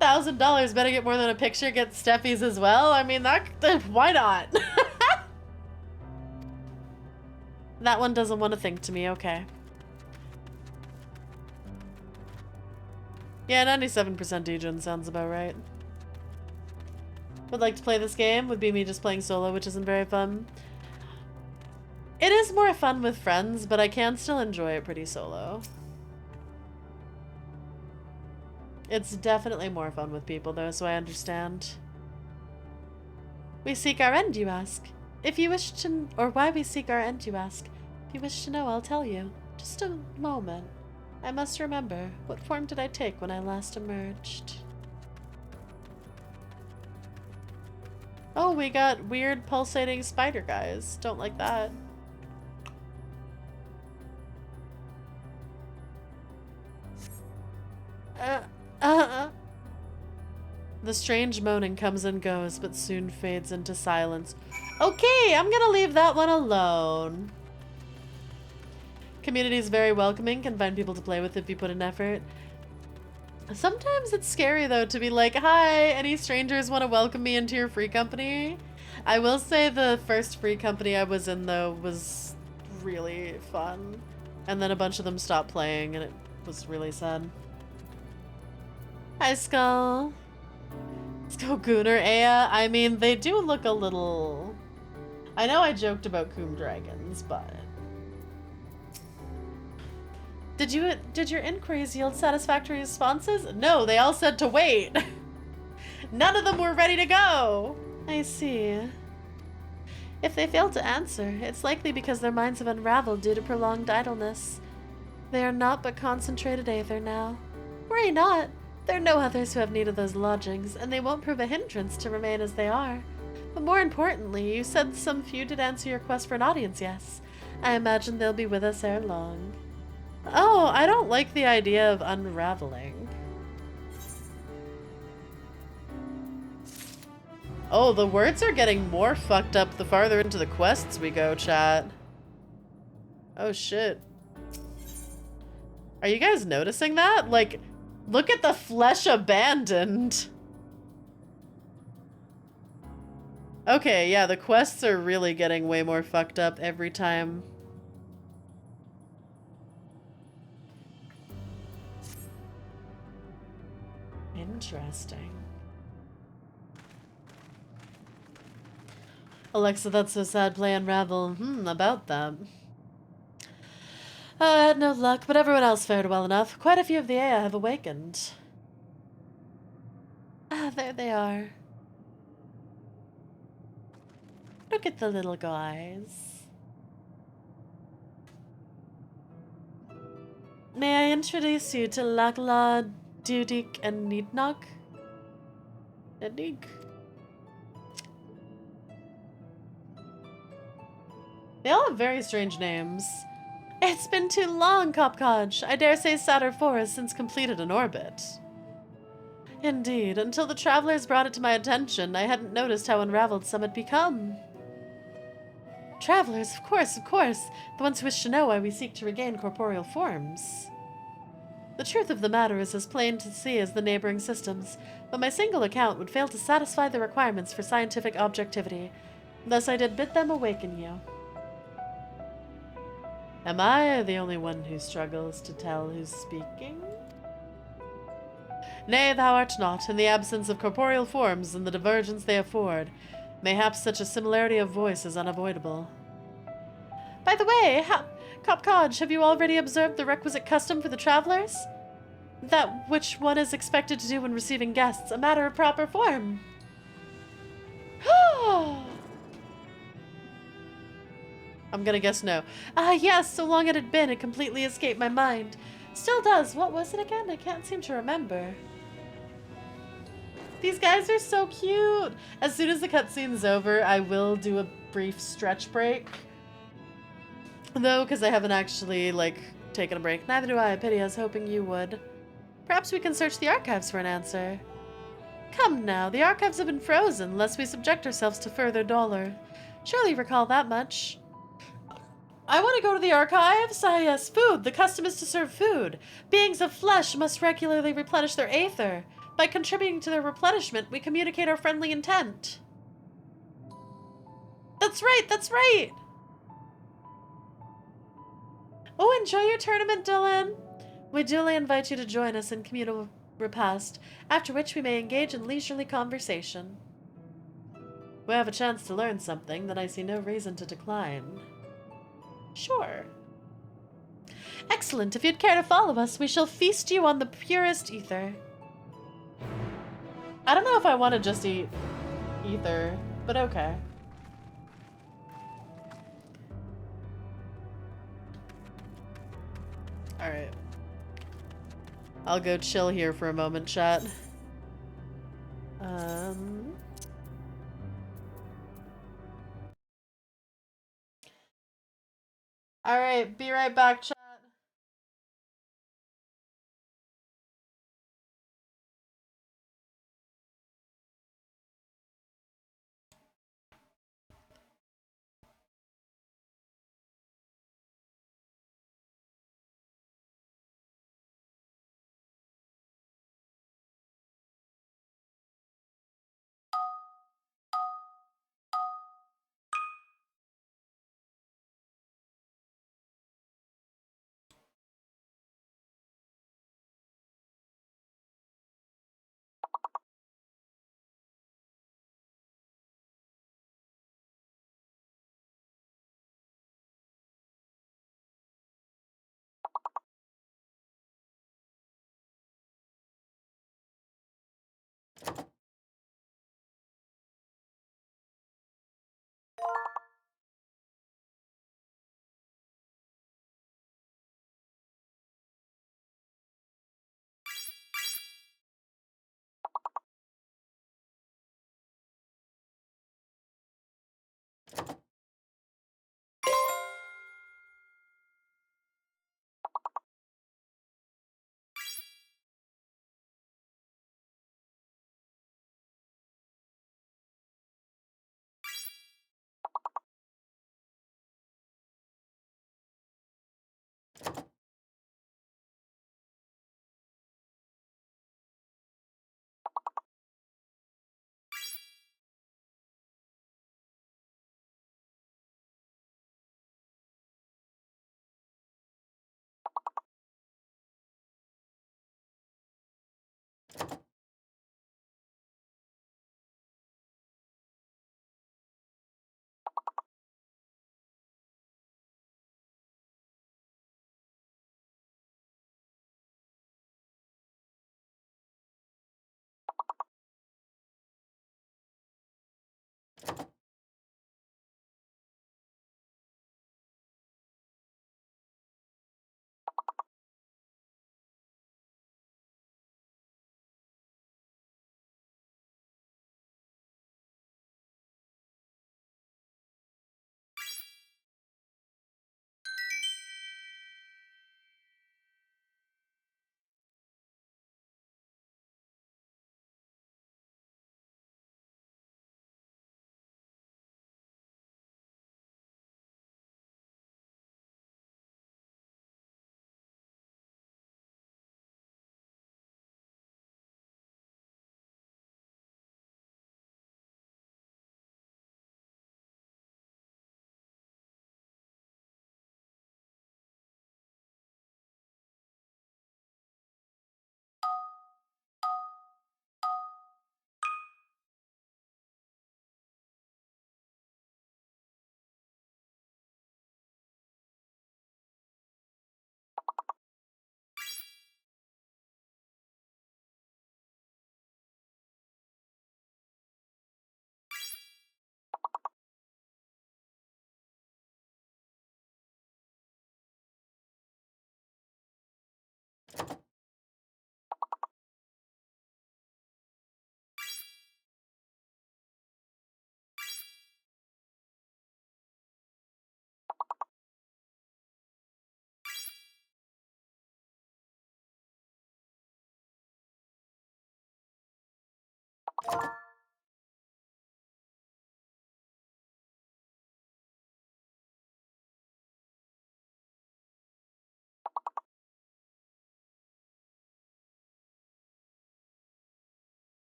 $1,000 better get more than a picture. Get Steffi's as well. I mean, why not? That one doesn't want to think to me. Okay. Yeah, 97% degen sounds about right. Would like to play this game. Would be me just playing solo, which isn't very fun. It is more fun with friends, but I can still enjoy it pretty solo. It's definitely more fun with people though, so I understand. We seek our end, you ask? If you wish to, or why we seek our end, you ask? If you wish to know, I'll tell you. Just a moment. I must remember. What form did I take when I last emerged? Oh, we got weird pulsating spider guys. Don't like that. The strange moaning comes and goes, but soon fades into silence. Okay, I'm gonna leave that one alone. Community is very welcoming, can find people to play with if you put in effort. Sometimes it's scary though to be like, hi, any strangers want to welcome me into your free company? I will say the first free company I was in though was really fun. And then a bunch of them stopped playing and it was really sad. Hi, Skull. Skull Gooner, Aya. I mean, they do look a little... I know I joked about Coom Dragons, but... Did your inquiries yield satisfactory responses? No, they all said to wait. None of them were ready to go. I see. If they fail to answer, it's likely because their minds have unraveled due to prolonged idleness. They are not but concentrated aether now. Worry not. There are no others who have need of those lodgings, and they won't prove a hindrance to remain as they are. But more importantly, you said some few did answer your quest for an audience, yes? I imagine they'll be with us ere long. Oh, I don't like the idea of unraveling. Oh, the words are getting more fucked up the farther into the quests we go, chat. Oh shit. Are you guys noticing that? Like, look at the flesh abandoned. Okay, yeah, the quests are really getting way more fucked up every time. Interesting. Alexa, that's so sad. Play Unravel. About that. I had no luck, but everyone else fared well enough. Quite a few of the Aya have awakened. Ah, there they are. Look at the little guys. May I introduce you to Lakla, Dudik, and Nidnog? Nidnig? They all have very strange names. It's been too long, Kopkaj. I dare say Satyr 4 has since completed an orbit. Indeed, until the travelers brought it to my attention, I hadn't noticed how unraveled some had become. Travelers, of course. The ones who wish to know why we seek to regain corporeal forms. The truth of the matter is as plain to see as the neighboring systems, but my single account would fail to satisfy the requirements for scientific objectivity. Thus I did bid them awaken you. Am I the only one who struggles to tell who's speaking? Nay, thou art not, in the absence of corporeal forms and the divergence they afford. Mayhaps such a similarity of voice is unavoidable. By the way, Kopkaj, have you already observed the requisite custom for the travelers? That which one is expected to do when receiving guests, a matter of proper form. I'm gonna guess no. Yes, so long it had been, it completely escaped my mind. Still does. What was it again? I can't seem to remember. These guys are so cute. As soon as the cutscene's over, I will do a brief stretch break. Though, because I haven't actually, taken a break. Neither do I. Pity, I was hoping you would. Perhaps we can search the archives for an answer. Come now, the archives have been frozen, lest we subject ourselves to further dolor. Surely you recall that much. I want to go to the archives. Yes, food. The custom is to serve food. Beings of flesh must regularly replenish their aether. By contributing to their replenishment, we communicate our friendly intent. That's right! Oh, enjoy your tournament, Dylan! We duly invite you to join us in communal repast, after which we may engage in leisurely conversation. We have a chance to learn something, then I see no reason to decline. Sure. Excellent. If you'd care to follow us, we shall feast you on the purest ether. I don't know if I want to just eat ether, but okay. Alright. I'll go chill here for a moment, chat. Alright, be right back, chat.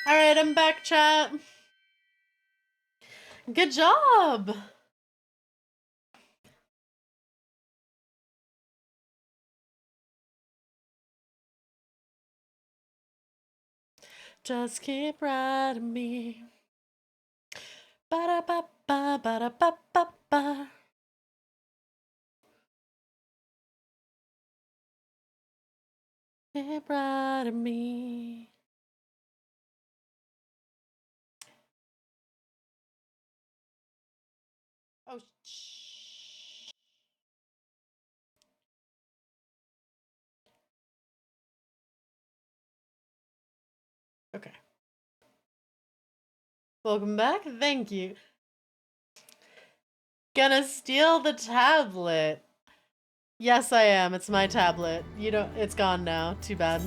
Alright, I'm back, chat. Good job! Just keep riding me. Ba-da-ba-ba, ba-da-ba-ba-ba. Keep riding me. Oh, shh. Okay. Welcome back. Thank you. Gonna steal the tablet. Yes, I am. It's my tablet. You don't. It's gone now. Too bad.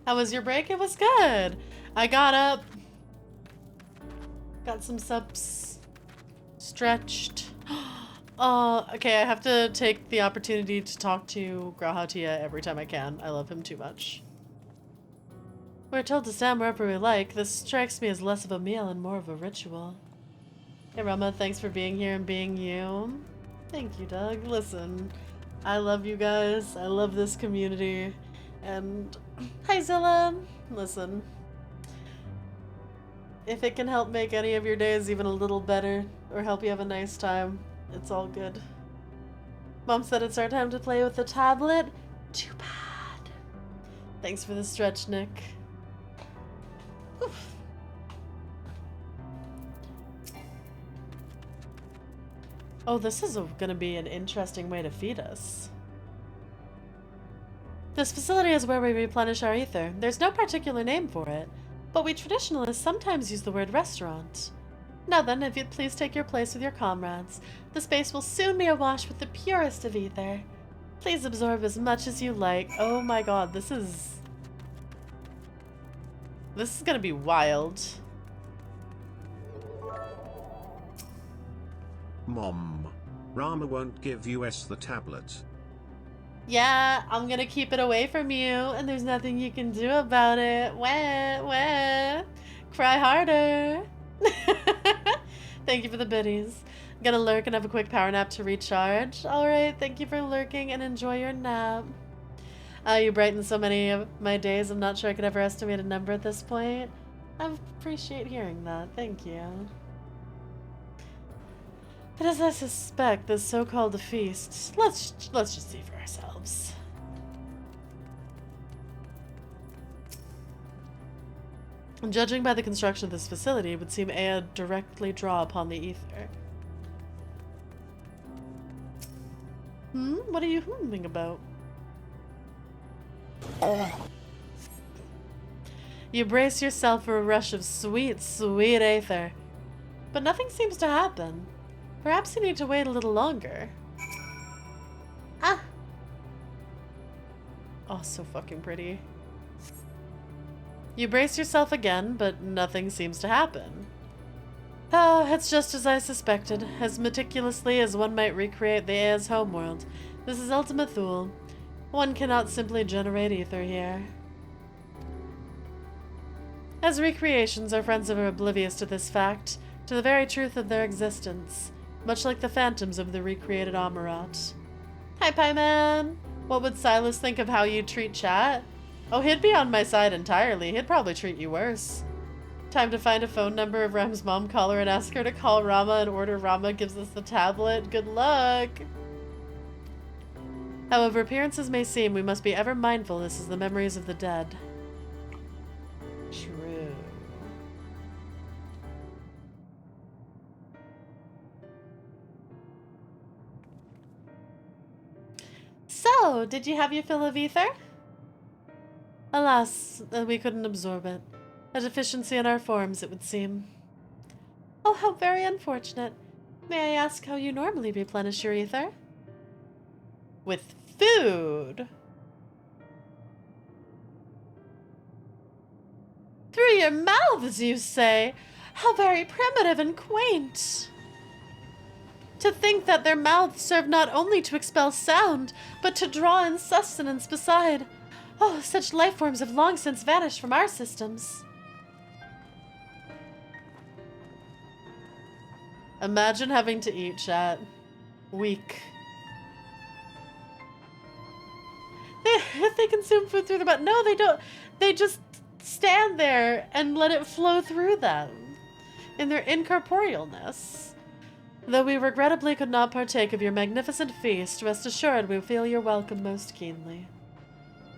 How was your break? It was good. I got up. Got some subs. Stretched. Okay, I have to take the opportunity to talk to Grauhatia every time I can. I love him too much. We're told to stand wherever we like. This strikes me as less of a meal and more of a ritual. Hey Rama, thanks for being here and being you. Thank you, Doug. Listen, I love you guys. I love this community. And hi Zilla. Listen, if it can help make any of your days even a little better or help you have a nice time, it's all good. Mom said it's our time to play with the tablet. Too bad. Thanks for the stretch, Nick. Oof. Oh, this is gonna be an interesting way to feed us. This facility is where we replenish our ether. There's no particular name for it, but we traditionalists sometimes use the word restaurant. Now then, if you'd please take your place with your comrades, the space will soon be awash with the purest of ether. Please absorb as much as you like. Oh my god, this is gonna be wild. Mom, Rama won't give us the tablet. Yeah, I'm gonna keep it away from you, and there's nothing you can do about it. Wah, wah. Cry harder. Thank you for the biddies. I'm gonna lurk and have a quick power nap to recharge. Alright, thank you for lurking and enjoy your nap. You brighten so many of my days, I'm not sure I could ever estimate a number at this point. I appreciate hearing that. Thank you. But as I suspect, this so-called feast, let's just see for ourselves. Judging by the construction of this facility, it would seem Ea directly draw upon the ether. What are you humming about? You brace yourself for a rush of sweet, sweet ether. But nothing seems to happen. Perhaps you need to wait a little longer. Ah! Oh, so fucking pretty. You brace yourself again, but nothing seems to happen. It's just as I suspected. As meticulously as one might recreate the Ea's homeworld, this is Ultima Thule. One cannot simply generate ether here. As recreations, our friends are oblivious to this fact, to the very truth of their existence, much like the phantoms of the recreated Amarat. Hi, Pie Man! What would Silas think of how you treat chat? Oh, he'd be on my side entirely. He'd probably treat you worse. Time to find a phone number of Rem's mom, call her and ask her to call Rama and order Rama gives us the tablet. Good luck! However appearances may seem, we must be ever mindful this is the memories of the dead. True. So, did you have your fill of ether? Alas, we couldn't absorb it. A deficiency in our forms, it would seem. Oh, how very unfortunate. May I ask how you normally replenish your ether? With food. Through your mouths, you say? How very primitive and quaint. To think that their mouths serve not only to expel sound, but to draw in sustenance beside. Oh, such life forms have long since vanished from our systems. Imagine having to eat, chat. Weak. They consume food through their mouth. No, they don't. They just stand there and let it flow through them in their incorporealness. Though we regrettably could not partake of your magnificent feast, rest assured we feel your welcome most keenly.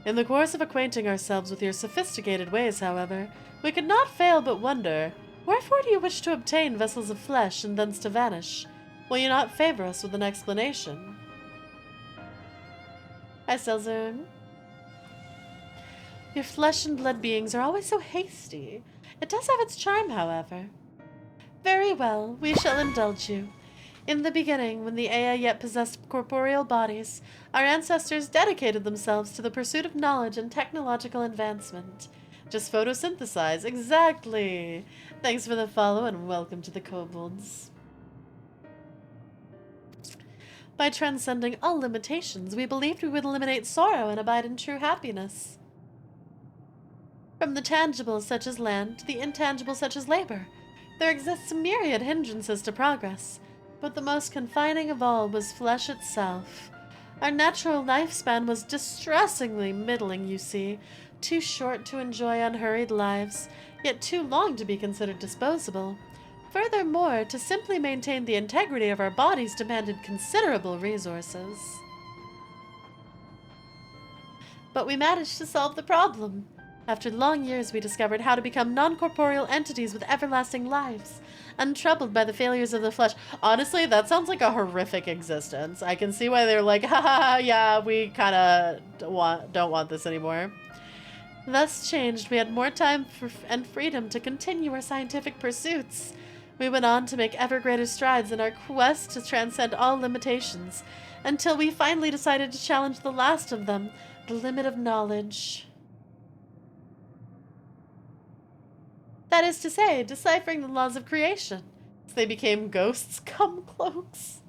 In the course of acquainting ourselves with your sophisticated ways, however, we could not fail but wonder, wherefore do you wish to obtain vessels of flesh and thence to vanish? Will you not favor us with an explanation? Hi, Selzern. Your flesh and blood beings are always so hasty. It does have its charm, however. Very well, we shall indulge you. In the beginning, when the Ea yet possessed corporeal bodies, our ancestors dedicated themselves to the pursuit of knowledge and technological advancement. Just photosynthesize, exactly! Thanks for the follow and welcome to the kobolds. By transcending all limitations, we believed we would eliminate sorrow and abide in true happiness. From the tangible such as land to the intangible such as labor, there exists a myriad hindrances to progress, but the most confining of all was flesh itself. Our natural lifespan was distressingly middling, you see, too short to enjoy unhurried lives, yet too long to be considered disposable. Furthermore, to simply maintain the integrity of our bodies demanded considerable resources. But we managed to solve the problem. After long years, we discovered how to become non-corporeal entities with everlasting lives, untroubled by the failures of the flesh. Honestly, that sounds like a horrific existence. I can see why they're like, haha, yeah, we kind of don't want this anymore. Thus changed, we had more time and freedom to continue our scientific pursuits. We went on to make ever greater strides in our quest to transcend all limitations, until we finally decided to challenge the last of them, the limit of knowledge. That is to say, deciphering the laws of creation. So they became ghosts come cloaks.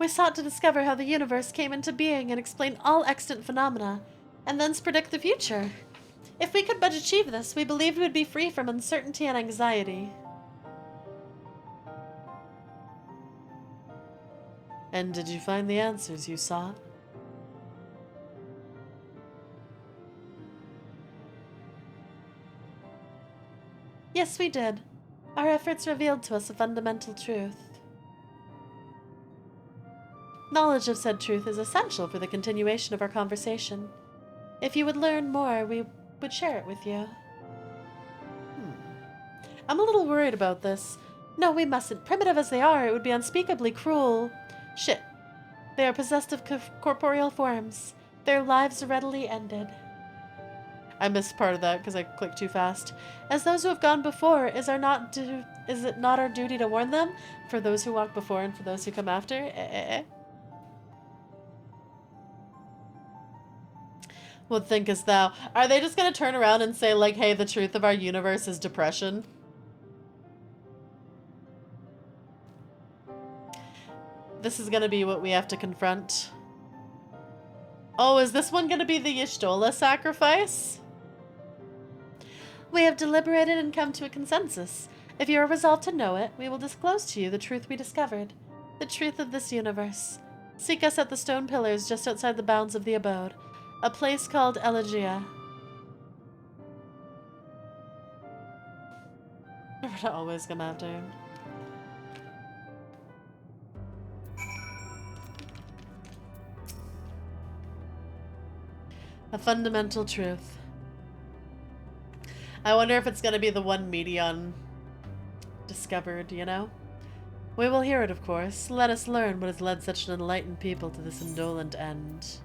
We sought to discover how the universe came into being and explain all extant phenomena, and thence predict the future. If we could but achieve this, we believed we would be free from uncertainty and anxiety. And did you find the answers you sought? Yes, we did. Our efforts revealed to us a fundamental truth. Knowledge of said truth is essential for the continuation of our conversation. If you would learn more, we would share it with you. I'm a little worried about this. No, we mustn't. Primitive as they are, it would be unspeakably cruel. Shit. They are possessed of corporeal forms. Their lives readily ended. I missed part of that because I clicked too fast. As those who have gone before, is it not our duty to warn them? For those who walk before and for those who come after? What thinkest thou? Are they just gonna turn around and say, like, hey, the truth of our universe is depression? This is gonna be what we have to confront. Oh, is this one gonna be the Y'shtola sacrifice? We have deliberated and come to a consensus. If you are resolved to know it, we will disclose to you the truth we discovered. The truth of this universe. Seek us at the stone pillars just outside the bounds of the abode. A place called Elegia. We're gonna always come after him. A fundamental truth. I wonder if it's gonna be the one Medion discovered, you know? We will hear it, of course. Let us learn what has led such an enlightened people to this indolent end.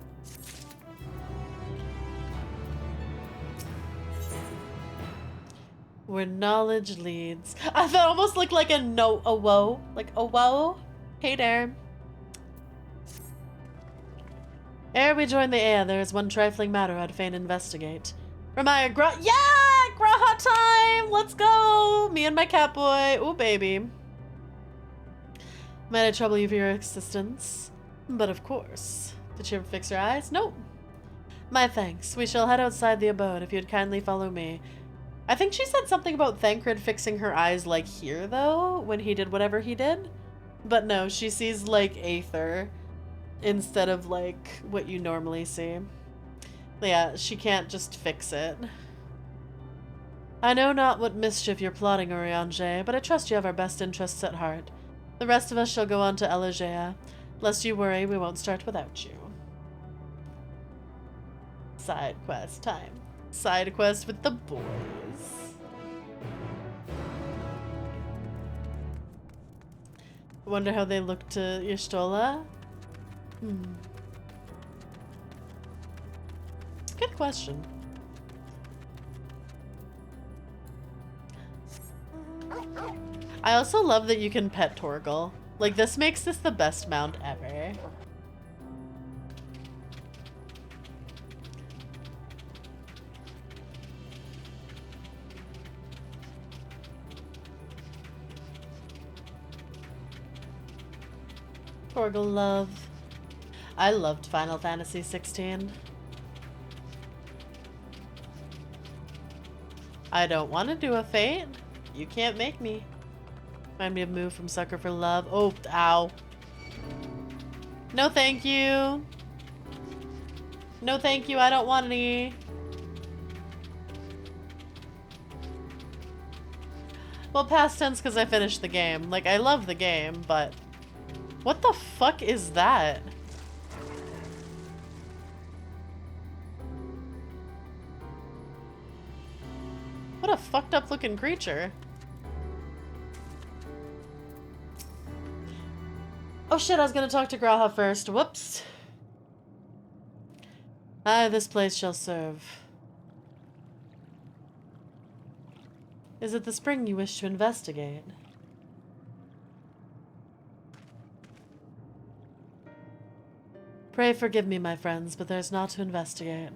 Where knowledge leads. I thought it almost looked like a woe. Like a woe. Hey there. Ere we join the Ea, there is one trifling matter I'd fain investigate. Ramaea Grahat cat time! Let's go! Me and my cat boy. Ooh, baby. Might I trouble you for your assistance? But of course. Did she ever fix her eyes? Nope. My thanks. We shall head outside the abode if you'd kindly follow me. I think she said something about Thancred fixing her eyes like here, though, when he did whatever he did. But no, she sees, like, Aether instead of, like, what you normally see. Yeah, she can't just fix it. I know not what mischief you're plotting, Urianger, but I trust you have our best interests at heart. The rest of us shall go on to Elegea. Lest you worry, we won't start without you. Side quest time. Side quest with the boys. Wonder how they look to Y'shtola? Good question. I also love that you can pet Torgal. Like, this makes this the best mount ever. Torgal love. I loved Final Fantasy 16. I don't want to do a fate. You can't make me. Remind me of Move from Sucker for Love. Oh, ow. No thank you. No thank you, I don't want any. Well, past tense because I finished the game. Like, I love the game, but... What the fuck is that? What a fucked up looking creature. Oh shit, I was gonna talk to Graha first. Whoops. Aye, this place shall serve. Is it the spring you wish to investigate? Pray forgive me, my friends, but there's naught to investigate.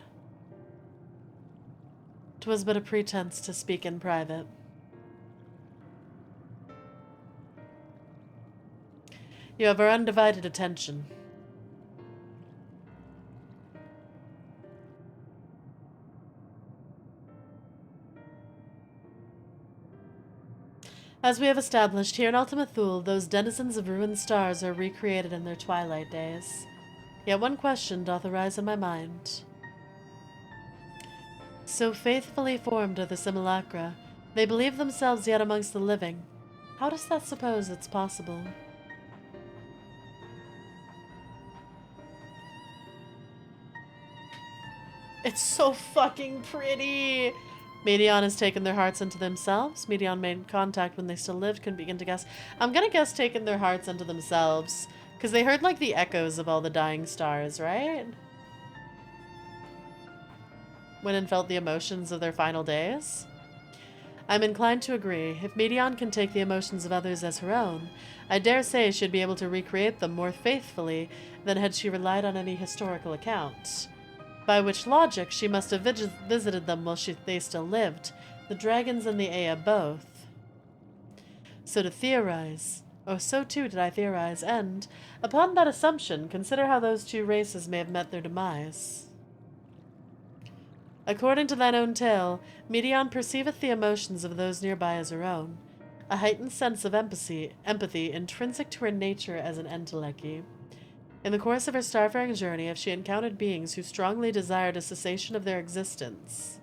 'Twas but a pretense to speak in private. You have our undivided attention. As we have established, here in Ultima Thule, those denizens of ruined stars are recreated in their twilight days. Yet one question doth arise in my mind. So faithfully formed are the simulacra, they believe themselves yet amongst the living. How does that suppose it's possible? It's so fucking pretty! Medion has taken their hearts into themselves. Medion made contact when they still lived, couldn't begin to guess. I'm gonna guess taken their hearts into themselves. Because they heard, like, the echoes of all the dying stars, right? Went and felt the emotions of their final days? I'm inclined to agree. If Medion can take the emotions of others as her own, I dare say she'd be able to recreate them more faithfully than had she relied on any historical account. By which logic, she must have visited them while they still lived, the dragons and the Ea both. So to theorize, oh, so too did I theorize, and, upon that assumption, consider how those two races may have met their demise. According to thine own tale, Medion perceiveth the emotions of those nearby as her own, a heightened sense of empathy intrinsic to her nature as an entelechy. In the course of her starfaring journey, if she encountered beings who strongly desired a cessation of their existence,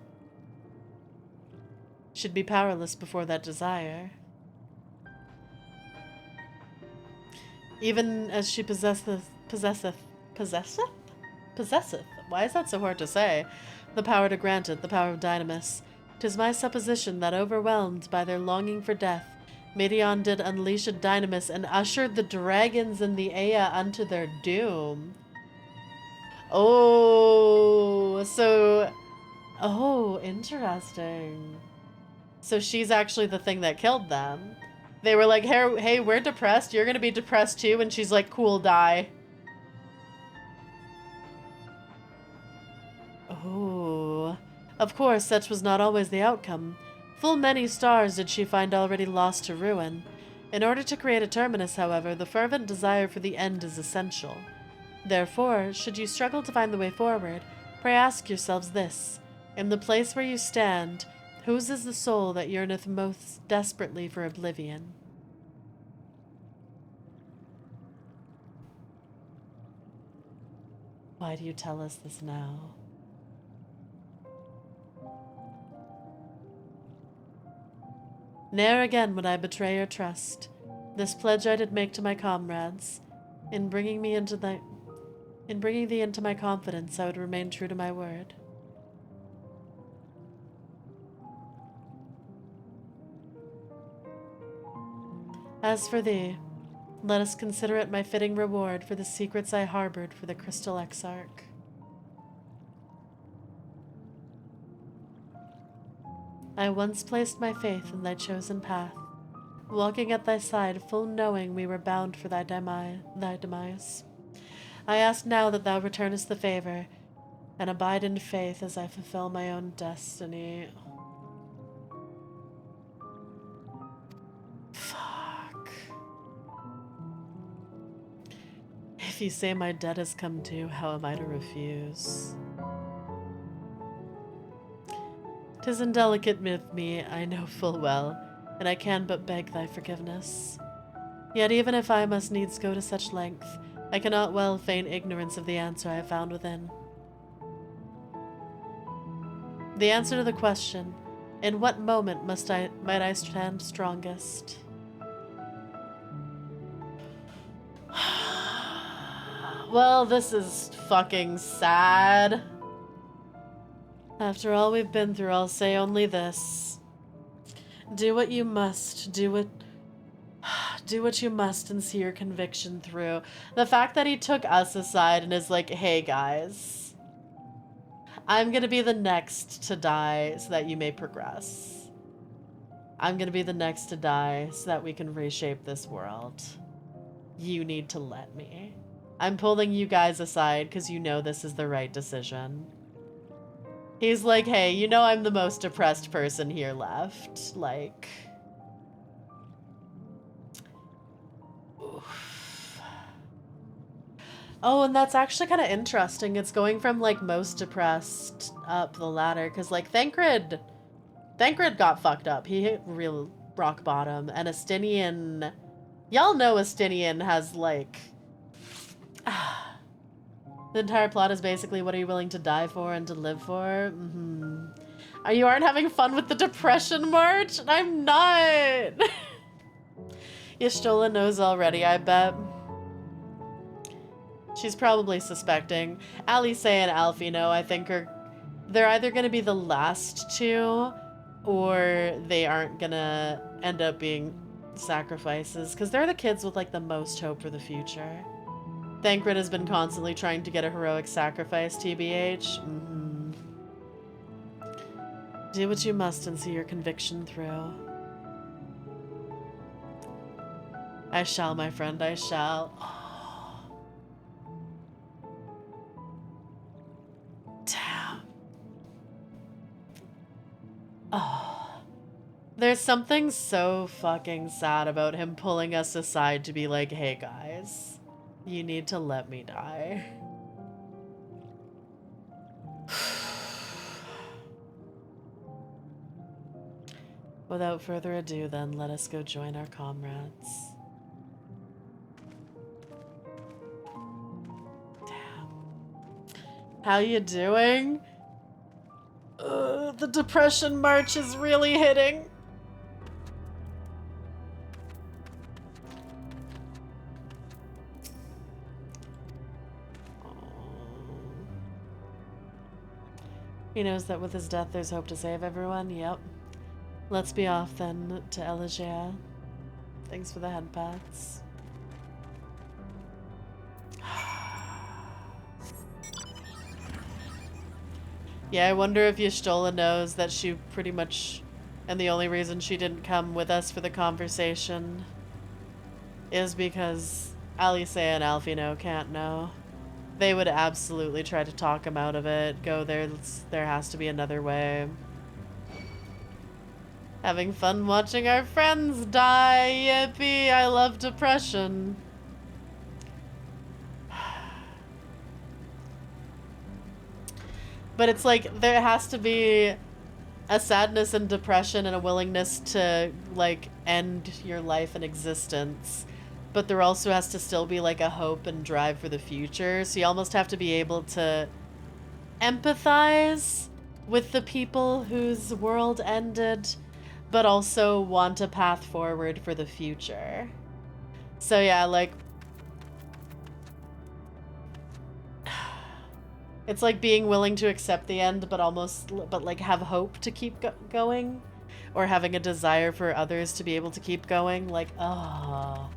she'd be powerless before that desire. Even as she possesseth, why is that so hard to say? The power to grant it, the power of Dynamis. 'Tis my supposition that overwhelmed by their longing for death, Medion did unleash a Dynamis and ushered the dragons and the Ea unto their doom. Oh, so... Oh, interesting. So she's actually the thing that killed them. They were like, hey, we're depressed. You're gonna be depressed too. And she's like, cool, die. Oh. Of course, such was not always the outcome. Full many stars did she find already lost to ruin. In order to create a terminus, however, the fervent desire for the end is essential. Therefore, should you struggle to find the way forward, pray ask yourselves this. In the place where you stand, whose is the soul that yearneth most desperately for oblivion? Why do you tell us this now? Ne'er again would I betray your trust. This pledge I did make to my comrades. In bringing thee into my confidence, I would remain true to my word. As for thee, let us consider it my fitting reward for the secrets I harbored for the Crystal Exarch. I once placed my faith in thy chosen path, walking at thy side, full knowing we were bound for thy demise. I ask now that thou returnest the favor, and abide in faith as I fulfill my own destiny. Fuck. If you say my debt has come due, how am I to refuse? 'Tis indelicate with me, I know full well, and I can but beg thy forgiveness. Yet even if I must needs go to such length, I cannot well feign ignorance of the answer I have found within. The answer to the question, in what moment might I stand strongest? Well, this is fucking sad. After all we've been through, I'll say only this. Do what you must. Do what you must and see your conviction through. The fact that he took us aside and is like, hey guys, I'm gonna be the next to die so that you may progress. I'm gonna be the next to die so that we can reshape this world. You need to let me. I'm pulling you guys aside because you know this is the right decision. He's like, hey, you know I'm the most depressed person here left. Like... Oof. Oh, and that's actually kind of interesting. It's going from, like, most depressed up the ladder. Because, like, Thancred got fucked up. He hit real rock bottom. And Estinian... Y'all know Estinian has, like... The entire plot is basically, what are you willing to die for and to live for? You aren't having fun with the depression march? I'm not! Y'shtola knows already, I bet. She's probably suspecting. Alice and Alfie know, I think, they're either going to be the last two, or they aren't going to end up being sacrifices, because they're the kids with, like, the most hope for the future. Thancred has been constantly trying to get a heroic sacrifice, TBH. Do what you must and see your conviction through. I shall, my friend, I shall. Oh. Damn. Oh. There's something so fucking sad about him pulling us aside to be like, hey guys. You need to let me die. Without further ado, then, let us go join our comrades. Damn. How you doing? The depression march is really hitting. He knows that with his death there's hope to save everyone. Yep. Let's be off then to Elegia. Thanks for the head pats. Yeah, I wonder if Y'shtola knows that she pretty much... And the only reason she didn't come with us for the conversation is because Alice and Alfino can't know. They would absolutely try to talk him out of it. Go there, there has to be another way. Having fun watching our friends die. Yippee, I love depression. But it's like, there has to be a sadness and depression and a willingness to, like, end your life and existence. But there also has to still be, like, a hope and drive for the future. So you almost have to be able to empathize with the people whose world ended, but also want a path forward for the future. So yeah, like, it's like being willing to accept the end, but like have hope to keep going, or having a desire for others to be able to keep going. Like, oh,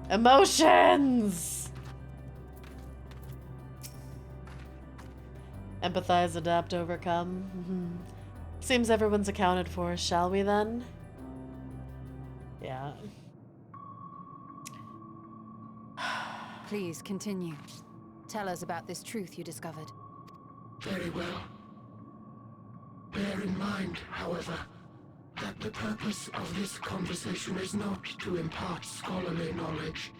emotions! Empathize, adapt, overcome. Seems everyone's accounted for, shall we then? Yeah. Please continue. Tell us about this truth you discovered. Very well. Bear in mind, however, that the purpose of this conversation is not to impart scholarly knowledge,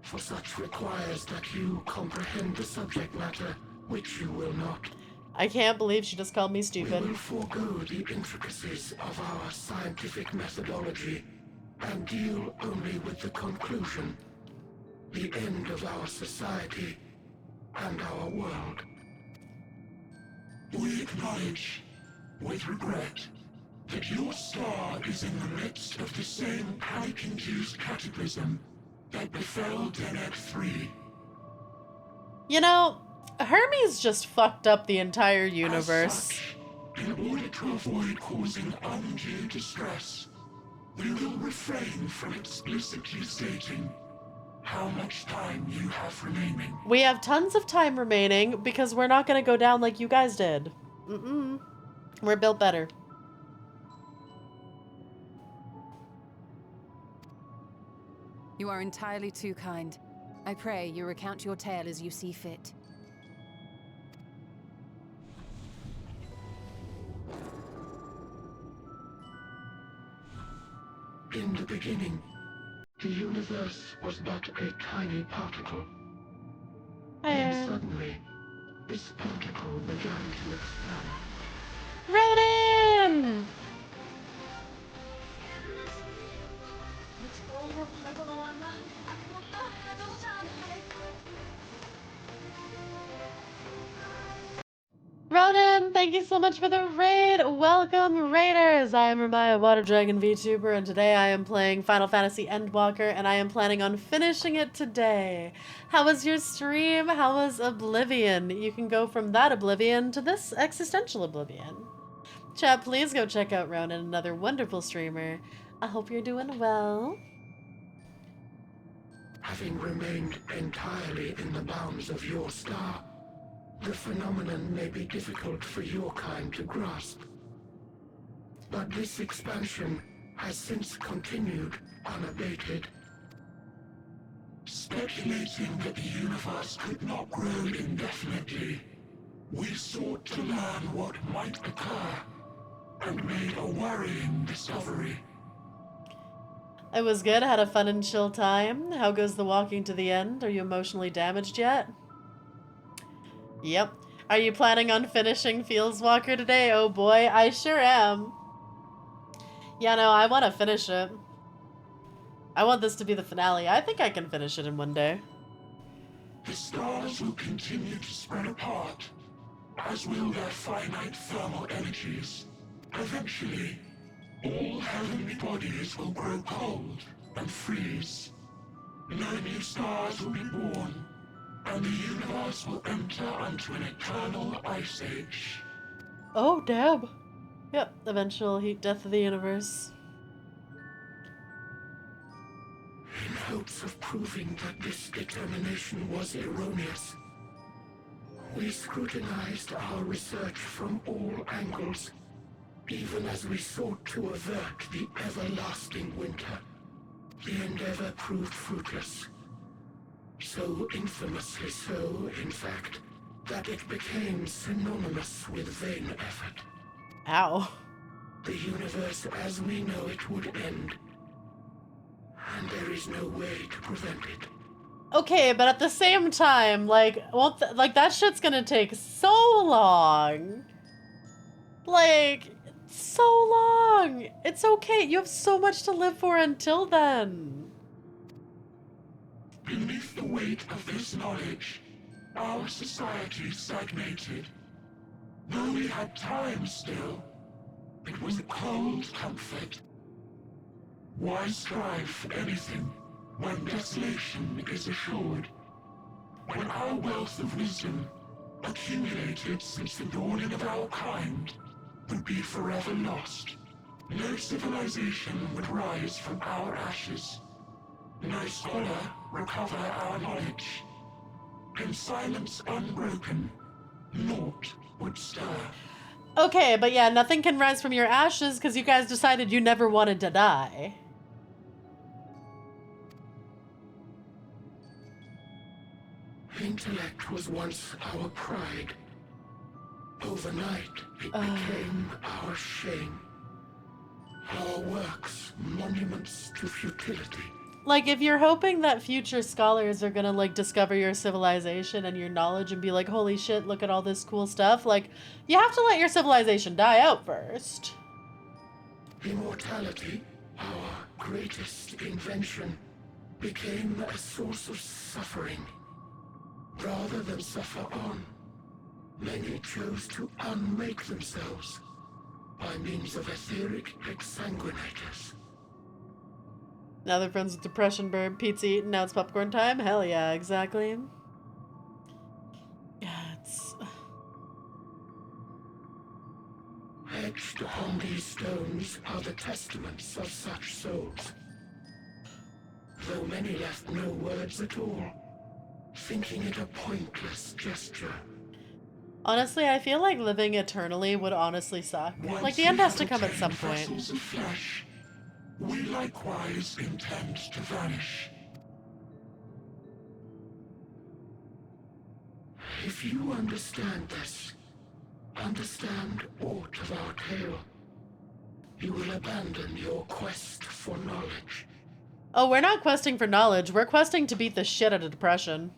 for such requires that you comprehend the subject matter, which you will not. I can't believe she just called me stupid. We will forego the intricacies of our scientific methodology and deal only with the conclusion, the end of our society and our world. We acknowledge, with regret, that your star is in the midst of the same panic-induced cataclysm that befell Deneb 3. You know, Hermes just fucked up the entire universe. In order to avoid causing undue distress, we will refrain from explicitly stating how much time you have remaining. We have tons of time remaining because we're not gonna go down like you guys did. We're built better. You are entirely too kind. I pray you recount your tale as you see fit. In the beginning, the universe was but a tiny particle. And suddenly, this particle began to expand. Ronan! Ronan, thank you so much for the raid. Welcome, raiders. I am Ramaea VOD VTuber, and today I am playing Final Fantasy Endwalker, and I am planning on finishing it today. How was your stream? How was Oblivion? You can go from that Oblivion to this existential Oblivion. Chat, please go check out Ronan, another wonderful streamer. I hope you're doing well. Having remained entirely in the bounds of your star, the phenomenon may be difficult for your kind to grasp. But this expansion has since continued unabated. Speculating that the universe could not grow indefinitely, we sought to learn what might occur, and made a worrying discovery. It was good, had a fun and chill time. How goes the walking to the end? Are you emotionally damaged yet? Yep. Are you planning on finishing Fieldswalker today? Oh boy, I sure am. Yeah, no, I want to finish it. I want this to be the finale. I think I can finish it in one day. The stars will continue to spread apart, as will their finite thermal energies. Eventually, all heavenly bodies will grow cold and freeze. No new stars will be born, and the universe will enter onto an eternal ice age. Oh, damn. Yep, eventual heat death of the universe. In hopes of proving that this determination was erroneous, we scrutinized our research from all angles, even as we sought to avert the everlasting winter. The endeavor proved fruitless. So infamously so, in fact, that it became synonymous with vain effort. Ow. the universe as we know it would end. And there is no way to prevent it. Okay, but at the same time, like, like that shit's gonna take so long. Like, so long. It's okay. You have so much to live for until then. Beneath the weight of this knowledge, our society stagnated. Though we had time still, it was a cold comfort. Why strive for anything when desolation is assured? When our wealth of wisdom, accumulated since the dawning of our kind, would be forever lost, no civilization would rise from our ashes. No scholar recover our knowledge. In silence unbroken, naught would stir. Okay, but yeah, nothing can rise from your ashes because you guys decided you never wanted to die. Intellect was once our pride. Overnight, it became our shame. Our works, monuments to futility. Like, if you're hoping that future scholars are gonna, like, discover your civilization and your knowledge and be like, holy shit, look at all this cool stuff, like, you have to let your civilization die out first. Immortality, our greatest invention, became a source of suffering. Rather than suffer on, many chose to unmake themselves by means of etheric exsanguinators. Now they're friends with depression burn, pizza eating, now it's popcorn time? Hell yeah, exactly. Yeah, it's... Etched upon these stones are the testaments of such souls. Though many left no words at all, thinking it a pointless gesture. Honestly, I feel like living eternally would honestly suck. Like, the end has to come at some point. Of flesh, we likewise intend to vanish. If you understand this, understand aught of our tale, you will abandon your quest for knowledge. Oh, we're not questing for knowledge. We're questing to beat the shit out of depression.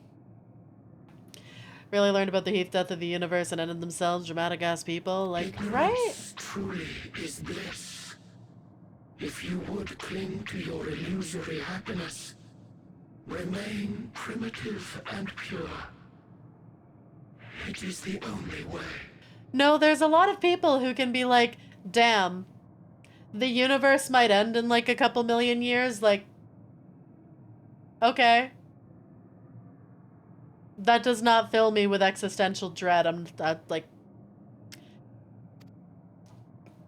Really learned about the heath death of the universe and ended themselves, dramatic ass people. Like, right? Truly is bliss. If you would cling to your illusory happiness, remain primitive and pure. It is the only way. No, there's a lot of people who can be like, damn, the universe might end in like a couple million years. Like, okay. That does not fill me with existential dread.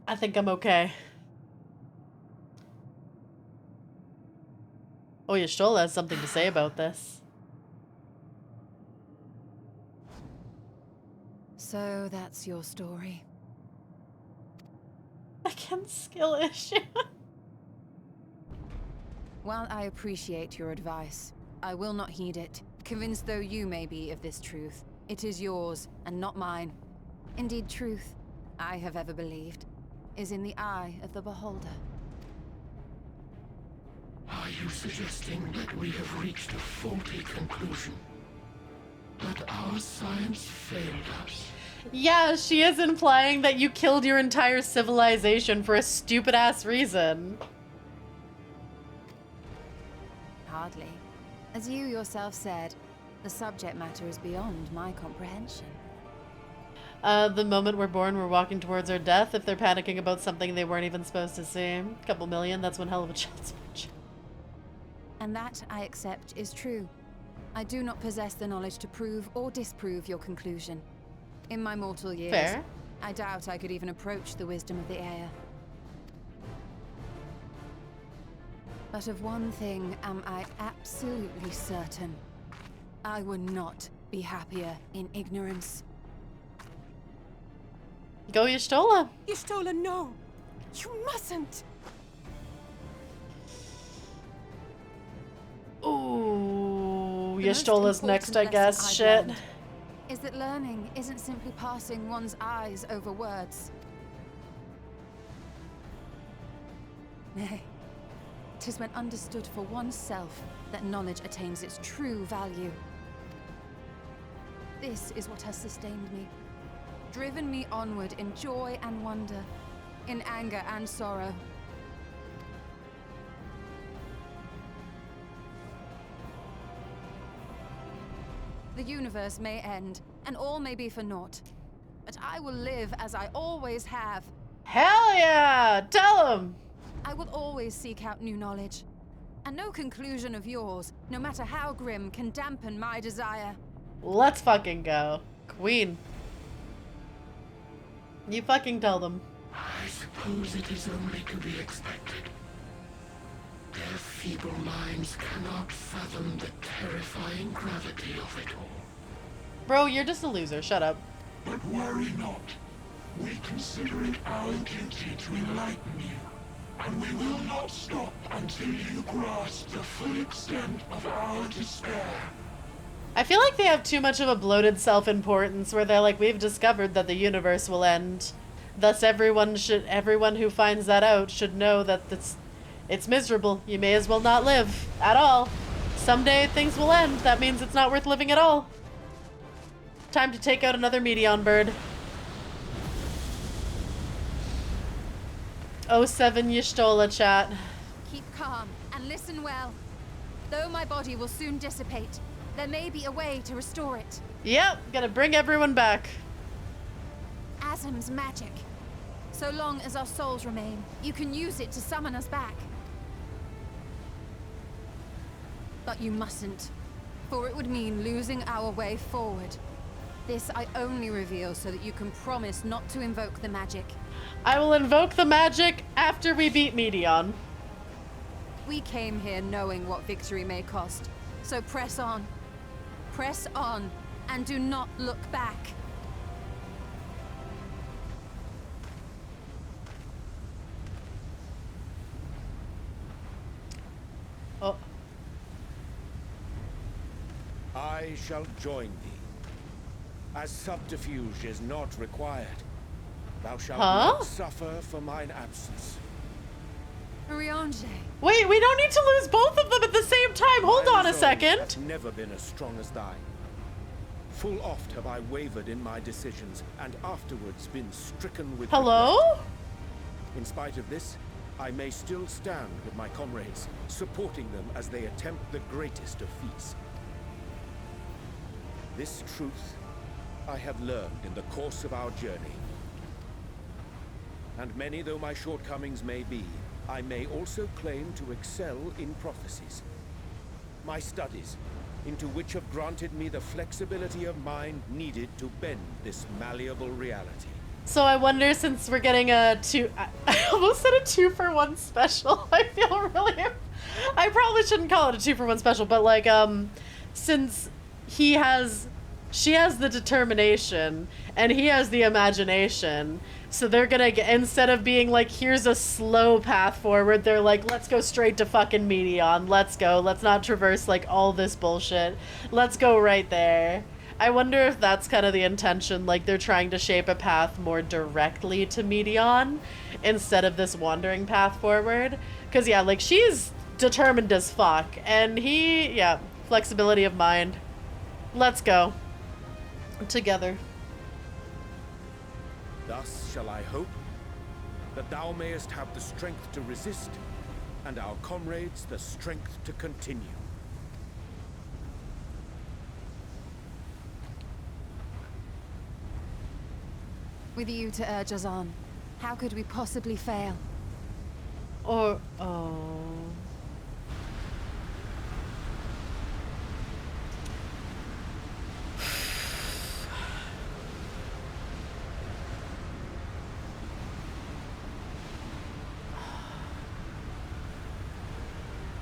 I think I'm okay. Oh, Y'shtola has something to say about this. So that's your story. Again, skill issue. While I appreciate your advice, I will not heed it. Convinced though you may be of this truth, it is yours and not mine. Indeed, truth, I have ever believed, is in the eye of the beholder. Are you suggesting that we have reached a faulty conclusion? That our science failed us? Yeah, she is implying that you killed your entire civilization for a stupid-ass reason. Hardly. As you yourself said, the subject matter is beyond my comprehension. The moment we're born, we're walking towards our death. If they're panicking about something they weren't even supposed to see. Couple million, that's one hell of a chance. And that, I accept, is true. I do not possess the knowledge to prove or disprove your conclusion. In my mortal years, Fair. I doubt I could even approach the wisdom of the Air. But of one thing am I absolutely certain. I would not be happier in ignorance. Go Y'shtola. Y'shtola, no! You mustn't! Ooh, The most Y'shtola's important next, I lesson guess. I've Shit. learned is that learning isn't simply passing one's eyes over words. Nay, 'tis when understood for oneself that knowledge attains its true value. This is what has sustained me, driven me onward in joy and wonder, in anger and sorrow. The universe may end, and all may be for naught. But I will live as I always have. Hell yeah! Tell him! I will always seek out new knowledge. And no conclusion of yours, no matter how grim, can dampen my desire. Let's fucking go. Queen. You fucking tell them. I suppose it is only to be expected. Their feeble minds cannot fathom the terrifying gravity of it all. Bro, you're just a loser. Shut up. But worry not. We consider it our duty to enlighten you. And we will not stop until you grasp the full extent of our despair. I feel like they have too much of a bloated self-importance where they're like, we've discovered that the universe will end. Thus everyone who finds that out should know that it's miserable. You may as well not live at all. Someday things will end. That means it's not worth living at all. Time to take out another Meteon bird. 07 Y'shtola, chat. Keep calm and listen well. Though my body will soon dissipate, there may be a way to restore it. Yep, gotta bring everyone back. Azim's magic. So long as our souls remain, you can use it to summon us back. But you mustn't, for it would mean losing our way forward. This I only reveal so that you can promise not to invoke the magic. I will invoke the magic after we beat Meteon. We came here knowing what victory may cost, so press on. Press on, and do not look back. Oh. I shall join thee. As subterfuge is not required, thou shalt not suffer for mine absence. Urianger. Wait, we don't need to lose both of them at the same time. Hold on a second. Hath never been as strong as thine. Full oft have I wavered in my decisions, and afterwards been stricken with Hello? regret. In spite of this, I may still stand with my comrades, supporting them as they attempt the greatest of feats. This truth I have learned in the course of our journey. And many though my shortcomings may be, I may also claim to excel in prophecies. My studies, into which have granted me the flexibility of mind needed to bend this malleable reality. So I wonder, since we're getting a I almost said a 2-for-1 special. I feel really, I probably shouldn't call it a 2-for-1 special, but like, since she has the determination and he has the imagination, so they're gonna get, instead of being like, here's a slow path forward, they're like, let's go straight to fucking Meteon. Let's go. Let's not traverse like all this bullshit. Let's go right there. I wonder if that's kind of the intention, like they're trying to shape a path more directly to Meteon instead of this wandering path forward. Cause yeah, like she's determined as fuck, and he, yeah, flexibility of mind. Let's go. Together. Thus shall I hope that thou mayest have the strength to resist, and our comrades the strength to continue. With you to urge us on, how could we possibly fail? Or, oh...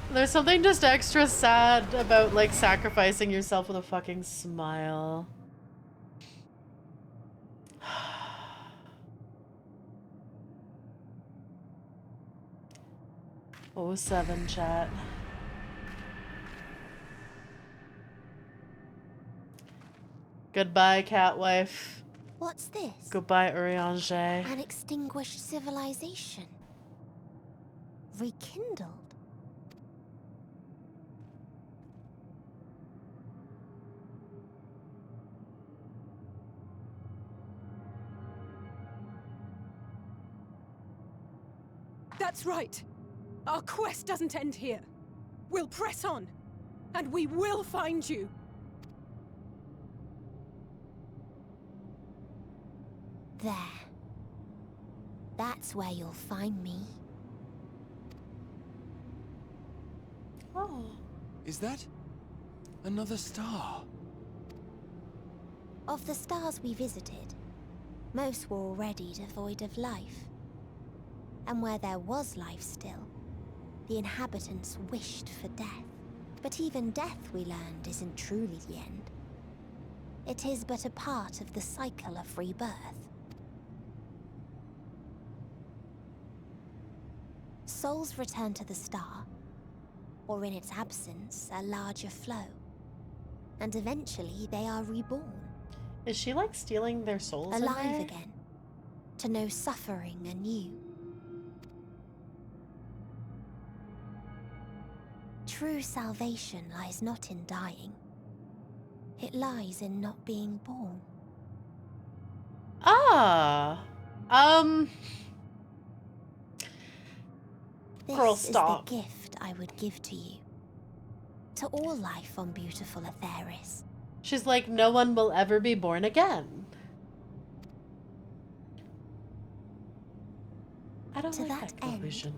There's something just extra sad about, like, sacrificing yourself with a fucking smile. Oh, 07 chat. Goodbye, Catwife. What's this? Goodbye, Urianger. An extinguished civilization. rekindled. That's right. Our quest doesn't end here. We'll press on, and we will find you. There. That's where you'll find me. Oh. Is that another star? Of the stars we visited, most were already devoid of life. And where there was life still, the inhabitants wished for death. But even death, we learned, isn't truly the end. It is but a part of the cycle of rebirth. Souls return to the star, or in its absence, a larger flow. And eventually they are reborn. Is she like stealing their souls? Alive again, to know suffering anew. True salvation lies not in dying. It lies in not being born. Ah. Girl, This stop. is the gift I would give to you. To all life on beautiful Aetheris. She's like, no one will ever be born again. I don't like that conclusion.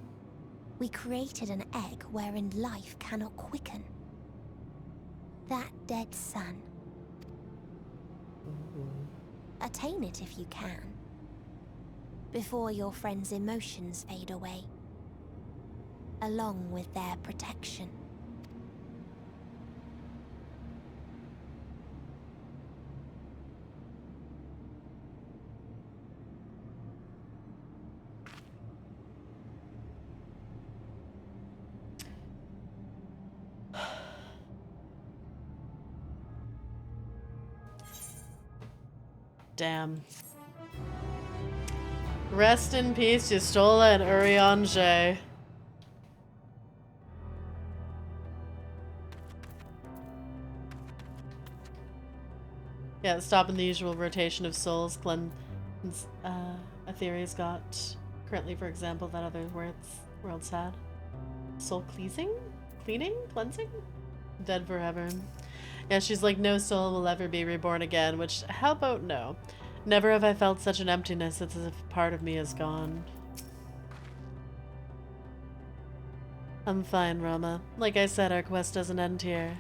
We created an egg wherein life cannot quicken. That dead sun. Attain it if you can. Before your friends' emotions fade away. Along with their protection. Damn. Rest in peace, Yustola and Urianger. Yeah, stopping the usual rotation of souls. Aetheria's got currently, for example, that other world's had. Soul cleansing? Cleaning? Cleansing? Dead forever. Yeah, she's like, no soul will ever be reborn again, which, how about no? Never have I felt such an emptiness. It's as if part of me is gone. I'm fine, Rama. Like I said, our quest doesn't end here.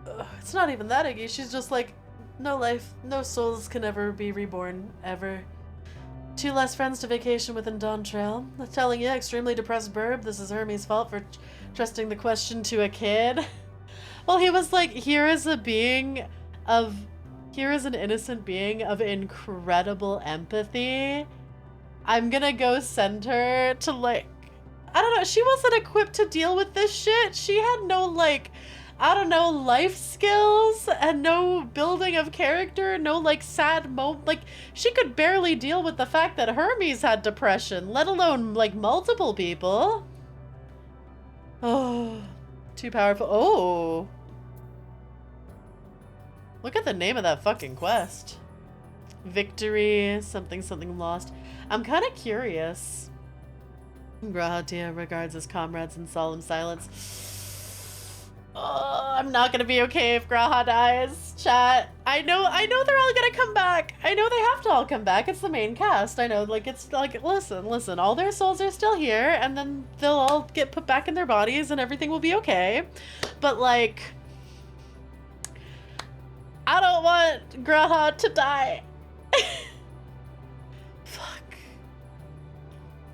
Ugh, it's not even that Iggy. She's just like, no life, no souls can ever be reborn, ever. 2 less friends to vacation with in Dawn Trail. I'm telling you, extremely depressed burb, this is Hermes' fault for trusting the question to a kid. Well, he was like, here is an innocent being of incredible empathy. I'm gonna go send her to like, I don't know, she wasn't equipped to deal with this shit. She had no like, I don't know, life skills and no building of character, no like sad moment. Like, she could barely deal with the fact that Hermes had depression, let alone like multiple people. Oh, too powerful. Oh, look at the name of that fucking quest. Victory, something lost. I'm kind of curious. Grahatia regards his comrades in solemn silence. Oh, I'm not gonna be okay if Graha dies, chat. I know they're all gonna come back. I know they have to all come back. It's the main cast. I know, like, it's like, listen, all their souls are still here, and then they'll all get put back in their bodies, and everything will be okay. But, like, I don't want Graha to die. Fuck.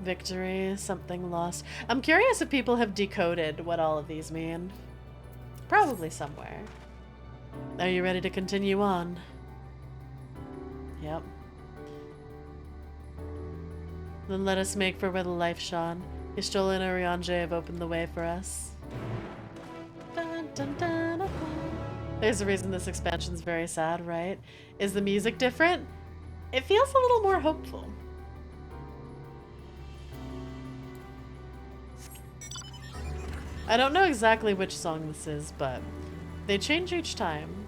Victory, something lost. I'm curious if people have decoded what all of these mean. Probably somewhere. Are you ready to continue on? Yep. Then let us make for where the life shone. Y'shtola and Urianger have opened the way for us. Dun, dun, dun, dun, dun. There's a reason this expansion's very sad, right? Is the music different? It feels a little more hopeful. I don't know exactly which song this is, but they change each time.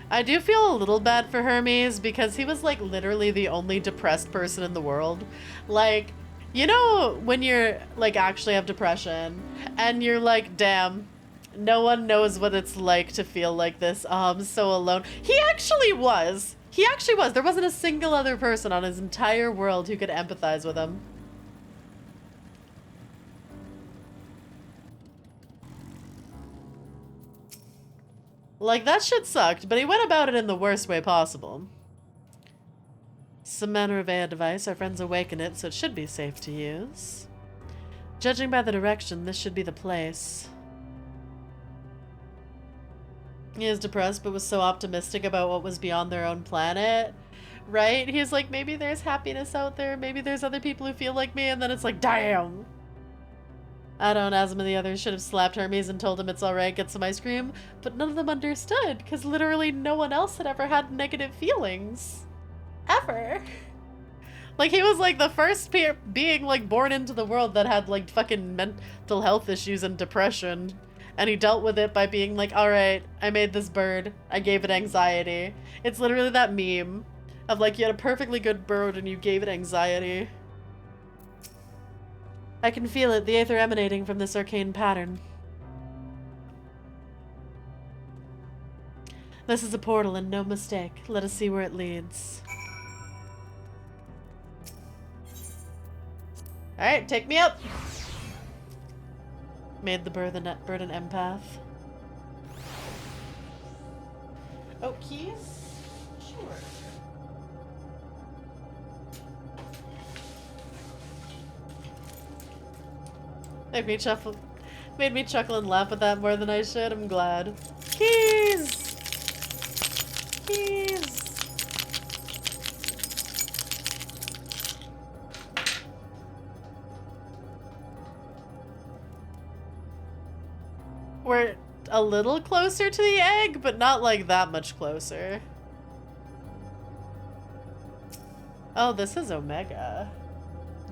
I do feel a little bad for Hermes because he was like literally the only depressed person in the world. Like, you know when you're like actually have depression and you're like, damn, no one knows what it's like to feel like this. Oh, I'm so alone. He actually was. He actually was. There wasn't a single other person on his entire world who could empathize with him. Like, that shit sucked, but he went about it in the worst way possible. Some manner of AI device. Our friends awaken it, so it should be safe to use. Judging by the direction, this should be the place. He is depressed, but was so optimistic about what was beyond their own planet. Right? He's like, maybe there's happiness out there. Maybe there's other people who feel like me. And then it's like, damn. Adon, Azim, and the others should have slapped Hermes and told him it's alright, get some ice cream. But none of them understood, because literally no one else had ever had negative feelings. Ever. Like, he was like the first being like born into the world that had like fucking mental health issues and depression. And he dealt with it by being like, alright, I made this bird. I gave it anxiety. It's literally that meme of like, you had a perfectly good bird and you gave it anxiety. I can feel it, the aether emanating from this arcane pattern. This is a portal and no mistake. Let us see where it leads. Alright, take me up! Made the bird an empath. Oh, keys? Sure. Made me chuckle and laugh at that more than I should. I'm glad. Keys! Keys! We're a little closer to the egg, but not like that much closer. Oh, this is Omega.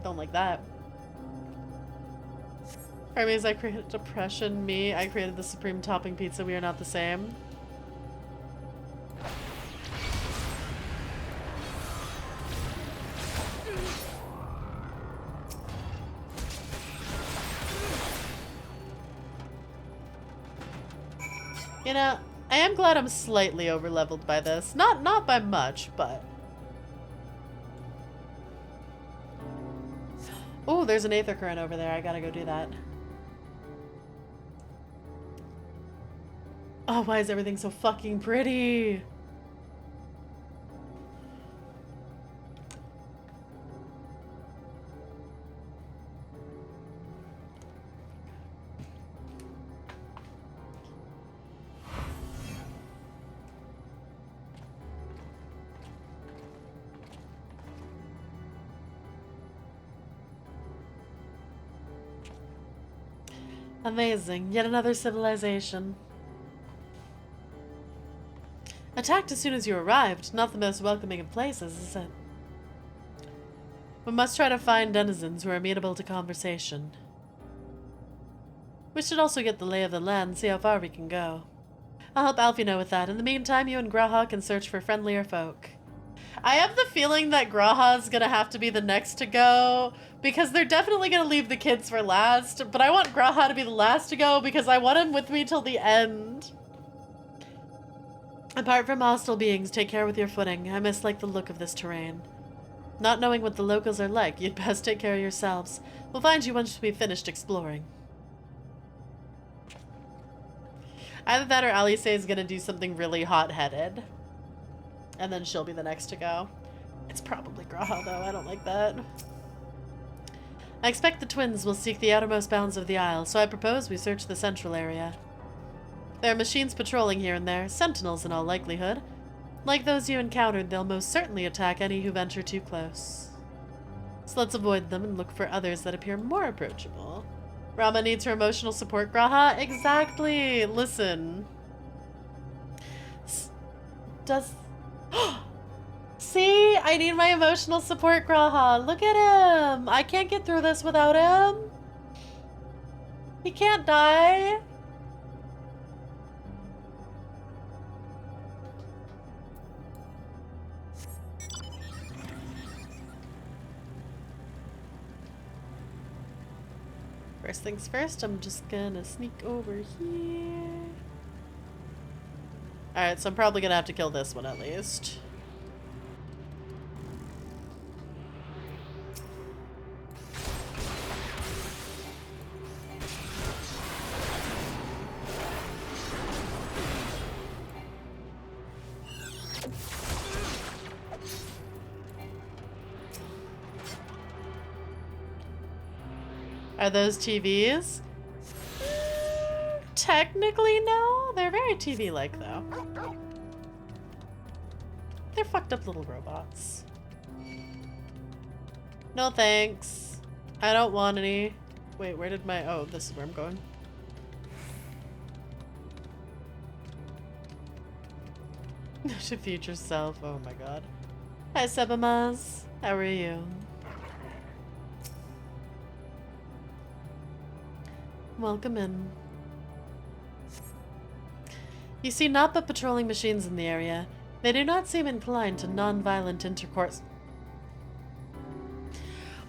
Don't like that. Hermes, I created depression. Me, I created the supreme topping pizza. We are not the same. You know, I am glad I'm slightly over-leveled by this. Not by much, but... Oh, there's an aether current over there. I gotta go do that. Oh, why is everything so fucking pretty? Amazing. Yet another civilization. Attacked as soon as you arrived. Not the most welcoming of places, is it? We must try to find denizens who are amenable to conversation. We should also get the lay of the land and see how far we can go. I'll help Alfie know with that. In the meantime, you and Graha can search for friendlier folk. I have the feeling that Graha's gonna have to be the next to go, because they're definitely gonna leave the kids for last, but I want Graha to be the last to go because I want him with me till the end. Apart from hostile beings, take care with your footing. I mislike the look of this terrain. Not knowing what the locals are like, you'd best take care of yourselves. We'll find you once we've finished exploring. Either that or Alice is gonna do something really hot-headed. And then she'll be the next to go. It's probably Graha, though. I don't like that. I expect the twins will seek the outermost bounds of the Isle, so I propose we search the central area. There are machines patrolling here and there, sentinels in all likelihood. Like those you encountered, they'll most certainly attack any who venture too close. So let's avoid them and look for others that appear more approachable. Rama needs her emotional support, Graha. Exactly. Listen. Does... See? I need my emotional support, Graha. Look at him. I can't get through this without him. He can't die. First things first, I'm just gonna sneak over here. Alright, so I'm probably gonna have to kill this one at least. Are those TVs? Technically, no. They're very TV-like, though. They're fucked up little robots. No thanks. I don't want any. Wait, where did my... Oh, this is where I'm going. To future self. Oh my god. Hi, Sebamaz. How are you? Welcome in. You see naught but patrolling machines in the area. They do not seem inclined to non-violent intercourse.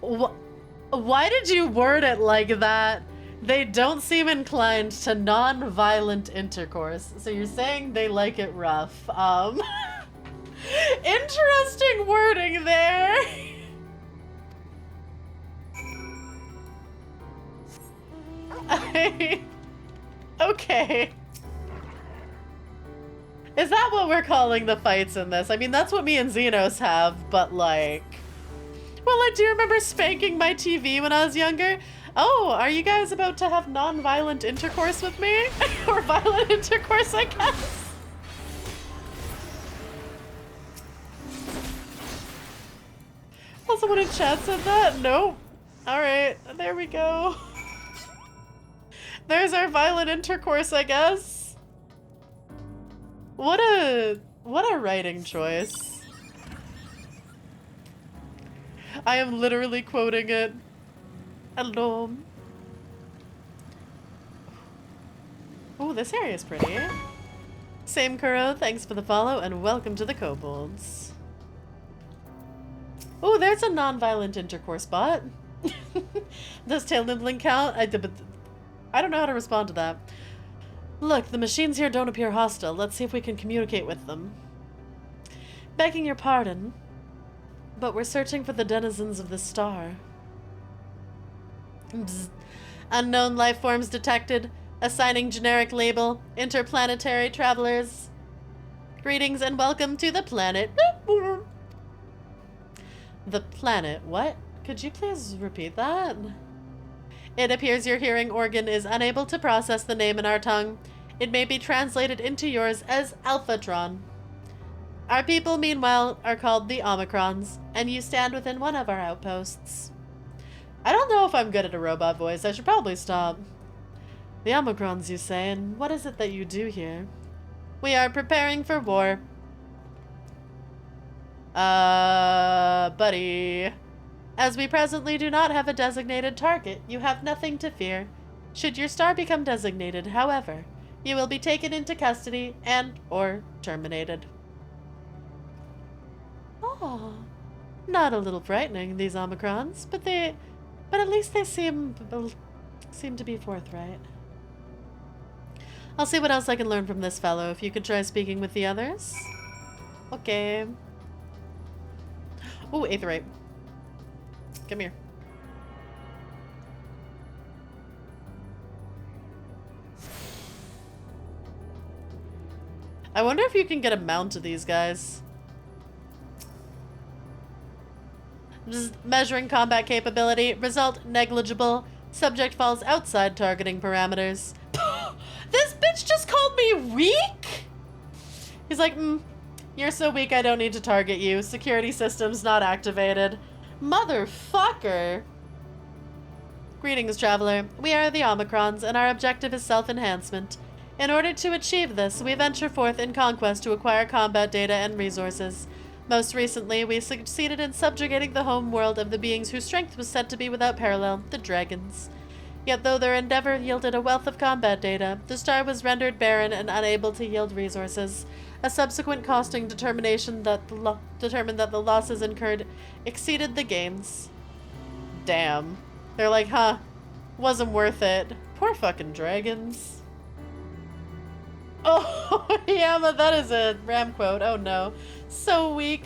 Why did you word it like that? They don't seem inclined to non-violent intercourse. So you're saying they like it rough. Interesting wording there. Okay. Is that what we're calling the fights in this? I mean, that's what me and Xenos have, but like... Well, I do remember spanking my TV when I was younger. Oh, are you guys about to have non-violent intercourse with me? Or violent intercourse, I guess? Oh, someone in chat said that? Nope. Alright, there we go. There's our violent intercourse, I guess. What a writing choice. I am literally quoting it. Hello. Oh, this area is pretty. Same Kuro, thanks for the follow and welcome to the kobolds. Oh, there's a non-violent intercourse bot. Does tail nibbling count? I don't know how to respond to that. Look, the machines here don't appear hostile. Let's see if we can communicate with them. Begging your pardon, but we're searching for the denizens of the star. Bzz. Unknown life forms detected. Assigning generic label. Interplanetary travelers. Greetings and welcome to the planet. The planet, what? Could you please repeat that? It appears your hearing organ is unable to process the name in our tongue. It may be translated into yours as Alphatron. Our people, meanwhile, are called the Omicrons, and you stand within one of our outposts. I don't know if I'm good at a robot voice. I should probably stop. The Omicrons, you say, and what is it that you do here? We are preparing for war. Buddy. As we presently do not have a designated target, you have nothing to fear. Should your star become designated, however, you will be taken into custody and/or terminated. Oh, not a little frightening, these Omicrons, but at least they seem to be forthright. I'll see what else I can learn from this fellow. If you could try speaking with the others. Okay. Oh, Aetherite. Come here. I wonder if you can get a mount to these guys. Just measuring combat capability. Result negligible. Subject falls outside targeting parameters. This bitch just called me weak? He's like, you're so weak I don't need to target you. Security system's not activated. Motherfucker. Greetings, traveler. We are the Omicrons, and our objective is self-enhancement. In order to achieve this, we venture forth in conquest to acquire combat data and resources. Most recently, we succeeded in subjugating the home world of the beings whose strength was said to be without parallel, the dragons. Yet though their endeavor yielded a wealth of combat data, the star was rendered barren and unable to yield resources. A subsequent costing determination that determined that the losses incurred exceeded the gains. Damn. They're like, huh, wasn't worth it. Poor fucking dragons. Oh, yeah, but that is a Ram quote. Oh no. So weak.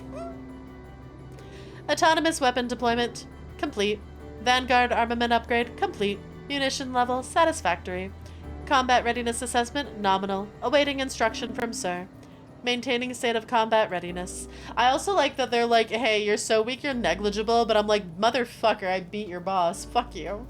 Autonomous weapon deployment, complete. Vanguard armament upgrade, complete. Munition level, satisfactory. Combat readiness assessment, nominal. Awaiting instruction from Sir. Maintaining state of combat readiness. I also like that they're like, hey, you're so weak, you're negligible, but I'm like, motherfucker, I beat your boss. Fuck you.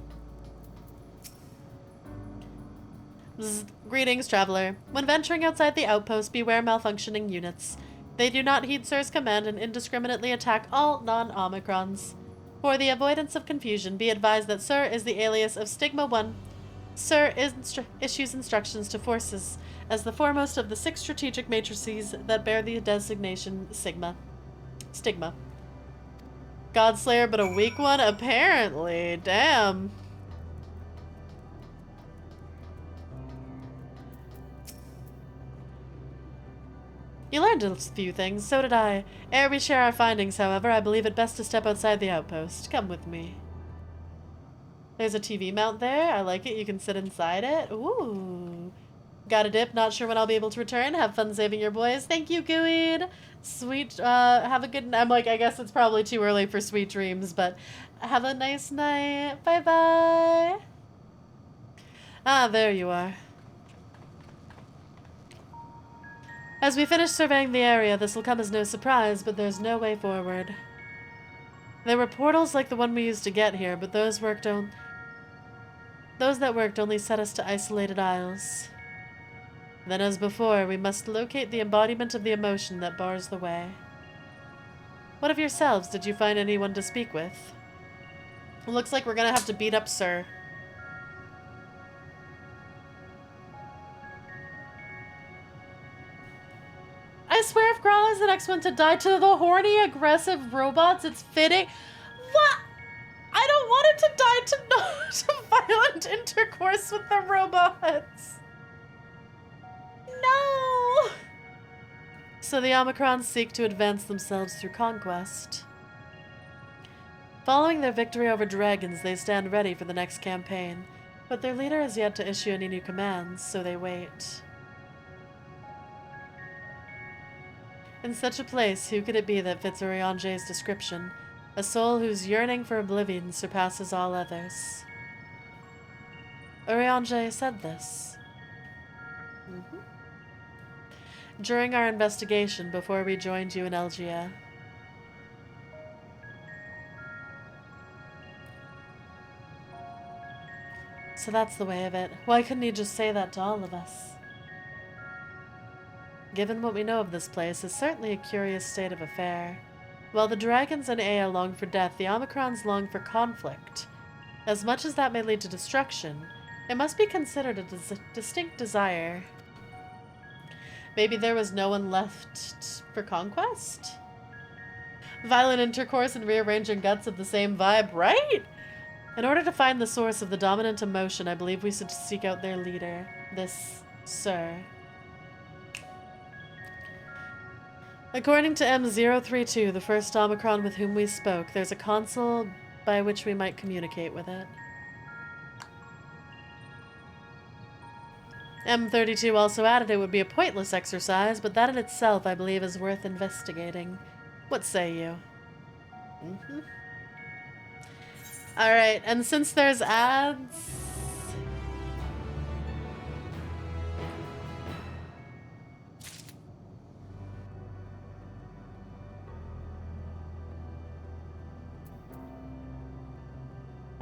Greetings, traveler. When venturing outside the outpost, beware malfunctioning units. They do not heed Sir's command and indiscriminately attack all non-Omicrons. For the avoidance of confusion, be advised that Sir is the alias of Stigma 1. Sir issues instructions to forces as the foremost of the 6 strategic matrices that bear the designation Stigma. Godslayer, but a weak one? Apparently. Damn. You learned a few things, so did I. Ere we share our findings, however, I believe it best to step outside the outpost. Come with me. There's a TV mount there. I like it. You can sit inside it. Ooh. Got a dip. Not sure when I'll be able to return. Have fun saving your boys. Thank you, Gooid. Sweet, have a good... I'm like, I guess it's probably too early for sweet dreams, but have a nice night. Bye-bye. Ah, there you are. As we finish surveying the area, this will come as no surprise, but there's no way forward. There were portals like the one we used to get here, but those that worked only set us to isolated isles. Then, as before, we must locate the embodiment of the emotion that bars the way. What of yourselves? Did you find anyone to speak with? It looks like we're gonna have to beat up Sir. I swear if Grawl is the next one to die to the horny, aggressive robots, it's fitting. What? I don't want him to die to violent intercourse with the robots. No! So the Omicrons seek to advance themselves through conquest. Following their victory over dragons, they stand ready for the next campaign, but their leader has yet to issue any new commands, so they wait. In such a place, who could it be that fits Urianger's description? A soul whose yearning for oblivion surpasses all others. Urianger said this. During our investigation before we joined you in Elgia. So that's the way of it. Why couldn't he just say that to all of us? Given what we know of this place, it's certainly a curious state of affair. While the dragons and Ea long for death, the Omicrons long for conflict. As much as that may lead to destruction, it must be considered a distinct desire. Maybe there was no one left for conquest? Violent intercourse and rearranging guts of the same vibe, right? In order to find the source of the dominant emotion, I believe we should seek out their leader, this Sir. According to M032, the first Omicron with whom we spoke, there's a console by which we might communicate with it. M32 also added it would be a pointless exercise, but that in itself, I believe, is worth investigating. What say you? Alright, and since there's ads...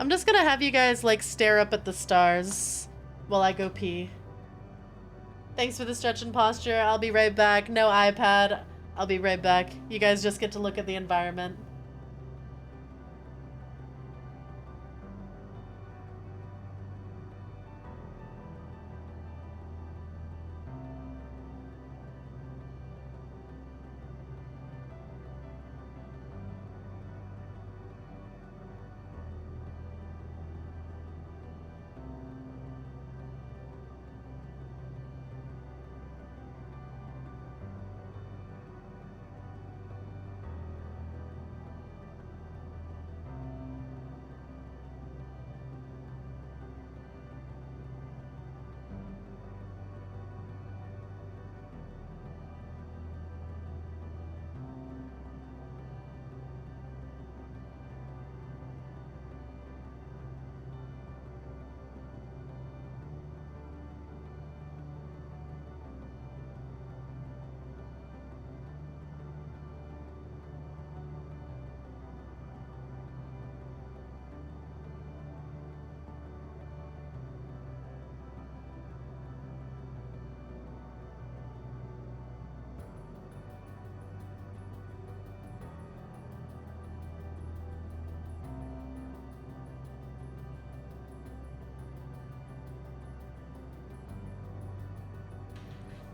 I'm just gonna have you guys, like, stare up at the stars while I go pee. Thanks for the stretch and posture. I'll be right back. No iPad. I'll be right back. You guys just get to look at the environment.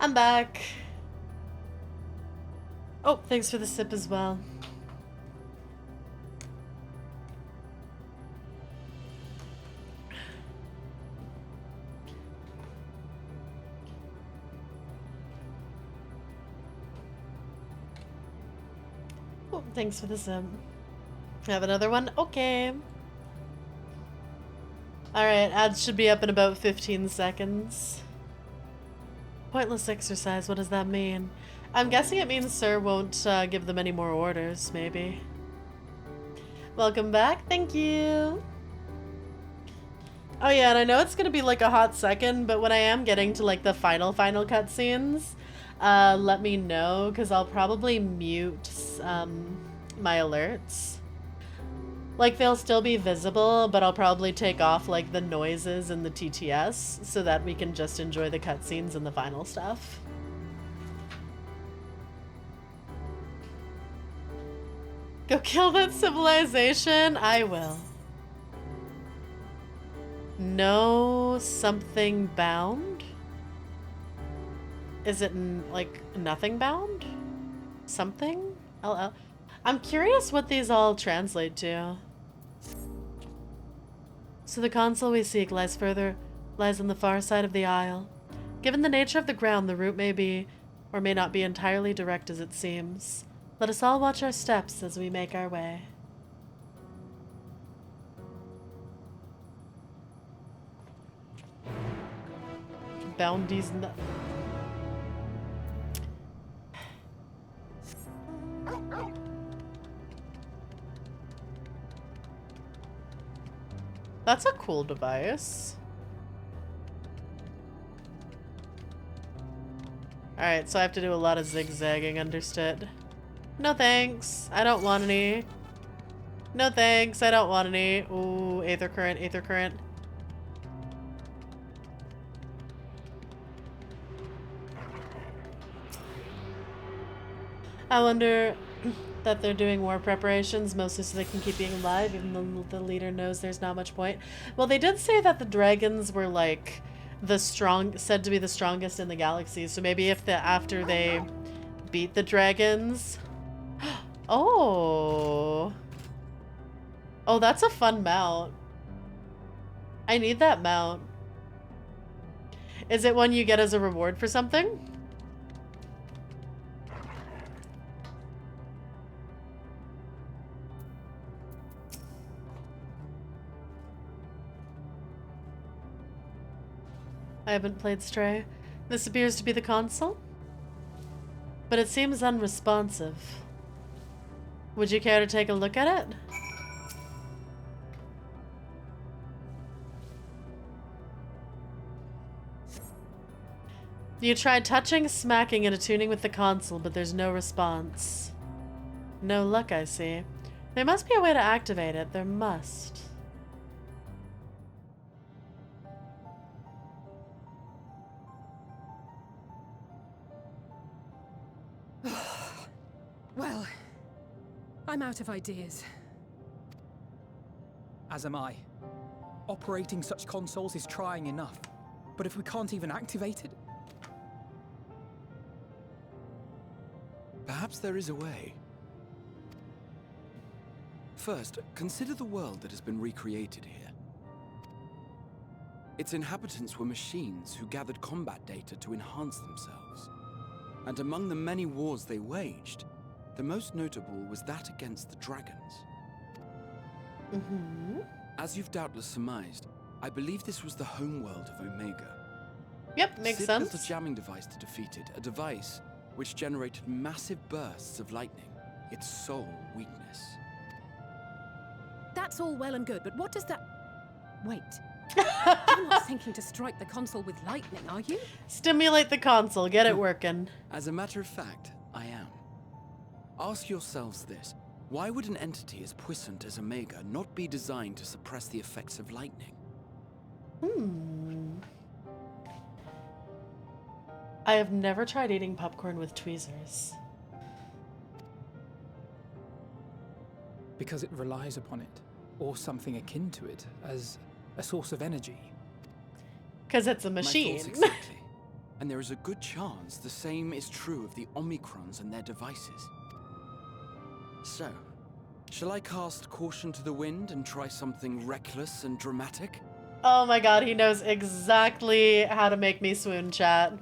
I'm back. Oh, thanks for the sip as well. Oh, thanks for the sip. Have another one? Okay. Alright, ads should be up in about 15 seconds. Pointless exercise, what does that mean? I'm guessing it means Sir won't give them any more orders, maybe. Welcome back, thank you! Oh yeah, and I know it's gonna be like a hot second, but when I am getting to like the final cutscenes, let me know, because I'll probably mute my alerts. Like, they'll still be visible, but I'll probably take off like the noises and the TTS so that we can just enjoy the cutscenes and the final stuff. Go kill that civilization? I will. No something bound? Is it like nothing bound? Something? LL? I'm curious what these all translate to. So the console we seek lies on the far side of the isle. Given the nature of the ground, the route may be or may not be entirely direct as it seems. Let us all watch our steps as we make our way. Bounties. That's a cool device. Alright, so I have to do a lot of zigzagging, understood. No thanks, I don't want any. No thanks, I don't want any. Ooh, aether current, aether current. I wonder that they're doing war preparations, mostly so they can keep being alive, even though the leader knows there's not much point. Well, they did say that the dragons were like said to be the strongest in the galaxy, so maybe if after they beat the dragons. Oh, that's a fun mount. I need that mount. Is it one you get as a reward for something? I haven't played Stray. This appears to be the console, but it seems unresponsive. Would you care to take a look at it? You tried touching, smacking, and attuning with the console, but there's no response. No luck, I see. There must be a way to activate it. There must. Well, I'm out of ideas. As am I. Operating such consoles is trying enough. But if we can't even activate it... Perhaps there is a way. First, consider the world that has been recreated here. Its inhabitants were machines who gathered combat data to enhance themselves. And among the many wars they waged, the most notable was that against the dragons. Mm-hmm. As you've doubtless surmised, I believe this was the homeworld of Omega. Yep, makes Sid sense. built a jamming device to defeat it, a device which generated massive bursts of lightning, its sole weakness. That's all well and good, but what does that... Wait. You're not thinking to strike the console with lightning, are you? Stimulate the console, get it working. As a matter of fact, I am. Ask yourselves this. Why would an entity as puissant as Omega not be designed to suppress the effects of lightning? I have never tried eating popcorn with tweezers. Because it relies upon it, or something akin to it, as a source of energy. Because it's a My machine. thoughts exactly. And there is a good chance the same is true of the Omicrons and their devices. So, shall I cast caution to the wind and try something reckless and dramatic? Oh my god, he knows exactly how to make me swoon, chat.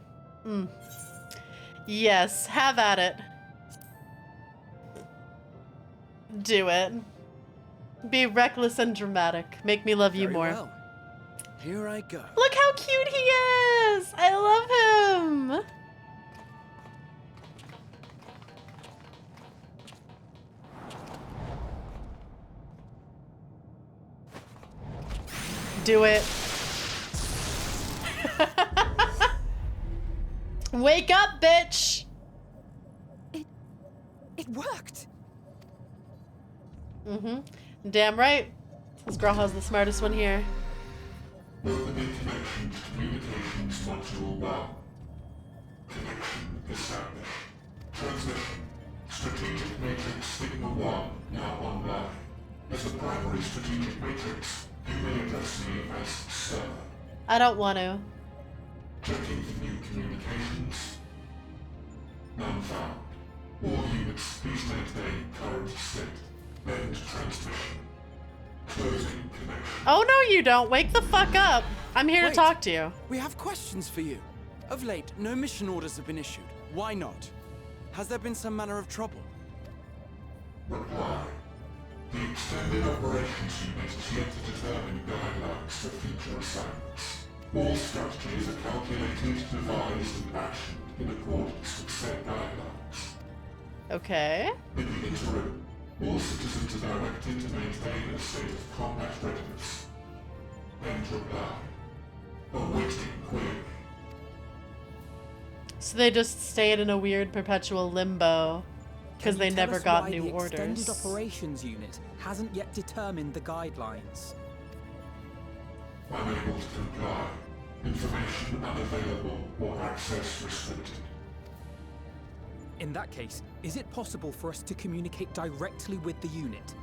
Yes, have at it. Do it. Be reckless and dramatic. Make me love you Very more. well. Here I go. Look how cute he is! I love him! Do it. Wake up, bitch! It worked! Mm-hmm. Damn right. This girl has the smartest one here. Welcome information to Communications Module 1. Connection established. Transmission. Strategic Matrix Signal 1 now online. As the primary strategic matrix, you may address me as Sir. I don't want to. Checking for new communications. None found. All units, please maintain current state. End transmission. Closing connection. Oh no you don't. Wake the fuck up. I'm here to Wait. talk to you. We have questions for you. Of late, no mission orders have been issued. Why not? Has there been some manner of trouble? Reply. The Extended Operations Unit is yet to determine guidelines for future assignments. All strategies are calculated, devised, and actioned in accordance with said guidelines. Okay. In the interim, all citizens are directed to maintain a state of combat readiness. End reply. Awaiting query. So they just stayed in a weird perpetual limbo because they never got new The Extended orders. Operations Unit hasn't yet determined the guidelines. Unable to comply. Information unavailable or access restricted. In that case, is it possible for us to communicate directly with the unit?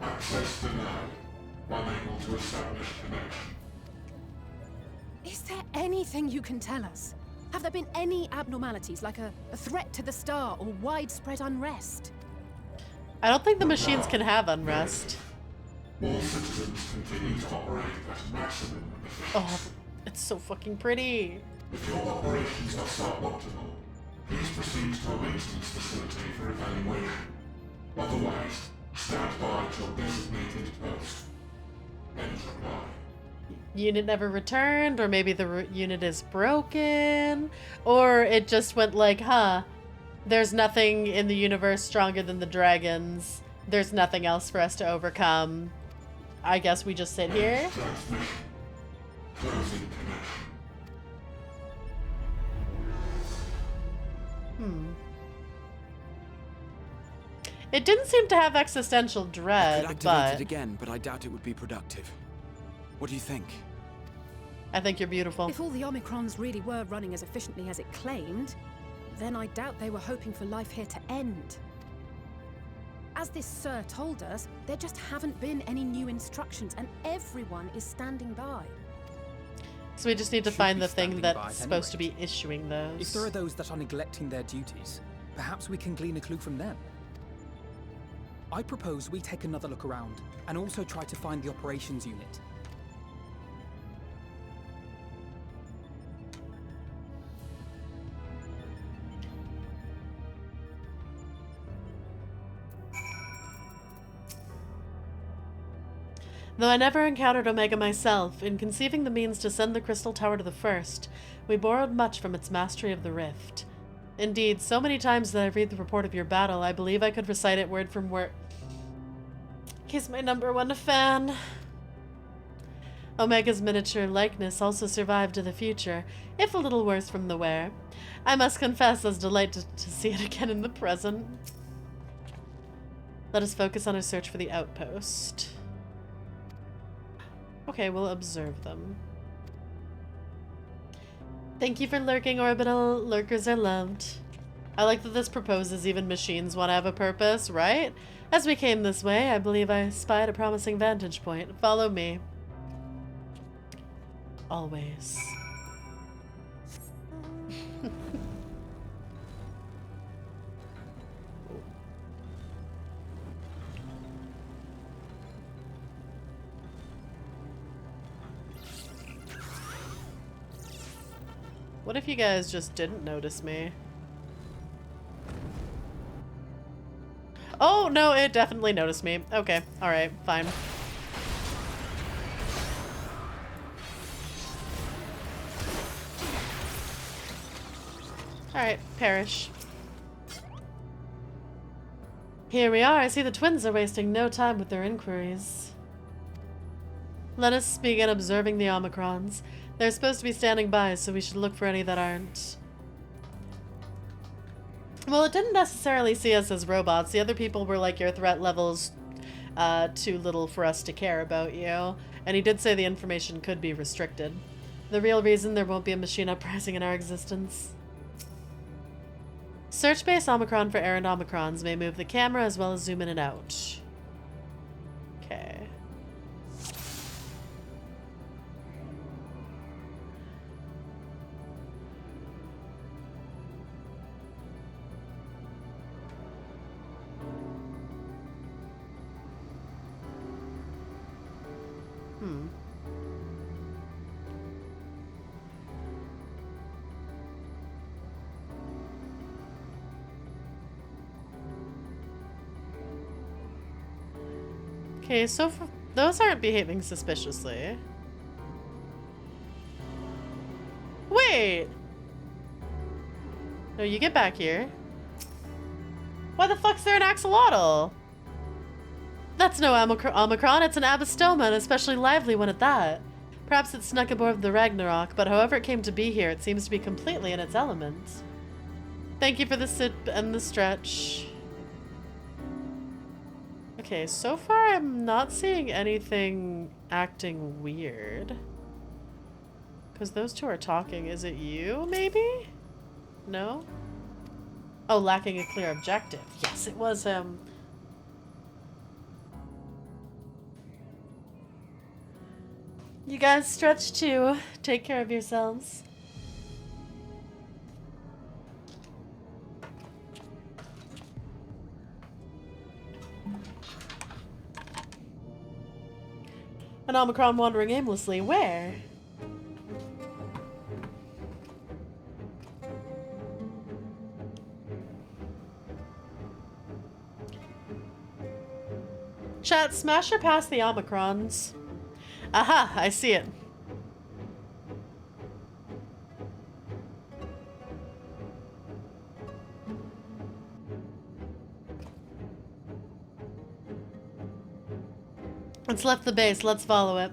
Access denied. Unable to establish connection. Is there anything you can tell us? Have there been any abnormalities, like a threat to the star or widespread unrest? I don't think the machines can have unrest. All citizens continue to operate at maximum efficiency. Oh, it's so fucking pretty. If your operations are suboptimal, please proceed to a maintenance facility for evaluation. Otherwise, stand by at your designated post. End reply. Unit never returned, or maybe the unit is broken, or it just went like, huh, there's nothing in the universe stronger than the dragons. There's nothing else for us to overcome. I guess we just sit here. Closing connection. It didn't seem to have existential dread, I could activate but it again, but I doubt it would be productive. What do you think? I think you're beautiful. If all the Omicrons really were running as efficiently as it claimed, then I doubt they were hoping for life here to end. As this Sir told us, there just haven't been any new instructions, and everyone is standing by. So we just need to Should find be the thing standing that's by at any supposed to rate. be issuing those. If there are those that are neglecting their duties, perhaps we can glean a clue from them. I propose we take another look around, and also try to find the operations unit. Though I never encountered Omega myself, in conceiving the means to send the Crystal Tower to the First, we borrowed much from its mastery of the Rift. Indeed, so many times that I read the report of your battle, I believe I could recite it word from word. He's my #1 fan. Omega's miniature likeness also survived to the future, if a little worse from the wear. I must confess I was delighted to see it again in the present. Let us focus on our search for the outpost. Okay, we'll observe them. Thank you for lurking, Orbital. Lurkers are loved. I like that this proposes even machines want to have a purpose, right? As we came this way, I believe I spied a promising vantage point. Follow me. Always. What if you guys just didn't notice me? Oh, no, it definitely noticed me. Okay, alright, fine. Alright, perish. Here we are. I see the twins are wasting no time with their inquiries. Let us begin observing the Omicrons. They're supposed to be standing by, so we should look for any that aren't. Well, it didn't necessarily see us as robots. The other people were like, your threat level's too little for us to care about you. And he did say the information could be restricted. The real reason there won't be a machine uprising in our existence. Search base Omicron for errant Omicrons may move the camera as well as zoom in and out. Okay. Okay, so those aren't behaving suspiciously. Wait! No, you get back here. Why the fuck's there an axolotl? That's no Omicron, it's an Abastoma, and especially lively one at that. Perhaps it snuck aboard the Ragnarok, but however it came to be here, it seems to be completely in its element. Thank you for the sit and the stretch. Okay, so far I'm not seeing anything acting weird. Because those two are talking. Is it you, maybe? No? Oh, lacking a clear objective. Yes, it was him. You guys stretch too. Take care of yourselves. An Omicron wandering aimlessly. Where? Chat, smash or pass the Omicrons. Aha, I see it. It's left the base. Let's follow it.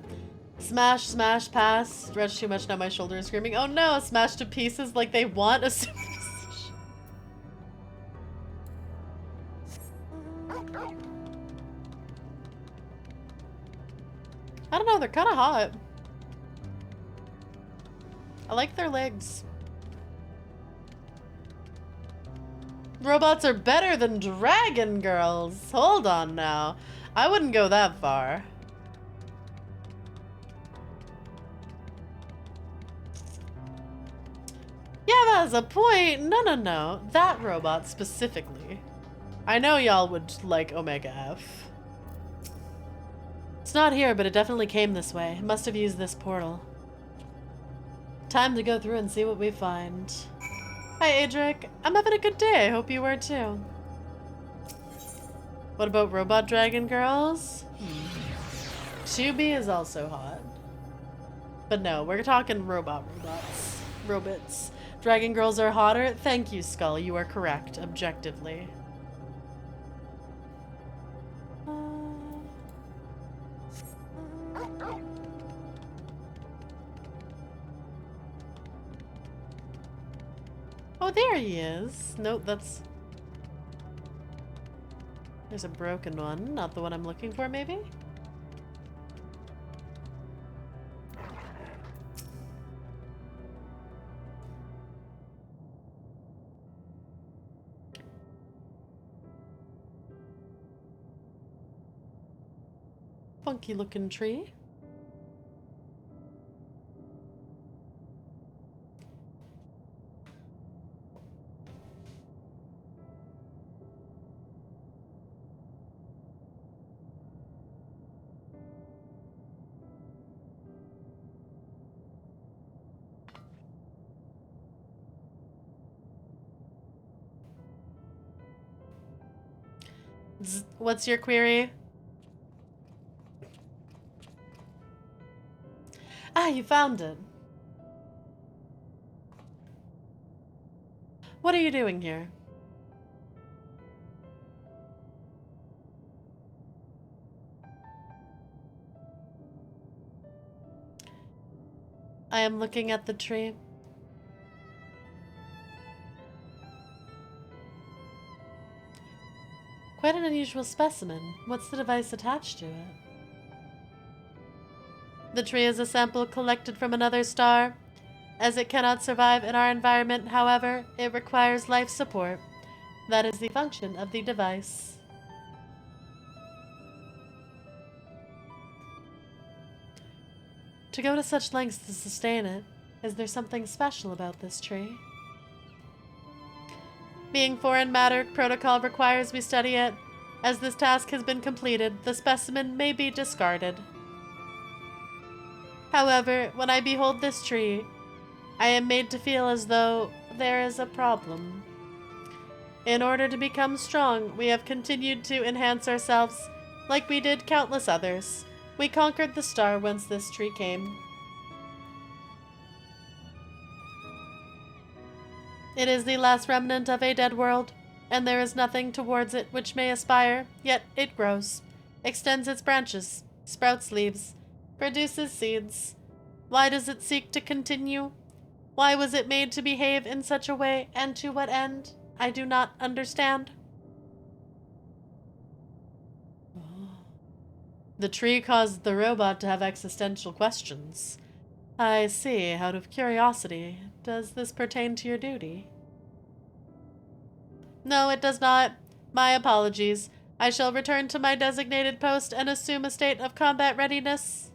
Smash, smash, pass. Stretch too much, now my shoulder is screaming. Oh no, smash to pieces like they want a super position. I don't know, they're kind of hot. I like their legs. Robots are better than dragon girls. Hold on now. I wouldn't go that far. Yeah, that's a point. No, no, no. That robot specifically. I know y'all would like Omega F. It's not here, but it definitely came this way. It must have used this portal. Time to go through and see what we find. Hi, Adric. I'm having a good day. I hope you were too. What about robot dragon girls? Shubi is also hot. But no, we're talking robots. Robots. Dragon girls are hotter? Thank you, Skull. You are correct, objectively. Oh, there he is. Nope, that's... There's a broken one. Not the one I'm looking for, maybe? Funky looking tree. What's your query? Ah, you found it. What are you doing here? I am looking at the tree. Quite an unusual specimen. What's the device attached to it? The tree is a sample collected from another star. As it cannot survive in our environment, however, it requires life support. That is the function of the device. To go to such lengths to sustain it, is there something special about this tree? Being foreign matter, protocol requires we study it. As this task has been completed, the specimen may be discarded. However, when I behold this tree, I am made to feel as though there is a problem. In order to become strong, we have continued to enhance ourselves, like we did countless others. We conquered the star whence this tree came. It is the last remnant of a dead world, and there is nothing towards it which may aspire, yet it grows, extends its branches, sprouts leaves, produces seeds. Why does it seek to continue? Why was it made to behave in such a way, and to what end? I do not understand. The tree caused the robot to have existential questions. I see. Out of curiosity, does this pertain to your duty? No, it does not. My apologies. I shall return to my designated post and assume a state of combat readiness.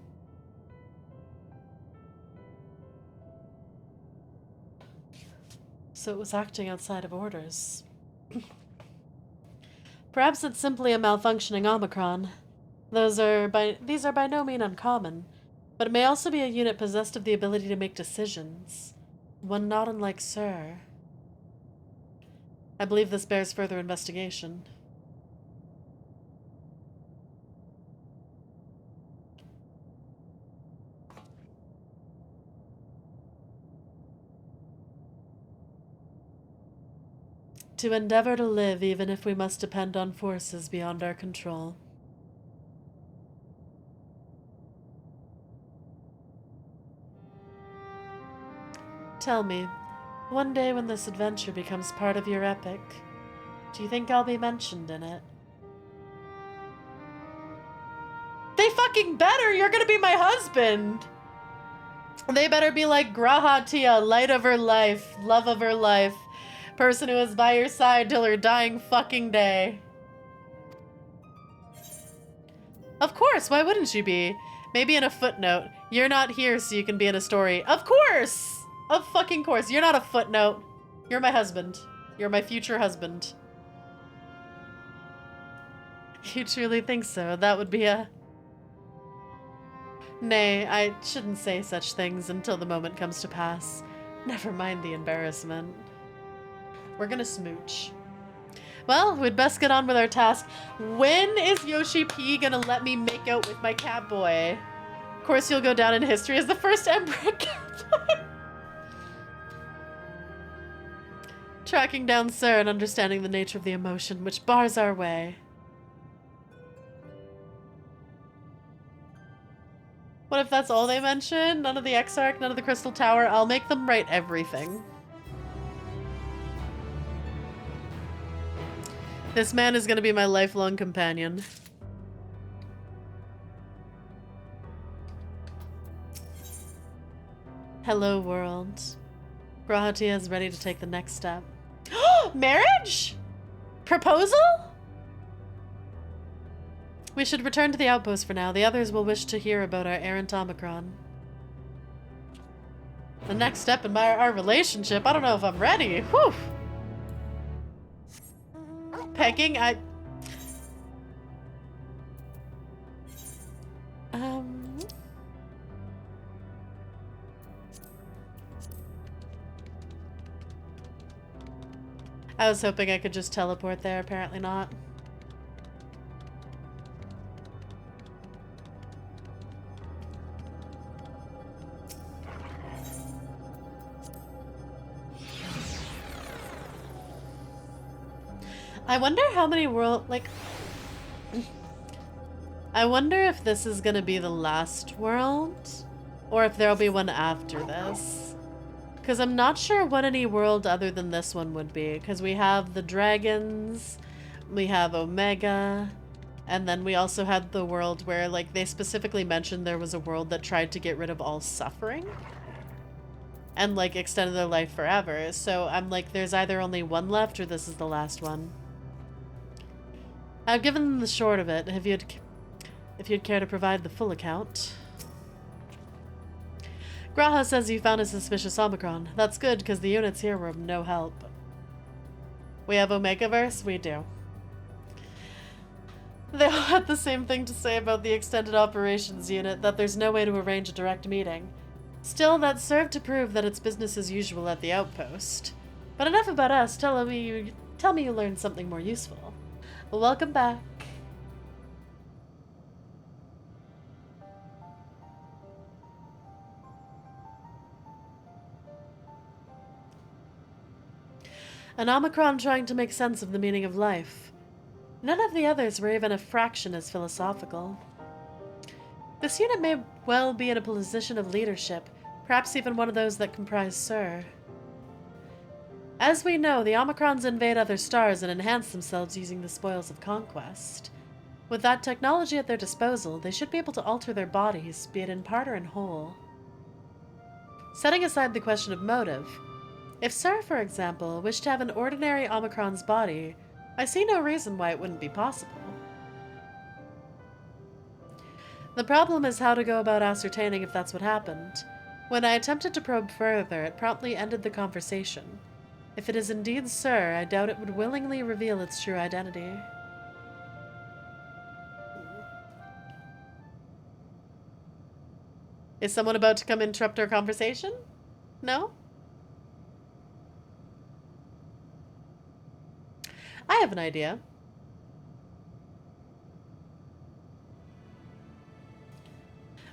So it was acting outside of orders. Perhaps it's simply a malfunctioning Omicron. These are by no means uncommon, but it may also be a unit possessed of the ability to make decisions. One not unlike Sir. I believe this bears further investigation. To endeavor to live even if we must depend on forces beyond our control. Tell me, one day when this adventure becomes part of your epic, do you think I'll be mentioned in it? They fucking better! You're gonna be my husband! They better be like Grahatia, light of her life, love of her life, person who is by your side till her dying fucking day. Of course, why wouldn't you be? Maybe in a footnote. You're not here so you can be in a story. Of course! Of fucking course. You're not a footnote. You're my husband. You're my future husband. You truly think so? That would be a... Nay, I shouldn't say such things until the moment comes to pass. Never mind the embarrassment. We're gonna smooch. Well, we'd best get on with our task. When is Yoshi P gonna let me make out with my cat boy? Of course you'll go down in history as the first Emperor cat boy. Tracking down Sir and understanding the nature of the emotion which bars our way. What if that's all they mention? None of the Exarch, none of the Crystal Tower? I'll make them write everything. This man is gonna be my lifelong companion. Hello, world. Grahatia is ready to take the next step. Marriage? Proposal? We should return to the outpost for now. The others will wish to hear about our errant Omicron. The next step in our relationship? I don't know if I'm ready. Whew. Pegging? I was hoping I could just teleport there, apparently not. I wonder how many I wonder if this is gonna be the last world, or if there'll be one after this. Because I'm not sure what any world other than this one would be, because we have the dragons, we have Omega, and then we also had the world where, like, they specifically mentioned there was a world that tried to get rid of all suffering and, like, extended their life forever. So I'm like, there's either only one left or this is the last one. I've given them the short of it, if you'd care to provide the full account. Graha says you found a suspicious Omicron. That's good, because the units here were of no help. We have Omegaverse? We do. They all had the same thing to say about the Extended Operations Unit, that there's no way to arrange a direct meeting. Still, that served to prove that it's business as usual at the outpost. But enough about us, tell me you learned something more useful. Welcome back. An Omicron trying to make sense of the meaning of life. None of the others were even a fraction as philosophical. This unit may well be in a position of leadership, perhaps even one of those that comprise Sur. As we know, the Omicrons invade other stars and enhance themselves using the spoils of conquest. With that technology at their disposal, they should be able to alter their bodies, be it in part or in whole. Setting aside the question of motive, if Sur, for example, wished to have an ordinary Omicron's body, I see no reason why it wouldn't be possible. The problem is how to go about ascertaining if that's what happened. When I attempted to probe further, it promptly ended the conversation. If it is indeed Sur, I doubt it would willingly reveal its true identity. Is someone about to come interrupt our conversation? No? I have an idea.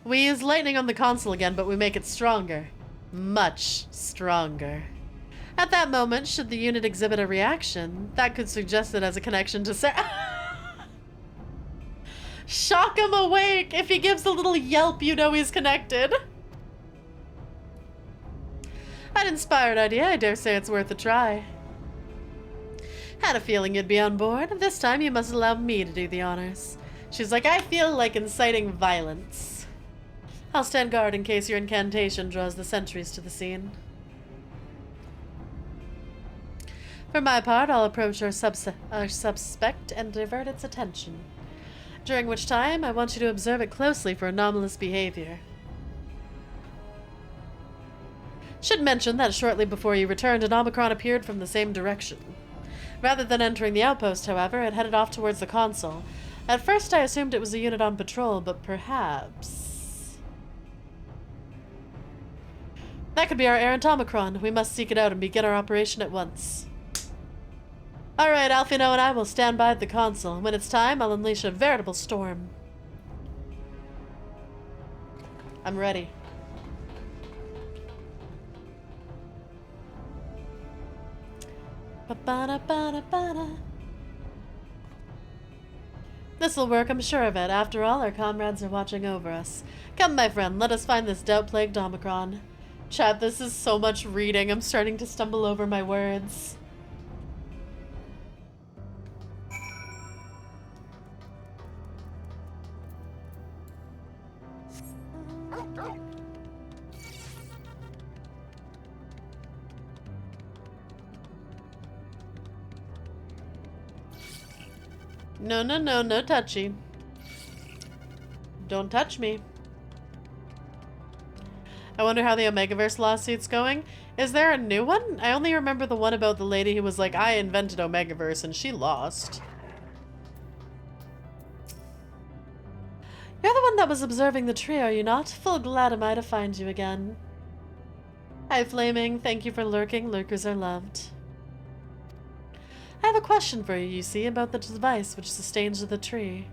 We use lightning on the console again, but we make it stronger. Much stronger. At that moment, should the unit exhibit a reaction, that could suggest it has a connection to Sarah. Shock him awake! If he gives a little yelp, you know he's connected. An inspired idea, I dare say it's worth a try. Had a feeling you'd be on board. This time you must allow me to do the honors. She's like, I feel like inciting violence. I'll stand guard in case your incantation draws the sentries to the scene. For my part, I'll approach our suspect and divert its attention. During which time, I want you to observe it closely for anomalous behavior. Should mention that shortly before you returned, an Omicron appeared from the same direction. Rather than entering the outpost, however, it headed off towards the console. At first I assumed it was a unit on patrol, but perhaps... That could be our errant Omicron. We must seek it out and begin our operation at once. Alright, Alfino and I will stand by at the console. When it's time, I'll unleash a veritable storm. I'm ready. This'll work, I'm sure of it. After all, our comrades are watching over us. Come, my friend, let us find this doubt-plagued Omicron. Chat, this is so much reading. I'm starting to stumble over my words. No, no, no, no touchy. Don't touch me. I wonder how the Omegaverse lawsuit's going. Is there a new one? I only remember the one about the lady who was like, I invented Omegaverse, and she lost. You're the one that was observing the tree, are you not? Full glad am I to find you again. Hi, Flaming. Thank you for lurking. Lurkers are loved. I have a question for you, you see, about the device which sustains the tree.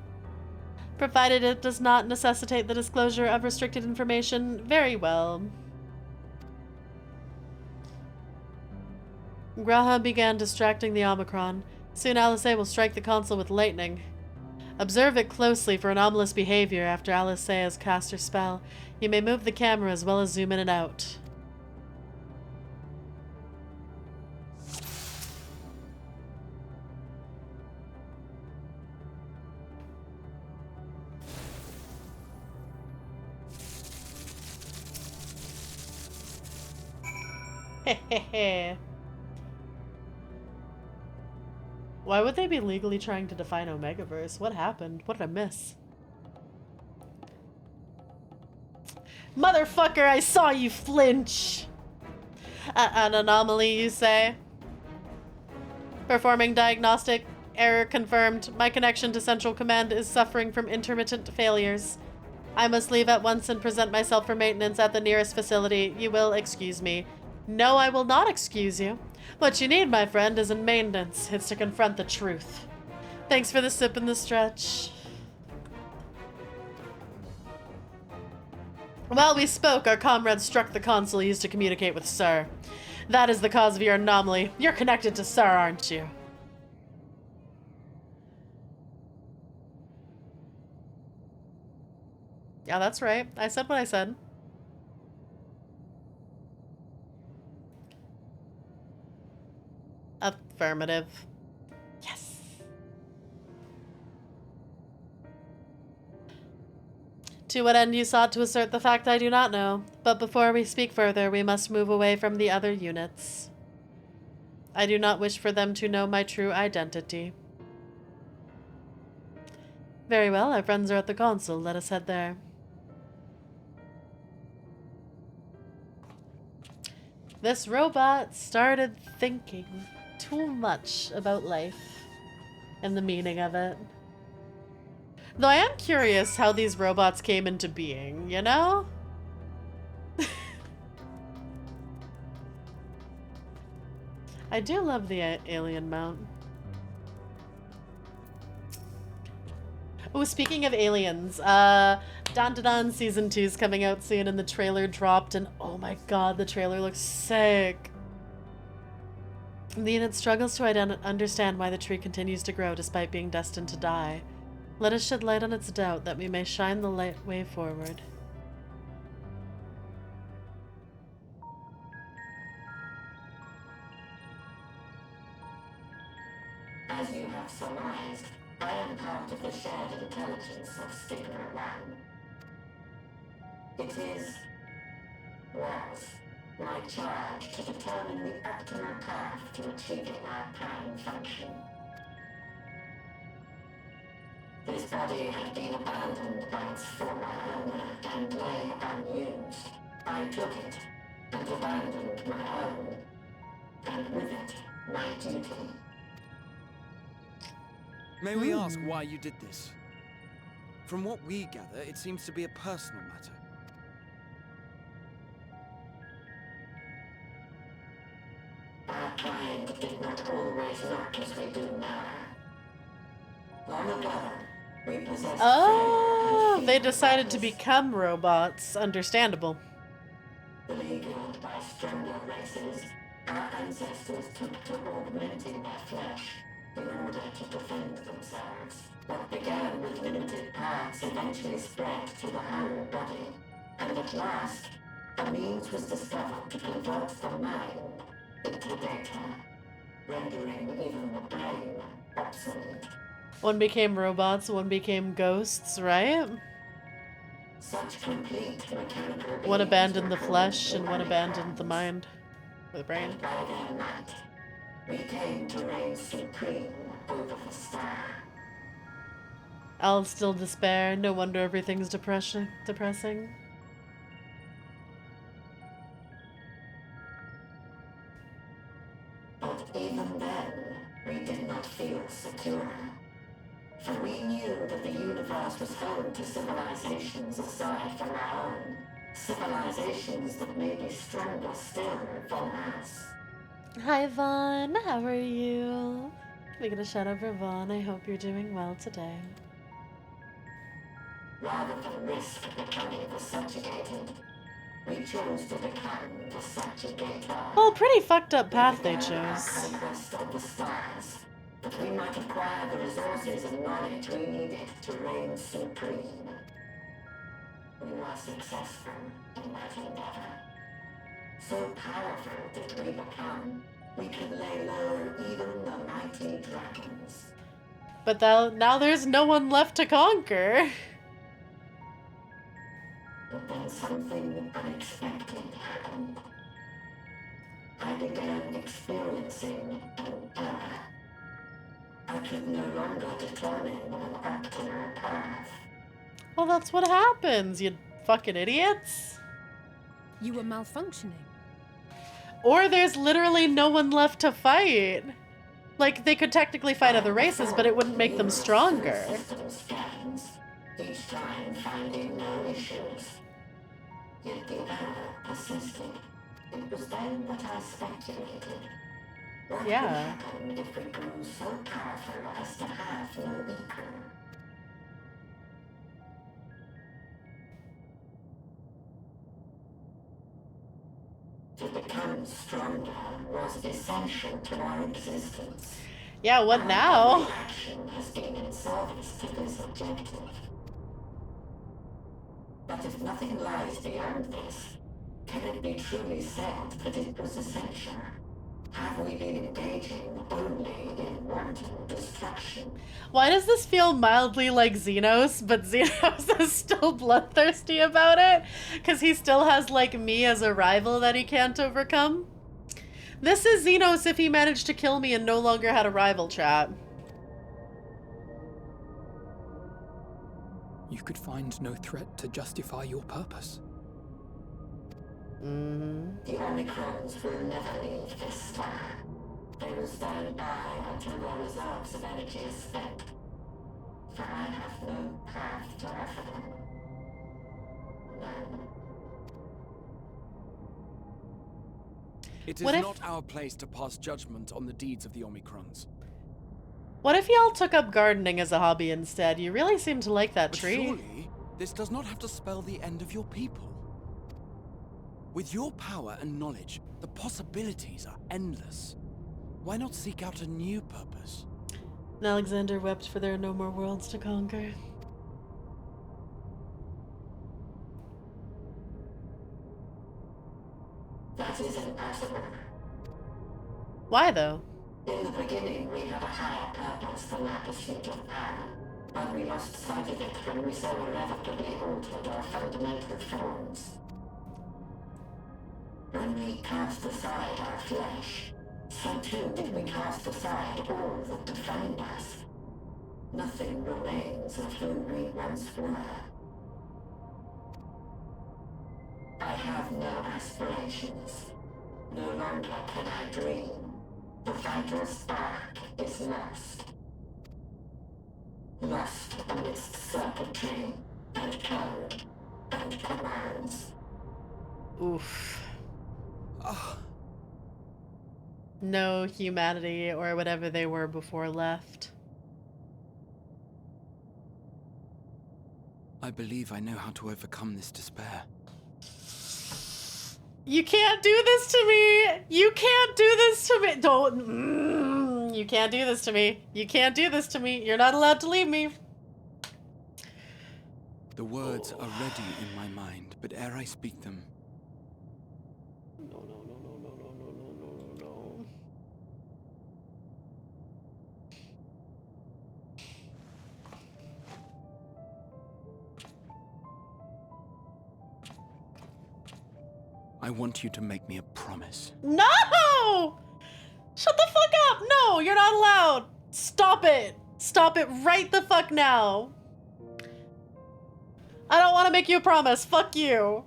Provided it does not necessitate the disclosure of restricted information, very well. Graha began distracting the Omicron, Soon Alice will strike the console with lightning. Observe it closely for anomalous behavior after Alice has cast her spell. You may move the camera as well as zoom in and out. Hehehe. Why would they be legally trying to define Omegaverse? What happened? What did I miss? Motherfucker, I saw you flinch! An anomaly, you say? Performing diagnostic. Error confirmed. My connection to Central Command is suffering from intermittent failures. I must leave at once and present myself for maintenance at the nearest facility. You will excuse me. No, I will not excuse you. What you need, my friend, is in maintenance. It's to confront the truth. Thanks for the sip and the stretch. While we spoke, our comrade struck the console used to communicate with Sir. That is the cause of your anomaly. You're connected to Sir, aren't you? Yeah, that's right. I said what I said. Affirmative. Yes. To what end you sought to assert the fact I do not know, but before we speak further, we must move away from the other units. I do not wish for them to know my true identity. Very well, our friends are at the console. Let us head there. This robot started thinking too much about life and the meaning of it. Though I am curious how these robots came into being, you know? I do love the alien mount. Oh, speaking of aliens, Dan Dan Season 2 is coming out soon and the trailer dropped and oh my god, the trailer looks sick. The unit struggles to understand why the tree continues to grow despite being destined to die. Let us shed light on its doubt that we may shine the light way forward. As you have surmised, I am part of the shared intelligence of Stigma 1. It was my charge to determine the optimal path to achieving our prime function. This body had been abandoned by its former owner and lay unused. I took it and abandoned my own, and with it, my duty. May we ask why you did this? From what we gather, it seems to be a personal matter. Our kind did not always look as we do now. Long ago, we possessed Oh, they decided to become robots. Understandable. Beleaguered by stronger races, our ancestors took to augmenting their flesh in order to defend themselves. What began with limited parts eventually spread to the whole body, and at last, a means was discovered to convert the mind into data, rendering even the brain obsolete. One became robots, one became ghosts, right? Such complete mechanical one abandoned the flesh and one abandoned the mind. Or the brain. By their might, we came to reign supreme over the star. I'll still despair. No wonder everything's depressing. But even then, we did not feel secure. For we knew that the universe was home to civilizations aside from our own. Civilizations that may be stronger still than us. Hi Vaughn, how are you? Can we get a shout out for Vaughn? I hope you're doing well today. Rather than risk becoming the subjugated, we chose to become the subjugator. Well, pretty fucked up path they chose. Conquest of the stars, the That we might acquire the resources and knowledge we needed to reign supreme. We were successful in that endeavor. So powerful did we become, we could lay low even the mighty dragons. But now there's no one left to conquer. But then something unexpected happened. I began experiencing an error. I could no longer determine an optimal path. Well, that's what happens, you fucking idiots. You were malfunctioning. Or there's literally no one left to fight. Like, they could technically fight other races, but it wouldn't make them stronger. Each time finding no issues. Yet the error persisted. It was then that I speculated. What would happen if we grew so powerful as to have no equal? To become stronger was essential to our existence. Yeah, what now? Every action has been in service to this objective. But if nothing lies beyond this, can it be truly said that it was essential? Have we been engaging only in wanton destruction? Why does this feel mildly like Xenos, but Xenos is still bloodthirsty about it? Because he still has, like, me as a rival that he can't overcome? This is Xenos if he managed to kill me and no longer had a rival, chat. You could find no threat to justify your purpose. The Omicrons will never leave this star. They will stand by until their reserves of energy is spent. For I have no path to offer them. None. It is not our place to pass judgment on the deeds of the Omicrons. What if y'all took up gardening as a hobby instead? You really seem to like that But tree. surely, this does not have to spell the end of your people. With your power and knowledge, the possibilities are endless. Why not seek out a new purpose? And Alexander wept, for there are no more worlds to conquer. That is impossible. Why, though? In the beginning, we had a higher purpose than our pursuit of power. But we lost sight of it when we so irrevocably altered our fundamental forms. When we cast aside our flesh, so too did we cast aside all that defined us. Nothing remains of who we once were. I have no aspirations. No longer can I dream. The vital spark is lost. Lost amidst circuitry and code and commands. Oof. No humanity or whatever they were before left. I believe I know how to overcome this despair. You can't do this to me! You can't do this to me! Don't... you can't do this to me. You can't do this to me. You're not allowed to leave me. The words are ready in my mind, but ere I speak them... I want you to make me a promise. No! Shut the fuck up! No, you're not allowed! Stop it! Stop it right the fuck now! I don't want to make you a promise. Fuck you.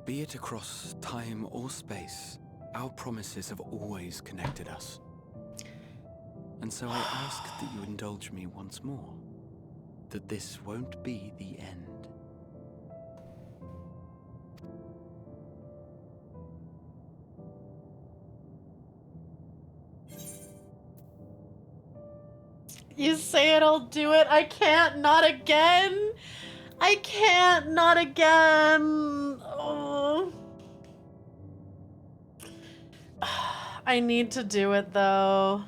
Be it across time or space, our promises have always connected us. And so I ask that you indulge me once more, that this won't be the end. You say it, I'll do it. I can't, not again. I can't, not again. Oh. I need to do it though.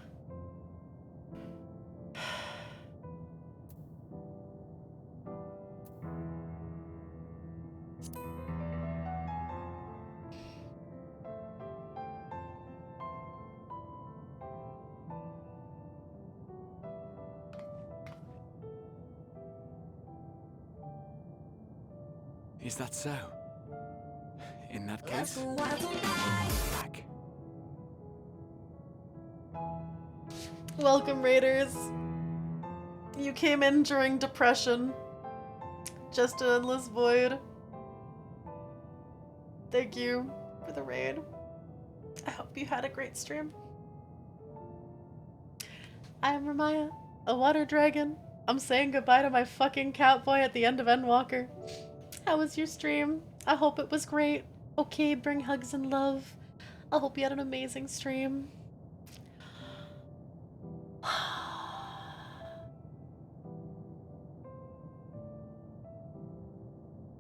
Is that so? In that case, back. Welcome, Raiders. You came in during depression. Just an endless void. Thank you for the raid. I hope you had a great stream. I am Ramaea, a water dragon. I'm saying goodbye to my fucking catboy at the end of Endwalker. How was your stream? I hope it was great. Okay, bring hugs and love. I hope you had an amazing stream.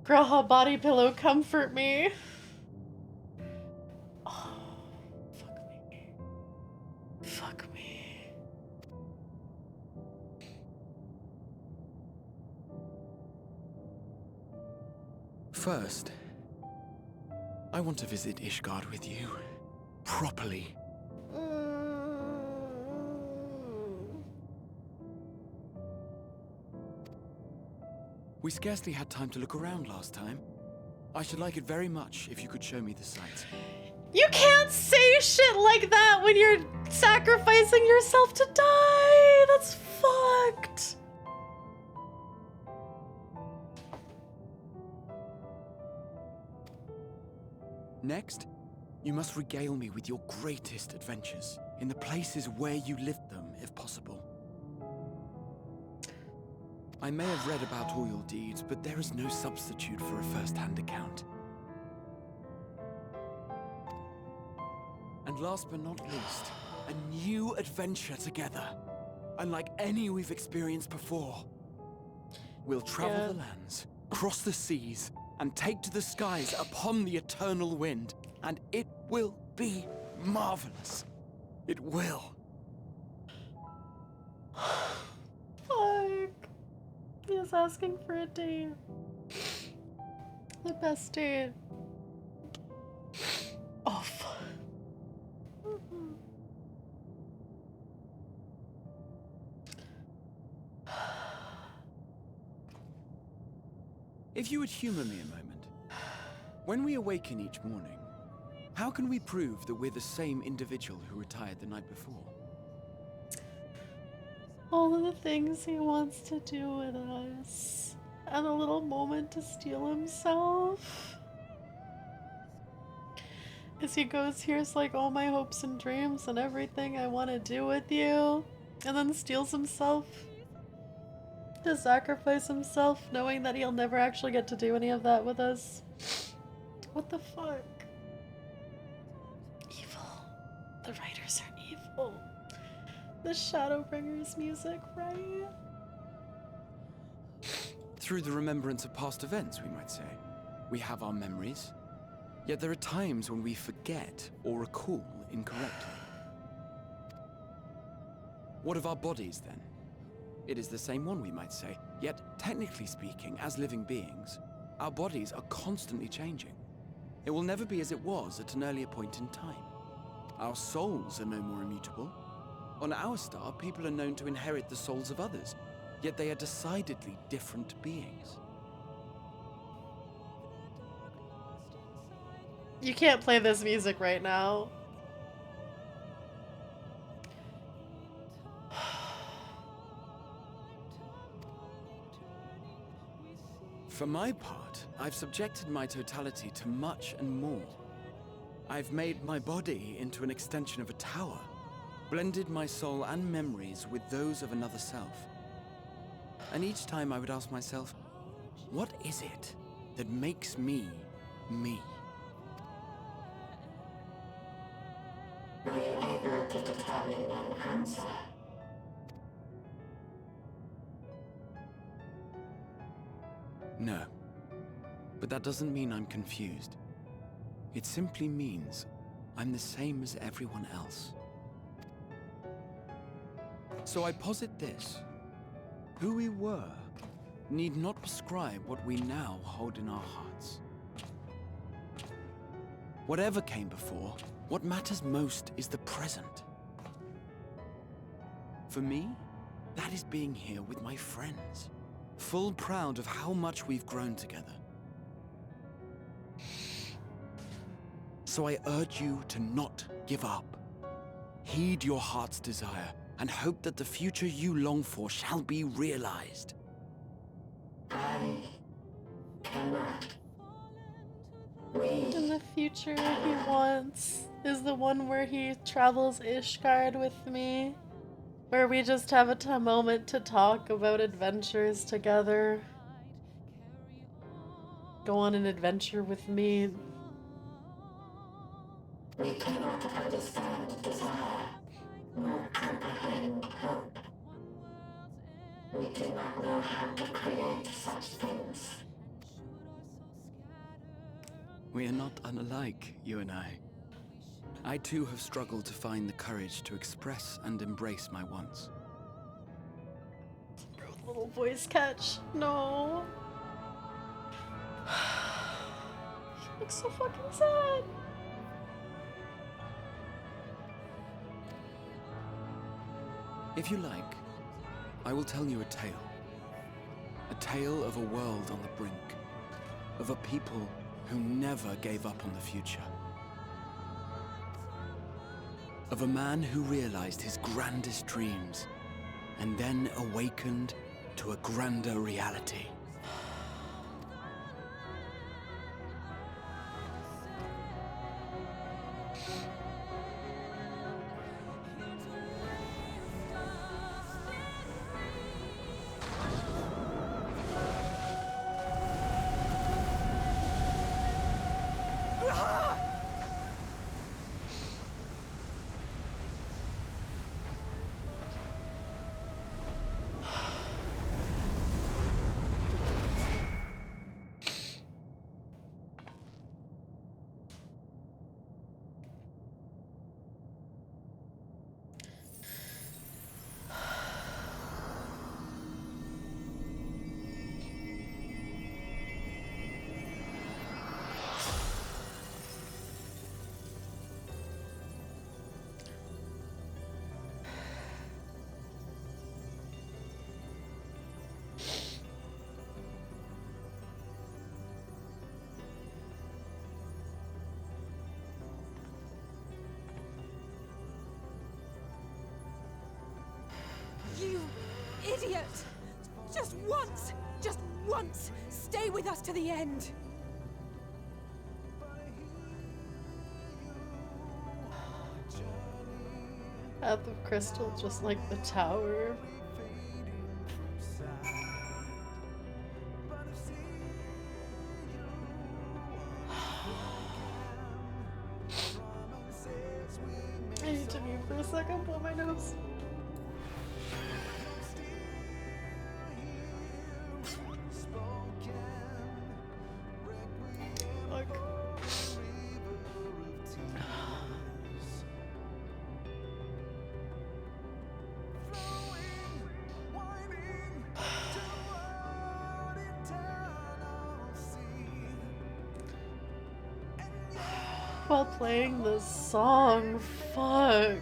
Graha body pillow, comfort me. Oh, fuck me. Fuck me. First, I want to visit Ishgard with you. Properly. We scarcely had time to look around last time. I should like it very much if you could show me the sights. You can't say shit like that when you're sacrificing yourself to die! That's fucked! Next, you must regale me with your greatest adventures, in the places where you lived them, if possible. I may have read about all your deeds, but there is no substitute for a first-hand account. And last but not least, a new adventure together, unlike any we've experienced before. We'll travel the lands, cross the seas, and take to the skies upon the eternal wind, and it will be marvelous. It will. Fuck. He's asking for a date. The best date. Oh, fuck. If you would humor me a moment, when we awaken each morning, how can we prove that we're the same individual who retired the night before? All of the things he wants to do with us. And a little moment to steal himself. As he goes, here's like all my hopes and dreams and everything I want to do with you. And then steals himself. To sacrifice himself, knowing that he'll never actually get to do any of that with us. What the fuck? Evil. The writers are evil. The Shadowbringers music, right? Through the remembrance of past events, we might say. We have our memories, yet there are times when we forget or recall incorrectly. What of our bodies, then? It is the same one, we might say, yet technically speaking, as living beings, our bodies are constantly changing. It will never be as it was at an earlier point in time. Our souls are no more immutable. On our star, people are known to inherit the souls of others, yet they are decidedly different beings. You can't play this music right now. For my part, I've subjected my totality to much and more. I've made my body into an extension of a tower, blended my soul and memories with those of another self. And each time I would ask myself, what is it that makes me, me? Were you able to determine an answer? No. But that doesn't mean I'm confused. It simply means I'm the same as everyone else. So I posit this. Who we were need not prescribe what we now hold in our hearts. Whatever came before, what matters most is the present. For me, that is being here with my friends, full proud of how much we've grown together. So I urge you to not give up. Heed your heart's desire and hope that the future you long for shall be realized. I cannot. And the future he wants is the one where he travels Ishgard with me, where we just have a moment to talk about adventures together. Go on an adventure with me. We cannot understand desire, nor comprehend hope. We do not know how to create such things. We are not unlike, you and I. I too have struggled to find the courage to express and embrace my wants. Bro, the little voice catch. No. He looks so fucking sad. If you like, I will tell you a tale. A tale of a world on the brink. Of a people who never gave up on the future. Of a man who realized his grandest dreams and then awakened to a grander reality. You idiot! Just once, stay with us to the end. Path of crystal, just like the tower. I need to mute for a second, blow my nose. Fuck. While playing this song, fuck.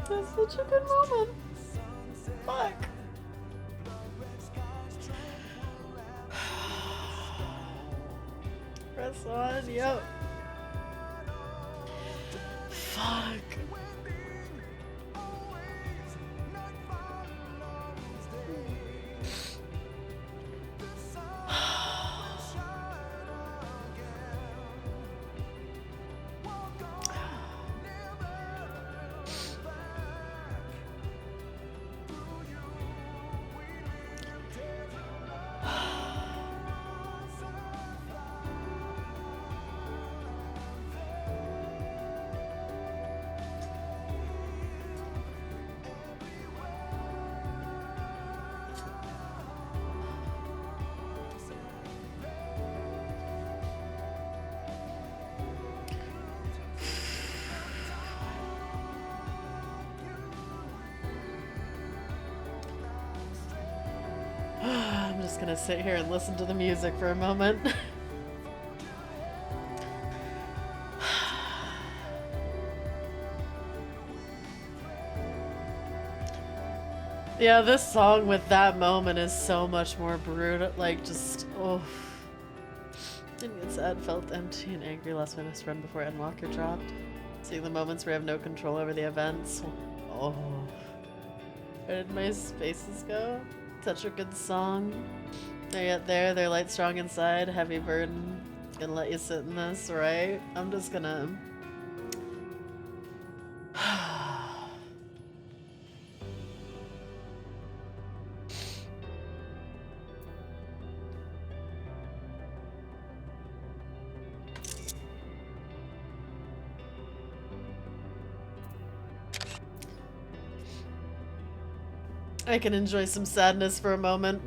That's such a good moment. Fuck. Press on, yep. Fuck. just gonna sit here and listen to the music for a moment. Yeah, this song with that moment is so much more brutal. Like, just, oh. Didn't get sad, felt empty and angry, lost my best friend before Endwalker dropped. Seeing the moments where I have no control over the events. Oh. Where did my spaces go? Such a good song. They're yet there, they're light, strong inside, heavy burden. Gonna let you sit in this, right? I'm just gonna... I can enjoy some sadness for a moment.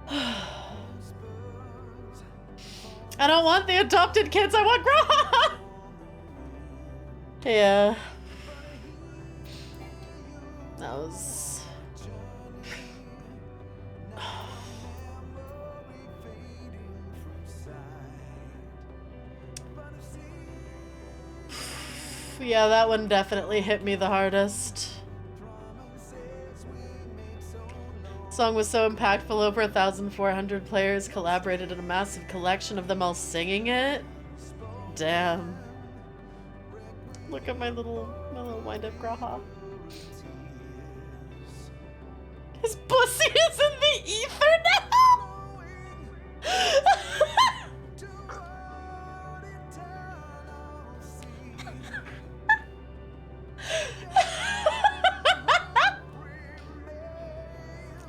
I don't want the adopted kids, I want Graha! Yeah. That was... Yeah, that one definitely hit me the hardest. Song was so impactful, over 1,400 players collaborated in a massive collection of them all singing it. Damn. Look at my little wind-up Graha. His pussy is in the ether now!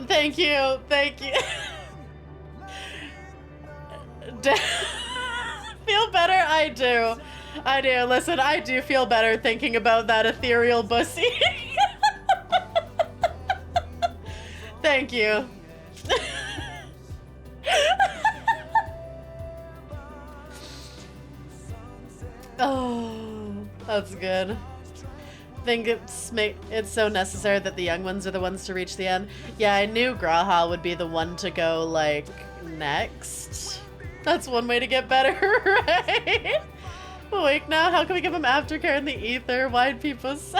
Thank you, thank you. Feel better? I do. I do. Listen, I do feel better thinking about that ethereal pussy. Thank you. Oh, that's good. I think it's so necessary that the young ones are the ones to reach the end. Yeah, I knew Graha would be the one to go, like, next. That's one way to get better, right? Awake now? How can we give him aftercare in the ether? Why'd people say?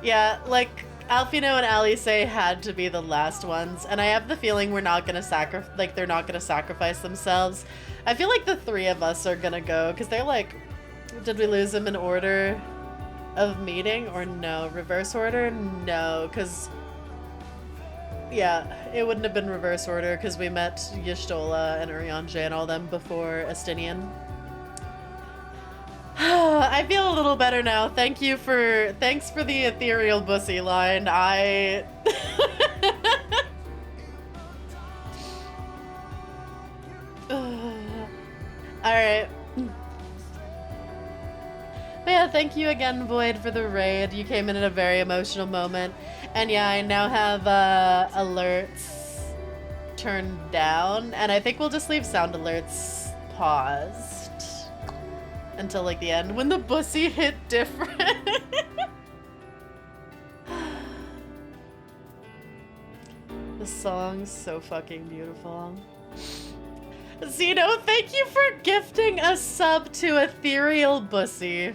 Yeah, like, Alfino and Alice had to be the last ones, and I have the feeling we're not gonna they're not gonna sacrifice themselves. I feel like the three of us are gonna go, because they're like... Did we lose them in order of meeting or no? Reverse order? No, because... Yeah, it wouldn't have been reverse order because we met Y'shtola and Urianger and all them before Estinian. I feel a little better now. Thanks for the ethereal bussy line. Alright. But yeah, thank you again, Void, for the raid. You came in at a very emotional moment. And yeah, I now have alerts turned down. And I think we'll just leave sound alerts paused until like the end when the bussy hit different. The song's so fucking beautiful. Zeno, thank you for gifting a sub to Ethereal Bussy.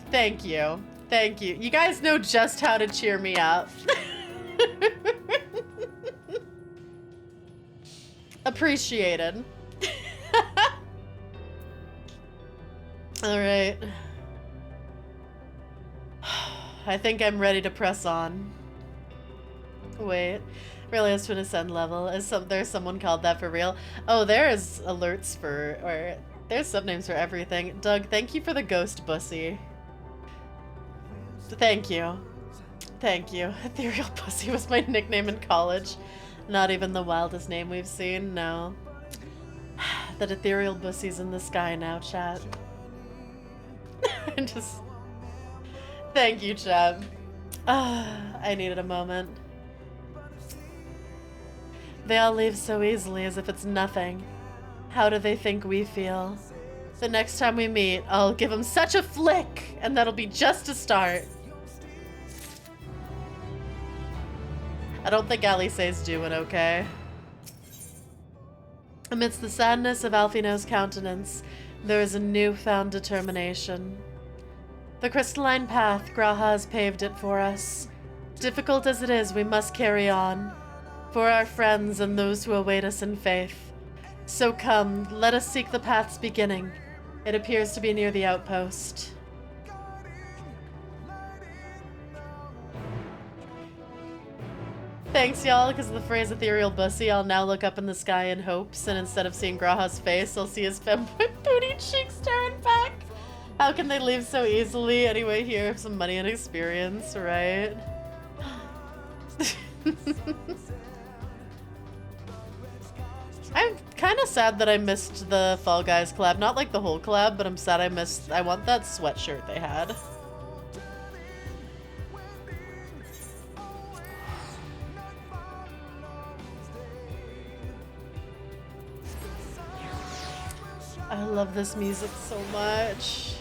Thank you. Thank you. You guys know just how to cheer me up. Appreciated. All right. I think I'm ready to press on. Wait. Really has to ascend level. There's someone called that for real? Oh, there's alerts for, or there's subnames for everything. Doug, thank you for the ghost bussy. Thank you. Thank you. Ethereal Pussy was my nickname in college. Not even the wildest name we've seen, no. That ethereal pussy's in the sky now, chat. Just... Thank you, chat. I needed a moment. They all leave so easily as if it's nothing. How do they think we feel? The next time we meet, I'll give them such a flick, and that'll be just a start. I don't think Alice's doing okay. Amidst the sadness of Alfino's countenance, there is a newfound determination. The crystalline path, Graha has paved it for us. Difficult as it is, we must carry on. For our friends and those who await us in faith. So come, let us seek the path's beginning. It appears to be near the outpost. Thanks, y'all, because of the phrase ethereal bussy, I'll now look up in the sky in hopes, and instead of seeing Graha's face, I'll see his femboy booty cheeks staring back. How can they leave so easily? Anyway, here, have some money and experience, right? I'm kind of sad that I missed the Fall Guys collab. Not like the whole collab, but I'm sad I want that sweatshirt they had. I love this music so much.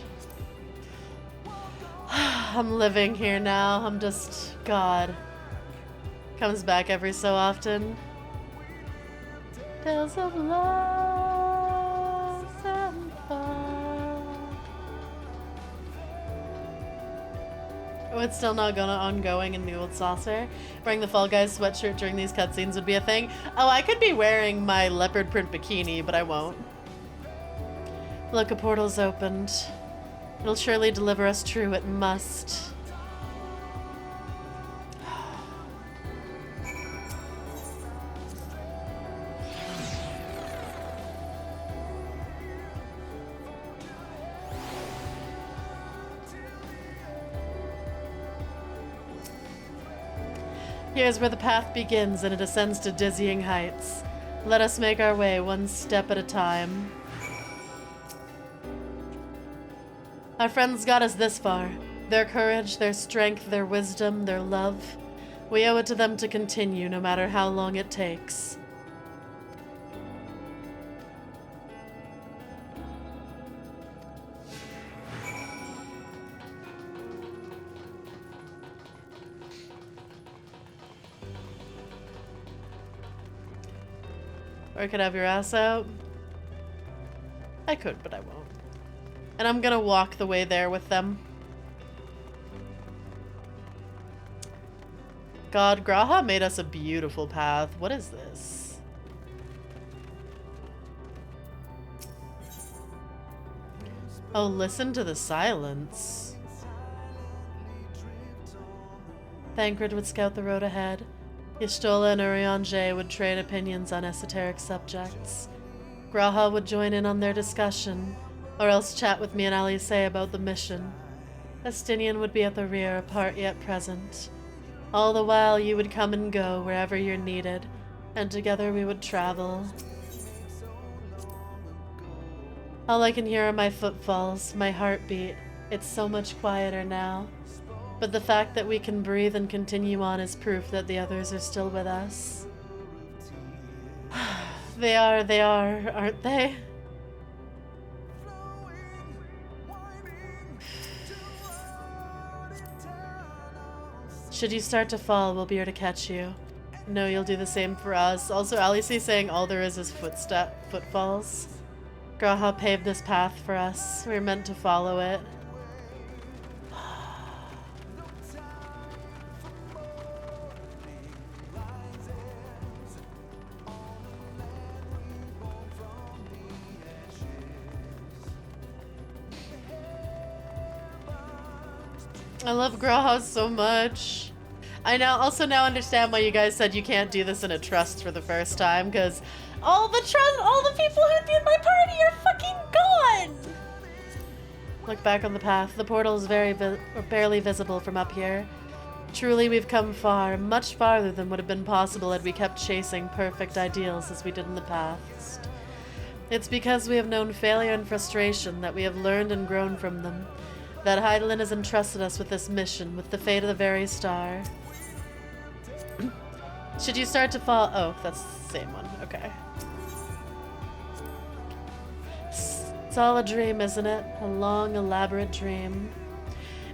I'm living here now. I'm just... God. Comes back every so often. Tales of love and fun. Oh, it's still not gonna ongoing in the old saucer. Wearing the Fall Guys sweatshirt during these cutscenes would be a thing. Oh, I could be wearing my leopard print bikini, but I won't. Look, a portal's opened. It'll surely deliver us true, it must. Here's where the path begins and it ascends to dizzying heights. Let us make our way one step at a time. Our friends got us this far. Their courage, their strength, their wisdom, their love. We owe it to them to continue, no matter how long it takes. Or I could have your ass out. I could, but I won't. And I'm gonna walk the way there with them. God, Graha made us a beautiful path. What is this? Oh, listen to the silence. Thancred would scout the road ahead. Y'shtola and Urianger would trade opinions on esoteric subjects. Graha would join in on their discussion, or else chat with me and Alice about the mission. Estinian would be at the rear, apart yet present. All the while you would come and go wherever you're needed, and together we would travel. All I can hear are my footfalls, my heartbeat. It's so much quieter now. But the fact that we can breathe and continue on is proof that the others are still with us. They are, aren't they? Should you start to fall, we'll be here to catch you. No, you'll do the same for us. Also, Alice is saying all there is footfalls. Graha paved this path for us. We're meant to follow it. I love Graha so much. I now understand why you guys said you can't do this in a trust for the first time, because all the people who'd be in my party are fucking gone! Look back on the path. The portal is barely visible from up here. Truly, we've come far, much farther than would have been possible had we kept chasing perfect ideals as we did in the past. It's because we have known failure and frustration that we have learned and grown from them. That Hydaelyn has entrusted us with this mission, with the fate of the very star. Should you start to fall— oh, that's the same one. Okay. It's all a dream, isn't it? A long, elaborate dream.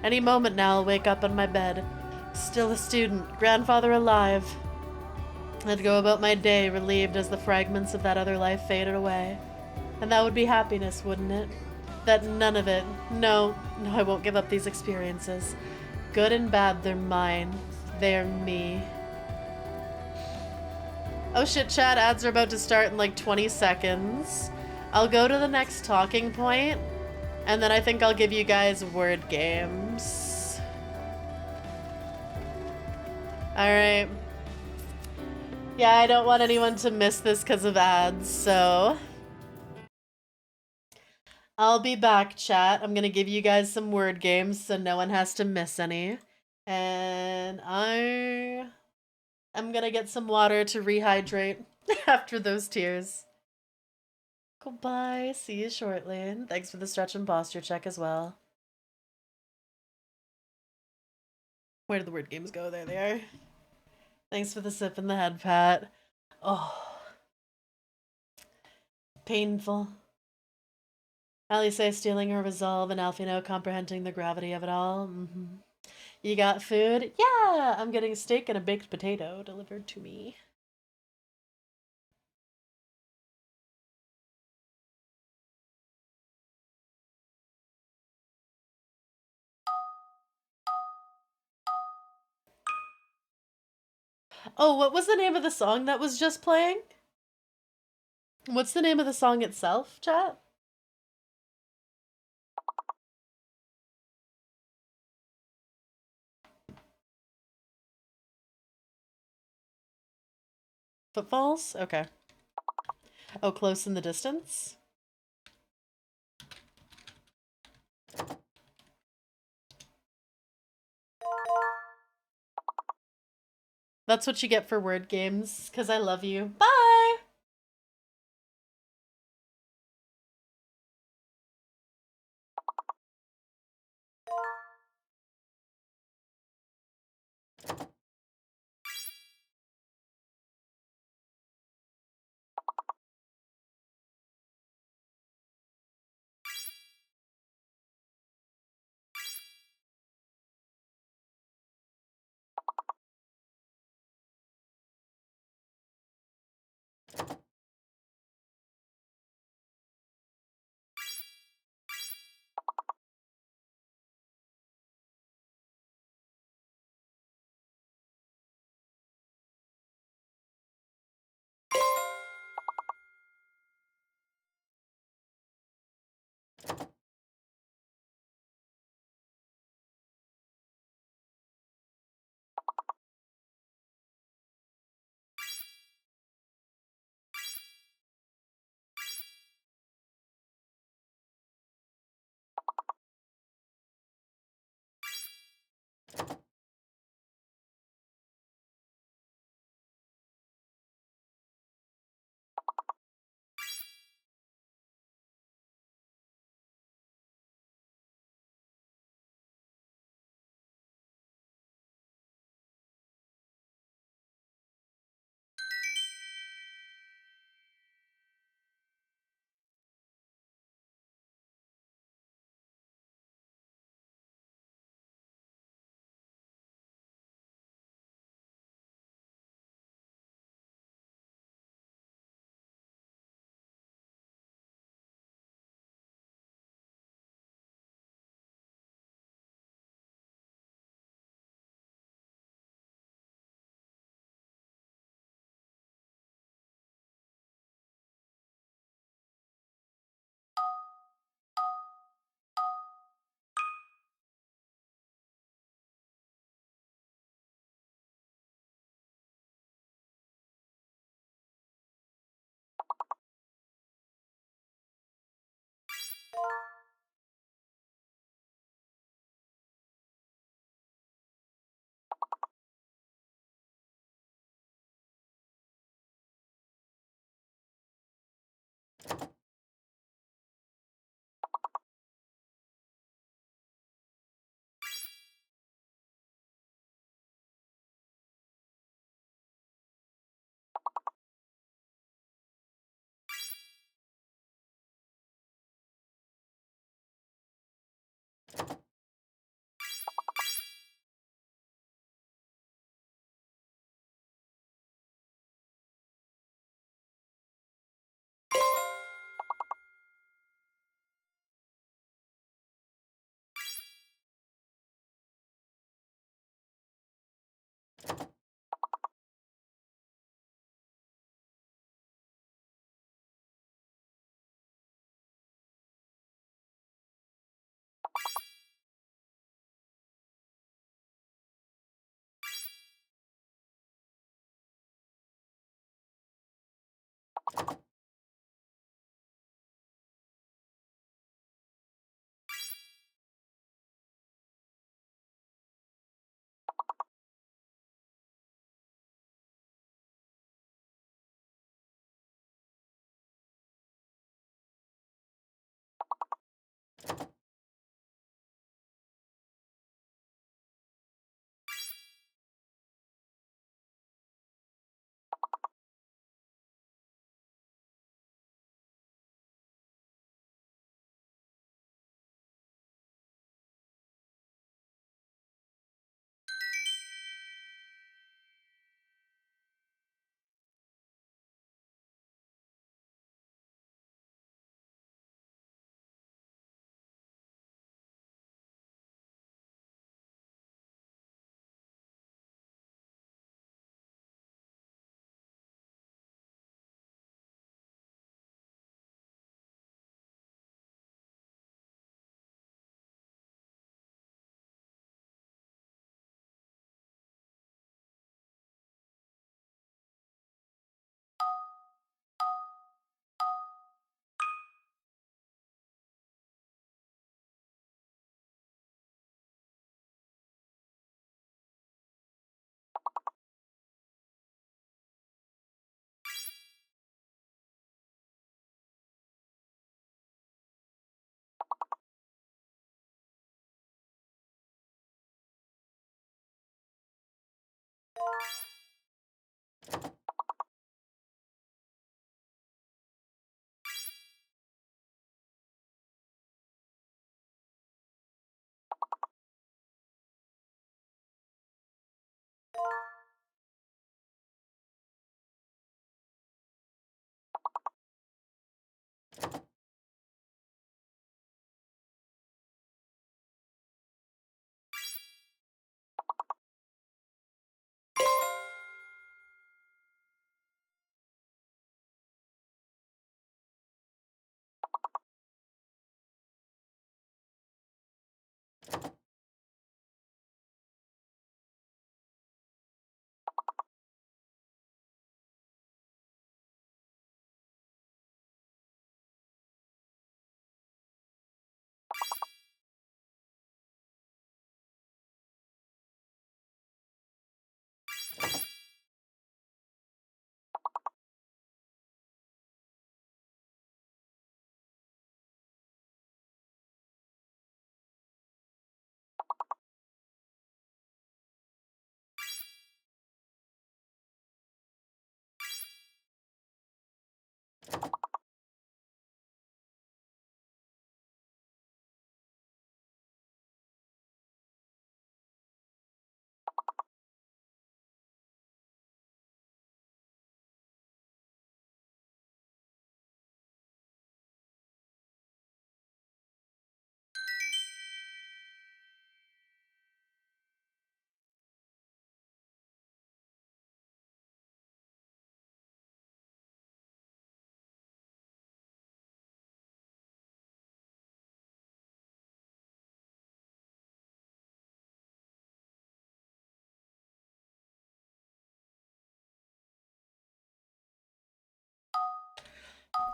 Any moment now I'll wake up on my bed. Still a student, grandfather alive. I'd go about my day relieved as the fragments of that other life faded away. And that would be happiness, wouldn't it? That none of it. No, I won't give up these experiences. Good and bad, they're mine. They're me. Oh shit, chat, ads are about to start in like 20 seconds. I'll go to the next talking point, and then I think I'll give you guys word games. Alright. Yeah, I don't want anyone to miss this because of ads, so... I'll be back, chat. I'm gonna give you guys some word games so no one has to miss any. And I'm gonna get some water to rehydrate after those tears. Goodbye. See you shortly. Thanks for the stretch and posture check as well. Where did the word games go? There they are. Thanks for the sip and the head pat. Oh. Painful. Alice stealing her resolve and Alfino comprehending the gravity of it all. You got food? Yeah! I'm getting a steak and a baked potato delivered to me. Oh, what was the name of the song that was just playing? What's the name of the song itself, chat? Footfalls? Okay. Oh, Close in the Distance? That's what you get for word games, because I love you. Bye!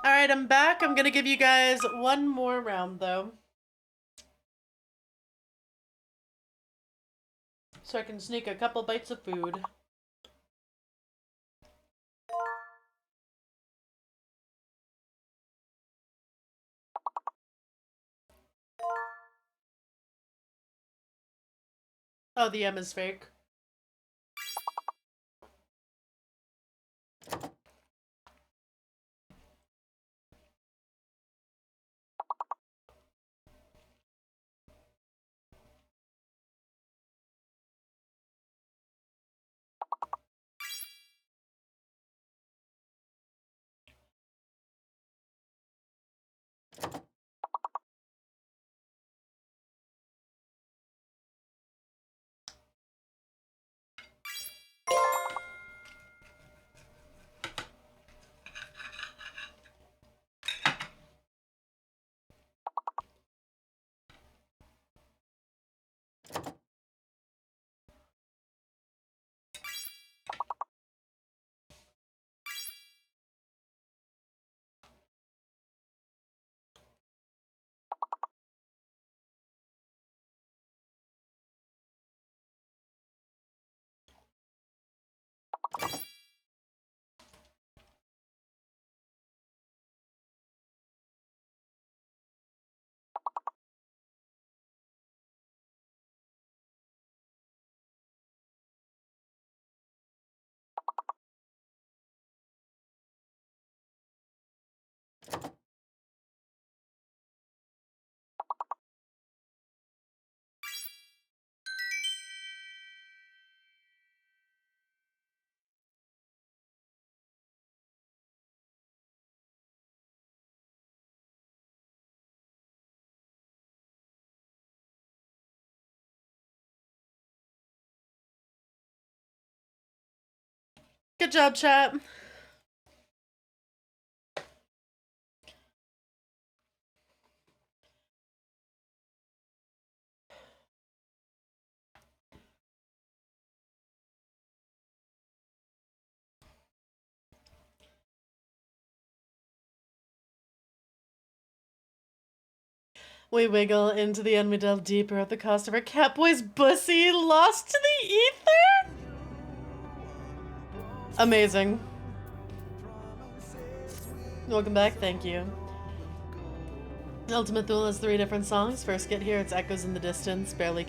Alright, I'm back. I'm gonna give you guys one more round, though. So I can sneak a couple bites of food. Oh, the M is fake. Good job, chat. We wiggle into the end, we delve deeper at the cost of our Catboy's bussy lost to the ether? Amazing. Welcome back, thank you. Ultimate Thule has 3 different songs. First, get here, it's echoes in the distance, barely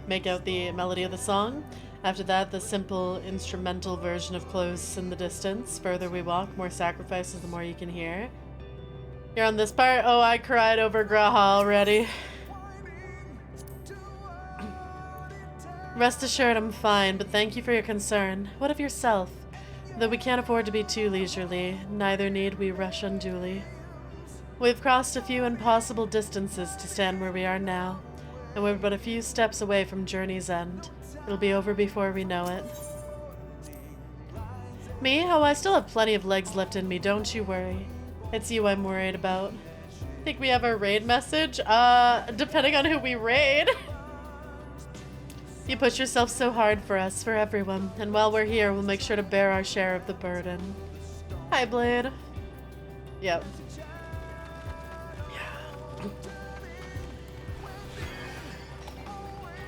make out the melody of the song. After that, the simple instrumental version of Close in the Distance. Further we walk, more sacrifices, the more you can hear. You're on this part? Oh, I cried over Graha already. Rest assured I'm fine, but thank you for your concern. What of yourself? Though we can't afford to be too leisurely, neither need we rush unduly. We've crossed a few impossible distances to stand where we are now, and we're but a few steps away from journey's end. It'll be over before we know it. Me? Oh, I still have plenty of legs left in me, don't you worry. It's you I'm worried about. Think we have our raid message? Depending on who we raid. You push yourself so hard for us, for everyone, and while we're here, we'll make sure to bear our share of the burden. Hi, Blade. Yep. Yeah.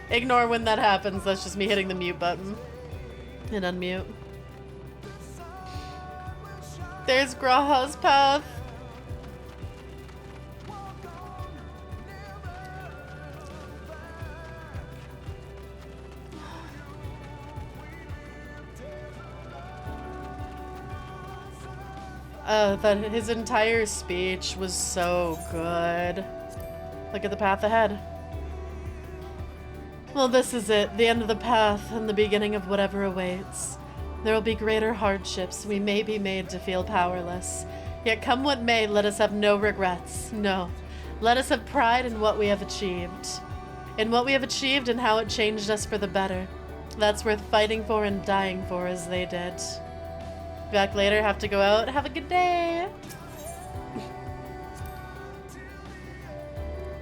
Ignore when that happens, that's just me hitting the mute button. And unmute. There's Graha's path. That his entire speech was so good. Look at the path ahead. Well, this is it, the end of the path and the beginning of whatever awaits. There will be greater hardships. We may be made to feel powerless. Yet come what may, let us have no regrets. No. Let us have pride in what we have achieved. In what we have achieved and how it changed us for the better. That's worth fighting for and dying for as they did. Back later, have to go out. Have a good day.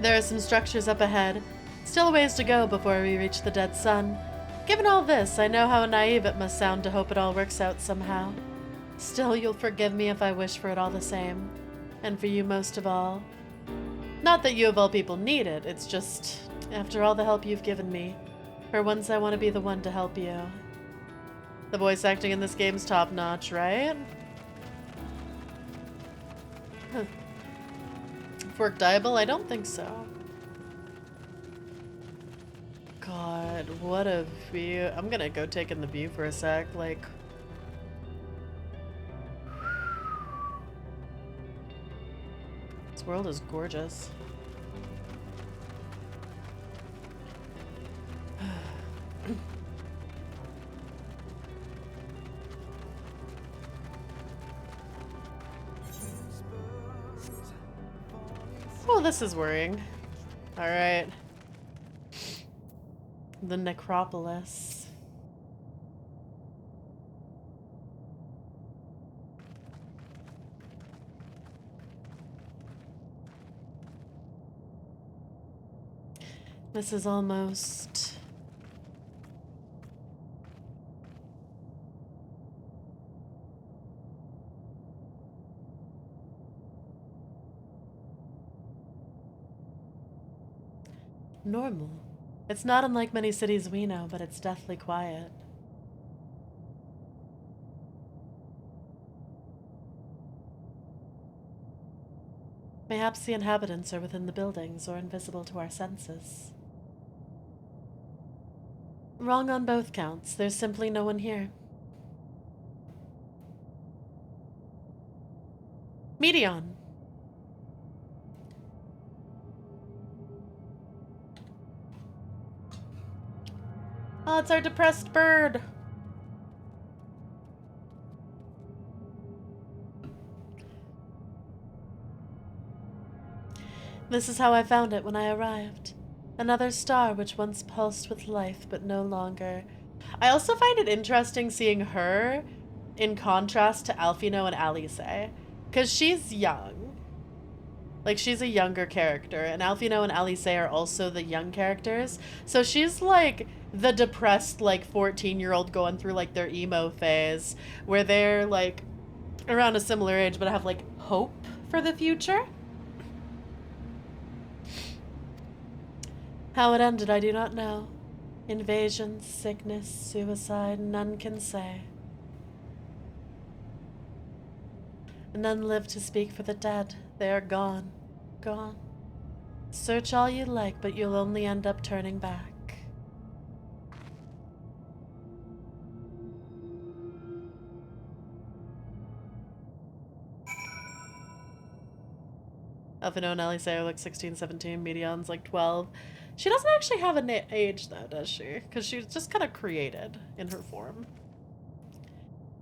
There are some structures up ahead. Still a ways to go before we reach the dead sun. Given all this, I know how naive it must sound to hope it all works out somehow. Still, you'll forgive me if I wish for it all the same. And for you most of all. Not that you of all people need it, it's just, after all the help you've given me, for once I want to be the one to help you. The voice acting in this game's top-notch, right? Huh. Forkdiable? I don't think so. God, what a view. I'm gonna go take in the view for a sec, like... This world is gorgeous. Oh, this is worrying. Alright. The necropolis. This is almost... normal. It's not unlike many cities we know, but it's deathly quiet. Mayhaps the inhabitants are within the buildings or invisible to our senses. Wrong on both counts. There's simply no one here. Medion. Oh, it's our depressed bird. This is how I found it when I arrived. Another star which once pulsed with life, but no longer. I also find it interesting seeing her in contrast to Alphino and Alice, because she's young. Like, she's a younger character, and Alphino and Alice are also the young characters. So she's like the depressed, like, 14-year-old going through, like, their emo phase, where they're, like, around a similar age, but have, like, hope for the future. How it ended, I do not know. Invasion, sickness, suicide, none can say. None live to speak for the dead. They are gone. Gone. Search all you like, but you'll only end up turning back. Alphino and Alice are like 16, 17, Medion's like 12. She doesn't actually have an age though, does she? Because she's just kind of created in her form.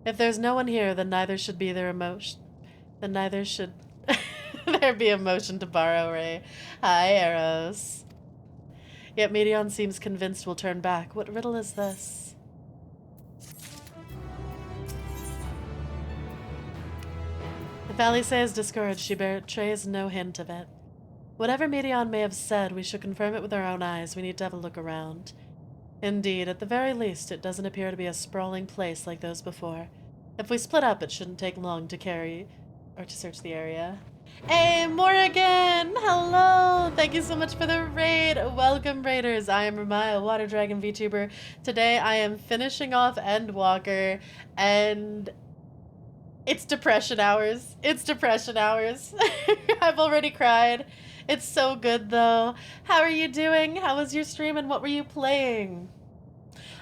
If there's no one here, then neither should be their emotion. Then neither should there be emotion to borrow, Ray. Hi, Eros. Yet Medion seems convinced we'll turn back. What riddle is this? If Alice is discouraged, she betrays no hint of it. Whatever Medion may have said, we should confirm it with our own eyes. We need to have a look around. Indeed, at the very least, it doesn't appear to be a sprawling place like those before. If we split up, it shouldn't take long to search the area. Hey, Morrigan! Hello! Thank you so much for the raid! Welcome, raiders! I am Ramaea, Water Dragon VTuber. Today I am finishing off Endwalker, and it's depression hours. It's depression hours. I've already cried. It's so good, though. How are you doing? How was your stream, and what were you playing?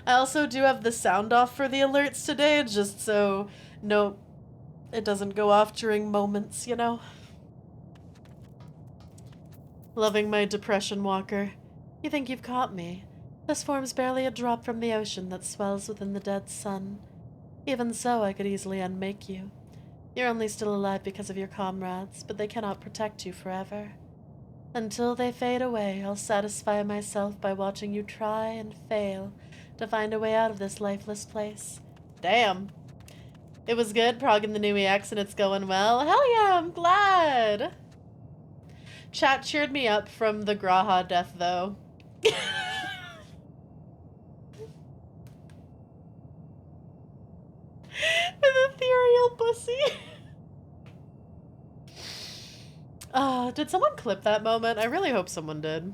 I also do have the sound off for the alerts today, just so no it doesn't go off during moments, you know? Loving my depression, Walker. You think you've caught me? This form's barely a drop from the ocean that swells within the dead sun. Even so, I could easily unmake you. You're only still alive because of your comrades, but they cannot protect you forever. Until they fade away, I'll satisfy myself by watching you try and fail to find a way out of this lifeless place. Damn. It was good progging the new EX and it's going well. Hell yeah, I'm glad. Chat cheered me up from the Graha death, though. With ethereal pussy. Did someone clip that moment? I really hope someone did.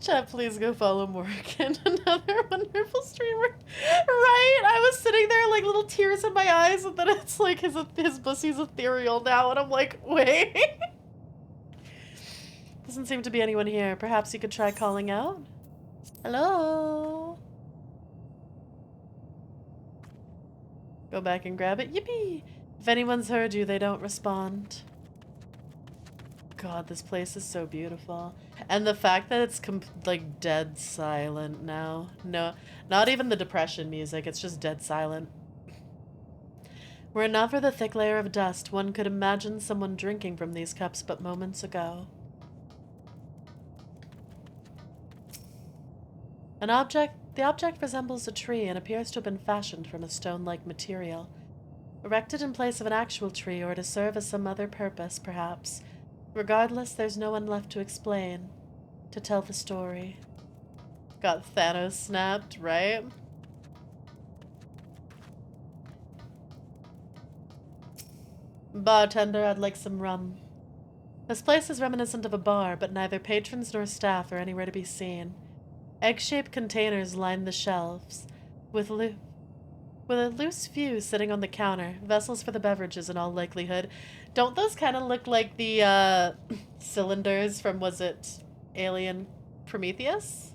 Chat, please go follow Morgan, another wonderful streamer. Right? I was sitting there like little tears in my eyes, and then it's like his pussy's ethereal now, and I'm like, wait. Doesn't seem to be anyone here. Perhaps you could try calling out? Hello? Go back and grab it. Yippee! If anyone's heard you, they don't respond. God, this place is so beautiful. And the fact that it's like dead silent now. No, not even the depression music, it's just dead silent. Were it not for the thick layer of dust, one could imagine someone drinking from these cups but moments ago. The object resembles a tree and appears to have been fashioned from a stone-like material. Erected in place of an actual tree or to serve as some other purpose, perhaps. Regardless, there's no one left to explain, to tell the story. Got Thanos snapped, right? Bartender, I'd like some rum. This place is reminiscent of a bar, but neither patrons nor staff are anywhere to be seen. Egg-shaped containers line the shelves, with a loose fuse sitting on the counter, vessels for the beverages in all likelihood. Don't those kind of look like the cylinders from, was it Alien Prometheus?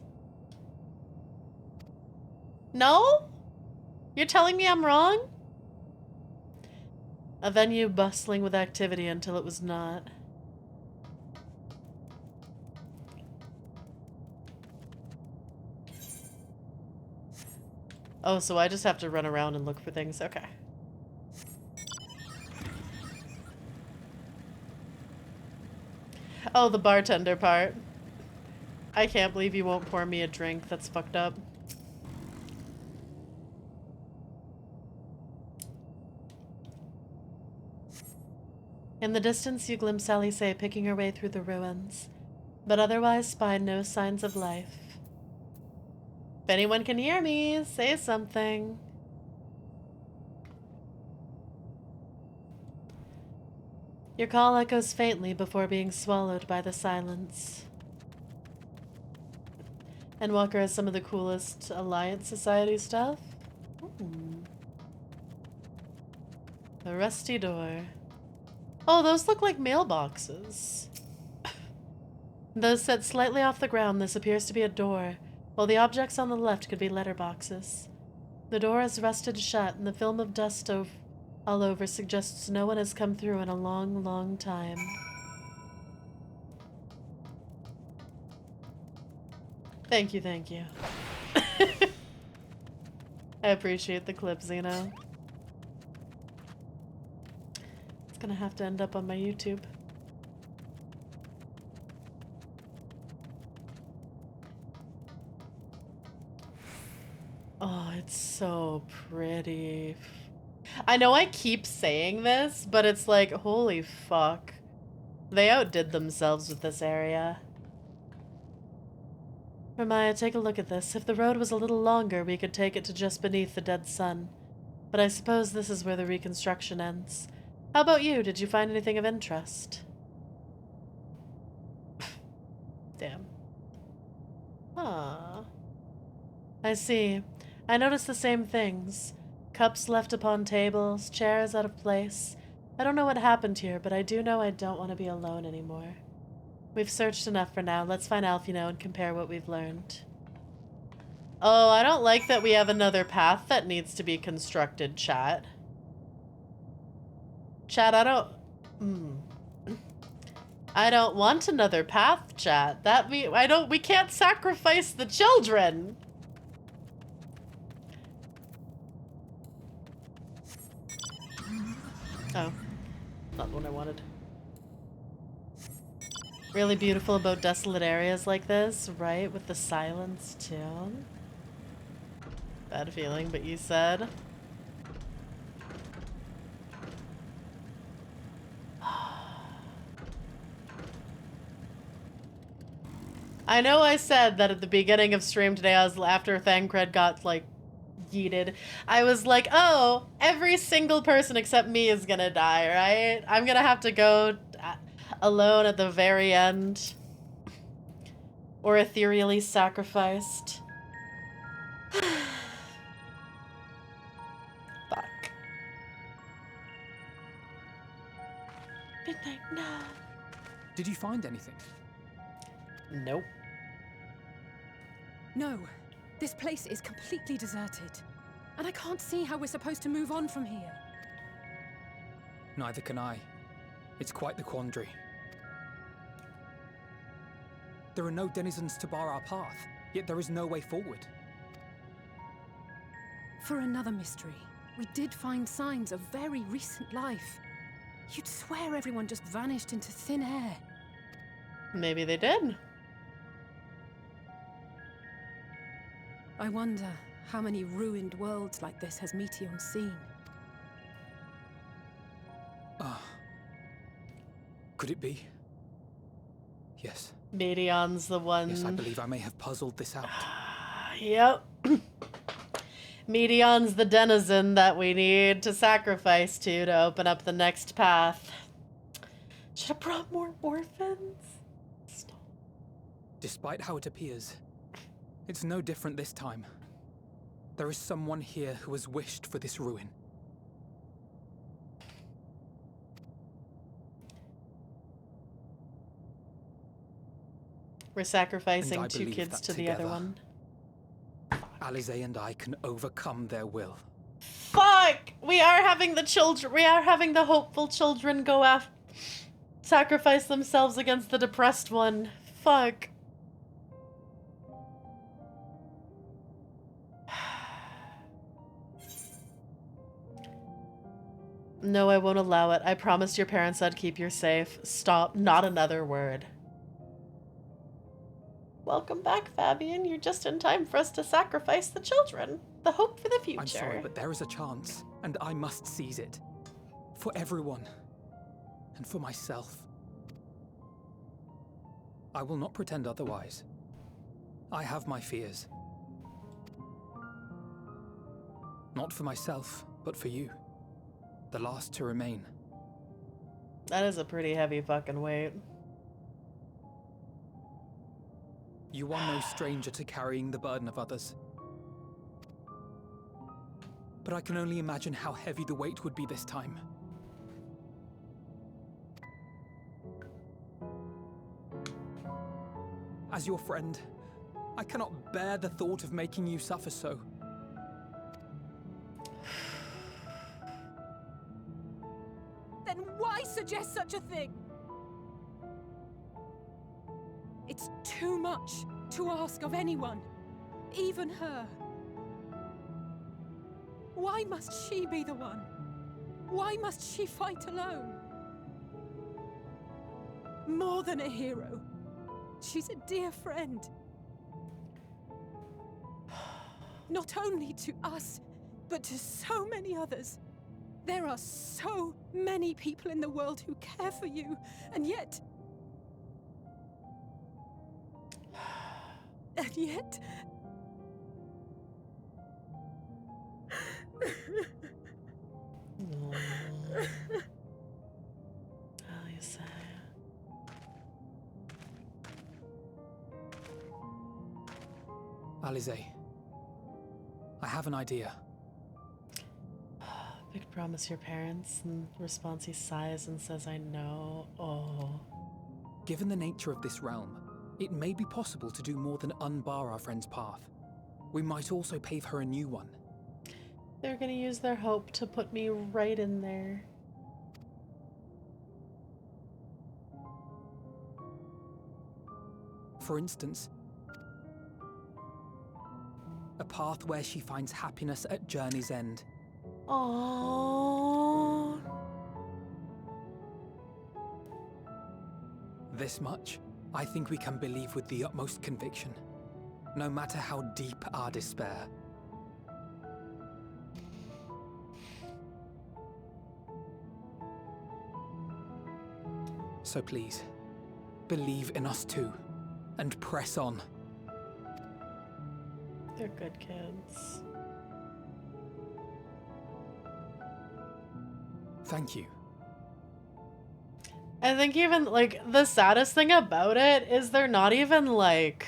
No? You're telling me I'm wrong? A venue bustling with activity until it was not. Oh, so I just have to run around and look for things. Okay. Oh, the bartender part. I can't believe you won't pour me a drink. That's fucked up. In the distance, you glimpse Alice picking her way through the ruins, but otherwise spy no signs of life. If anyone can hear me, say something. Your call echoes faintly before being swallowed by the silence. Endwalker has some of the coolest Alliance Society stuff. Ooh. A rusty door. Oh, those look like mailboxes. Though set slightly off the ground, this appears to be a door, while the objects on the left could be letterboxes. The door is rusted shut, and the film of dust all over suggests no one has come through in a long, long time. Thank you, thank you. I appreciate the clip, Xeno. It's gonna have to end up on my YouTube. Oh, it's so pretty. I know I keep saying this, but it's like, holy fuck. They outdid themselves with this area. Ramaea, take a look at this. If the road was a little longer, we could take it to just beneath the dead sun. But I suppose this is where the reconstruction ends. How about you? Did you find anything of interest? Damn. Ah. I see. I noticed the same things. Cups left upon tables, chairs out of place. I don't know what happened here, but I do know I don't want to be alone anymore. We've searched enough for now. Let's find Alfino and compare what we've learned. Oh, I don't like that we have another path that needs to be constructed, chat. Chat, I don't want another path, chat. We can't sacrifice the children. Oh, not what I wanted. Really beautiful about desolate areas like this, right? With the silence, too. Bad feeling, but you said. I know I said that at the beginning of stream today, after Thancred got, like, yeeted, I was like, oh, every single person except me is gonna die, right? I'm gonna have to go alone at the very end. Or ethereally sacrificed. Fuck. Midnight, no. Did you find anything? Nope. No. This place is completely deserted. And I can't see how we're supposed to move on from here. Neither can I. It's quite the quandary. There are no denizens to bar our path, yet there is no way forward. For another mystery, we did find signs of very recent life. You'd swear everyone just vanished into thin air. Maybe they did. I wonder how many ruined worlds like this has Meteion seen. Could it be? Yes. Meteion's the one. Yes, I believe I may have puzzled this out. Yep. Meteion's the denizen that we need to sacrifice to open up the next path. Should have brought more orphans. Stop. Despite how it appears, it's no different this time. There is someone here who has wished for this ruin. We're sacrificing 2 kids to the other one. Alisaie and I can overcome their will. Fuck! We are having the children. We are having the hopeful children go after. Sacrifice themselves against the depressed one. Fuck. No, I won't allow it. I promised your parents I'd keep you safe. Stop. Not another word. Welcome back, Fabian. You're just in time for us to sacrifice the children. The hope for the future. I'm sorry, but there is a chance, and I must seize it. For everyone. And for myself. I will not pretend otherwise. I have my fears. Not for myself, but for you. The last to remain. That is a pretty heavy fucking weight. You are no stranger to carrying the burden of others. But I can only imagine how heavy the weight would be this time. As your friend, I cannot bear the thought of making you suffer so. Then why suggest such a thing? It's too much to ask of anyone, even her. Why must she be the one? Why must she fight alone? More than a hero, she's a dear friend. Not only to us, but to so many others. There are so many people in the world who care for you, and yet... And yet... Alisaie, I have an idea. Big promise your parents. In response, he sighs and says, I know. Oh. Given the nature of this realm, it may be possible to do more than unbar our friend's path. We might also pave her a new one. They're gonna use their hope to put me right in there. For instance, a path where she finds happiness at Journey's End. Aww. This much, I think we can believe with the utmost conviction, no matter how deep our despair. So please, believe in us too, and press on. They're good kids. Thank you. I think even, like, the saddest thing about it is they're not even, like,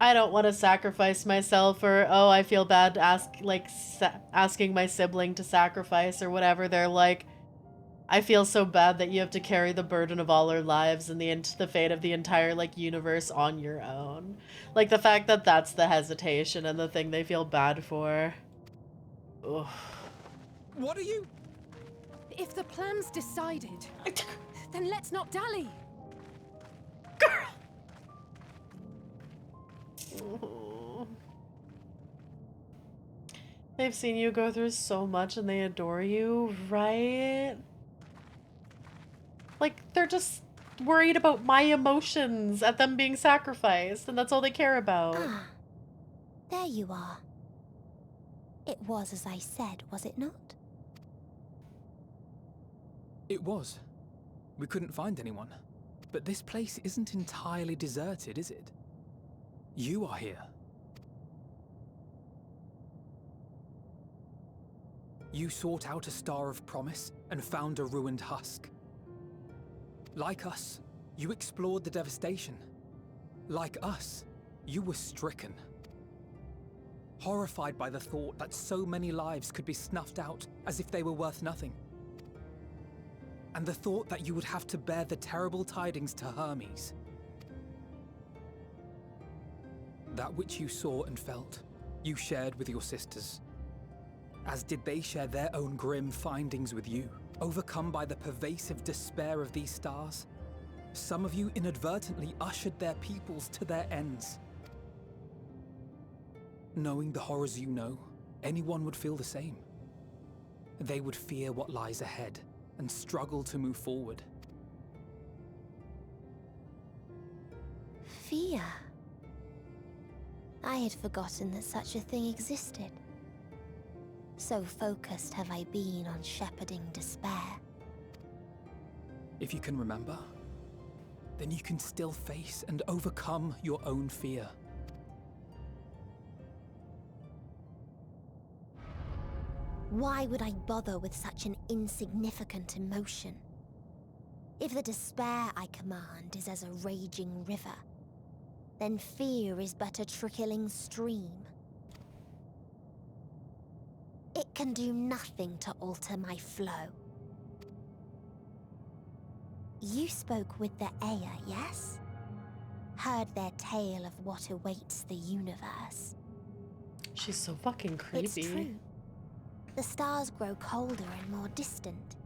I don't want to sacrifice myself, or, oh, I feel bad asking my sibling to sacrifice or whatever. They're like, I feel so bad that you have to carry the burden of all our lives and the fate of the entire, like, universe on your own. Like, the fact that that's the hesitation and the thing they feel bad for. Ugh. What are you? If the plan's decided, then let's not dally. Girl! They've seen you go through so much and they adore you, right? Like, they're just worried about my emotions at them being sacrificed, and that's all they care about. Ah, there you are. It was as I said, was it not? It was. We couldn't find anyone. But this place isn't entirely deserted, is it? You are here. You sought out a star of promise and found a ruined husk. Like us, you explored the devastation. Like us, you were stricken. Horrified by the thought that so many lives could be snuffed out as if they were worth nothing. And the thought that you would have to bear the terrible tidings to Hermes. That which you saw and felt, you shared with your sisters. As did they share their own grim findings with you. Overcome by the pervasive despair of these stars, some of you inadvertently ushered their peoples to their ends. Knowing the horrors you know, anyone would feel the same. They would fear what lies ahead and struggle to move forward. Fear. I had forgotten that such a thing existed. So focused have I been on shepherding despair. If you can remember, then you can still face and overcome your own fear. Why would I bother with such an insignificant emotion? If the despair I command is as a raging river, then fear is but a trickling stream. It can do nothing to alter my flow. You spoke with the Aya, yes? Heard their tale of what awaits the universe. She's so fucking creepy. It's true. The stars grow colder and more distant.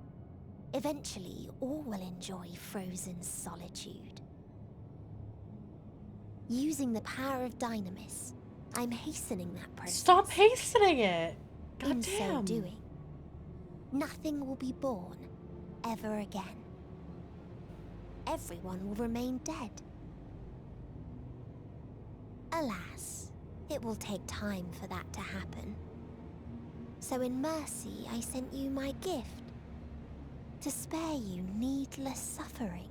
Eventually, all will enjoy frozen solitude. Using the power of Dynamis, I'm hastening that process. Stop hastening it! God In damn. so doing, nothing will be born ever again. Everyone will remain dead. Alas, it will take time for that to happen. So in mercy, I sent you my gift, to spare you needless suffering.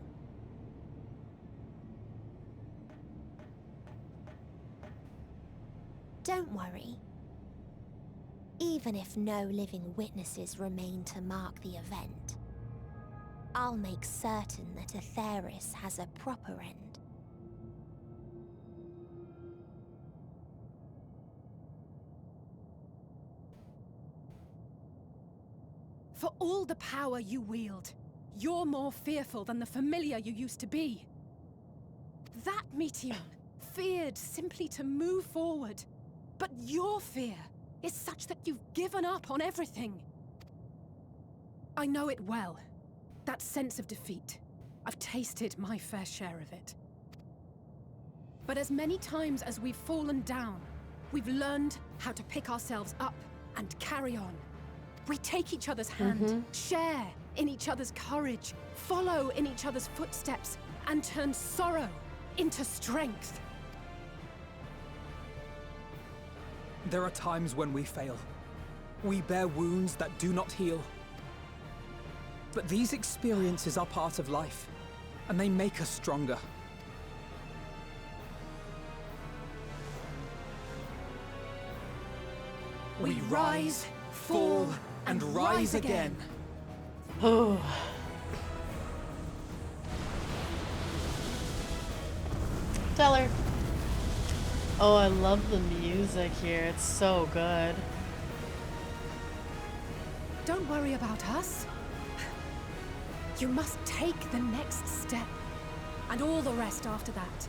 Don't worry. Even if no living witnesses remain to mark the event, I'll make certain that Aetheris has a proper end. For all the power you wield, you're more fearful than the familiar you used to be. That Meteor, feared simply to move forward. But your fear is such that you've given up on everything. I know it well. That sense of defeat. I've tasted my fair share of it. But as many times as we've fallen down, we've learned how to pick ourselves up and carry on. We take each other's hand, share in each other's courage, follow in each other's footsteps, and turn sorrow into strength. There are times when we fail. We bear wounds that do not heal. But these experiences are part of life, and they make us stronger. We rise, fall, and rise again. Oh. Tell her. Oh, I love the music here. It's so good. Don't worry about us. You must take the next step, and all the rest after that.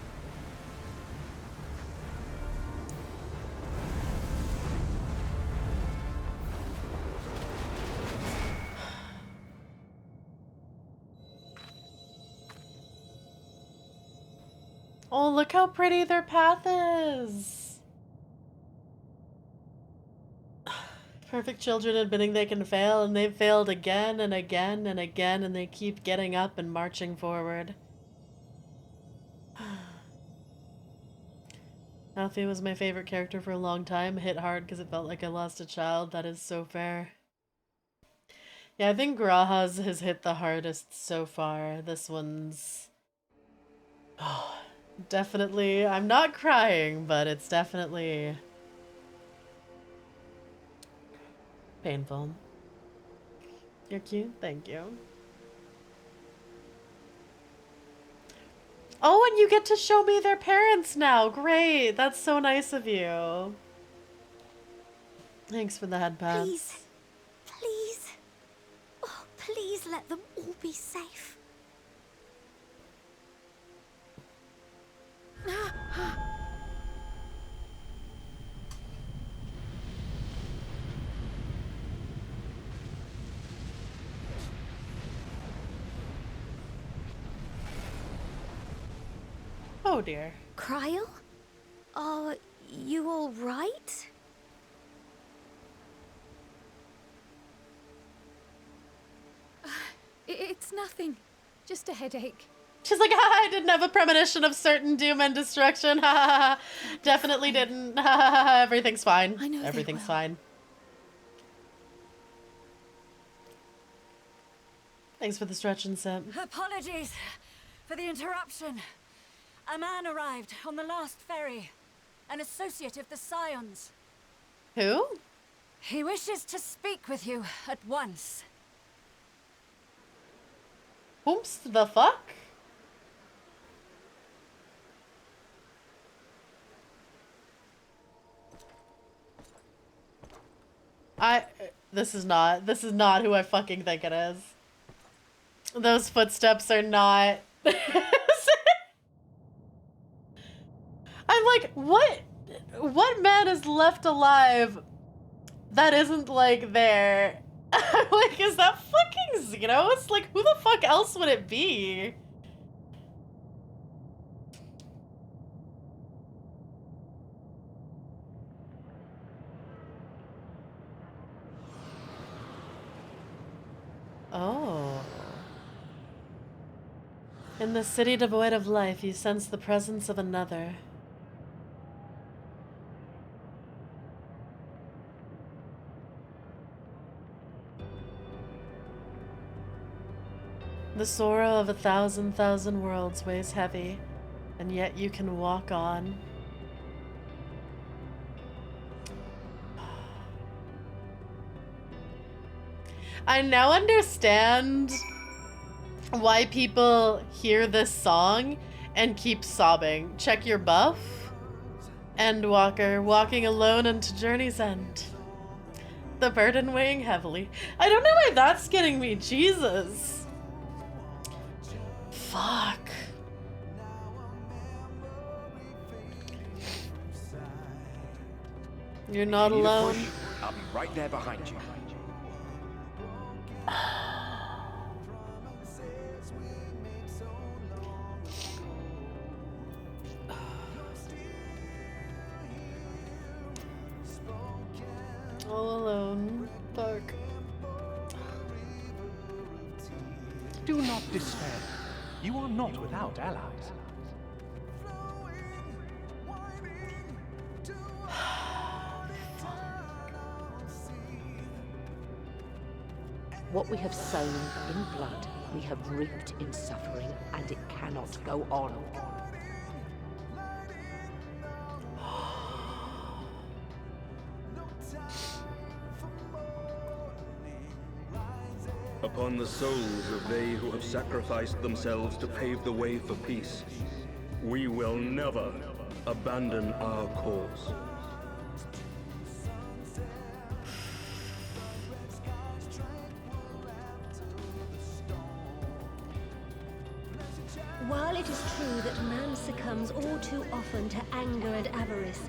Oh, look how pretty their path is. Perfect children admitting they can fail, and they've failed again and again and again, and they keep getting up and marching forward. Alfie was my favorite character for a long time. Hit hard because it felt like I lost a child. That is so fair. Yeah, I think Graha's has hit the hardest so far. This one's... Oh, definitely... I'm not crying, but it's definitely... painful. You're cute. Thank you. Oh, and you get to show me their parents now. Great. That's so nice of you. Thanks for the head pats. Please. Please. Oh, please let them all be safe. Oh dear. Cryle? Are you all right? It's nothing. Just a headache. She's like, I didn't have a premonition of certain doom and destruction. Definitely didn't. Everything's fine. I know everything's fine. Thanks for the stretch and sip. Apologies for the interruption. A man arrived on the last ferry. An associate of the Scions. Who? He wishes to speak with you at once. Whoops, the fuck? This is not who I fucking think it is. Those footsteps are not. I'm like, what man is left alive that isn't like there? I'm like, is that fucking Xenos? Like, who the fuck else would it be? Oh. In the city devoid of life, you sense the presence of another. The sorrow of 1,000,000 worlds weighs heavy, and yet you can walk on. I now understand why people hear this song and keep sobbing. Check your buff. Endwalker, walking alone into journey's end. The burden weighing heavily. I don't know why that's getting me. Jesus. Fuck. You're not If you need a alone. push, I'll be right there behind you. All alone. Fuck. Do not despair. You are not without allies. What we have sown in blood, we have reaped in suffering, and it cannot go on. Upon the souls of they who have sacrificed themselves to pave the way for peace, we will never abandon our cause. While it is true that man succumbs all too often to anger and avarice,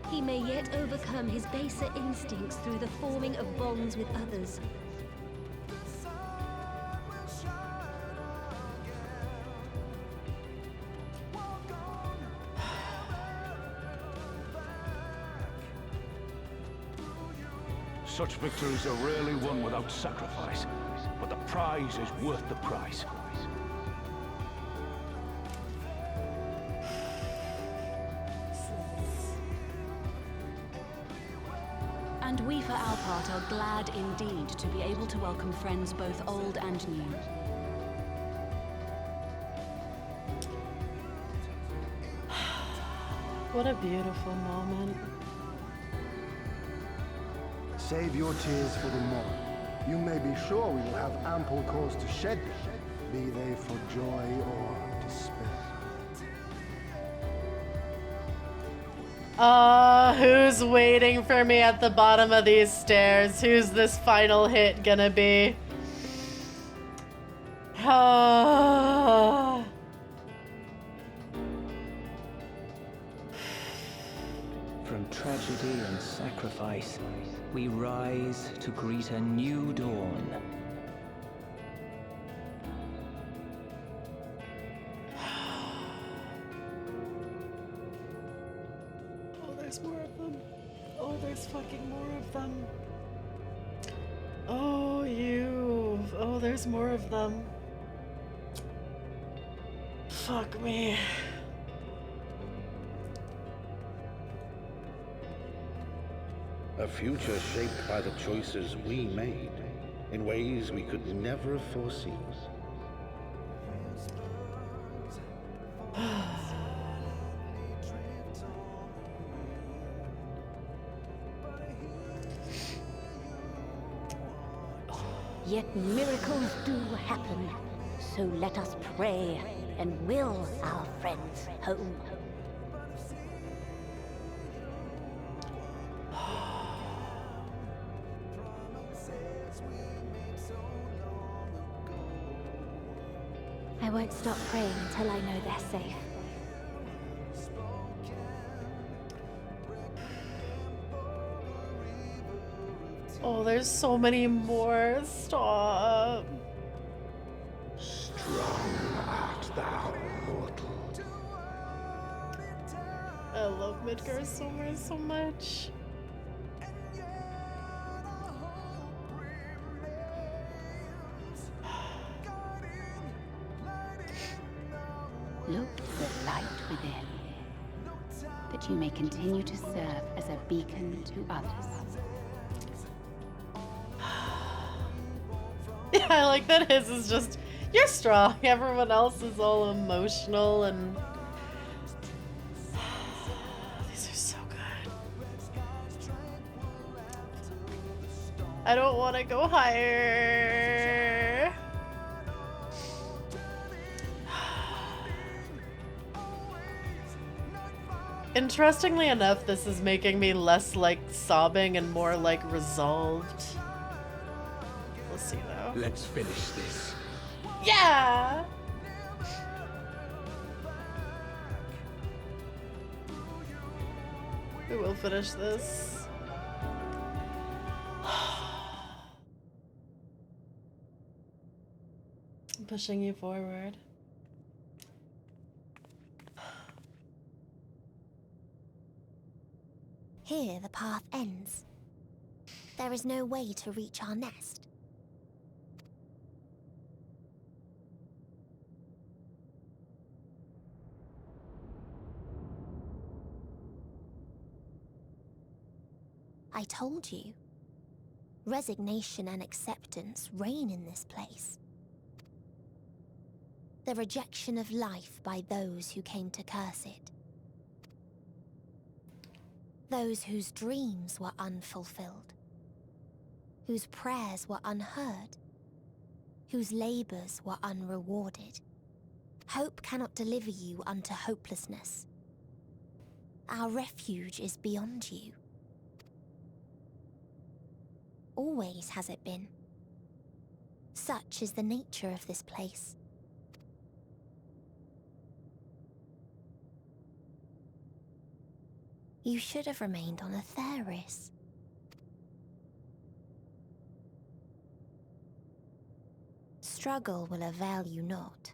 he may yet overcome his baser instincts through the forming of bonds with others. Such victories are rarely won without sacrifice, but the prize is worth the price. And we, for our part, are glad indeed to be able to welcome friends both old and new. What a beautiful moment. Save your tears for the morrow. You may be sure we will have ample cause to shed them, be they for joy or despair. Who's waiting for me at the bottom of these stairs? Who's this final hit gonna be? From tragedy and sacrifice, we rise to greet a new dawn. Oh, there's more of them. Oh, there's fucking more of them. Oh, you. Oh, there's more of them. Fuck me. A future shaped by the choices we made, in ways we could never have foreseen. Yet miracles do happen, so let us pray and will our friends home. I won't stop praying until I know they're safe. Oh, there's so many more. Stop. Strong art thou, mortal. I love Midgar so much. Look to the light within, that you may continue to serve as a beacon to others. Yeah, I like that his is just, you're strong. Everyone else is all emotional and... These are so good. I don't want to go higher. Interestingly enough, this is making me less like sobbing and more like resolved. We'll see though. Let's finish this. Yeah! We will finish this. pushing you forward. Here the path ends. There is no way to reach our nest. I told you. Resignation and acceptance reign in this place. The rejection of life by those who came to curse it. Those whose dreams were unfulfilled. Whose prayers were unheard. Whose labors were unrewarded. Hope cannot deliver you unto hopelessness. Our refuge is beyond you. Always has it been. Such is the nature of this place. You should have remained on Atheris. Struggle will avail you not,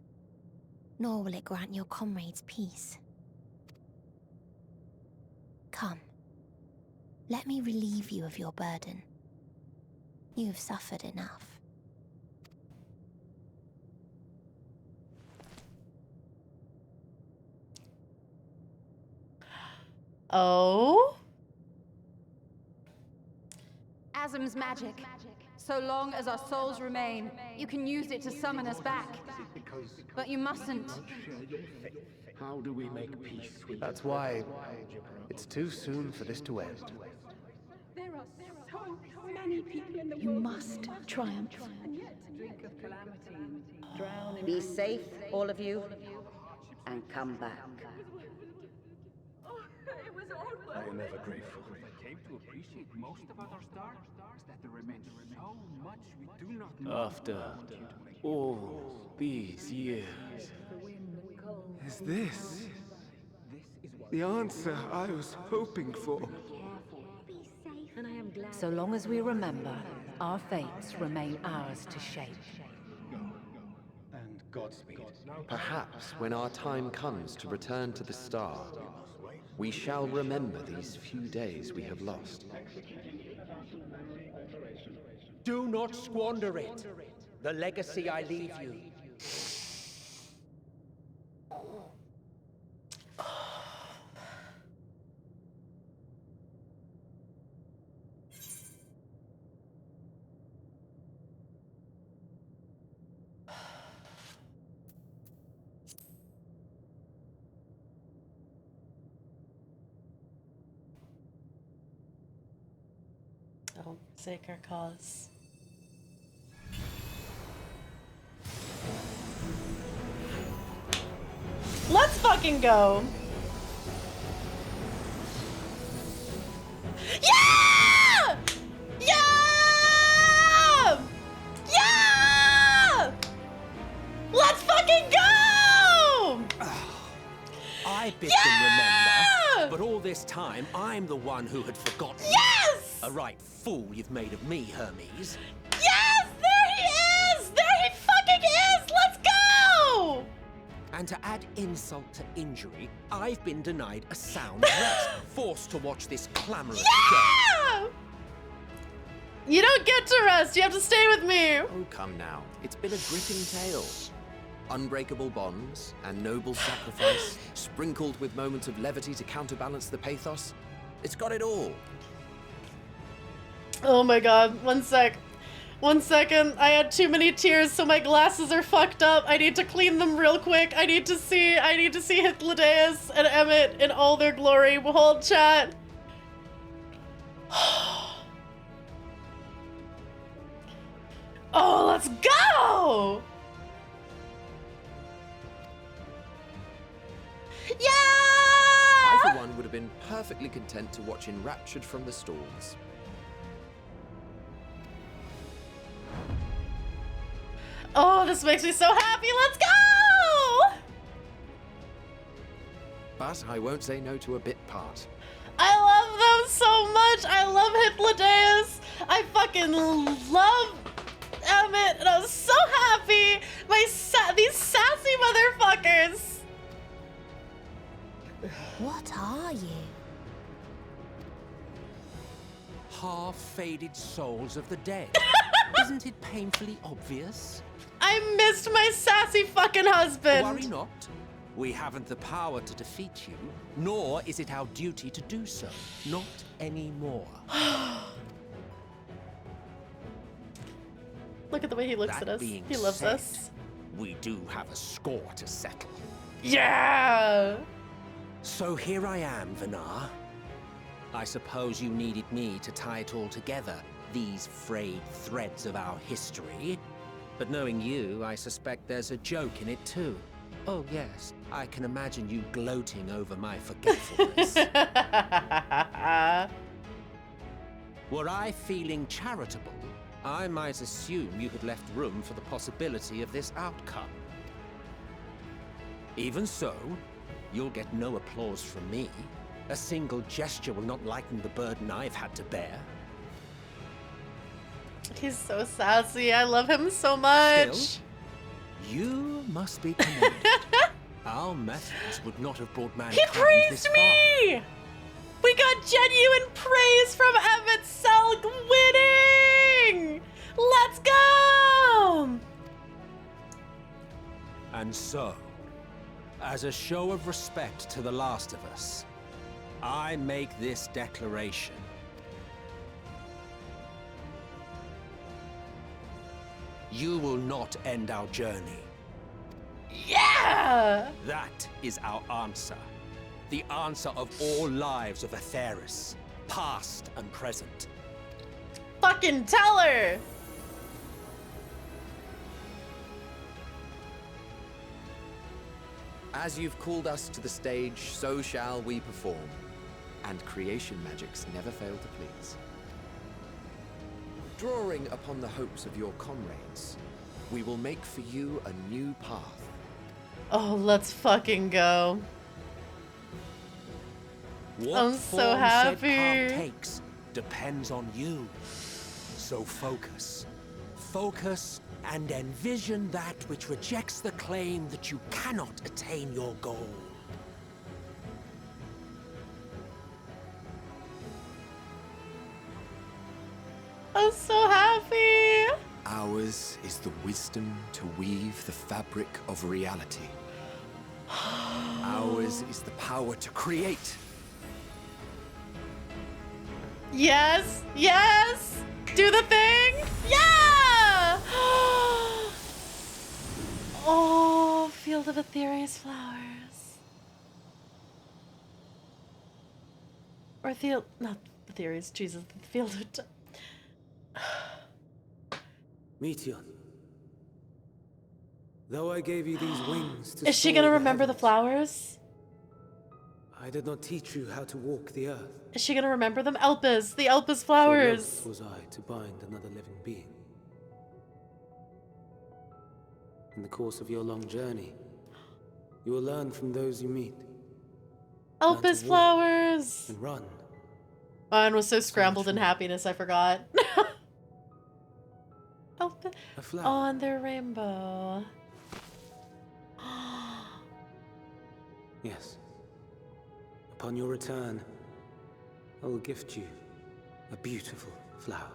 nor will it grant your comrades peace. Come, let me relieve you of your burden. You've suffered enough. Oh? Asm's magic. So long as our souls remain, you can use it to summon us back. But you mustn't. How do we make peace with That's why it's too soon for this to end. There are so many people in the You world. must triumph. Be safe, all of you, and come back. I am ever grateful. I came to appreciate most about our star is that there remains so much we do not know. After all these years, is this the answer I was hoping for? So long as we remember, our fates remain ours to shape. And Godspeed. Perhaps when our time comes to return to the star, we shall remember these few days we have lost. Do not squander it. The legacy I leave you. Oh, sacred cause. Let's fucking go! Yeah! Yeah! Yeah! Let's fucking go! I bid Yeah! them remember, but all this time, I'm the one who had forgotten. Yes! A right fool you've made of me, Hermes. Yes! There he is! There he fucking is! Let's go! And to add insult to injury, I've been denied a sound rest, forced to watch this clamorous show. Yeah! You don't get to rest. You have to stay with me. Oh, come now. It's been a gripping tale. Unbreakable bonds and noble sacrifice, sprinkled with moments of levity to counterbalance the pathos. It's got it all. Oh my god, 1 sec. 1 second, I had too many tears, so my glasses are fucked up. I need to clean them real quick. I need to see Hythlodaeus and Emmett in all their glory. Hold chat. Oh, let's go! Yeah! I, for one, would have been perfectly content to watch enraptured from the stalls. Oh, this makes me so happy. Let's go! But I won't say no to a bit part. I love them so much. I love Hythlodaeus. I fucking love goddammit! And I was so happy! These sassy motherfuckers! What are you? Half-faded souls of the dead. Isn't it painfully obvious? I missed my sassy fucking husband! Worry not. We haven't the power to defeat you, nor is it our duty to do so. Not anymore. Look at the way he looks at us. He loves us. We do have a score to settle. Yeah! So here I am, Vanar. I suppose you needed me to tie it all together, these frayed threads of our history. But knowing you, I suspect there's a joke in it too. Oh yes, I can imagine you gloating over my forgetfulness. Were I feeling charitable, I might assume you had left room for the possibility of this outcome. Even so, you'll get no applause from me. A single gesture will not lighten the burden I've had to bear. He's so sassy. I love him so much. Still, you must be commended. Our methods would not have brought mankind He praised this me! We got genuine praise from Emmett Selk winning! Let's go! And so, as a show of respect to the last of us, I make this declaration. You will not end our journey. Yeah! That is our answer. The answer of all lives of Aetheris, past and present. Fucking tell her! As you've called us to the stage, so shall we perform. And creation magics never fail to please. Drawing upon the hopes of your comrades, we will make for you a new path. Oh, let's fucking go. What I'm so form happy. said path takes depends on you. So focus. Focus and envision that which rejects the claim that you cannot attain your goal. I'm so happy. Ours is the wisdom to weave the fabric of reality. Ours is the power to create. Yes, yes. Do the thing. Yeah. Oh, field of Aetherius flowers. Or not Aetherius, Jesus, the field of... Meteon. Though I gave you these wings to Is she soar gonna the remember the heavens, flowers? I did not teach you how to walk the earth. Is she gonna remember them? Elpis, the Elpis So flowers. loath was I to bind another living being. In the course of your long journey, you will learn from those you meet. Learn to Elpis walk flowers. and run. Mine was so scrambled in happiness, I forgot. Elpis. A flower. On their rainbow. Yes. Upon your return, I will gift you a beautiful flower.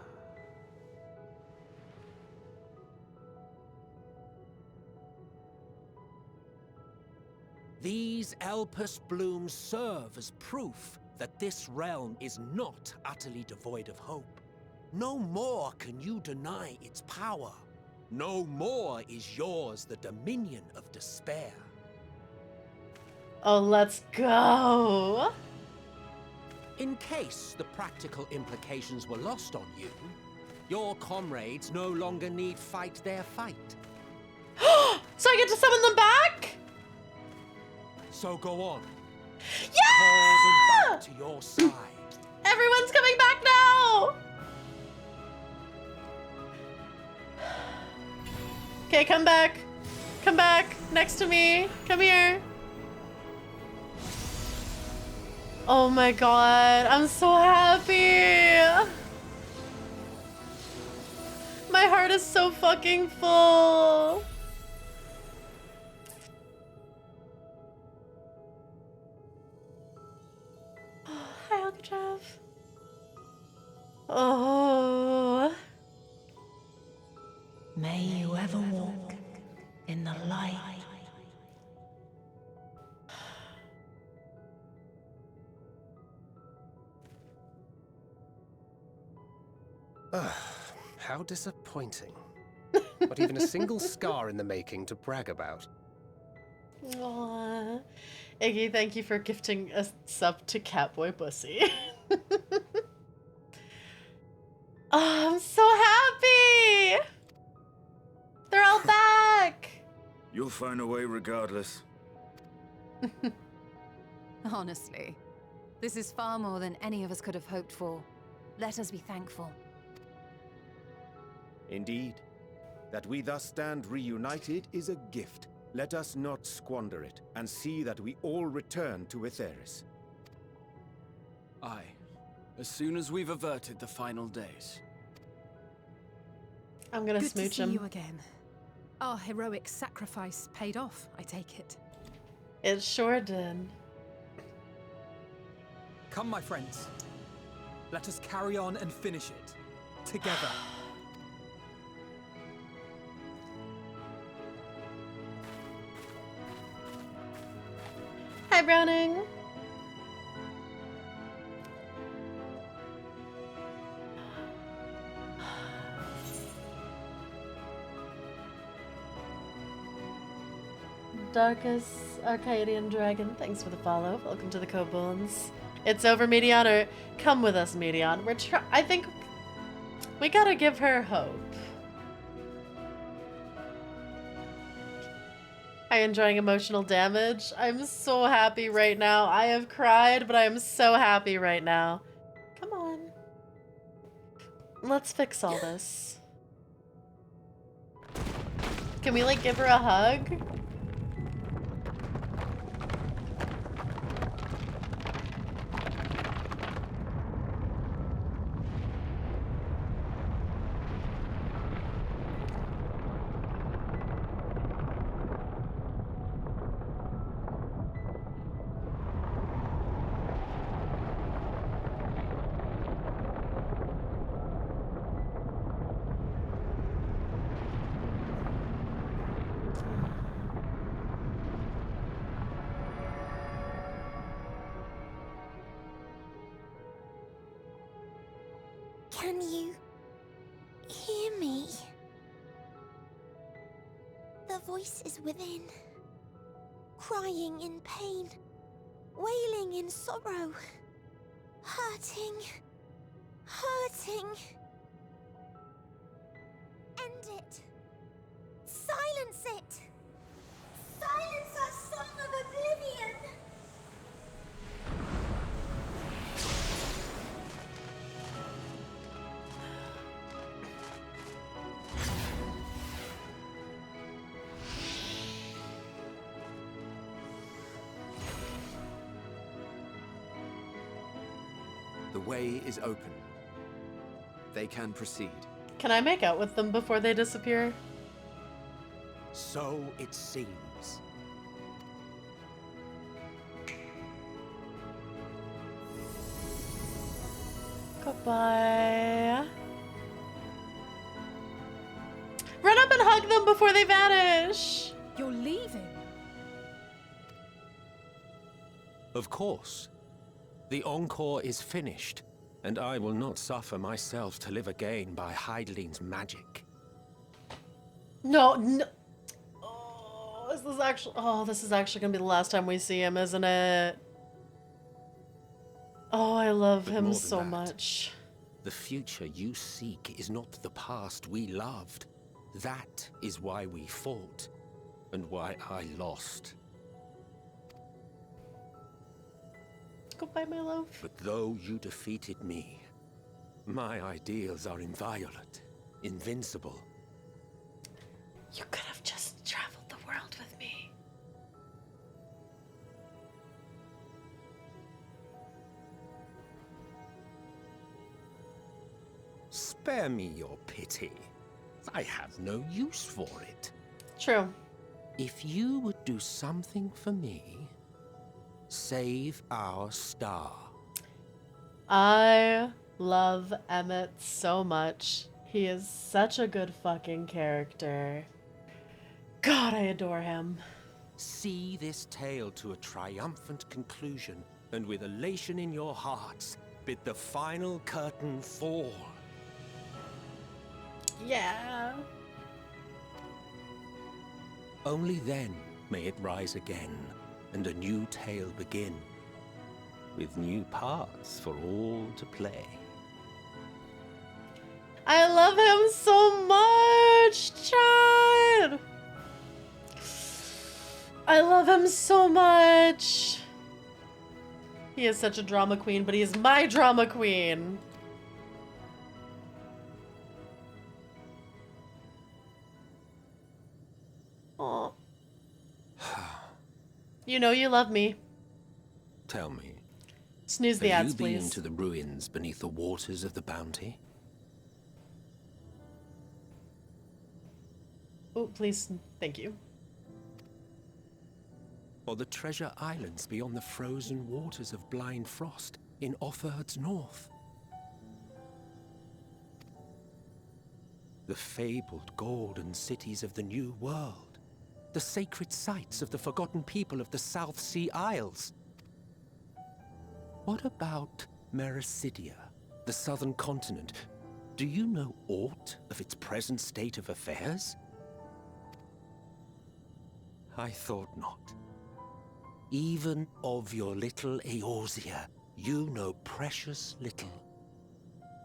These Elpis blooms serve as proof that this realm is not utterly devoid of hope. No more can you deny its power. No more is yours the dominion of despair. Oh, let's go. In case the practical implications were lost on you, your comrades no longer need fight their fight. So I get to summon them back? So go on. Yeah! Call them back to your side. Everyone's coming back now! Okay, come back. Come back. Next to me. Come here. Oh my god. I'm so happy. My my heart is so fucking full. Hi, Alcatraz. Oh. May you ever walk in the light. How disappointing. Not even a single scar in the making to brag about. Aww. Iggy, thank you for gifting a sub to Catboy Bussy. Oh, I'm so happy! They're all back! You'll find a way regardless. Honestly, this is far more than any of us could have hoped for. Let us be thankful. Indeed. That we thus stand reunited is a gift. Let us not squander it, and see that we all return to Etheris. Aye. As soon as we've averted the final days. I'm gonna Good smooch to see him. you again. Our heroic sacrifice paid off, I take it. It sure did. Come, my friends. Let us carry on and finish it. Together. Hi, Browning. Darkest Arcadian Dragon, thanks for the follow. Welcome to the Cobones. It's over, Medion, or come with us, Medion. I think we gotta give her hope. Are you enjoying emotional damage? I'm so happy right now. I have cried, but I am so happy right now. Come on. Let's fix all this. Can we, like, give her a hug? Can you hear me? The voice is within, crying in pain, wailing in sorrow, hurting, hurting. End it. Silence it. Silence our song of oblivion. The way is open. They can proceed. Can I make out with them before they disappear? So it seems. Goodbye. Run up and hug them before they vanish. You're leaving? Of course. The encore is finished, and I will not suffer myself to live again by Heideling's magic. No. Oh, this is actually gonna be the last time we see him, isn't it? Oh, I love But him more than so that, much. The future you seek is not the past we loved. That is why we fought, and why I lost. Goodbye, my love. But though you defeated me, my ideals are inviolate, invincible. You could have just traveled the world with me. Spare me your pity. I have no use for it. True. If you would do something for me, save our star. I love Emmett so much. He is such a good fucking character. God, I adore him. See this tale to a triumphant conclusion, and with elation in your hearts, bid the final curtain fall. Yeah. Only then may it rise again, and a new tale begin, with new parts for all to play. I love him so much, Chad! I love him so much! He is such a drama queen, but he is my drama queen! Aw. You know you love me. Tell me, Snooze the have ads, you been please. to the ruins beneath the waters of the Bounty? Oh, please, thank you. Or the treasure islands beyond the frozen waters of Blind Frost in Offerd's north? The fabled golden cities of the New World, the sacred sites of the forgotten people of the South Sea Isles. What about Mericidia, the southern continent? Do you know aught of its present state of affairs? I thought not. Even of your little Eorzea, you know precious little.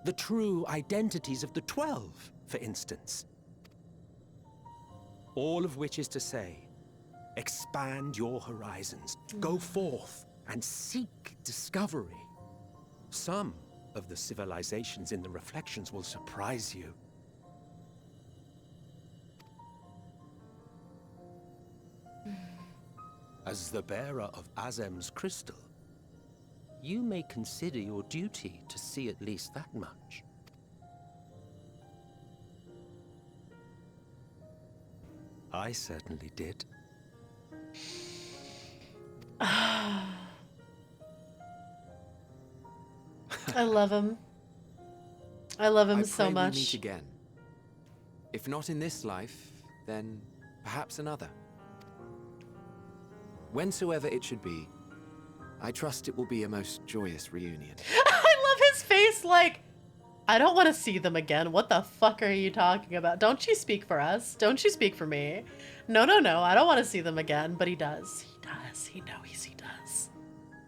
The true identities of the 12, for instance. All of which is to say, expand your horizons, go forth and seek discovery. Some of the civilizations in the reflections will surprise you. As the bearer of Azem's crystal, you may consider your duty to see at least that much. I certainly did. I love him. I love him so pray much. We meet again. If not in this life, then perhaps another. Whensoever it should be, I trust it will be a most joyous reunion. I love his face, like, I don't want to see them again. What the fuck are you talking about? Don't you speak for us? Don't you speak for me? No, no, no, I don't want to see them again, but he does. He does. He knows he does.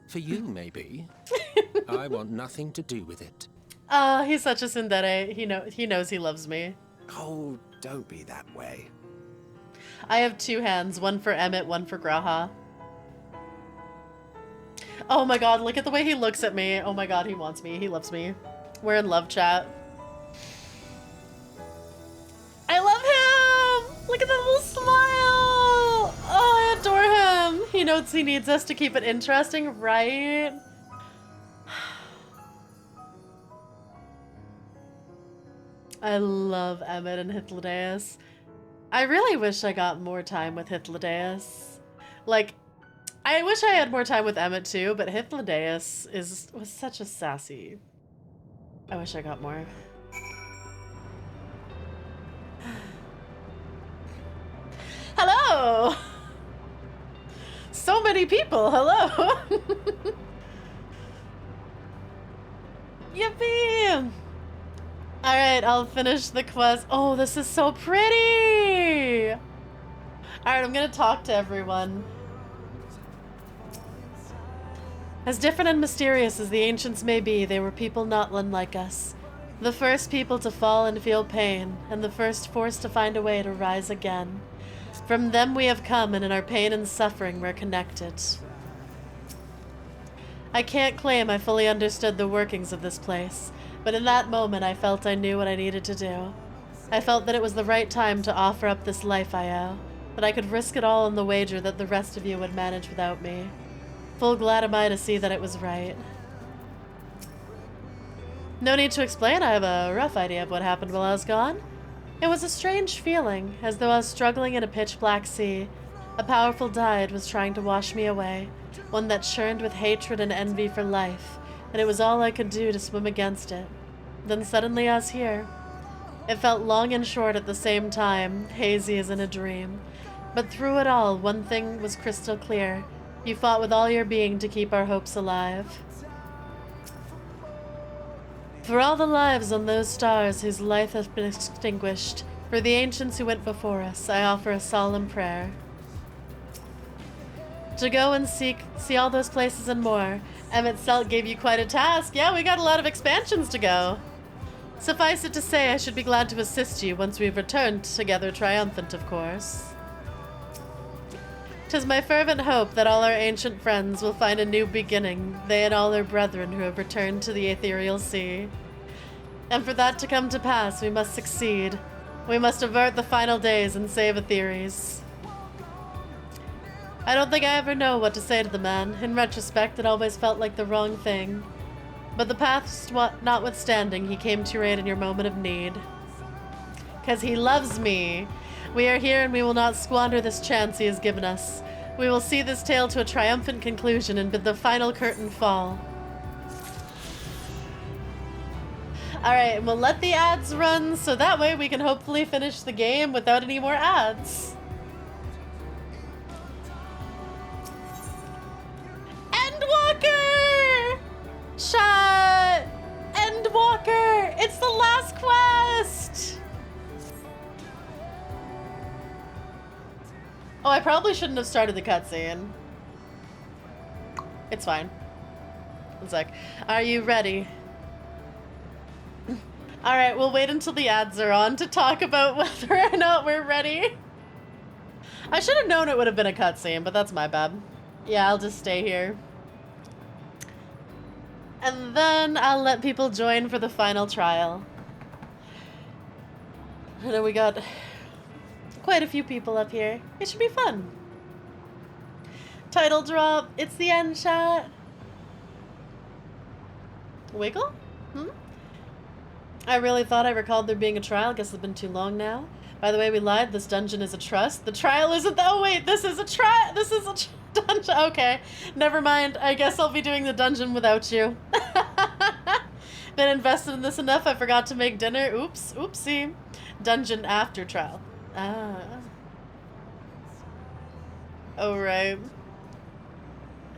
For you, maybe. I want nothing to do with it. He's such a tsundere. He knows he loves me. Oh, don't be that way. I have two hands, one for Emmett, one for Graha. Oh my god, look at the way he looks at me. Oh my god, he wants me. He loves me. We're in love chat. I love him! Look at that little smile! Oh, I adore him! He knows he needs us to keep it interesting, right? I love Emmett and Hythlodaeus. I really wish I got more time with Hythlodaeus. Like, I wish I had more time with Emmett too, but Hythlodaeus was such a sassy. I wish I got more. Hello! So many people, hello! Yippee! Alright, I'll finish the quest. Oh, this is so pretty! Alright, I'm gonna talk to everyone. As different and mysterious as the ancients may be, they were people not unlike us. The first people to fall and feel pain, and the first forced to find a way to rise again. From them we have come, and in our pain and suffering we're connected. I can't claim I fully understood the workings of this place, but in that moment I felt I knew what I needed to do. I felt that it was the right time to offer up this life I owe, that I could risk it all on the wager that the rest of you would manage without me. Full glad am I to see that it was right. No need to explain, I have a rough idea of what happened while I was gone. It was a strange feeling, as though I was struggling in a pitch-black sea. A powerful tide was trying to wash me away, one that churned with hatred and envy for life, and it was all I could do to swim against it. Then suddenly I was here. It felt long and short at the same time, hazy as in a dream. But through it all, one thing was crystal clear. You fought with all your being to keep our hopes alive. For all the lives on those stars whose life has been extinguished, for the ancients who went before us, I offer a solemn prayer. To go and see all those places and more. Emmett Selt gave you quite a task. Yeah, we got a lot of expansions to go. Suffice it to say, I should be glad to assist you once we've returned together triumphant, of course. 'Tis my fervent hope that all our ancient friends will find a new beginning, they and all their brethren who have returned to the ethereal sea. And for that to come to pass, we must succeed. We must avert the final days and save Atheres. I don't think I ever know what to say to the man. In retrospect, it always felt like the wrong thing. But the past notwithstanding, he came to your aid in your moment of need. 'Cause he loves me. We are here and we will not squander this chance he has given us. We will see this tale to a triumphant conclusion and bid the final curtain fall. Alright, we'll let the ads run so that way we can hopefully finish the game without any more ads. Endwalker! Shut! Endwalker! It's the last quest! Oh, I probably shouldn't have started the cutscene. It's fine. One sec. Are you ready? Alright, we'll wait until the ads are on to talk about whether or not we're ready. I should have known it would have been a cutscene, but that's my bad. Yeah, I'll just stay here. And then I'll let people join for the final trial. I know we got quite a few people up here. It should be fun. Title drop. It's the end shot. Wiggle? I really thought I recalled there being a trial. Guess it's been too long now. By the way, we lied. This dungeon is a trust. The trial isn't. Oh wait, this is a trial. This is a dungeon. Okay, never mind. I guess I'll be doing the dungeon without you. Been invested in this enough. I forgot to make dinner. Oops. Oopsie. Dungeon after trial. Ah. Oh right.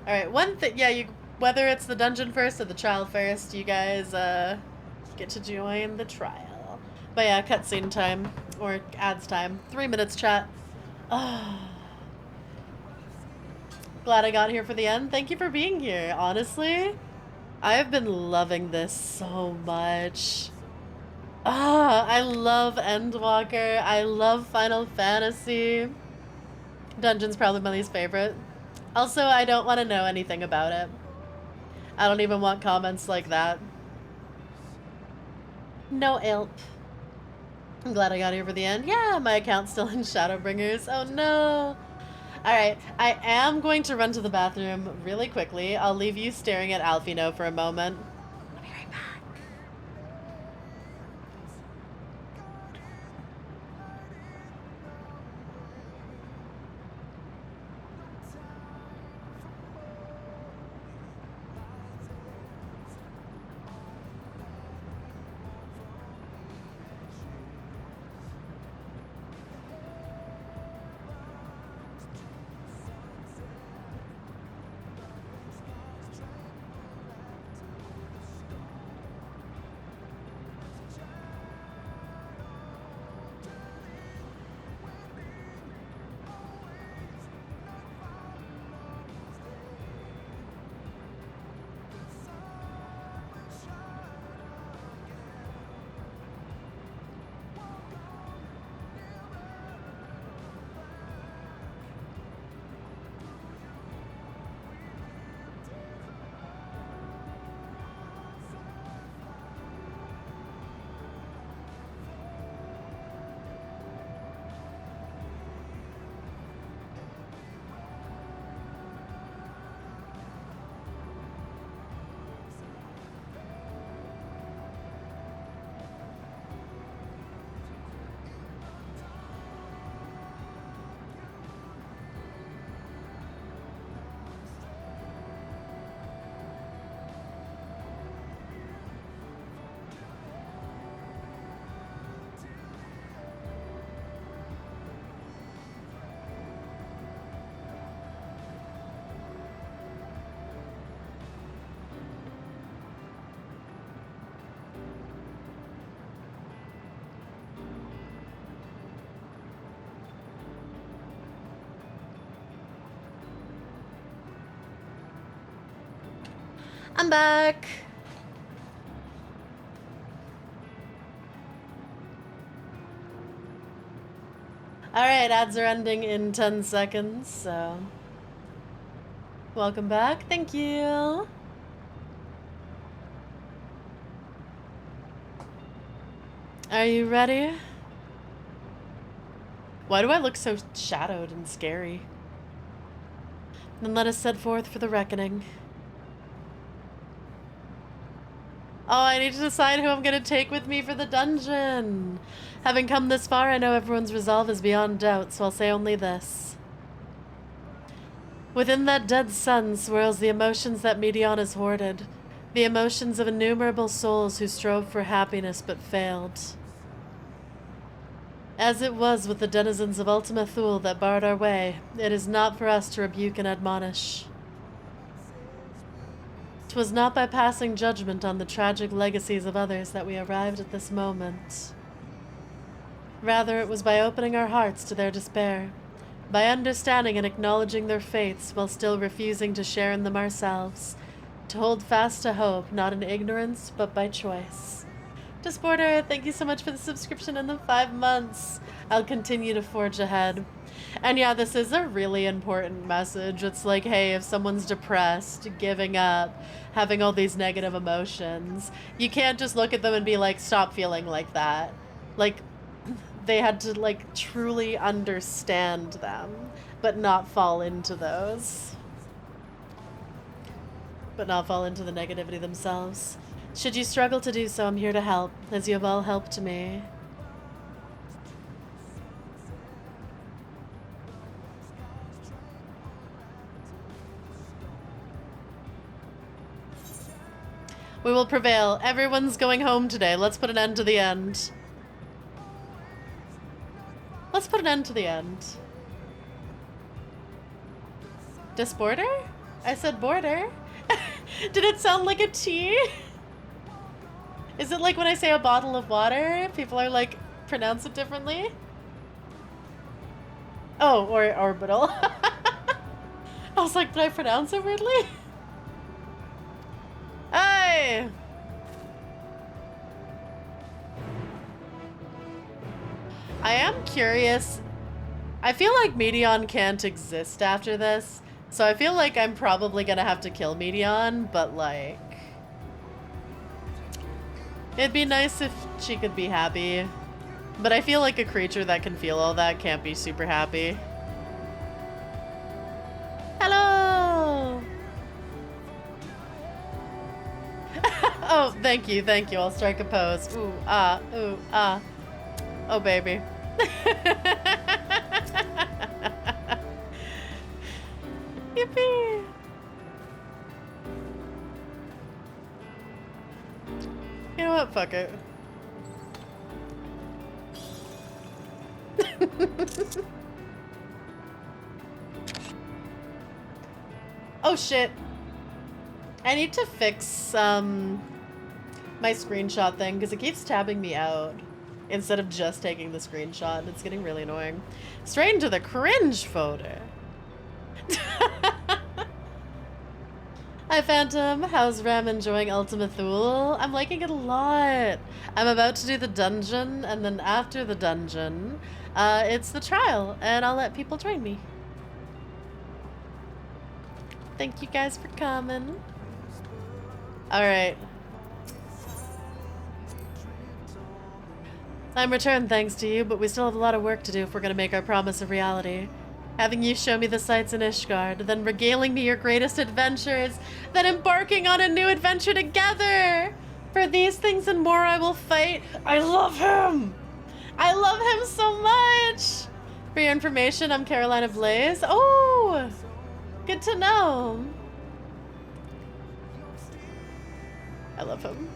All right. One thing. Yeah. You. Whether it's the dungeon first or the trial first, you guys get to join the trial. But yeah, cutscene time or ads time. 3 minutes chat. Oh. Glad I got here for the end. Thank you for being here. Honestly, I've been loving this so much. I love Endwalker. I love Final Fantasy. Dungeon's probably my least favorite. Also, I don't want to know anything about it. I don't even want comments like that. No ilp. I'm glad I got here for the end. Yeah, my account's still in Shadowbringers. Oh no. Alright, I am going to run to the bathroom really quickly. I'll leave you staring at Alfino for a moment. I'll be right back. I'm back. Alright, ads are ending in 10 seconds, so... Welcome back, thank you! Are you ready? Why do I look so shadowed and scary? Then let us set forth for the reckoning. Oh, I need to decide who I'm gonna take with me for the dungeon! Having come this far, I know everyone's resolve is beyond doubt, so I'll say only this. Within that dead sun swirls the emotions that Medion has hoarded. The emotions of innumerable souls who strove for happiness but failed. As it was with the denizens of Ultima Thule that barred our way, it is not for us to rebuke and admonish. 'Twas not by passing judgment on the tragic legacies of others that we arrived at this moment. Rather, it was by opening our hearts to their despair, by understanding and acknowledging their fates while still refusing to share in them ourselves, to hold fast to hope, not in ignorance, but by choice. Disporter, thank you so much for the subscription and the 5 months. I'll continue to forge ahead. And yeah, this is a really important message. It's like, hey, if someone's depressed, giving up, having all these negative emotions, you can't just look at them and be like, stop feeling like that. Like, they had to, like, truly understand them, but not fall into those. But not fall into the negativity themselves. Should you struggle to do so, I'm here to help, as you have all helped me. We will prevail. Everyone's going home today. Let's put an end to the end. Let's put an end to the end. Disporter? I said border. Did it sound like a T? Is it like when I say a bottle of water, people are like, pronounce it differently? Oh, or orbital. I was like, did I pronounce it weirdly? Hey! I am curious. I feel like Medion can't exist after this, so I feel like I'm probably gonna have to kill Medion, but like... It'd be nice if she could be happy, but I feel like a creature that can feel all that can't be super happy. Hello! Oh, thank you, thank you. I'll strike a pose. Ooh, ah, ooh, ah. Oh, baby. Yippee! You know what? Fuck it. Oh shit. I need to fix my screenshot thing because it keeps tabbing me out instead of just taking the screenshot. It's getting really annoying. Straight into the cringe folder. Hi Phantom, how's Ram enjoying Ultima Thule? I'm liking it a lot. I'm about to do the dungeon, and then after the dungeon, it's the trial, and I'll let people join me. Thank you guys for coming. Alright. I'm returned thanks to you, but we still have a lot of work to do if we're gonna make our promise a reality. Having you show me the sights in Ishgard, then regaling me your greatest adventures, then embarking on a new adventure together! For these things and more I will fight. I love him! I love him so much! For your information, I'm Carolina Blaze. Oh! Good to know. I love him.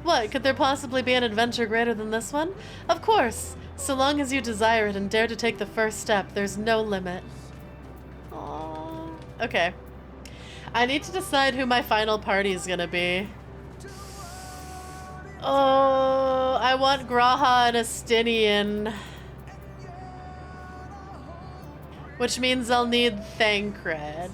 What, could there possibly be an adventure greater than this one? Of course! So long as you desire it and dare to take the first step, there's no limit. Aww. Okay. I need to decide who my final party is gonna be. Oh, I want Graha and Astinian. Which means I'll need Thancred.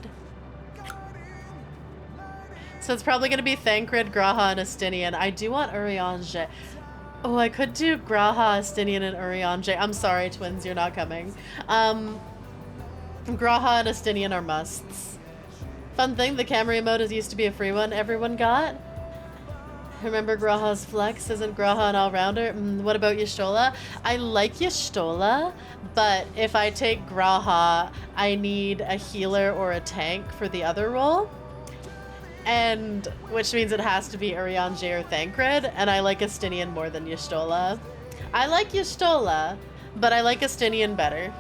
So it's probably going to be Thancred, Graha, and Estinian. I do want Urianger. Oh, I could do Graha, Estinian, and Urianger. I'm sorry, twins, you're not coming. Graha and Estinian are musts. Fun thing, the camera emote used to be a free one everyone got. Remember Graha's flex? Isn't Graha an all-rounder? What about Y'shtola? I like Y'shtola, but if I take Graha, I need a healer or a tank for the other role. And which means it has to be Urianger or Thancred, and I like Estinian more than Y'shtola. I like Y'shtola, but I like Estinian better.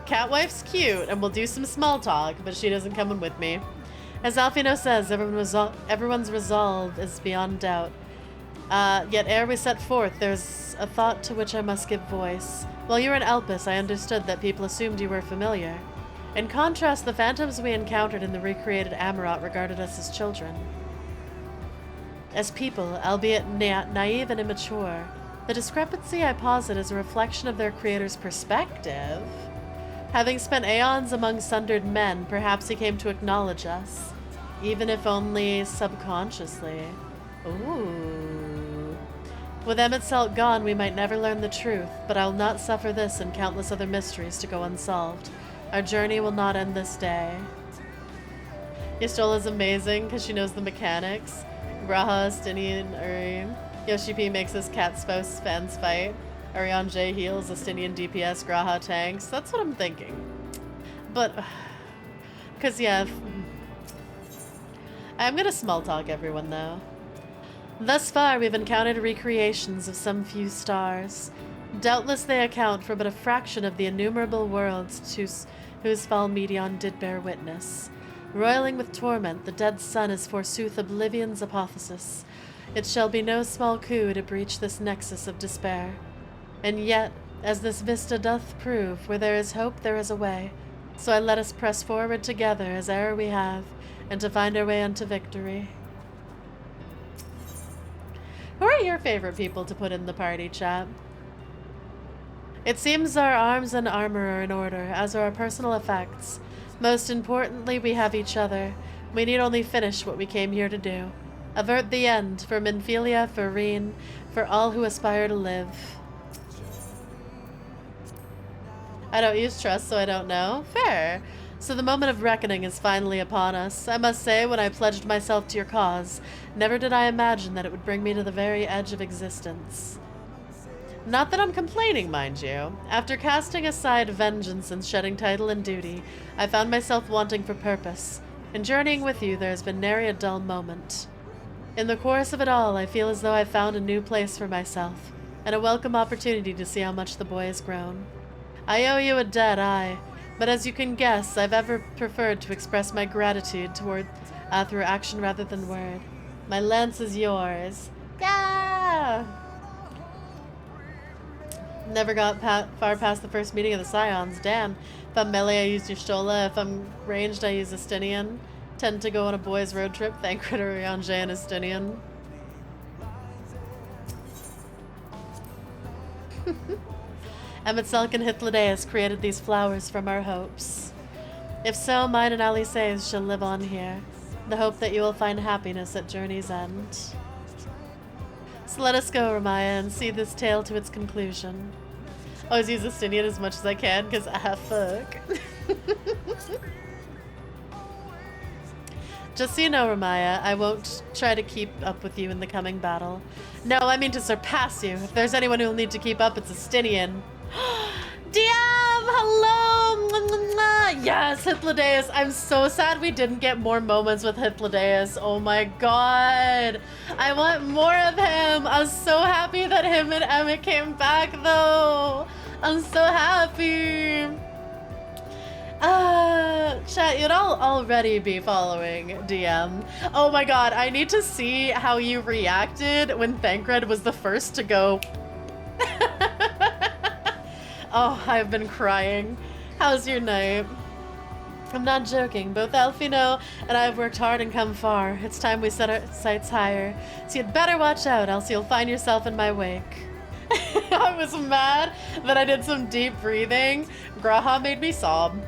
Catwife's cute, and we'll do some small talk, but she doesn't come in with me. As Alfino says, everyone's resolve is beyond doubt. Yet ere we set forth, there's a thought to which I must give voice. While you were in Elpis, I understood that people assumed you were familiar. In contrast, the phantoms we encountered in the recreated Amarot regarded us as children. As people, albeit naive and immature, the discrepancy I posit is a reflection of their creator's perspective. Having spent aeons among sundered men, perhaps he came to acknowledge us, even if only subconsciously. Ooh. With Emet gone, we might never learn the truth, but I will not suffer this and countless other mysteries to go unsolved. Our journey will not end this day. Y'shtola's amazing because she knows the mechanics. Graha, Estinian, Uri. Yoshi P makes us cat spouse fans fight. Urianger heals, Estinian DPS, Graha tanks. That's what I'm thinking. But, because yeah, I'm gonna small talk everyone though. Thus far, we've encountered recreations of some few stars. Doubtless they account for but a fraction of the innumerable worlds whose fall Medion did bear witness. Roiling with torment, the dead sun is forsooth oblivion's apotheosis. It shall be no small coup to breach this nexus of despair. And yet, as this vista doth prove, where there is hope there is a way. So I let us press forward together as e'er we have, and to find our way unto victory. Who are your favorite people to put in the party, chat? It seems our arms and armor are in order, as are our personal effects. Most importantly, we have each other. We need only finish what we came here to do. Avert the end, for Minfilia, for Reen, for all who aspire to live. I don't use trust, so I don't know. Fair. So the moment of reckoning is finally upon us. I must say, when I pledged myself to your cause, never did I imagine that it would bring me to the very edge of existence. Not that I'm complaining, mind you. After casting aside vengeance and shedding title and duty, I found myself wanting for purpose. In journeying with you, there has been nary a dull moment. In the course of it all, I feel as though I've found a new place for myself, and a welcome opportunity to see how much the boy has grown. I owe you a debt, aye, but as you can guess, I've ever preferred to express my gratitude through action rather than word. My lance is yours. Yeah! Never got far past the first meeting of the Scions. Damn. If I'm melee, I use Y'shtola. If I'm ranged, I use Estinian. Tend to go on a boys' road trip. Thancred, Urianger, and Estinian. Emet and Hythlodaeus created these flowers from our hopes. If so, mine and Alice's shall live on here. The hope that you will find happiness at journey's end. So let us go, Ramaea, and see this tale to its conclusion. Always use Estinian as much as I can, because fuck. Just so you know, Ramaea, I won't try to keep up with you in the coming battle. No, I mean to surpass you. If there's anyone who will need to keep up, it's Estinian. DM! Hello! Yes, Hythlodaeus. I'm so sad we didn't get more moments with Hythlodaeus. Oh my god. I want more of him. I was so happy that him and Emmett came back, though. I'm so happy. Chat, you'd all already be following DM. Oh my god, I need to see how you reacted when Thancred was the first to go. Oh, I've been crying. How's your night? I'm not joking. Both Alfino and I have worked hard and come far. It's time we set our sights higher. So you'd better watch out, else you'll find yourself in my wake. I was mad that I did some deep breathing. Graha made me sob.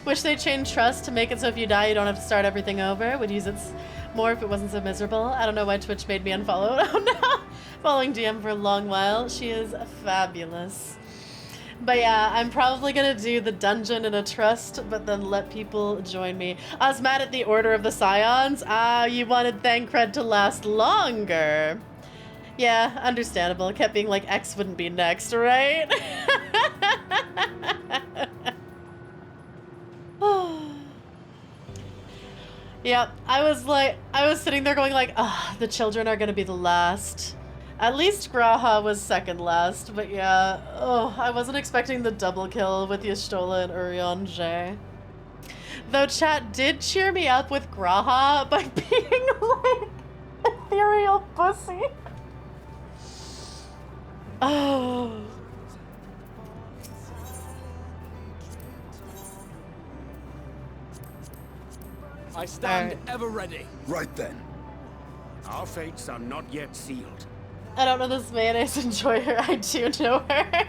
Wish they changed trust to make it so if you die, you don't have to start everything over. Would use it more if it wasn't so miserable. I don't know why Twitch made me unfollow. Oh no! Following DM for a long while. She is fabulous. But yeah, I'm probably gonna do the dungeon in a trust, but then let people join me. I was mad at the Order of the Scions. Ah, you wanted Thancred to last longer. Yeah, understandable. It kept being like X wouldn't be next, right? Yep, I was sitting there going like, ah, the children are gonna be the last. At least Graha was second last, but yeah, oh, I wasn't expecting the double kill with Y'shtola and Urianger. Though chat did cheer me up with Graha by being like ethereal pussy. Oh. I stand ever ready. Right then. Our fates are not yet sealed. I don't know this mayonnaise enjoyer. I do know her.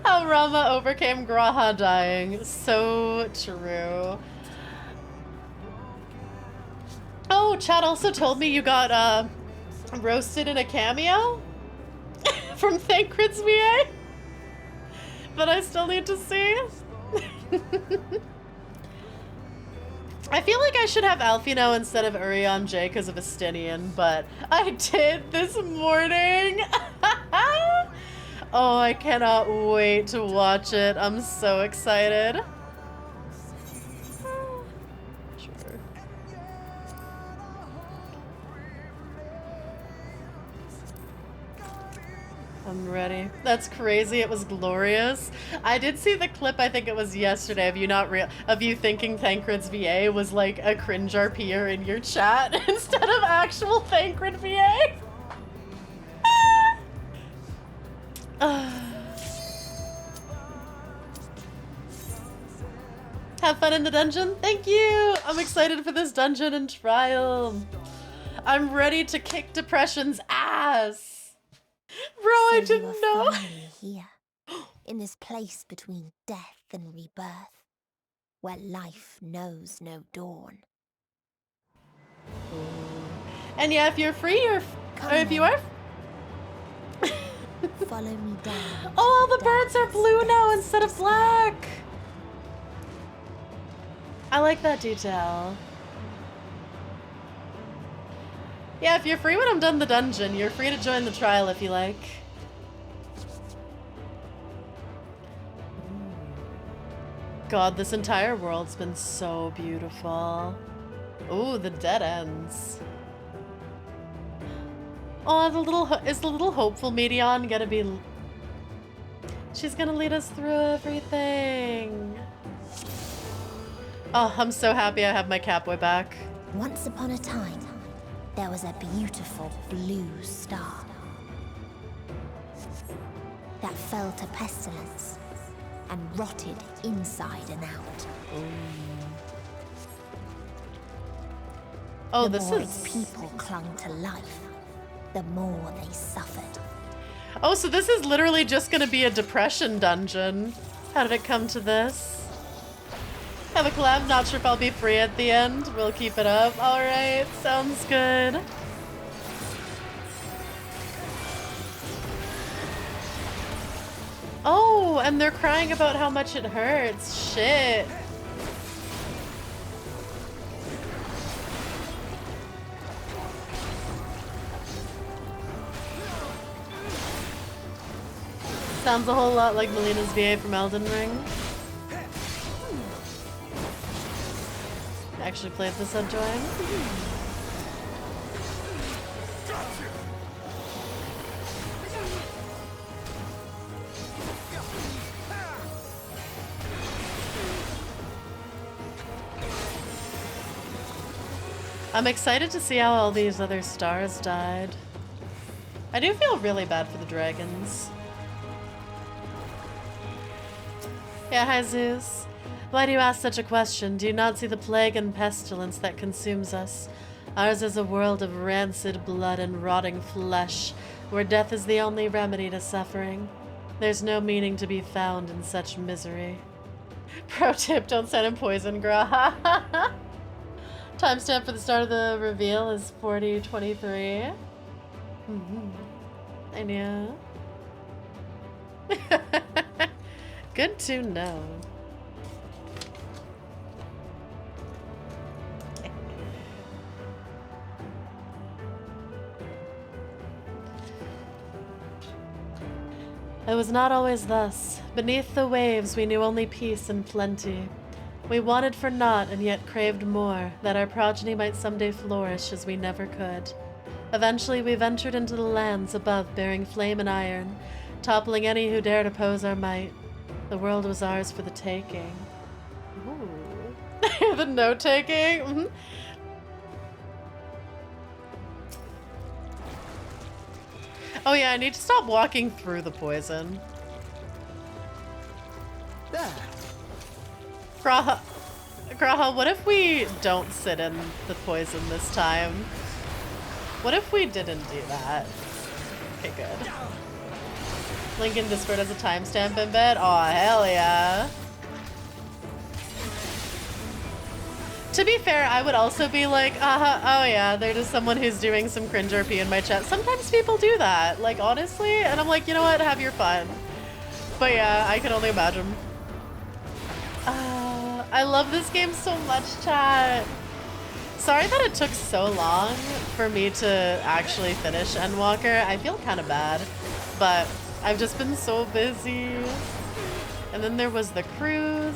How Rama overcame Graha dying. So true. Oh, chat also told me you got roasted in a cameo from Thancred's VA. But I still need to see. I feel like I should have Alfino instead of Urianger because of Estinian, but I did this morning. Oh, I cannot wait to watch it. I'm so excited. Sure. I'm ready. That's crazy. It was glorious. I did see the clip, I think it was yesterday, of you thinking Thancred's VA was like a cringe RPer in your chat instead of actual Thancred VA. Have fun in the dungeon. Thank you. I'm excited for this dungeon and trial. I'm ready to kick depression's ass. Bro, I didn't know. Finally here, in this place between death and rebirth, where life knows no dawn. And yeah, if you're free, or if you are. Follow me down. Oh, all the birds are blue now instead of black. I like that detail. Yeah, if you're free when I'm done the dungeon, you're free to join the trial if you like. God, this entire world's been so beautiful. Ooh, the dead ends. Oh, is the little hopeful Medion gonna be... She's gonna lead us through everything. Oh, I'm so happy I have my Catboy back. Once upon a time, there was a beautiful blue star that fell to pestilence and rotted inside and out. Oh, the this more is... its people clung to life, the more they suffered. Oh, so this is literally just gonna be a depression dungeon. How did it come to this? Have a collab, not sure if I'll be free at the end. We'll keep it up. Alright, sounds good. Oh, and they're crying about how much it hurts. Shit. Sounds a whole lot like Melina's VA from Elden Ring. Actually played this on Join. I'm excited to see how all these other stars died. I do feel really bad for the dragons. Yeah, hi Zeus. Why do you ask such a question? Do you not see the plague and pestilence that consumes us? Ours is a world of rancid blood and rotting flesh, where death is the only remedy to suffering. There's no meaning to be found in such misery. Pro tip, don't send him poison, Gra. Timestamp for the start of the reveal is 40:23. And yeah. Good to know. It was not always thus. Beneath the waves we knew only peace and plenty. We wanted for naught and yet craved more, that our progeny might someday flourish as we never could. Eventually we ventured into the lands above bearing flame and iron, toppling any who dared oppose our might. The world was ours for the taking. Ooh. The note-taking? Oh yeah, I need to stop walking through the poison. Graha, what if we don't sit in the poison this time? What if we didn't do that? Okay, good. Link in Discord has a timestamp embed? Aw, hell yeah. To be fair, I would also be like, oh yeah, there's just someone who's doing some cringe RP in my chat. Sometimes people do that, like, honestly, and I'm like, you know what, have your fun. But yeah, I can only imagine. I love this game so much, chat. Sorry that it took so long for me to actually finish Endwalker. I feel kind of bad, but I've just been so busy. And then there was the cruise.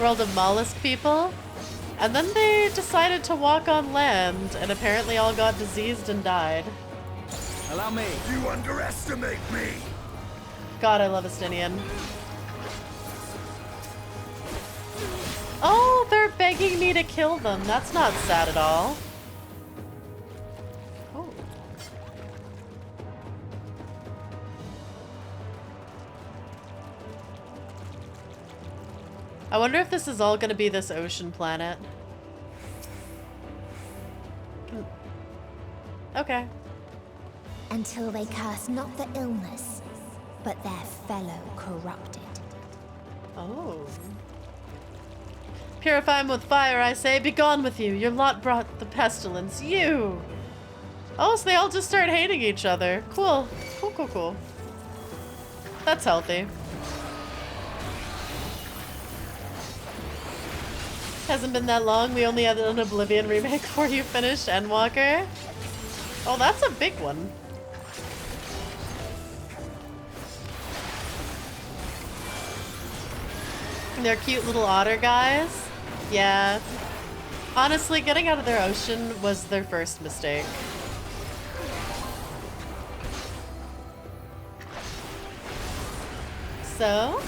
World of mollusk people, and then they decided to walk on land and apparently all got diseased and died. Allow me. You underestimate me. God, I love Estinian. Oh, they're begging me to kill them. That's not sad at all. Oh. I wonder if this is all gonna be this ocean planet. Okay. Until they curse not the illness, but their fellow corrupted. Oh. Purify him with fire, I say. Be gone with you. Your lot brought the pestilence. You! Oh, so they all just start hating each other. Cool. Cool, cool, cool. That's healthy. Hasn't been that long. We only had an Oblivion remake before you finished Endwalker. Oh, that's a big one. They're cute little otter guys. Yeah. Honestly, getting out of their ocean was their first mistake. So?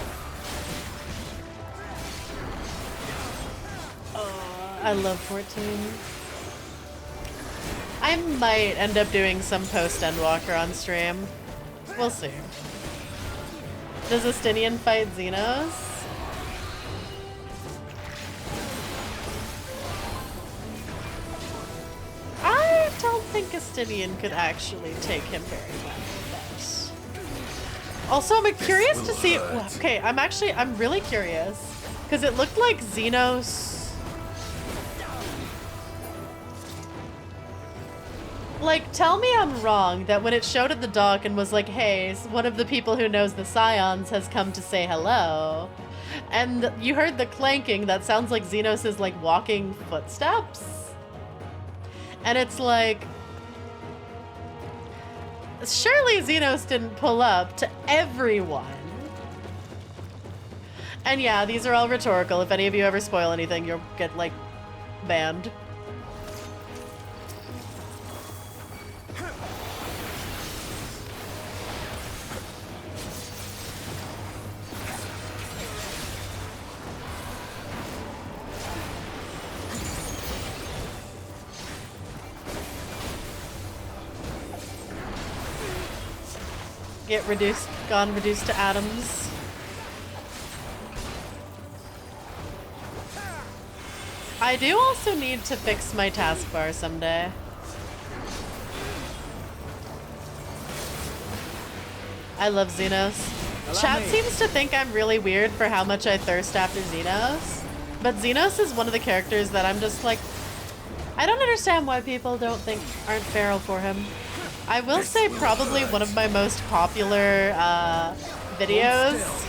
Oh, I love 14. I might end up doing some post-Endwalker on stream. We'll see. Does Estinian fight Xenos? I don't think Estinian could actually take him very well. Also, I'm curious to see... Okay, I'm really curious. Because it looked like Xenos... Like, tell me I'm wrong that when it showed at the dock and was like, hey, one of the people who knows the Scions has come to say hello. And you heard the clanking, that sounds like Xenos' like walking footsteps. And it's like, surely Xenos didn't pull up to everyone. And yeah, these are all rhetorical. If any of you ever spoil anything, you'll get, like, banned. Get reduced, gone reduced to atoms. I do also need to fix my taskbar someday. I love Xenos. Chat seems to think I'm really weird for how much I thirst after Xenos, but Xenos is one of the characters that I'm just like, I don't understand why people aren't feral for him. I will say probably one of my most popular videos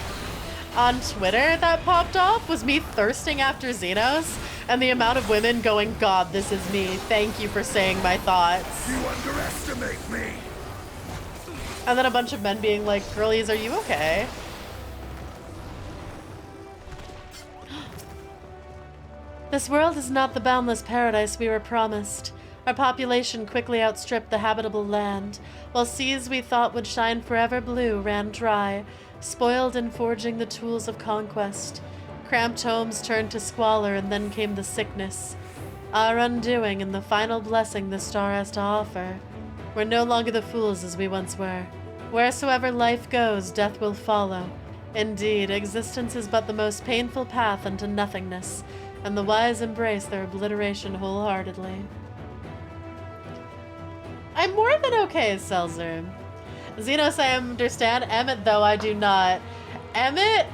on Twitter that popped off was me thirsting after Xenos, and the amount of women going, "God, this is me. Thank you for saying my thoughts." You underestimate me. And then a bunch of men being like, "Girlies, are you okay?" This world is not the boundless paradise we were promised. Our population quickly outstripped the habitable land, while seas we thought would shine forever blue ran dry, spoiled in forging the tools of conquest. Cramped homes turned to squalor, and then came the sickness. Our undoing and the final blessing the star has to offer. We're no longer the fools as we once were. Wheresoever life goes, death will follow. Indeed, existence is but the most painful path unto nothingness, and the wise embrace their obliteration wholeheartedly. I'm more than okay, Selzer. Xenos, I understand. Emmett, though, I do not. Emmett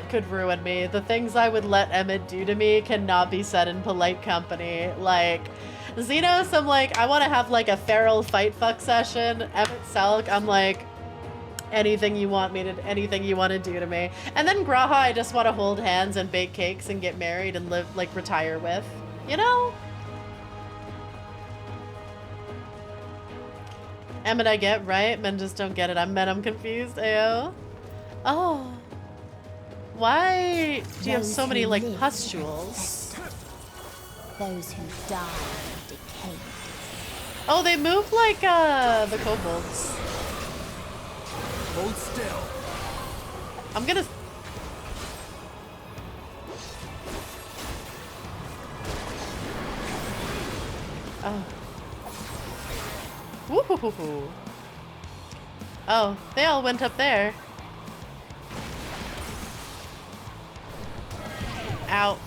could ruin me. The things I would let Emmett do to me cannot be said in polite company. Like, Xenos, I'm like, I want to have like a feral fight fuck session. Emmett Selk, I'm like, anything you want to do to me. And then Graha, I just want to hold hands and bake cakes and get married and live, like, retire with. You know? Emmett, I get, right? Men just don't get it. I'm confused, ayo. Oh. Why do you have so many, like, pustules? Those who die decay. Oh, they move like, the kobolds. Hold still. I'm gonna... Oh. Woohoo! Oh, they all went up there. Ow.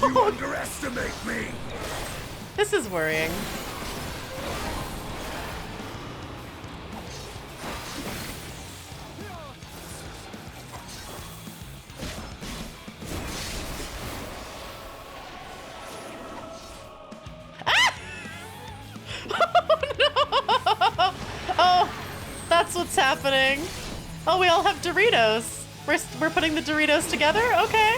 You underestimate me. This is worrying. That's what's happening. Oh, we all have Doritos. We're putting the Doritos together? Okay.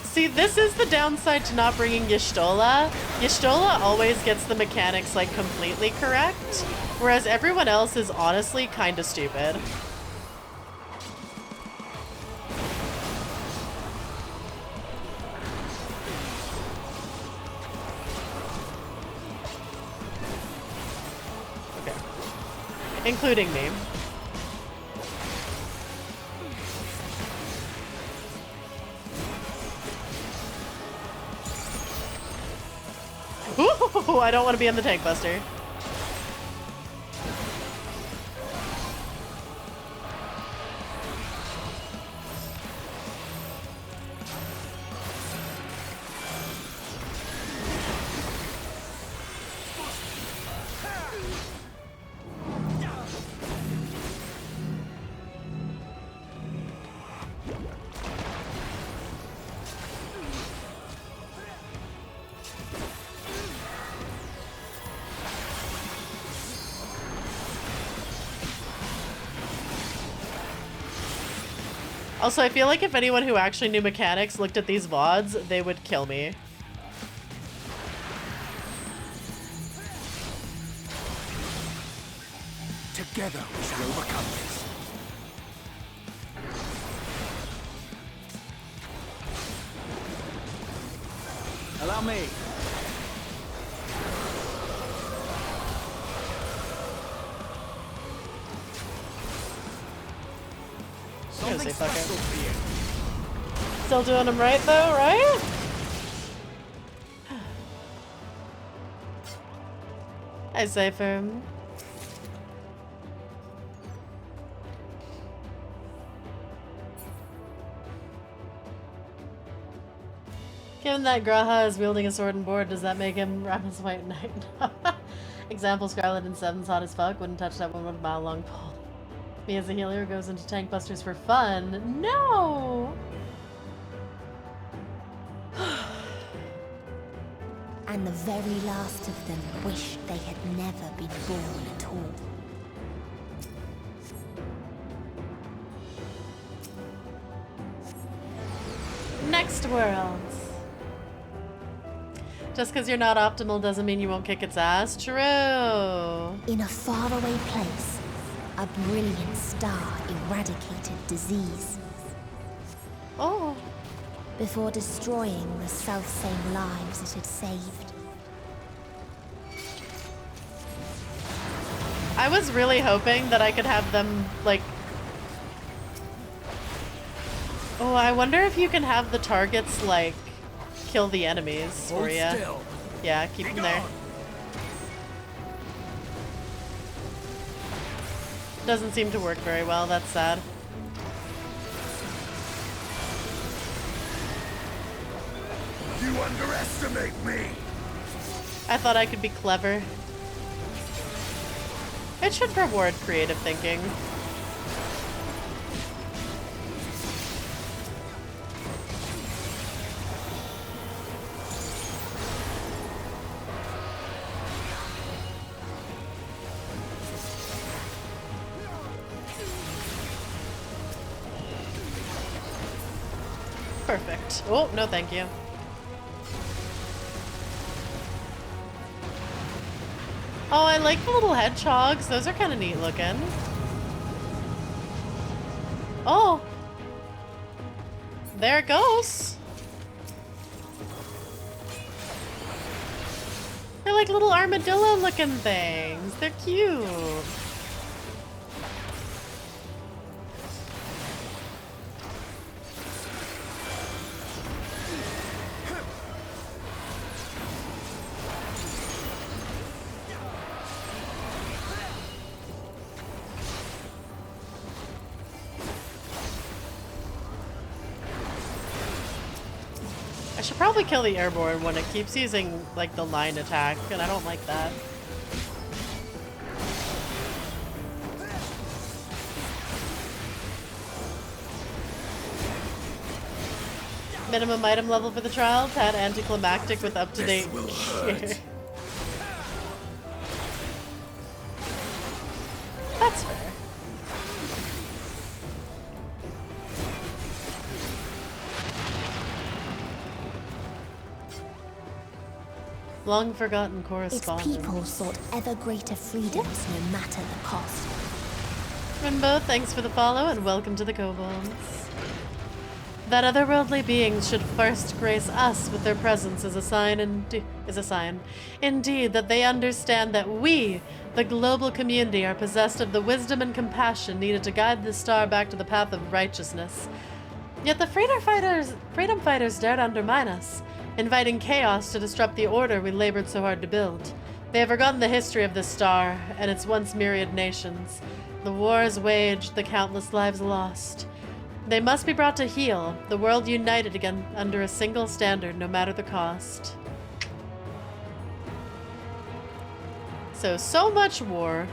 See, this is the downside to not bringing Y'shtola. Y'shtola always gets the mechanics, like, completely correct, whereas everyone else is honestly kinda stupid. Okay. Including me. Ooh, I don't want to be in the tank buster. Also, I feel like if anyone who actually knew mechanics looked at these VODs, they would kill me. Together we shall overcome this. Allow me. Say fuck it. Still doing them right though, right? I say firm. Given that Graha is wielding a sword and board, does that make him Rama's White Knight? Example, Scarlet and Seven's hot as fuck. Wouldn't touch that one with a mile-long pole. Me as a healer who goes into tank busters for fun. No! And the very last of them wished they had never been born at all. Next world. Just because you're not optimal doesn't mean you won't kick its ass. True. In a faraway place, a brilliant star eradicated disease. Oh. Before destroying the self-same lives it had saved. I was really hoping that I could have them, like... Oh, I wonder if you can have the targets, like, kill the enemies for you. Yeah, keep them there. Doesn't seem to work very well, that's sad. You underestimate me! I thought I could be clever. It should reward creative thinking. Perfect. Oh, no thank you. Oh, I like the little hedgehogs. Those are kind of neat looking. Oh. There it goes. They're like little armadillo looking things. They're cute. I should probably kill the airborne one. It keeps using, like, the line attack, and I don't like that. Minimum item level for the trial, pad anticlimactic with up-to-date gear. That's fair. Long forgotten correspondence. Its people sought ever greater freedoms no matter the cost. Rimbo, thanks for the follow and welcome to the Kobolds. That otherworldly beings should first grace us with their presence is a sign. Indeed, that they understand that we, the global community, are possessed of the wisdom and compassion needed to guide the star back to the path of righteousness. Yet the freedom fighters dared undermine us, inviting chaos to disrupt the order we labored so hard to build. They have forgotten the history of this star and its once myriad nations, the wars waged, the countless lives lost. They must be brought to heel, the world united again under a single standard, no matter the cost. So much war.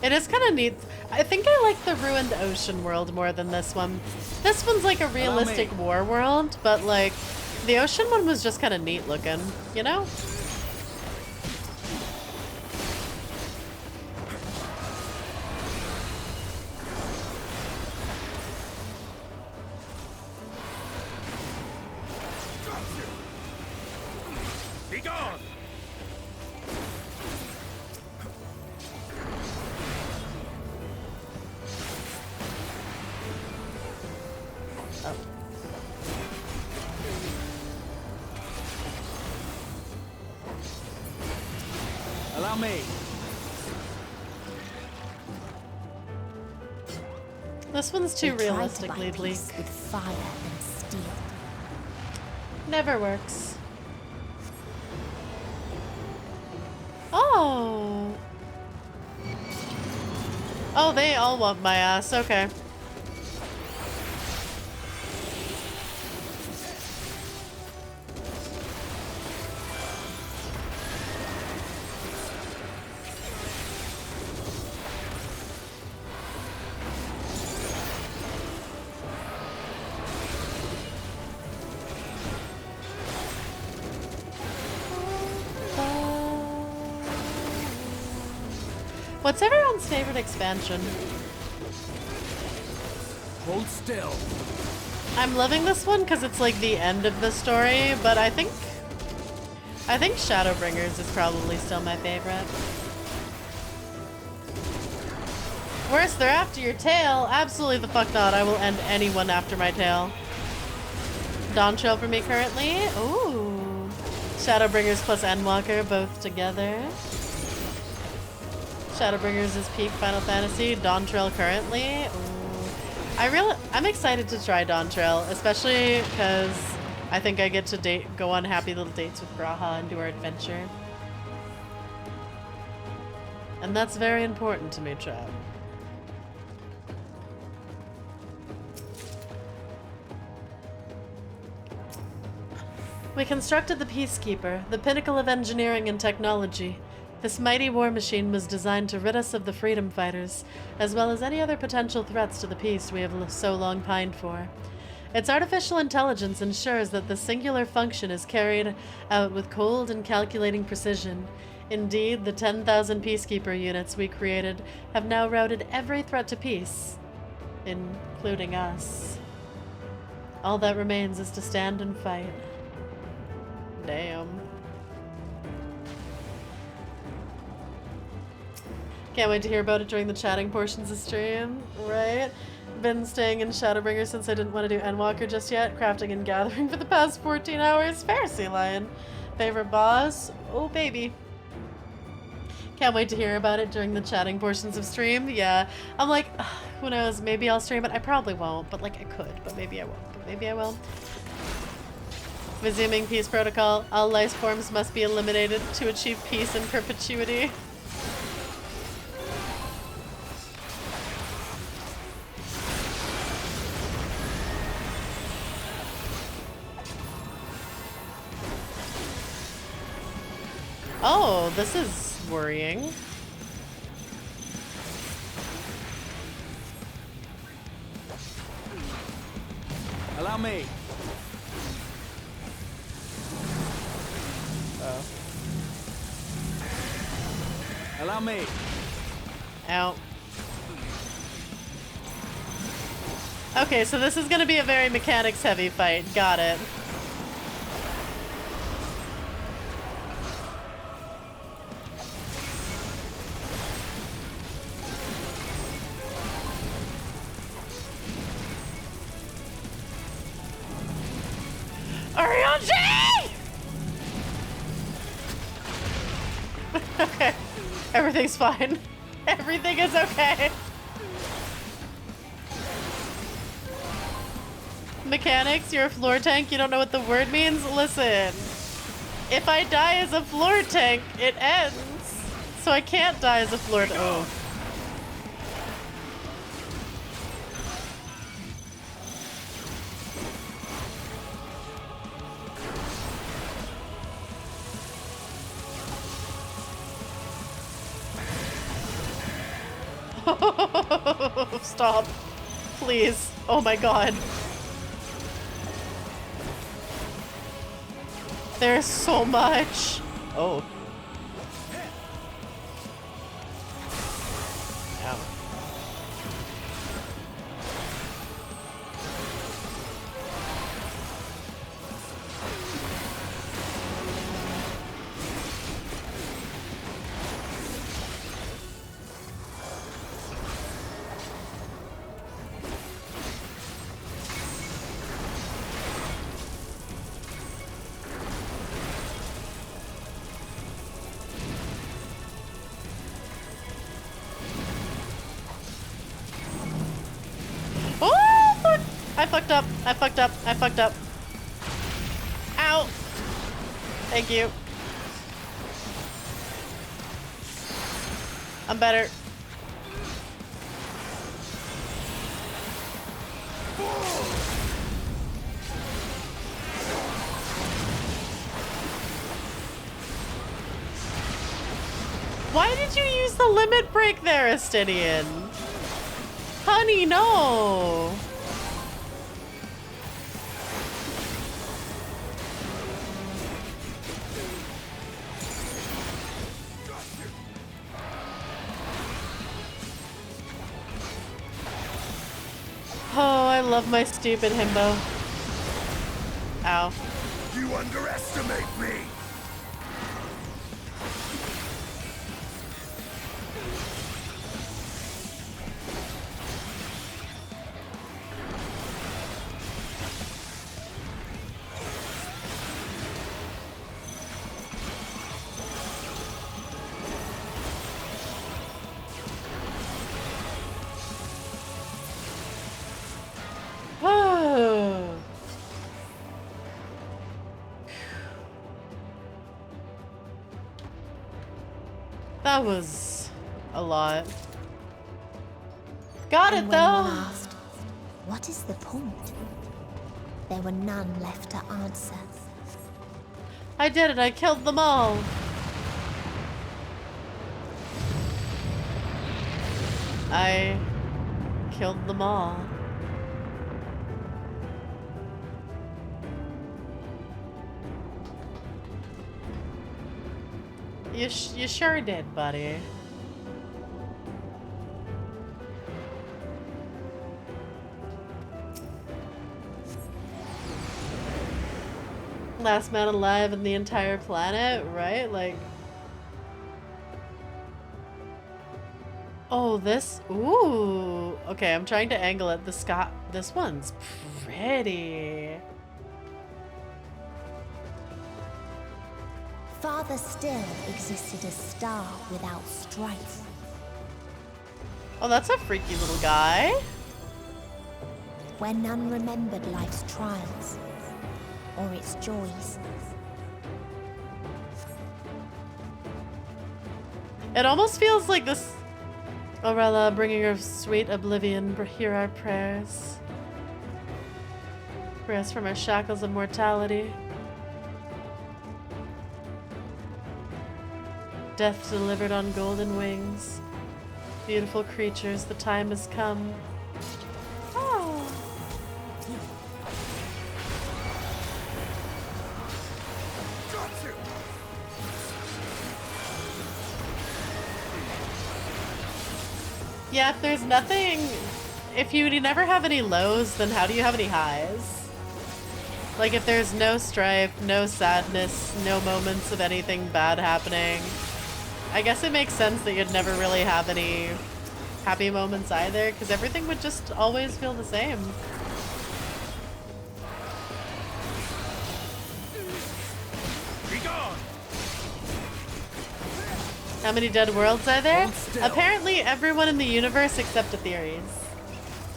It is kind of neat. I think I like the ruined ocean world more than this one. This one's like a realistic war world, but like the ocean one was just kind of neat looking, you know? Be gone! Allow me. This one's too They tried to buy realistically bleak. peace with fire and steel. Never works. Oh. Oh, they all want my ass. Okay. What's everyone's favorite expansion? Hold still. I'm loving this one because it's like the end of the story, but I think Shadowbringers is probably still my favorite. Worse, they're after your tail. Absolutely the fuck not. I will end anyone after my tail. Dawn Trail for me currently. Ooh. Shadowbringers plus Endwalker both together. Shadowbringers is peak Final Fantasy. Dawn Trail currently. Ooh. I'm excited to try Dawn Trail, especially because I think I get to go on happy little dates with Graha and do our adventure. And that's very important to me, Trav. We constructed the Peacekeeper, the pinnacle of engineering and technology. This mighty war machine was designed to rid us of the freedom fighters, as well as any other potential threats to the peace we have so long pined for. Its artificial intelligence ensures that the singular function is carried out with cold and calculating precision. Indeed, the 10,000 Peacekeeper units we created have now routed every threat to peace, including us. All that remains is to stand and fight. Damn. Can't wait to hear about it during the chatting portions of stream, right? Been staying in Shadowbringer since I didn't want to do Endwalker just yet. Crafting and gathering for the past 14 hours. Fair, Sea Lion. Favorite boss? Oh, baby. Can't wait to hear about it during the chatting portions of stream. Yeah, I'm like, ugh, who knows? Maybe I'll stream it. I probably won't, but like I could. But maybe I won't. But maybe I will. Resuming peace protocol. All life forms must be eliminated to achieve peace in perpetuity. Oh, this is worrying. Allow me. Oh. Allow me. Ow. Okay, so this is gonna be a very mechanics-heavy fight. Got it. Okay. Everything's fine. Everything is okay. Mechanics, you're a floor tank, you don't know what the word means? Listen. If I die as a floor tank, it ends. So I can't die as a floor tank. Oh. Stop. Please. Oh my god. There's so much. Oh. Ow. fucked up. I fucked up. I fucked up. Ow! Thank you. I'm better. Why did you use the limit break there, Astidian? Honey, no! Oh, I love my stupid himbo. Ow. You underestimate me! That was a lot. Got it And though! when one asked, what is the point? There were none left to answer. I did it, I killed them all! I killed them all. You sure did, buddy. Last man alive in the entire planet, right? Like... Oh, this... Ooh! Okay, I'm trying to angle it. This one's pretty. Farther still existed a star without strife. Oh, that's a freaky little guy. Where none remembered life's trials or its joys. It almost feels like this... Aurella, bringer of sweet oblivion, hear our prayers. Free us from our shackles of mortality. Death delivered on golden wings. Beautiful creatures, the time has come. Oh. Yeah, if there's nothing... If you never have any lows, then how do you have any highs? Like, if there's no strife, no sadness, no moments of anything bad happening, I guess it makes sense that you'd never really have any happy moments either, because everything would just always feel the same. Be gone! How many dead worlds are there? Apparently everyone in the universe except Atheres.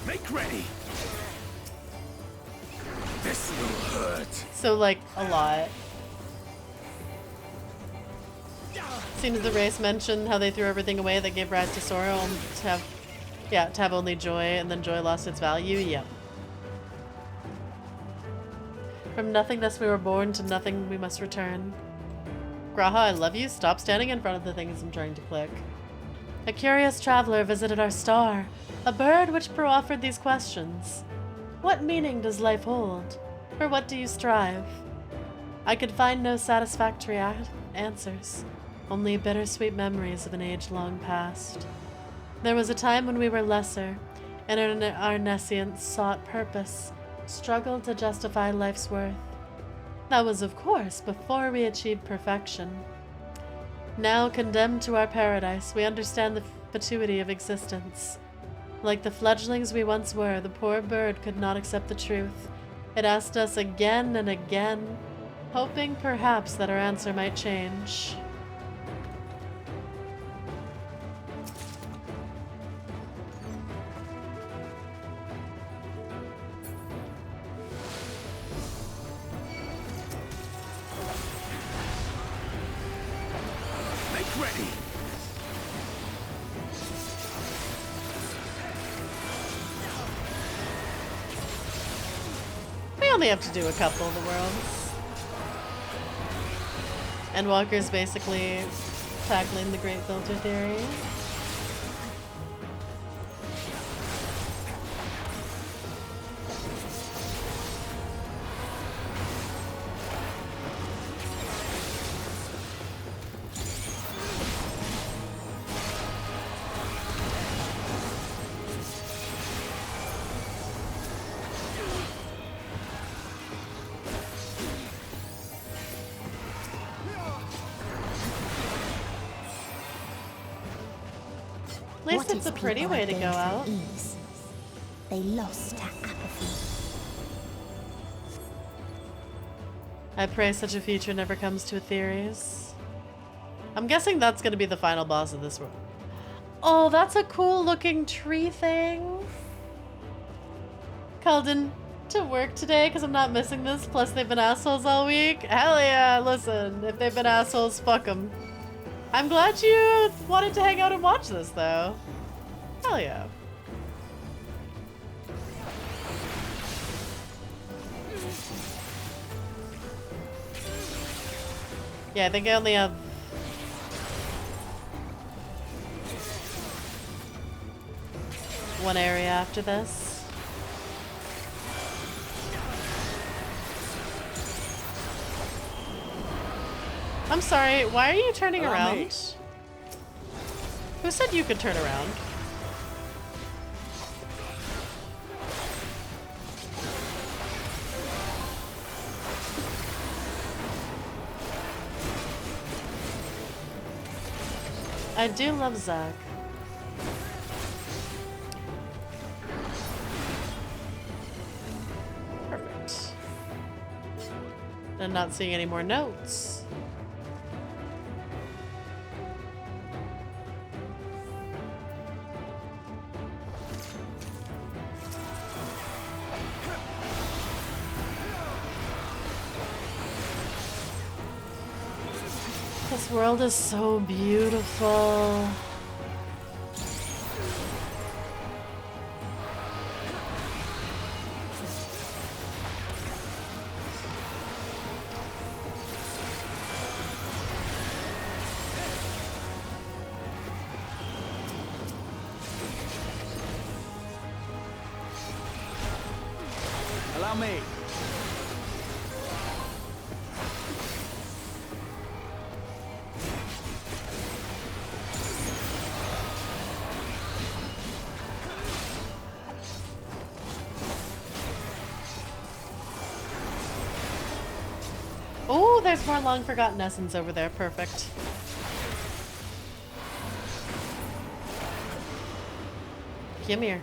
Make ready! This will hurt. So, like, a lot. Seems the race mentioned how they threw everything away that gave rise to sorrow to have only joy, and then joy lost its value. Yep. From nothingness we were born, to nothing we must return. Graha, I love you. Stop standing in front of the things I'm trying to click. A curious traveler visited our star, a bird which proffered these questions. What meaning does life hold? For what do you strive? I could find no satisfactory answers. Only bittersweet memories of an age long past. There was a time when we were lesser, and our nescience sought purpose, struggled to justify life's worth. That was, of course, before we achieved perfection. Now, condemned to our paradise, we understand the fatuity of existence. Like the fledglings we once were, the poor bird could not accept the truth. It asked us again and again, hoping perhaps that our answer might change. ready. We only have to do a couple of the worlds. Endwalker's basically tackling the Great Filter Theory. At least it's a pretty way to go out. Ease? They lost to apathy. I pray such a future never comes to Aetherius. I'm guessing that's gonna be the final boss of this world. Oh, that's a cool looking tree thing. Called in to work today because I'm not missing this. Plus they've been assholes all week. Hell yeah, listen, if they've been assholes, fuck them. I'm glad you wanted to hang out and watch this, though. Hell yeah. Yeah, I think I only have... one area after this. I'm sorry, why are you turning around? Who said you could turn around? I do love Zach. Perfect. I'm not seeing any more notes. This world is so beautiful. Allow me. Oh, there's more long forgotten essence over there. Perfect. Come here.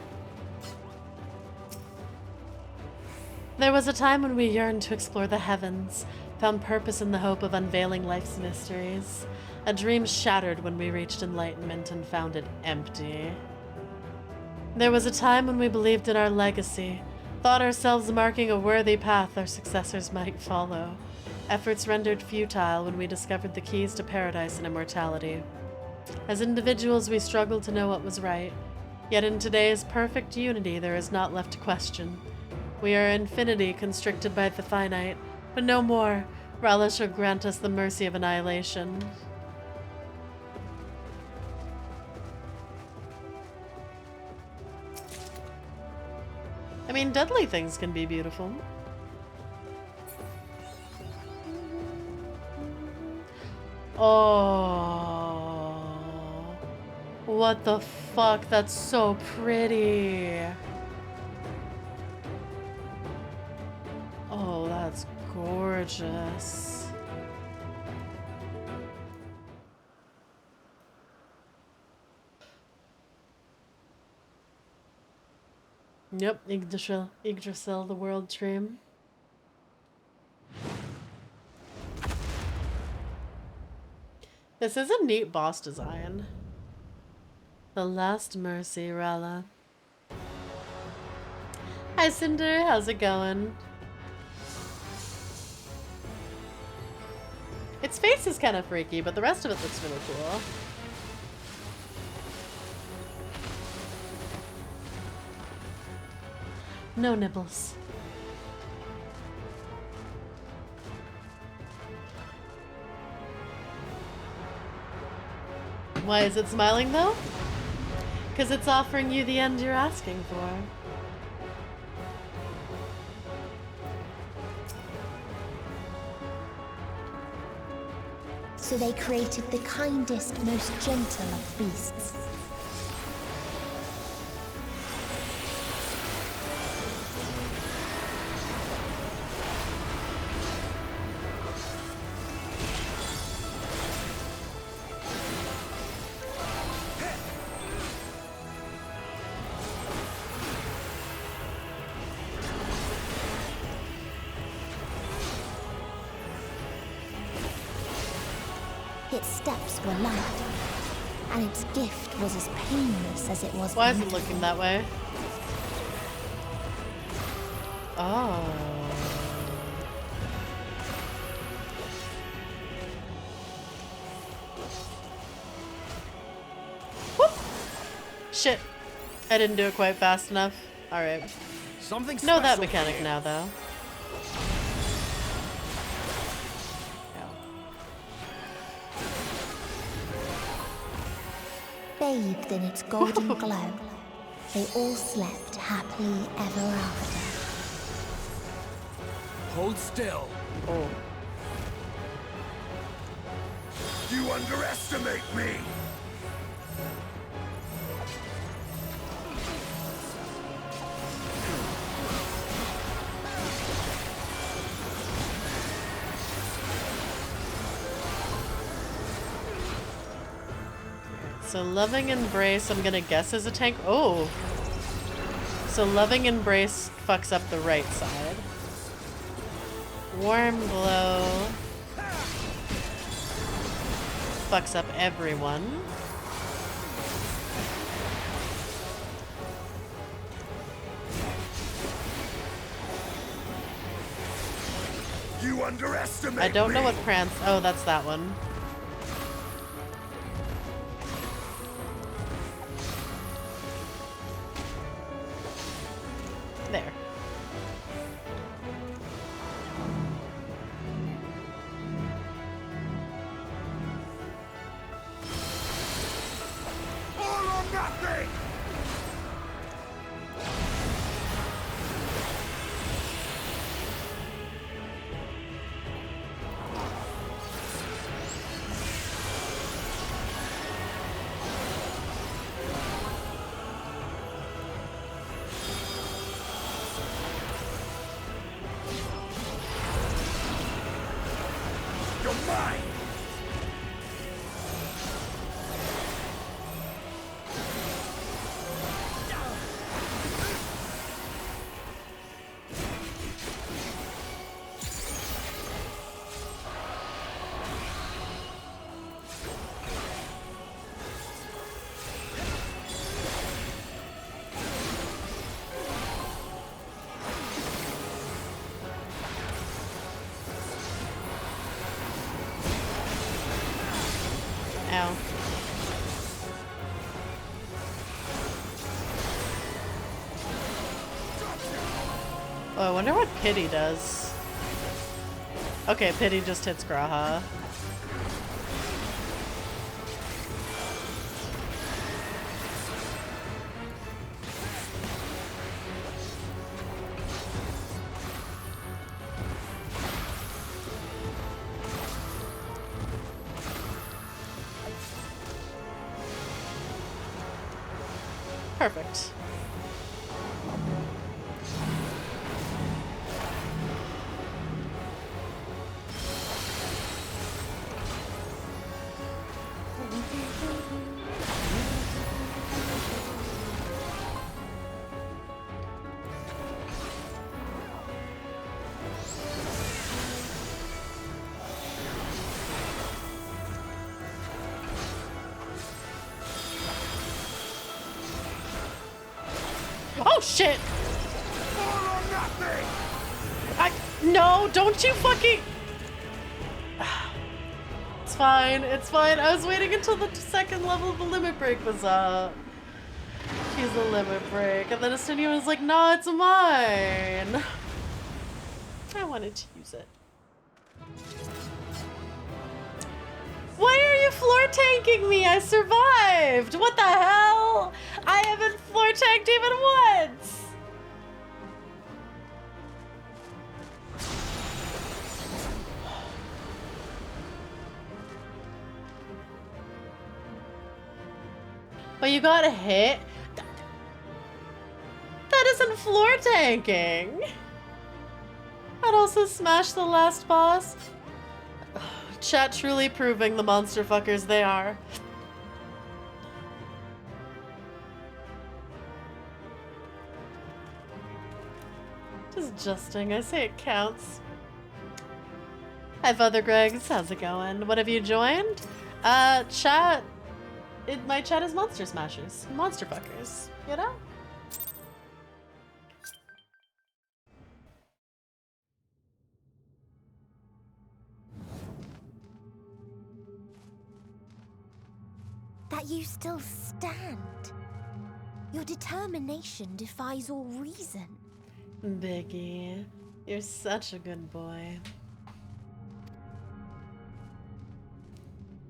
There was a time when we yearned to explore the heavens, found purpose in the hope of unveiling life's mysteries. A dream shattered when we reached enlightenment and found it empty. There was a time when we believed in our legacy, thought ourselves marking a worthy path our successors might follow. Efforts rendered futile when we discovered the keys to paradise and immortality. As individuals, we struggled to know what was right. Yet in today's perfect unity, there is not left to question. We are infinity constricted by the finite, but no more. Rala shall grant us the mercy of annihilation. I mean, deadly things can be beautiful. Oh, what the fuck? That's so pretty. Oh, that's gorgeous. Yep, Yggdrasil, the world dream. This is a neat boss design. The Last Mercy, Rala. Hi Cinder, how's it going? Its face is kind of freaky, but the rest of it looks really cool. No nibbles. Why is it smiling though? Because it's offering you the end you're asking for. So they created the kindest, most gentle of beasts. Its steps were light, and its gift was as painless as it was Why is it beautiful. looking that way? Oh. Whoop. Shit. I didn't do it quite fast enough. Alright. Something Know that special mechanic here. now, though. Bathed in its golden glow, they all slept happily ever after. Hold still. Oh. You underestimate me. So loving embrace, I'm gonna guess is a tank. Oh. So loving embrace fucks up the right side. Warm glow fucks up everyone. You underestimate I don't know me. what prance. Oh, that's that one. There. All or nothing. You're mine. Ow. Oh, I wonder what pity does. Okay, pity just hits Graha. Perfect. Oh shit! No, don't you fucking... fine. It's fine. I was waiting until the second level of the limit break was up. Use the limit break. And then Estinian was like, nah, it's mine. I wanted to use it. Why are you floor tanking me? I survived. What the hell? I haven't floor tanked even once. But you got hit? That isn't floor tanking. I'd also smash the last boss. Chat truly proving the monster fuckers they are. Just adjusting. I say it counts. Hi, Father Gregs. How's it going? What have you joined? Chat. My chat is monster smashers. Monster fuckers. You know? That you still stand. Your determination defies all reason. Biggie, you're such a good boy.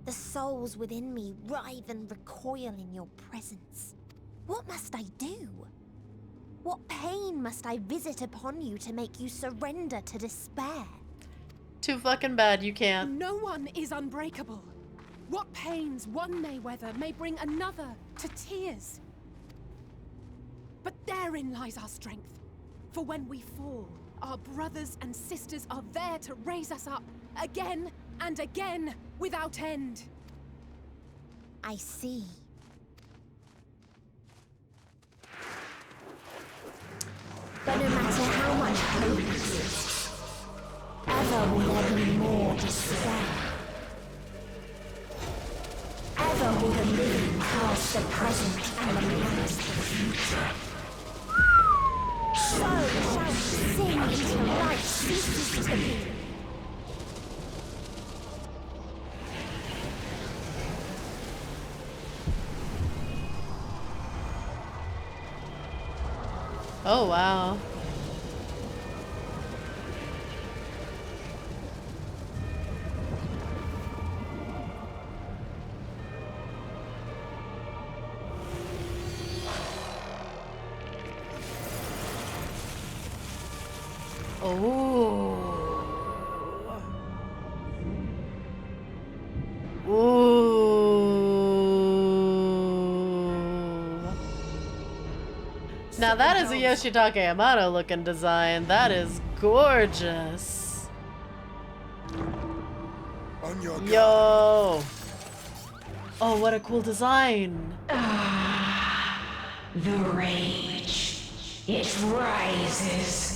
The souls within me writhe and recoil in your presence. What must I do? What pain must I visit upon you to make you surrender to despair? Too fucking bad you can't. No one is unbreakable. What pains one may weather may bring another to tears. But therein lies our strength. For when we fall, our brothers and sisters are there to raise us up again and again without end. I see. But no matter how much hope exists, ever will there be more despair. Ever will the living cast the present and the past the future. So shall we sing until life ceases to be. Oh, wow. Oh. Ooh. Now that is a Yoshitake Amano looking design. That is gorgeous. On your Yo. Oh, what a cool design. The rage. It rises.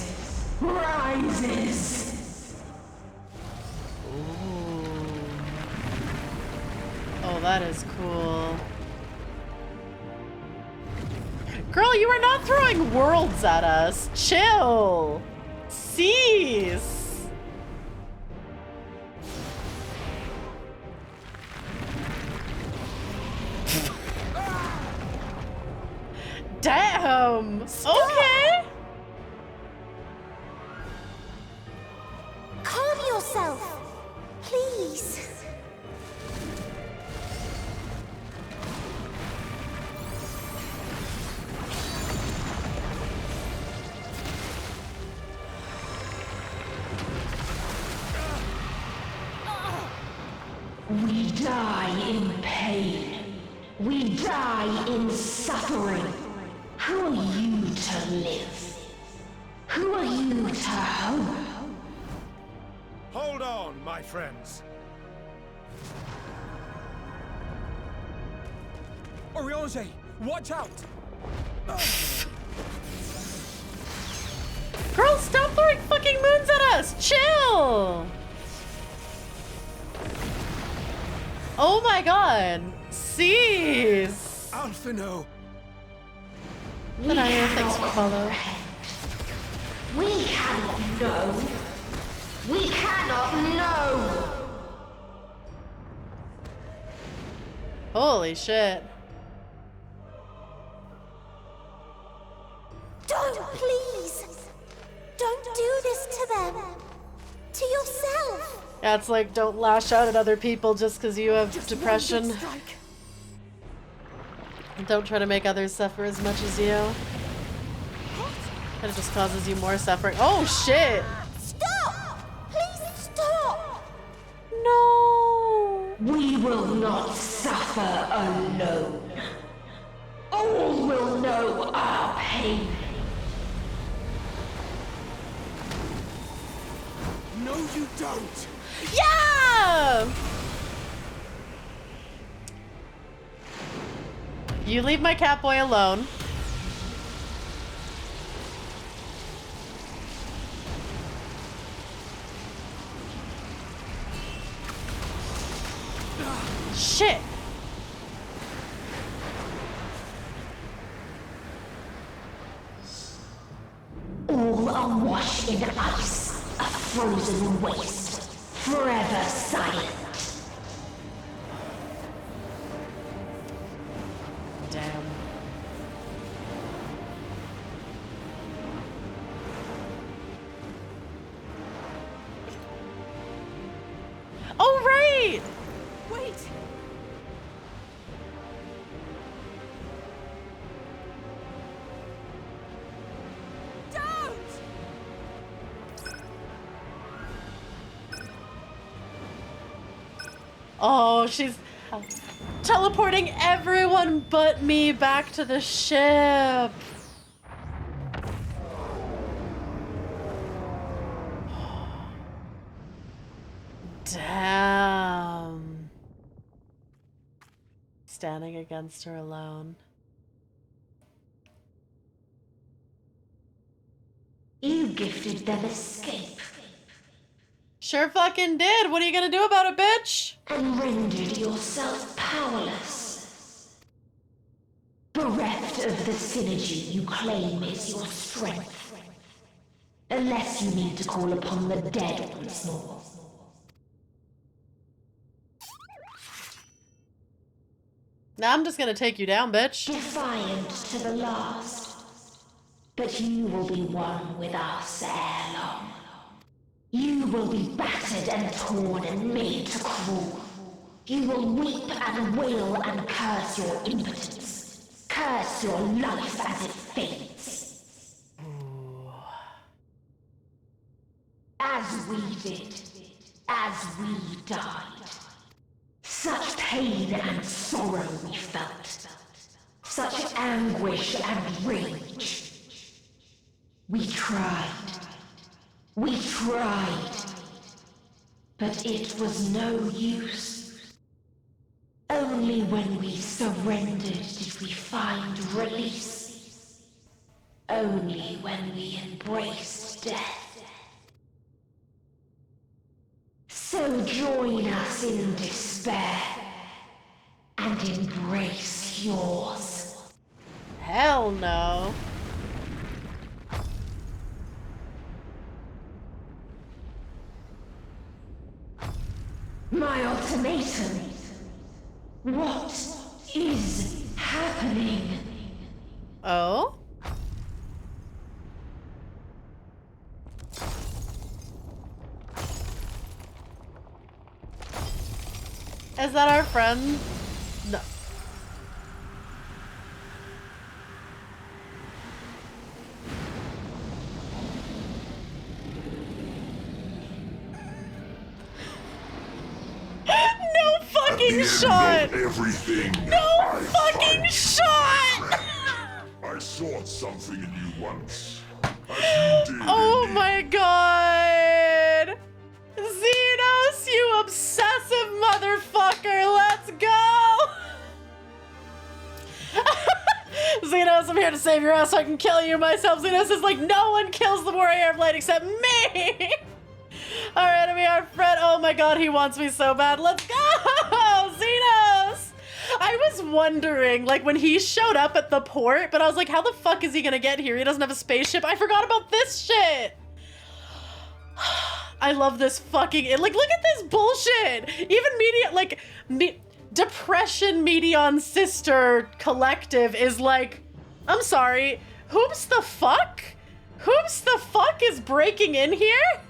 Rises. Ooh. Oh, that is cool. Girl, you are not throwing worlds at us. Chill. Cease. Damn. Stop. Okay. Calm yourself, please. We die in pain. We die in suffering. Who are you to live? Who are you to hope? Hold on, my friends. Oriange, watch out! Girl, stop throwing fucking moons at us. Chill. Oh my god. Cease. Alphino. But I am thanks for follow. We cannot know. We cannot know. Holy shit. Don't, please! Don't do this to them! To yourself! Yeah, it's like, don't lash out at other people just because you have depression. And don't try to make others suffer as much as you. That just causes you more suffering. Oh, shit! Stop! Please stop! No! We will not suffer alone. All will know our pain. No, you don't! Yeah! You leave my Catboy alone. Shit! All are washed in ice, a frozen waste, forever silent. Damn. Oh, right! Wait! Oh, she's teleporting everyone but me back to the ship. Damn. Standing against her alone. You gifted them escape. Sure fucking did. What are you gonna do about it, bitch? And rendered yourself powerless. Bereft of the synergy you claim is your strength. Unless you need to call upon the dead once more. Now I'm just gonna take you down, bitch. Defiant to the last. But you will be one with us ere long. You will be battered and torn and made to crawl. You will weep and wail and curse your impotence. Curse your life as it fades. As we did. As we died. Such pain and sorrow we felt. Such anguish and rage. We tried. We tried. But it was no use. Only when we surrendered did we find release. Only when we embraced death. So join us in despair and embrace yours. Hell no. My ultimatum. What is happening? Oh? Is that our friend? No. No fucking shot! Everything. No fucking shot! I saw something in you once. As you did. Oh my god! Xenos, you obsessive motherfucker! Let's go! Xenos, I'm here to save your ass so I can kill you myself. Xenos is like, no one kills the warrior of light except me! Our enemy, our friend. Oh my god, he wants me so bad. Let's go! Xenos! I was wondering, like, when he showed up at the port, but I was like, how the fuck is he gonna get here? He doesn't have a spaceship. I forgot about this shit! I love this fucking... Like, look at this bullshit! Even media... Like, Depression Medion Sister Collective is like, I'm sorry, whoops the fuck? Whoops the fuck is breaking in here?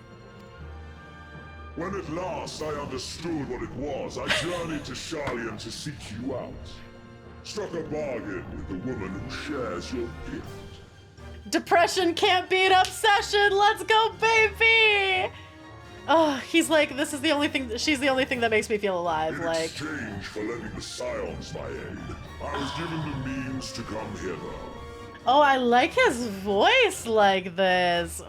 When at last I understood what it was, I journeyed to Sharlayan to seek you out. Struck a bargain with the woman who shares your gift. Depression can't beat obsession. Let's go, baby. Oh, he's like, this is the only thing. She's the only thing that makes me feel alive. In like, exchange for lending the Scions my aid, I was given the means to come hither. oh, I like his voice like this.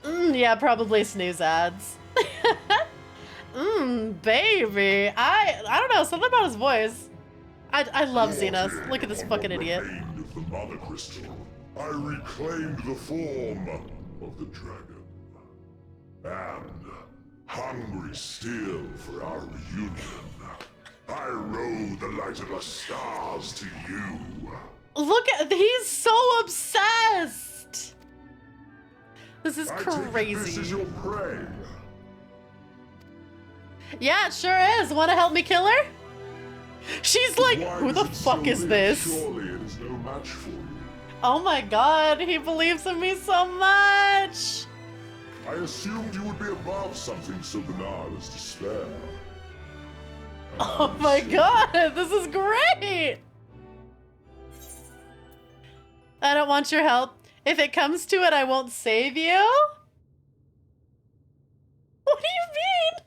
Yeah, probably snooze ads. Baby. I don't know, something about his voice. I love Xenos. Look at this fucking idiot. Of the Mother Crystal, I reclaimed the form of the dragon. And, hungry still for our reunion, I rode the light of the stars to you. Look at, he's so obsessed. This is crazy. This is your prey. Yeah, it sure is. Want to help me kill her? She's like, who the fuck is this? Surely it is no match for you. Oh my god, he believes in me so much. I assumed you would be above something so banal as despair. Oh my god, this is great. I don't want your help. If it comes to it, I won't save you? What do you mean?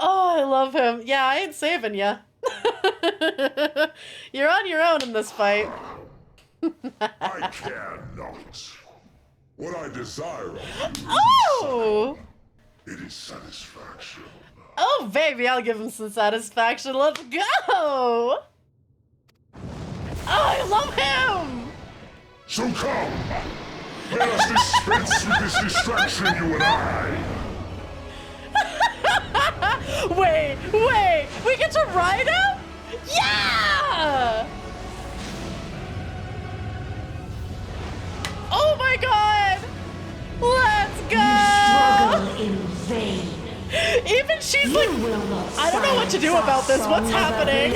Oh, I love him. Yeah, I ain't saving ya. You're on your own in this fight. I care not. What I desire of you Oh! it is satisfaction. Oh, baby, I'll give him some satisfaction. Let's go! Oh, I love him! So come! Let us dispense with this distraction, you and I! Wait, we get to ride him? Yeah! Oh my god! Let's go! You struggle in vain. Even she's like, I don't know what to do about this. What's happening?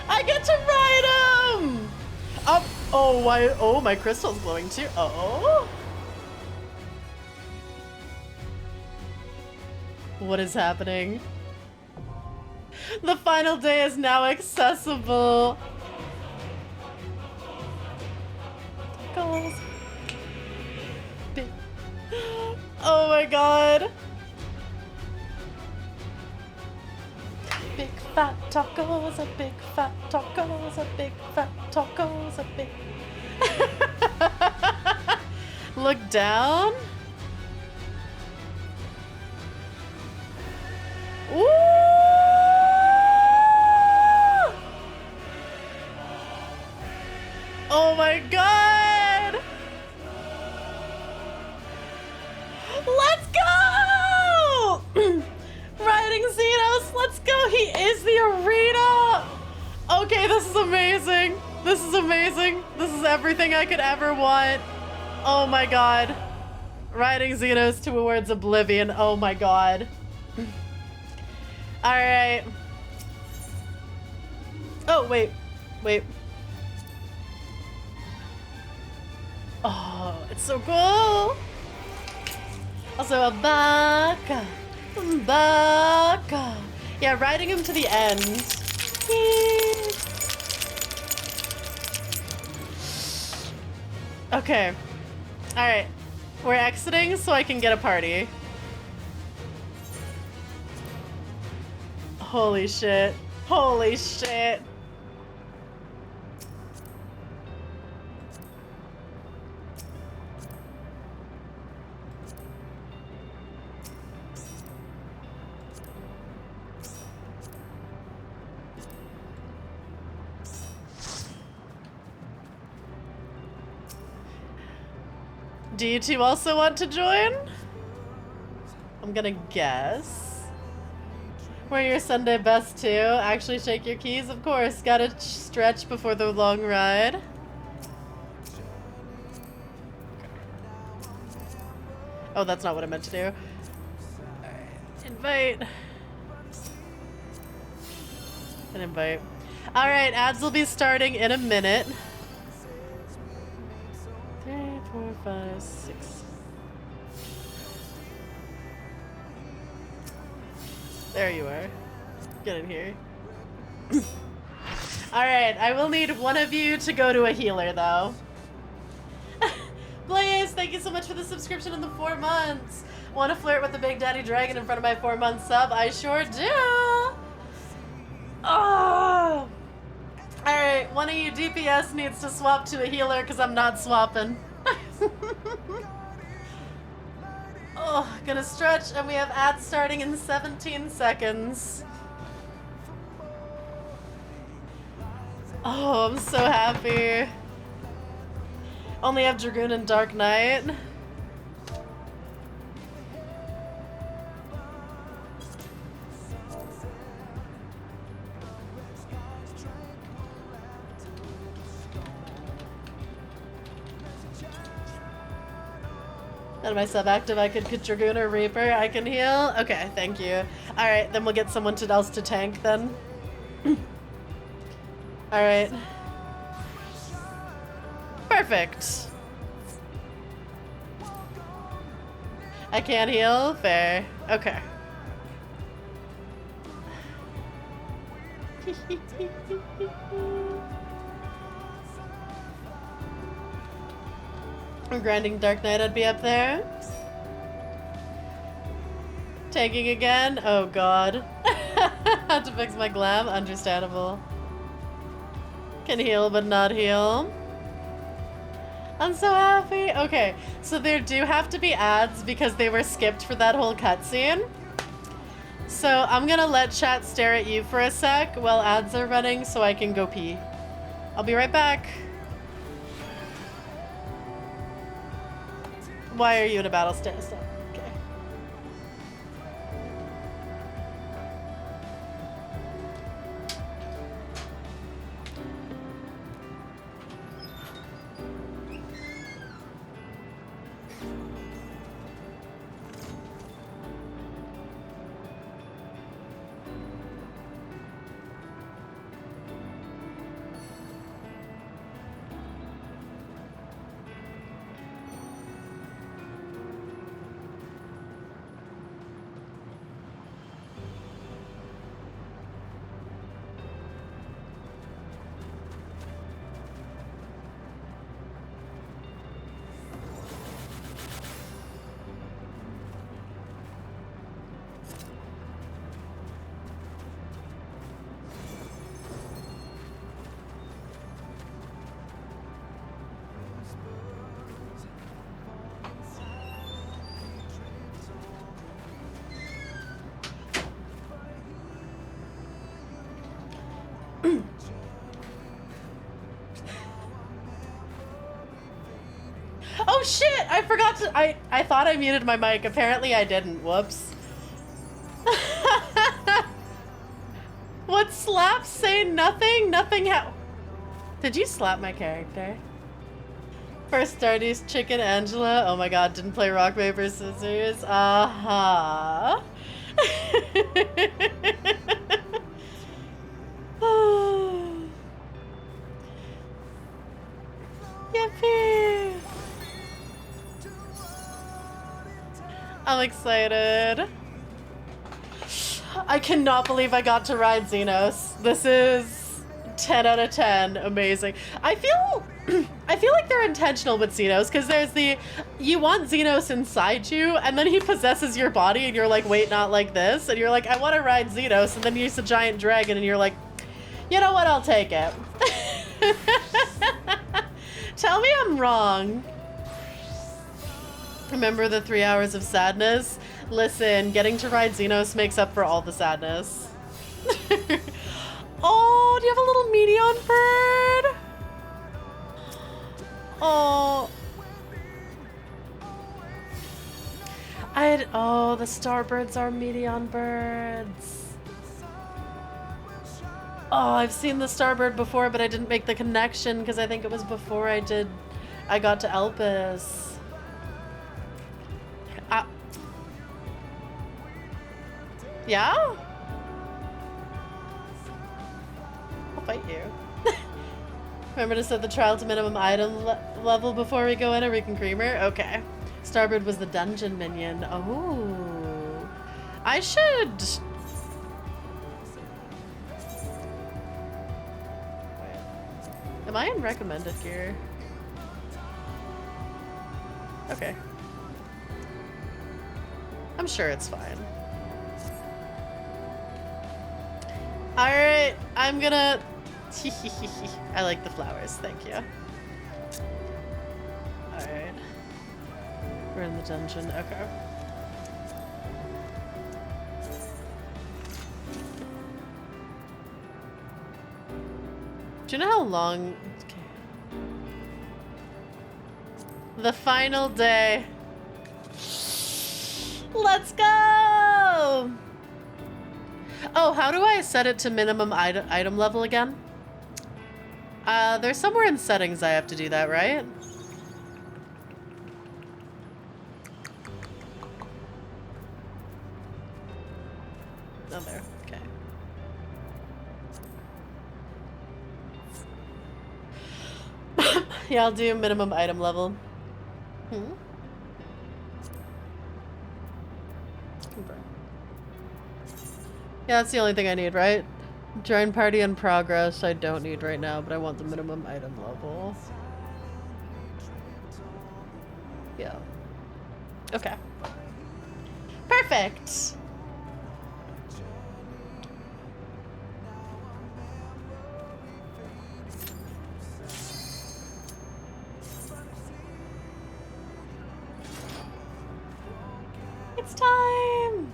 I get to ride him! Up. Oh, why? Oh, my crystal's glowing too. Oh. What is happening? The final day is now accessible. Goals. Oh my god. Big fat tacos, a big fat tacos, a big fat tacos, a big. Look down. Ooh! Oh my god! Let's go! Riding Xenos, let's go! He is the arena! Okay, this is amazing. This is amazing. This is everything I could ever want. Oh my god. Riding Xenos towards oblivion. Oh my god. Alright. Oh, wait. Oh, it's so cool. Also a baka. Yeah, riding him to the end. Okay. Alright. We're exiting so I can get a party. Holy shit. Holy shit. Do you two also want to join? I'm gonna guess. Wear your Sunday best too. Actually shake your keys, of course. Gotta stretch before the long ride. Oh, that's not what I meant to do. Alright, invite. An invite. Alright, ads will be starting in a minute. 3, 4, 5, 6. There you are. Get in here. Alright, I will need one of you to go to a healer, though. Blaze, thank you so much for the subscription in the 4 months. Want to flirt with the Big Daddy Dragon in front of my 4-month sub? I sure do! Oh! Alright, one of you DPS needs to swap to a healer because I'm not swapping. Oh, gonna stretch, and we have ads starting in 17 seconds. Oh, I'm so happy. Only have Dragoon and Dark Knight. And my sub active, I could Dragoon or Reaper. I can heal. Okay, thank you. All right, then we'll get someone else to tank then. All right. Perfect. I can't heal? Fair. Okay. I'm grinding Dark Knight, I'd be up there. Tanking again? Oh god. Had to fix my glam? Understandable. Can heal but not heal. I'm so happy. Okay, so there do have to be ads because they were skipped for that whole cutscene. So I'm gonna let chat stare at you for a sec while ads are running so I can go pee. I'll be right back. Why are you in a battle stance? Okay. Oh shit! I forgot to. I thought I muted my mic. Apparently I didn't. Whoops. What slaps say nothing? Nothing Did you slap my character? First Stardust Chicken Angela. Oh my god, didn't play rock, paper, scissors. Uh-huh. Yippee! I'm excited. I cannot believe I got to ride Xenos. This is 10 out of 10. Amazing. I feel like they're intentional with Xenos because there's you want Xenos inside you and then he possesses your body and you're like, wait, not like this. And you're like, I want to ride Xenos, and then use a giant dragon and you're like, you know what, I'll take it. Tell me I'm wrong. Remember the 3 hours of sadness? Listen, getting to ride Xenos makes up for all the sadness. Oh, do you have a little Meteon bird? Oh. Oh, the starbirds are Meteon birds. Oh, I've seen the starbird before, but I didn't make the connection because I think it was before I got to Elpis. Yeah? I'll fight you. Remember to set the trial to minimum item level before we go in, or we can creamer? Okay. Starboard was the dungeon minion. Oh. I should... Wait. Am I in recommended gear? Okay. I'm sure it's fine. Alright, I'm gonna... I like the flowers, thank you. Alright. We're in the dungeon, okay. Do you know how long... Okay. The final day. Let's go! Oh, how do I set it to minimum item level again? There's somewhere in settings I have to do that, right? Oh, there. Okay. Yeah, I'll do minimum item level. Yeah, that's the only thing I need, right? Join party in progress. I don't need right now, but I want the minimum item level. Yeah. Okay. Perfect! It's time!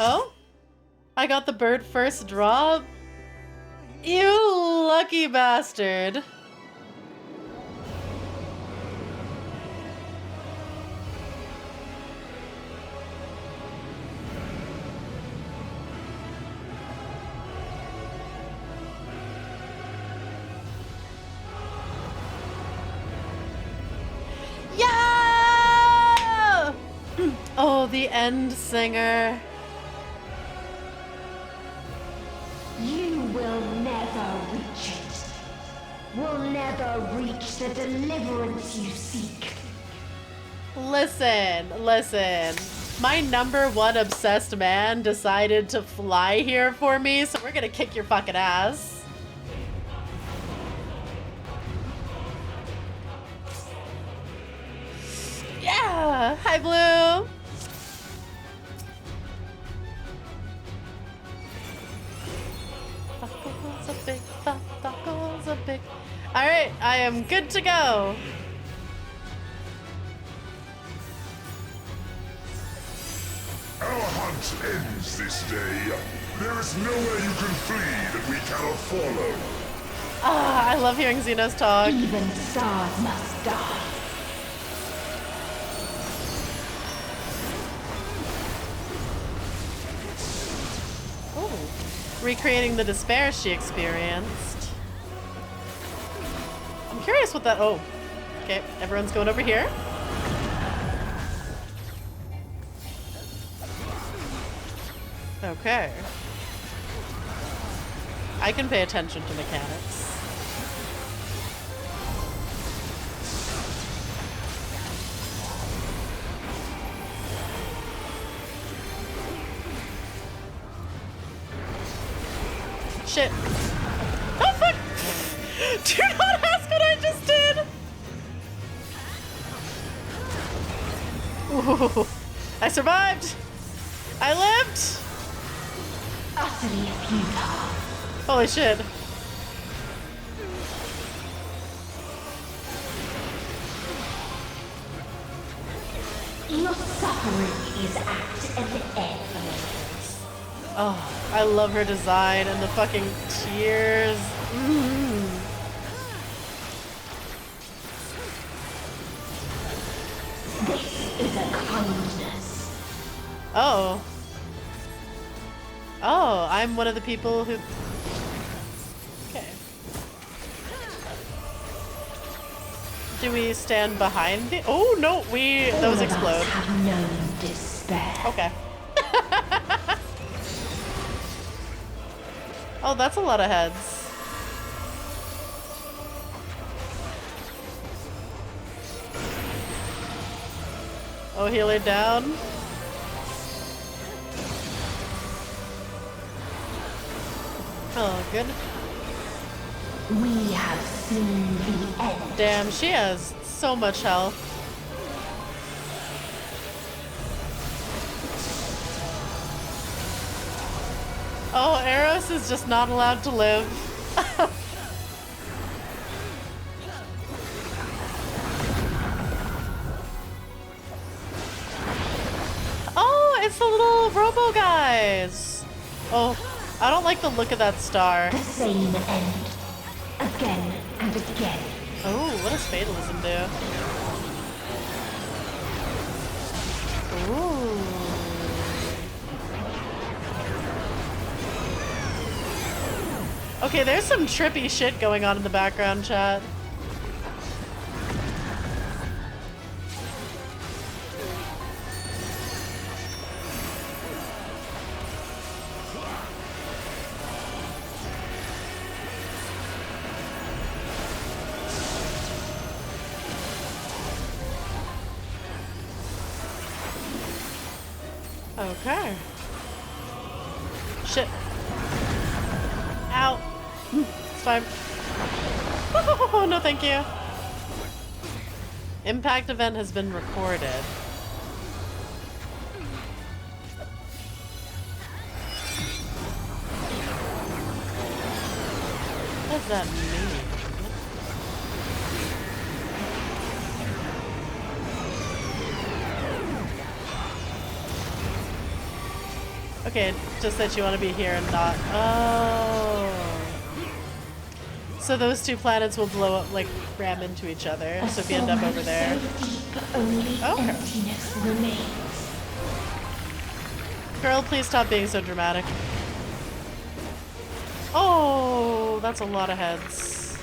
Oh? I got the bird first drop? You lucky bastard. Yeah! Oh, the end singer. You will never reach it. Will never reach the deliverance you seek. Listen. My #1 obsessed man decided to fly here for me, so we're gonna kick your fucking ass. Yeah! Hi, Blue! Buckles a big. Alright, I am good to go. Our hunt ends this day. There is nowhere you can flee that we cannot follow. Ah, I love hearing Xenos talk. Even stars must die. Recreating the despair she experienced. I'm curious what that... Oh. Okay, everyone's going over here. Okay. I can pay attention to mechanics. Shit. Oh, fuck! Do not ask what I just did! Ooh. I survived! I lived! Utterly futile. Holy shit. Your suffering is at an end. Oh, I love her design and the fucking tears. This is a kindness. Oh. Oh, I'm one of the people who... Okay. Do we stand behind the? Oh no, those explode. Have known despair. Okay. Oh, that's a lot of heads. Oh, healer down. Oh, good. We have seen the end. Damn, she has so much health. Oh, Eros is just not allowed to live. Oh, it's the little robo guys. Oh, I don't like the look of that star. The same end. Again and again. Oh, what does fatalism do? Ooh. Okay, there's some trippy shit going on in the background, chat. Okay. Shit. Ow. It's fine. Oh, no thank you. Impact event has been recorded. What does that mean? Okay, just that you want to be here and not. Oh. So those two planets will blow up, like, ram into each other. So if you end up over there. Okay. Girl, please stop being so dramatic. Oh, that's a lot of heads.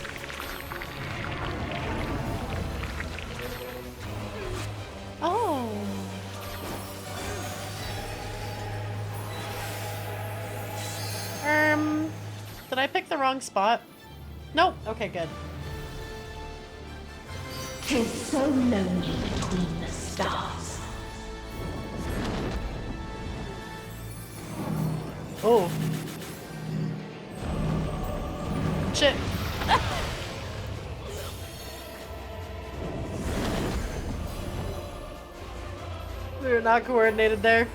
Oh. Did I pick the wrong spot? Nope. Okay, good. 'Tis so lonely between the stars. Oh. Shit. We were not coordinated there.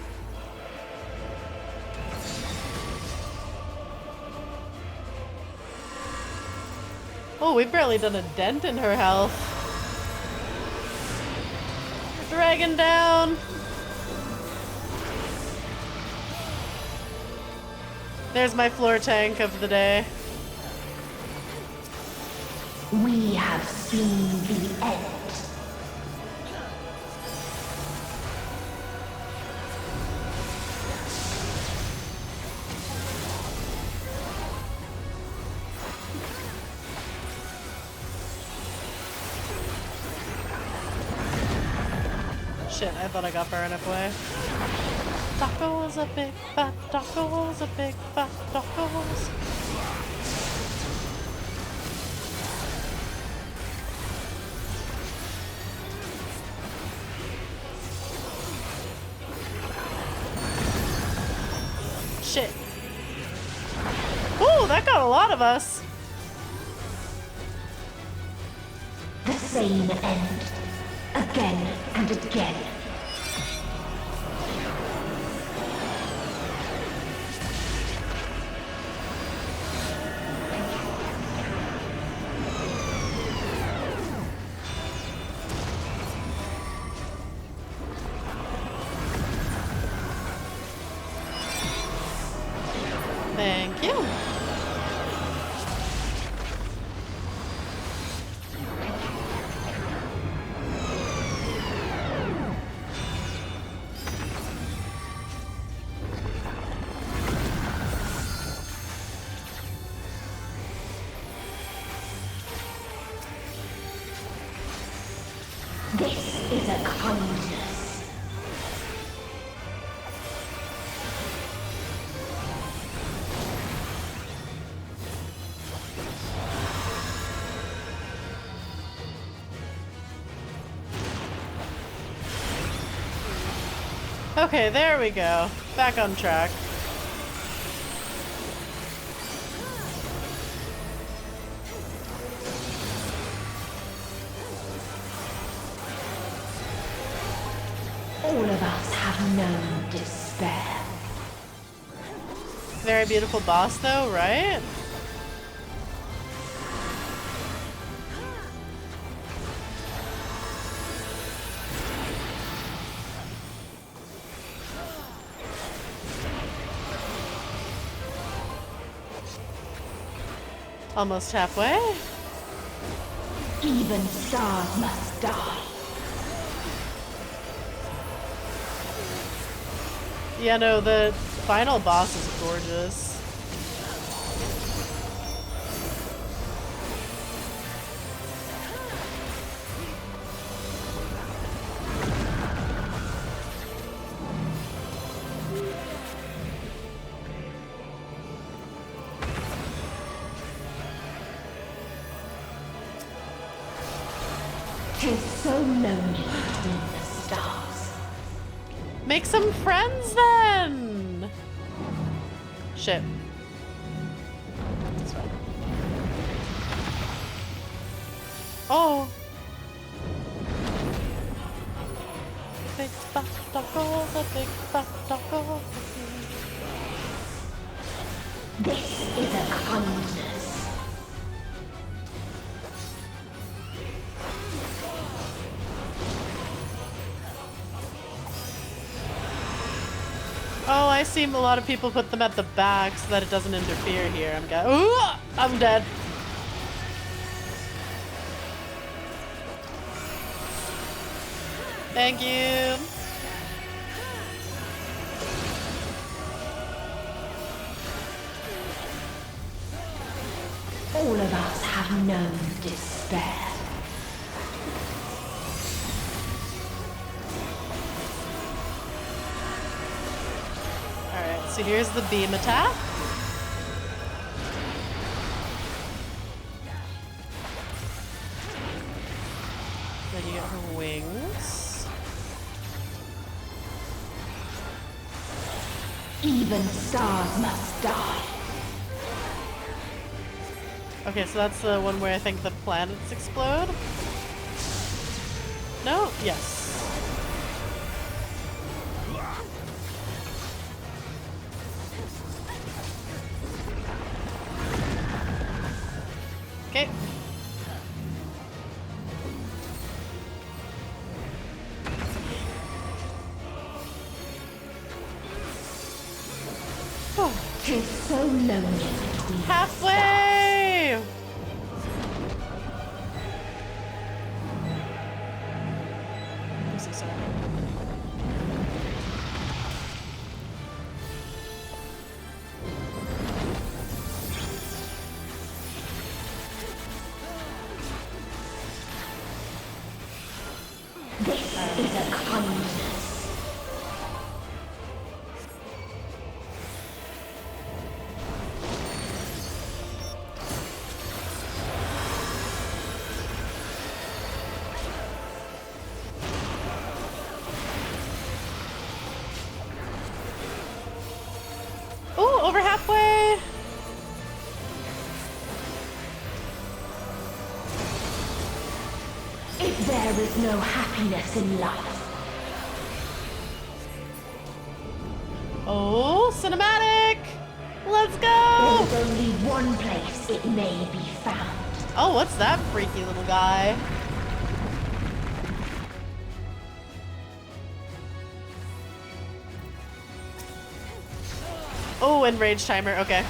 Oh, we've barely done a dent in her health. Dragon down. There's my floor tank of the day. We have seen the end. Shit, I thought I got far enough away. Tacos, a big fat tacos, a big fat tacos. Shit. Ooh, that got a lot of us. The same end. Again and again. Thank you. This is a kindness. Okay, there we go. Back on track. All of us have known despair. Very beautiful boss though, right? Almost halfway. Even stars must die. Yeah, no, the final boss is gorgeous. Tis so lonely between the stars. Make some friends then! Shit. That's fine. Oh! Big fat dog, a big fat dog. This is a kindness. Oh, I see a lot of people put them at the back so that it doesn't interfere here. I'm dead. Thank you. All of us have known despair. Alright, so here's the beam attack. Then you get her wings. Even stars must die. Okay, so that's the one where I think the planets explode? No? Yes. Okay. Tis so lonely between halfway! I'm so sorry. This is a kindness. Ooh, over halfway! If there is no happiness in life, oh, cinematic! Let's go! there is only one place it may be found. Oh, what's that freaky little guy? Oh, and rage timer, okay.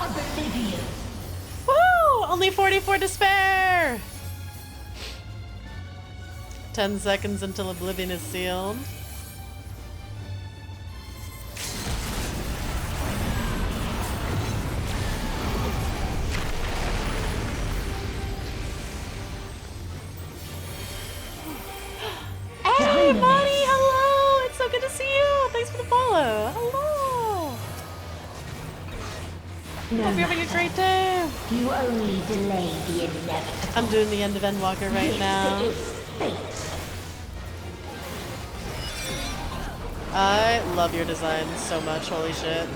oblivion. Woo! Only 44 to spare! 10 seconds until oblivion is sealed. Hey, Bonnie! Hello! It's so good to see you! Thanks for the follow! Hello! No Hope you're having a great day! You only delay the inevitable. I'm doing the end of Endwalker right now. I love your design so much, holy shit.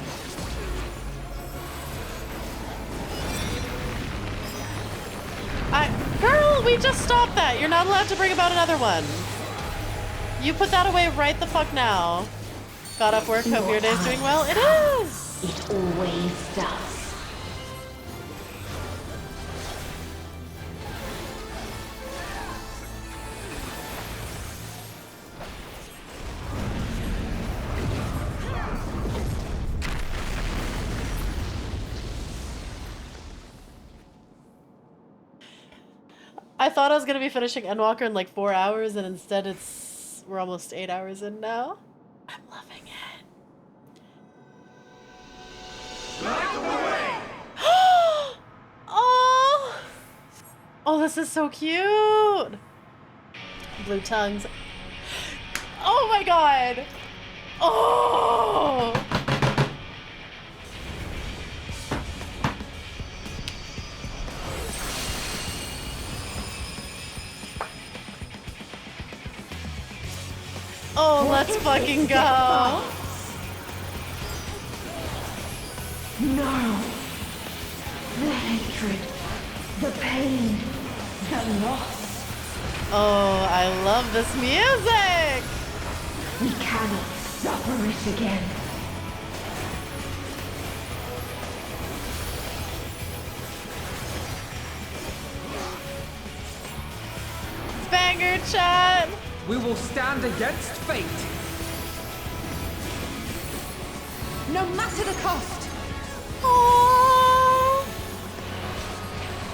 Girl, we just stopped that! You're not allowed to bring about another one. You put that away right the fuck now. Got off work, hope your day's doing well. It is! It always does. I thought I was gonna be finishing Endwalker in like 4 hours, and instead we're almost 8 hours in now. I'm loving it. Oh! Oh, this is so cute! Blue tongues. Oh my god! Oh! Oh, let's fucking go! No! The hatred, the pain, the loss. Oh, I love this music! We cannot suffer it again. Banger chat! We will stand against fate. No matter the cost. Aww.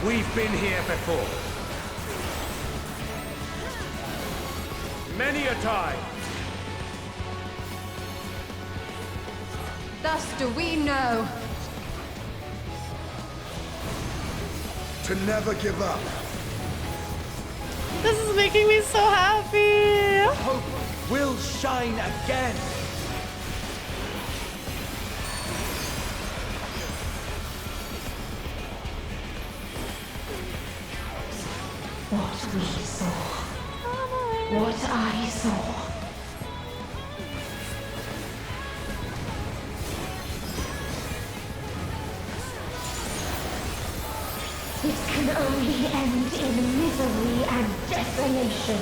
We've been here before. Many a time. Thus do we know. To never give up. This is making me so happy! Hope will shine again! What we saw. What I saw. This can only end in misery and desolation.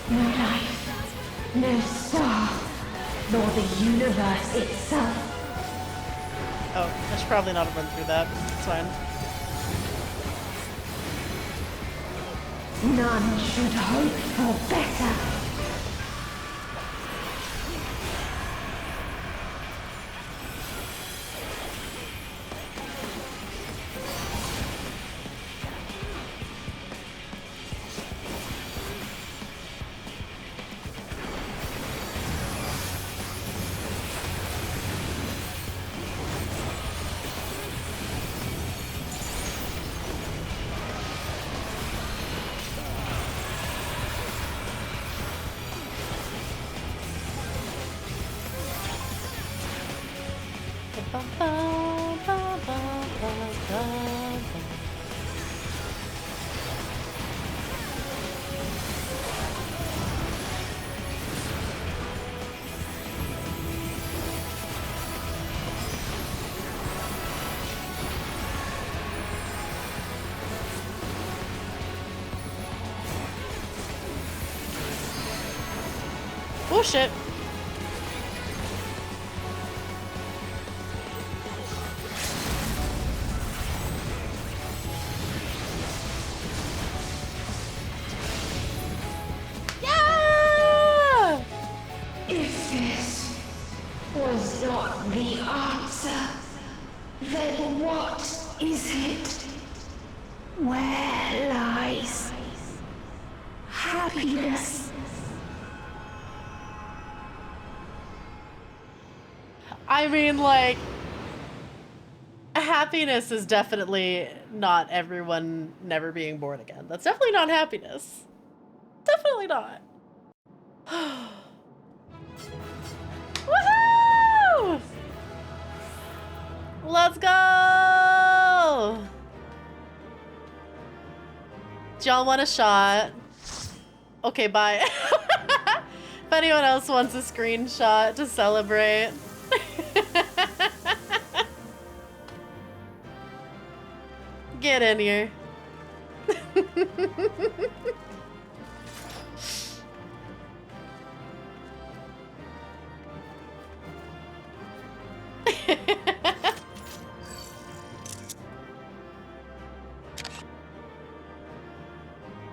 No life, no star, nor the universe itself. Oh, I should probably not have run through that. It's fine. None should hope for better. Oh shit. happiness. I mean, like, happiness is definitely not everyone never being born again. That's definitely not happiness. Definitely not. Woohoo! Let's go! Do y'all want a shot? Okay, bye. If anyone else wants a screenshot to celebrate. Get in here.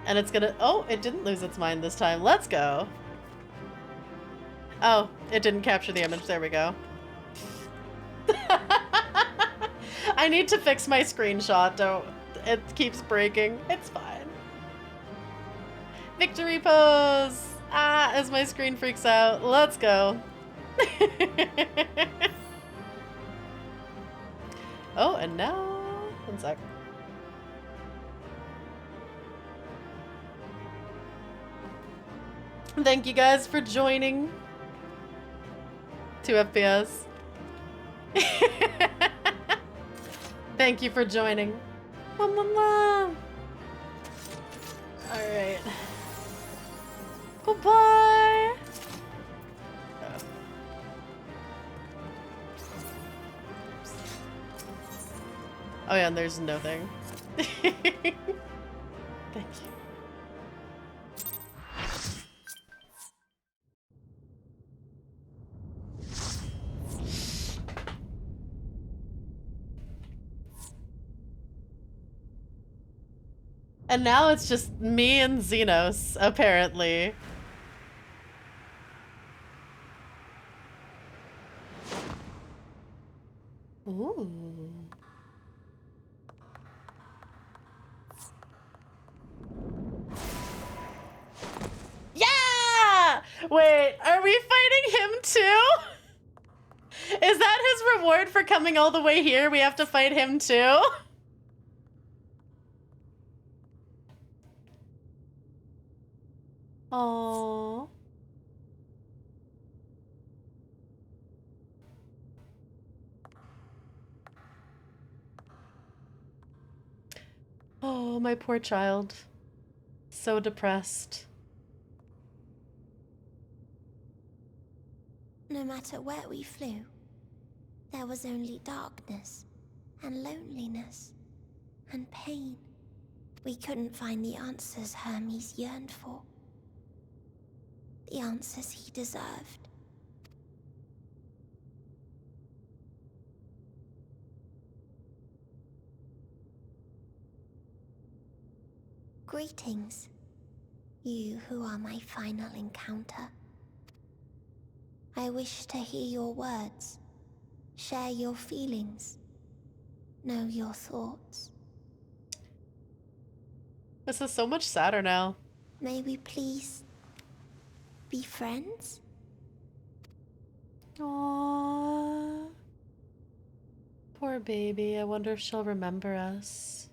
And it's gonna— oh, it didn't lose its mind this time. Let's go. Oh, it didn't capture the image. There we go. I need to fix my screenshot. Don't— it keeps breaking. It's fine. Victory pose! Ah, as my screen freaks out. Let's go. Oh, and now— one sec. Thank you guys for joining. 2 FPS. Thank you for joining. Alright. Goodbye. Oh yeah, and there's no thing. Thank you. And now it's just me and Xenos, apparently. Ooh. Yeah! Wait, are we fighting him too? Is that his reward for coming all the way here? We have to fight him too? Aww. Oh, my poor child. So depressed. No matter where we flew, there was only darkness and loneliness and pain. We couldn't find the answers Hermes yearned for. The answers he deserved. Greetings, you who are my final encounter. I wish to hear your words, share your feelings, know your thoughts. This is so much sadder now. May we please be friends? Aww. Poor baby. I wonder if she'll remember us.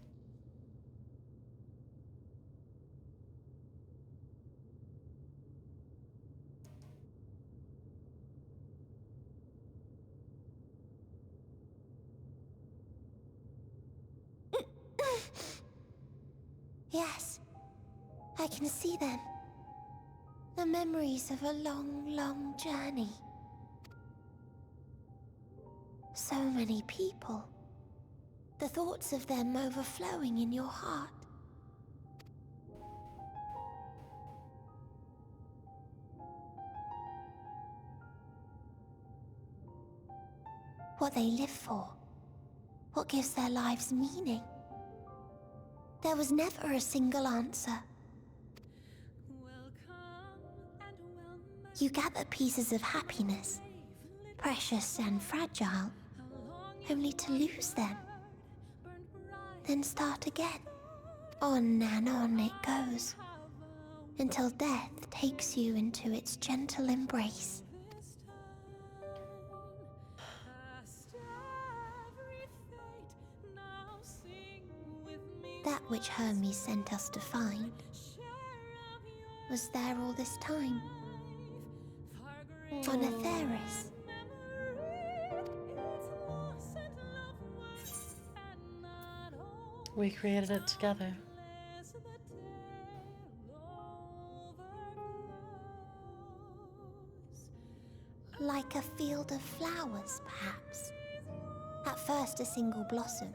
Yes, I can see them. The memories of a long, long journey. So many people. The thoughts of them overflowing in your heart. What they live for. What gives their lives meaning. There was never a single answer. You gather pieces of happiness, precious and fragile, only to lose them. Then start again. On and on it goes. until death takes you into its gentle embrace. That which Hermes sent us to find was there all this time. On Atheris. We created it together. Like a field of flowers, perhaps. At first a single blossom.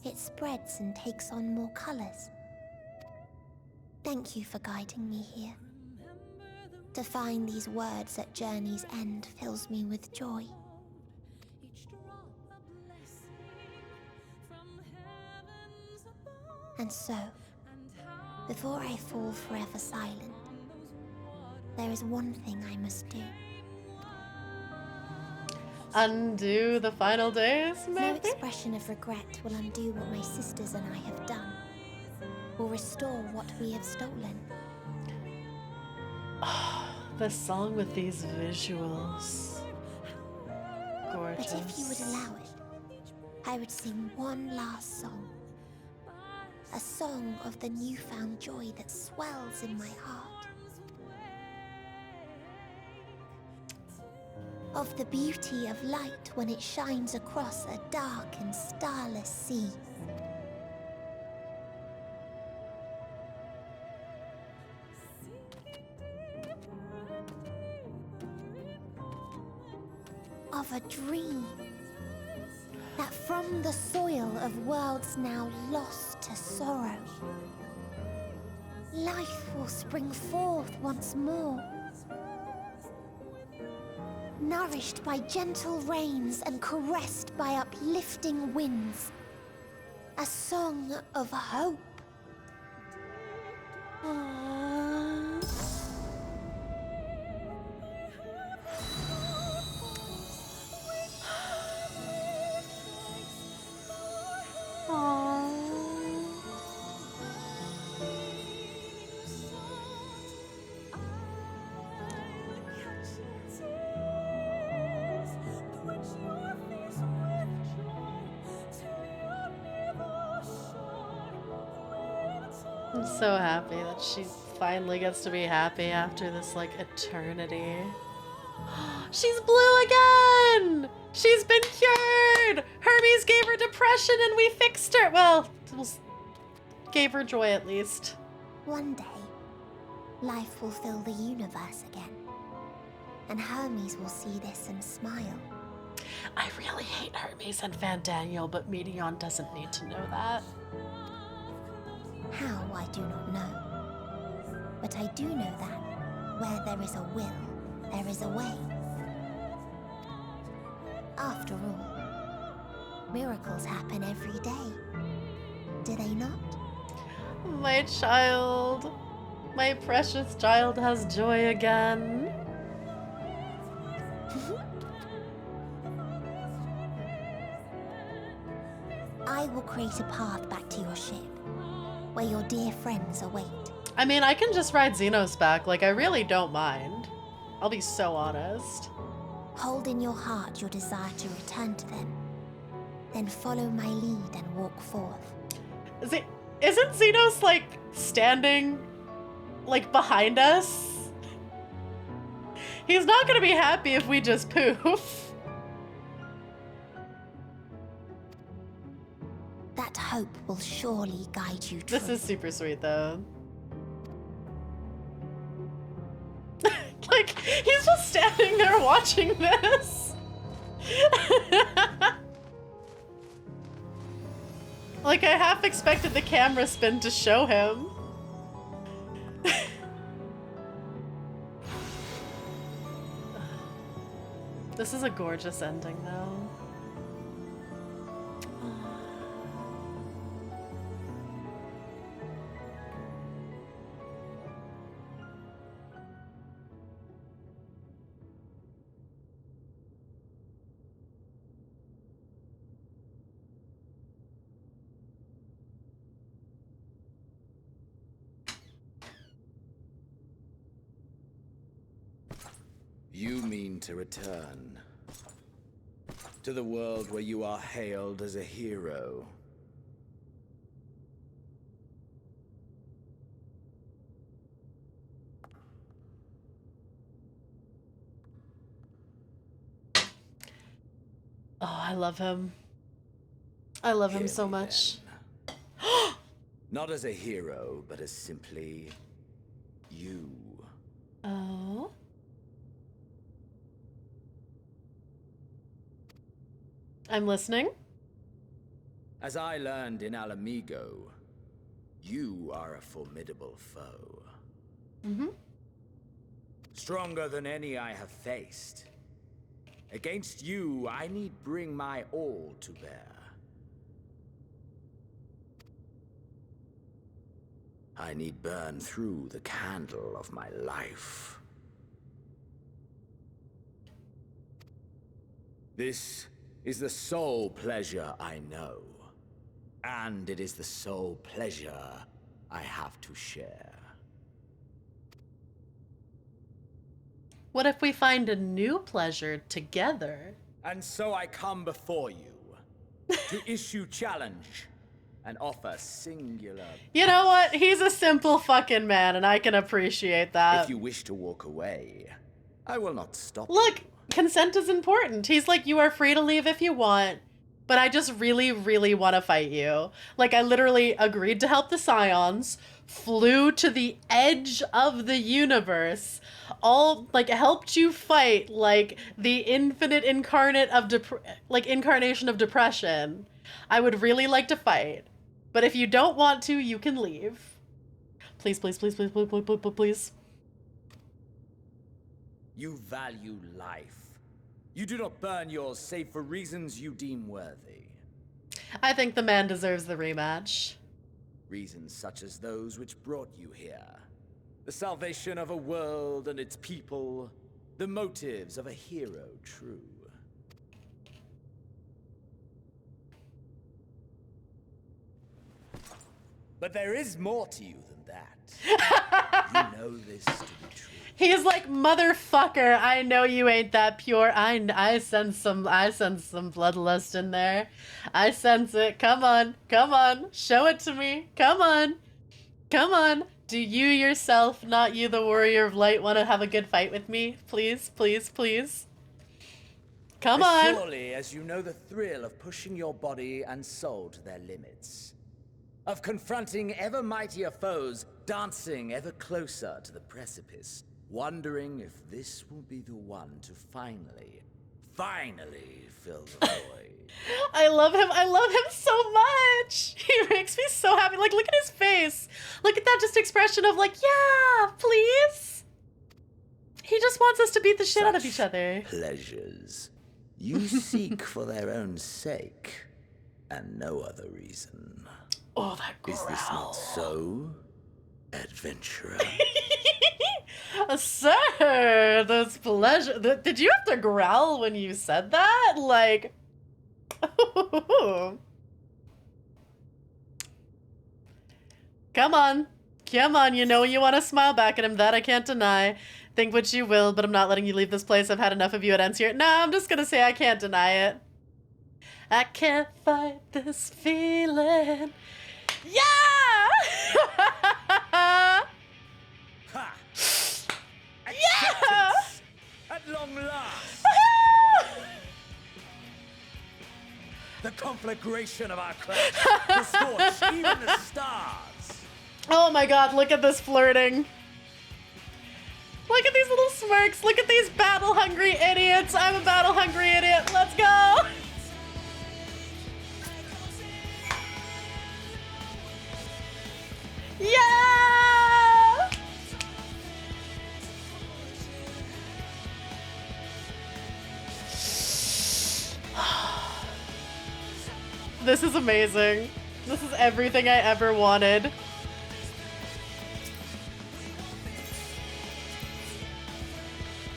It spreads and takes on more colors. Thank you for guiding me here. To find these words at journey's end fills me with joy. And so, before I fall forever silent, there is one thing I must do. Undo the final days, maybe? No expression of regret will undo what my sisters and I have done, or restore what we have stolen. The song with these visuals. Gorgeous. But if you would allow it, I would sing one last song. A song of the newfound joy that swells in my heart. Of the beauty of light when it shines across a dark and starless sea. Of a dream that from the soil of worlds now lost to sorrow, life will spring forth once more. Nourished by gentle rains and caressed by uplifting winds. A song of hope. I'm so happy that she finally gets to be happy after this, like, eternity. She's blue again! She's been cured! Hermes gave her depression and we fixed her! Well, gave her joy at least. One day, life will fill the universe again. And Hermes will see this and smile. I really hate Hermes and Van Daniel, but Meteon doesn't need to know that. How, I do not know. But I do know that where there is a will, there is a way. After all, miracles happen every day. Do they not? My child, my precious child has joy again. I will create a path back to your ship, where your dear friends await. I mean, I can just ride Xenos back. Like, I really don't mind. I'll be so honest. Hold in your heart your desire to return to them. Then follow my lead and walk forth. Isn't Xenos, like, standing, like, behind us? He's not gonna be happy if we just poof. That hope will surely guide you true. This is super sweet, though. Like, he's just standing there watching this. Like, I half expected the camera spin to show him. This is a gorgeous ending, though. You mean to return to the world where you are hailed as a hero. Oh, I love him. I love him so much. Not as a hero, but as simply you. Oh. I'm listening. As I learned in Alamigo, you are a formidable foe. Mm-hmm. Stronger than any I have faced. Against you, I need bring my all to bear. I need burn through the candle of my life. This is the sole pleasure I know. And it is the sole pleasure I have to share. What if we find a new pleasure together? And so I come before you to issue challenge and offer singular. You know what? He's a simple fucking man, and I can appreciate that. If you wish to walk away, I will not stop. Look, consent is important. He's like, you are free to leave if you want, but I just really, really want to fight you. Like, I literally agreed to help the Scions, flew to the edge of the universe, all, like, helped you fight, like, the infinite incarnation of depression. I would really like to fight, but if you don't want to, you can leave. Please, please, please, please, please, please, please, please. You value life. You do not burn yours save for reasons you deem worthy. I think the man deserves the rematch. Reasons such as those which brought you here. The salvation of a world and its people. The motives of a hero true. But there is more to you than that. You know this to be true. He's like, motherfucker, I know you ain't that pure. I sense some bloodlust in there. I sense it. Come on, come on, show it to me. Come on, come on. Do you yourself, not you the warrior of light, want to have a good fight with me? Please, please, please. Come on. Surely as you know the thrill of pushing your body and soul to their limits. Of confronting ever mightier foes, dancing ever closer to the precipice. Wondering if this will be the one to finally fill the void. I love him so much. He makes me so happy. Like, look at his face. Look at that just expression of like, yeah, please. He just wants us to beat the shit out of each other. Pleasures you seek for their own sake and no other reason. Oh, that growl. Is this not so, adventurer? Sir, that's pleasure. Did you have to growl when you said that? Like, come on, come on. You know you want to smile back at him. That I can't deny. Think what you will, but I'm not letting you leave this place. I've had enough of you at ends here. No, I'm just gonna say I can't deny it. I can't fight this feeling. Yeah! Ha! Yeah! At long last! The conflagration of our clash will scorch even the stars! Oh my god, look at this flirting. Look at these little smirks. Look at these battle-hungry idiots. I'm a battle-hungry idiot. Let's go! Yeah! This is amazing. This is everything I ever wanted.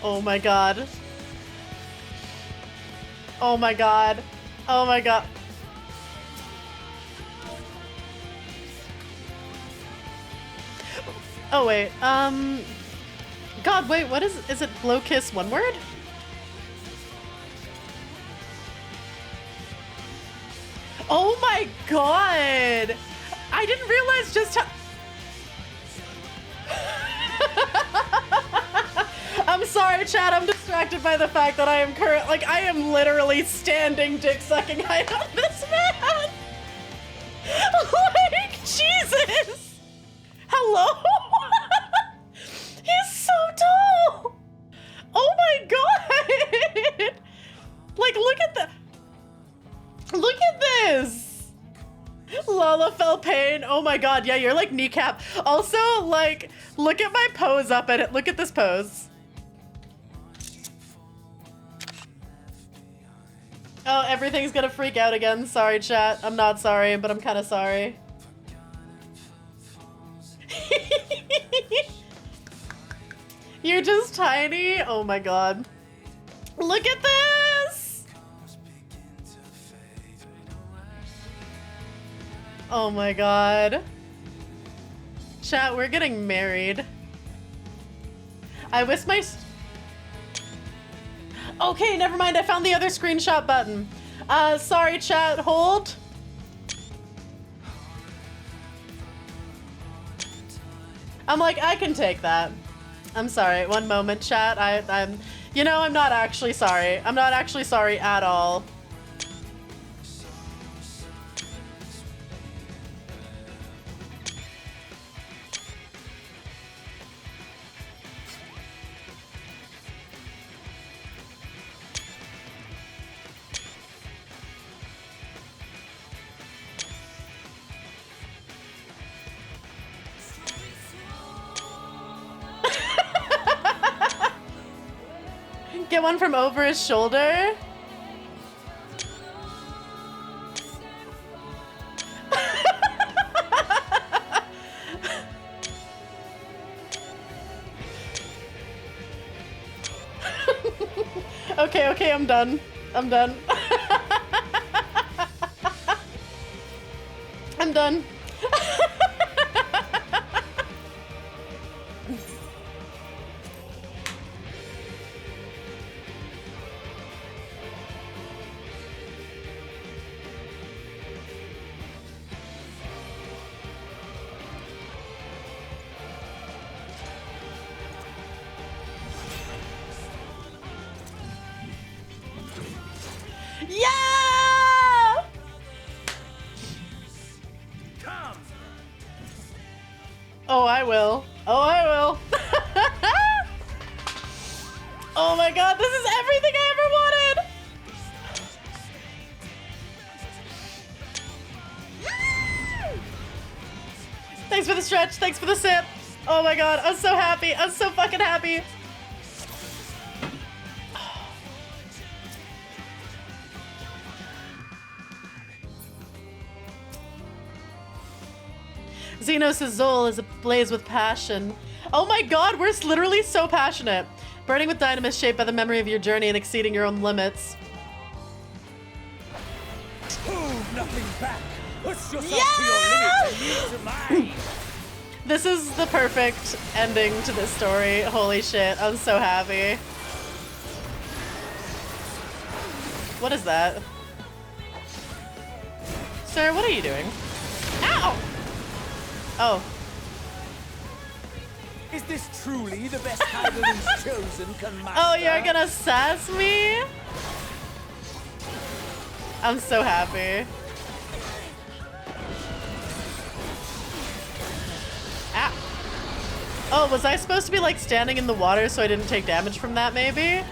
Oh my god. Oh my god. Oh my god. Oh wait, God, wait, what is it blow kiss one word? Oh my god! I didn't realize just how... I'm sorry, chat, I'm distracted by the fact that I am literally standing dick sucking height on this man! Like, Jesus! Hello? He's so tall! Oh my god! Like, look at the... Look at this! Lala fell pain. Oh my god, yeah, you're like kneecap. Also, like, look at my pose up at it. Look at this pose. Oh, everything's gonna freak out again. Sorry, chat. I'm not sorry, but I'm kind of sorry. You're just tiny. Oh my god. Look at this! Oh my god. Chat, we're getting married. I wish my... Okay, never mind. I found the other screenshot button. Sorry, chat. Hold. I'm like, I can take that. I'm sorry. One moment, chat. I'm... You know, I'm not actually sorry. I'm not actually sorry at all. Get one from over his shoulder. Okay, I'm done. I'm done. I'm done. Yeah! Come. Oh, I will. Oh, I will. Oh my god, this is everything I ever wanted! Thanks for the stretch, thanks for the sip. Oh my god, I'm so happy. I'm so fucking happy. Xenos' soul is ablaze with passion. Oh my god, we're literally so passionate. Burning with dynamis shaped by the memory of your journey and exceeding your own limits. Move nothing back. Push yourself to your limit and lead to mine. This is the perfect ending to this story. Holy shit, I'm so happy. What is that? Sir, what are you doing? Ow! Oh. Is this truly the best Paladin's chosen can master? Oh, you're gonna sass me? I'm so happy. Ah. Oh, was I supposed to be like standing in the water so I didn't take damage from that maybe?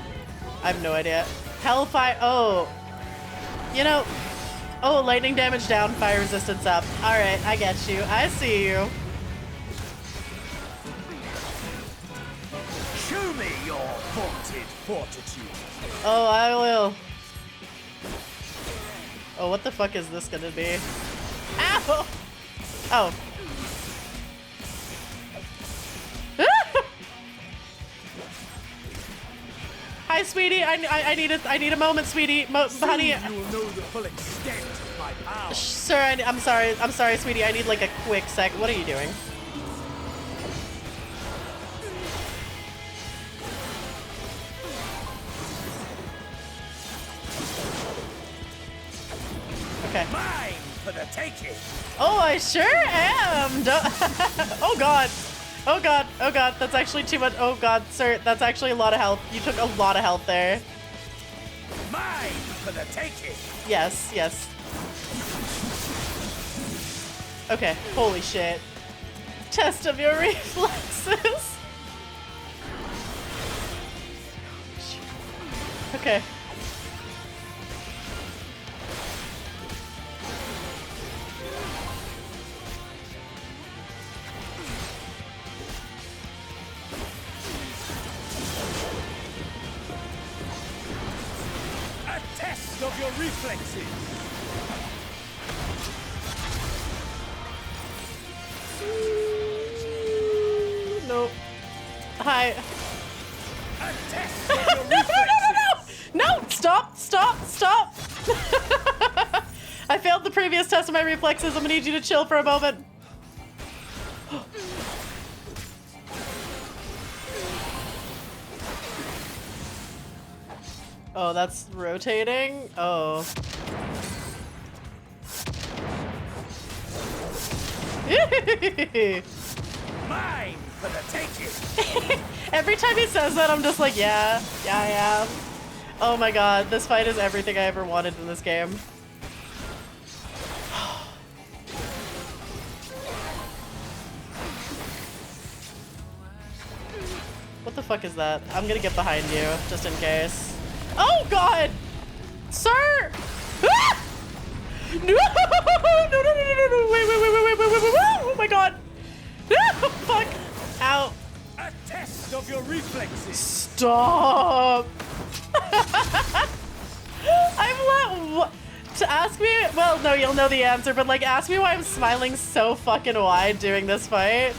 I have no idea. Hellfire, oh. You know, oh, lightning damage down, fire resistance up. All right, I get you. I see you. Show me your vaunted fortitude. Oh, I will. Oh, what the fuck is this gonna be? Ow! Oh. Hi, sweetie. I need a moment, sweetie. Honey. You will know the full extent of my power. Sir, I'm sorry, sweetie. I need like a quick sec. What are you doing? Okay. Mine for the taking. Oh, I sure am. Oh god. Oh god. Oh god. That's actually too much. Oh god, sir. That's actually a lot of health. You took a lot of health there. Mine for the taking. Yes. Yes. Okay. Holy shit. Test of your reflexes. Okay. A test of your reflexes. No. Hi. A test of your reflexes. No! Stop! Stop! Stop! I failed the previous test of my reflexes. I'm gonna need you to chill for a moment. Oh, that's rotating? Oh. Mine for the taking. Every time he says that, I'm just like, yeah, I am. Oh my god, this fight is everything I ever wanted in this game. What the fuck is that? I'm gonna get behind you, just in case. Oh god! Sir! Ah! No! No, no, no, no, no, no! Wait, wait, wait, wait, wait, wait, wait, wait! Oh my god! No! Fuck! Ow! A test of your reflexes. Stop! To ask me, well, no, you'll know the answer, but like, ask me why I'm smiling so fucking wide during this fight.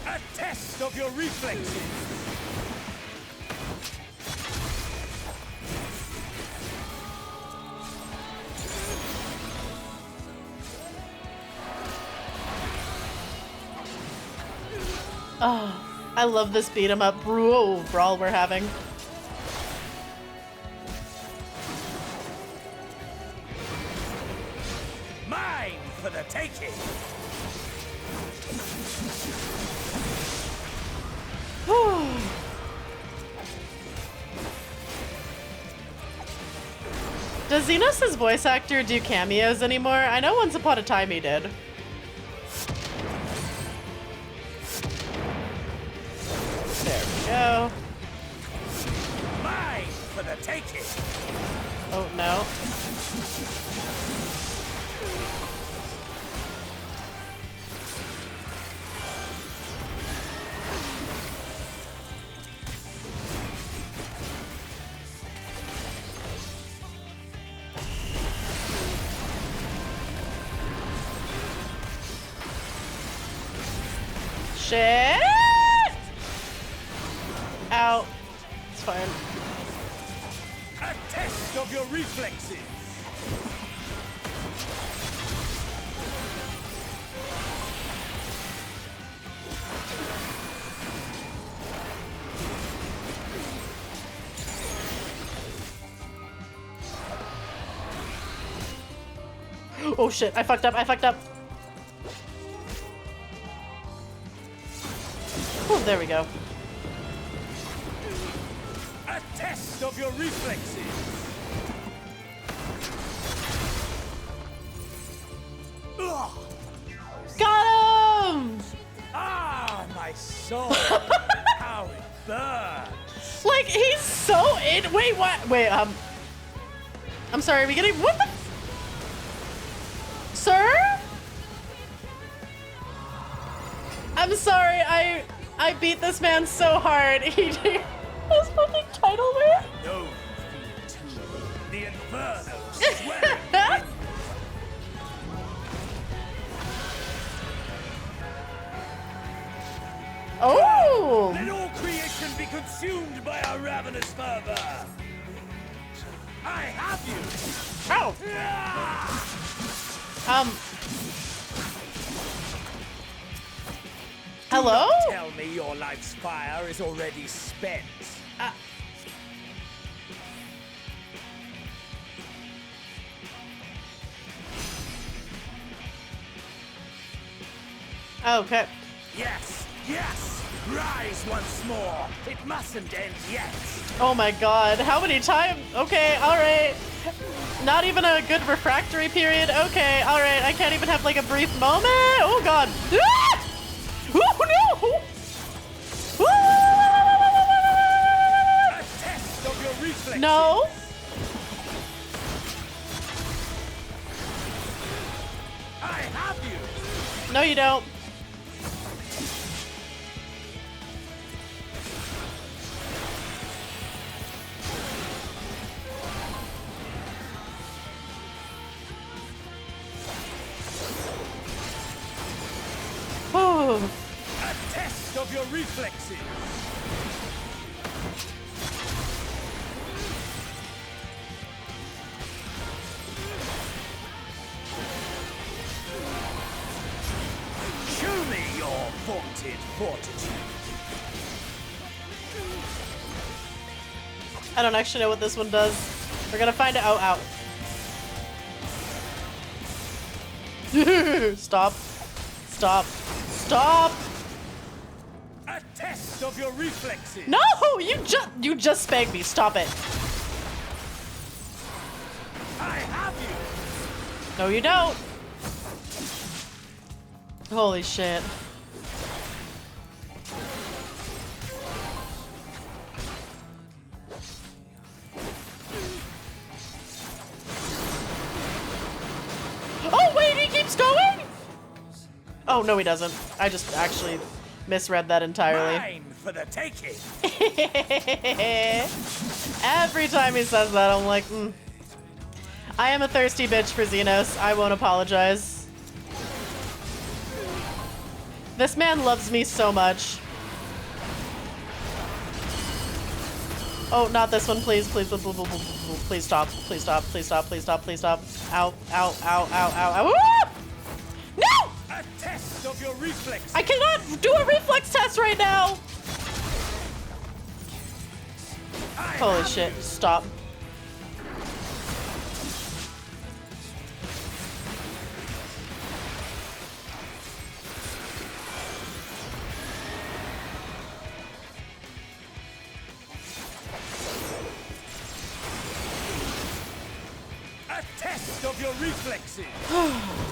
A test of your reflexes. Oh, I love this beat 'em up brawl we're having. Mine for the taking. Does Xenos' voice actor do cameos anymore? I know once upon a time he did. There we go. Mine for the taking. Oh no. Shit! Ow. It's fine. A test of your reflexes. Oh shit, I fucked up, I fucked up. Oh, there we go. A test of your reflexes. Got him! Ah, my soul. How it burns. Like, he's so in. Wait, what? Wait, I'm sorry, are we getting. What the. Sir? I'm sorry, I beat this man so hard. He did his fucking title win. No, the Inferno swearing. Oh! Let all creation be consumed by our ravenous fervor. I have you. Ow! Hello? Do not tell me your life's fire is already spent. Okay. Yes, yes! Rise once more! It mustn't end yet! Oh my god, how many times? Okay, alright. Not even a good refractory period? Okay, alright, I can't even have like a brief moment? Oh god. Ah! Oh no! A test of your reflexes! No! I have you! No, you don't. A test of your reflexes! Show me your vaunted fortitude! I don't actually know what this one does. We're gonna find out. Oh, ow. Stop. Stop. Stop! A test of your reflexes! No! You just spanked me. Stop it. I have you! No, you don't. Holy shit. Oh, wait, he keeps going? Oh, no, he doesn't. I just actually misread that entirely. Mine for the taking! Every time he says that, I'm like, I am a thirsty bitch for Xenos. I won't apologize. This man loves me so much. Oh, not this one, please, please, please, please, please stop, please stop, please stop, please stop, please stop. Ow, ow, ow, ow, ow, ow. Ah! No! A test of your reflexes! I cannot do a reflex test right now! Holy shit, stop. A test of your reflexes! Oh.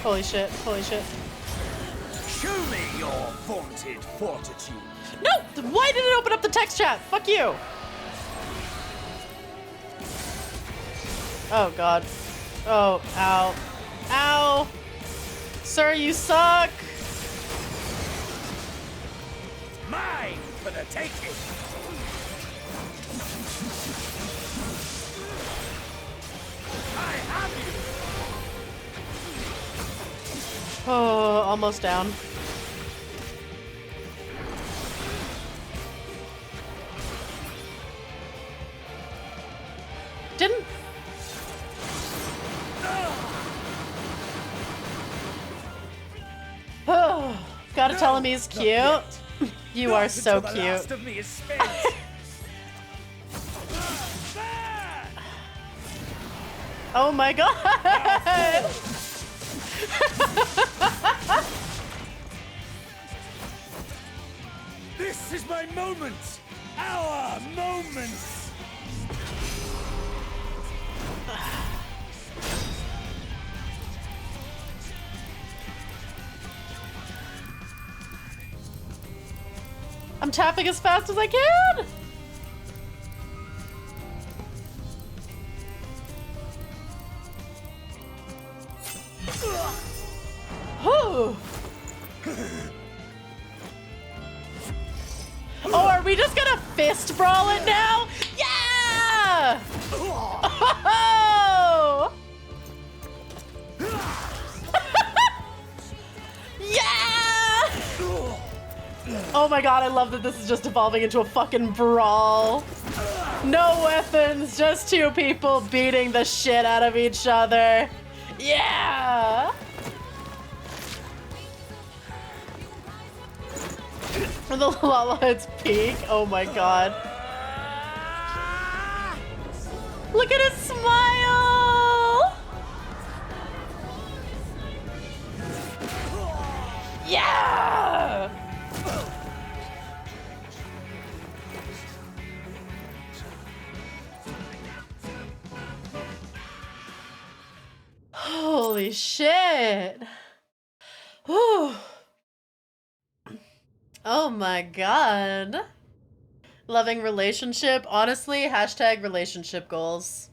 Holy shit, holy shit. Show me your vaunted fortitude! No! Why did it open up the text chat? Fuck you! Oh god. Oh, ow. Ow! Sir, you suck! Mine for the taking! I have you! Oh, almost down. Didn't... Oh, gotta tell him he's cute. You are so The cute. last of me is spent. Oh my god! This is my moment! Our moment! I'm tapping as fast as I can! Oh, are we just gonna fist brawl it now? Yeah! Oh! Yeah! Oh my god, I love that this is just evolving into a fucking brawl. No weapons, just two people beating the shit out of each other. Yeah! For the Lala its peak. Oh my god. Look at his smile! Yeah! Holy shit. Whew. Oh my god. Loving relationship. Honestly, hashtag relationship goals.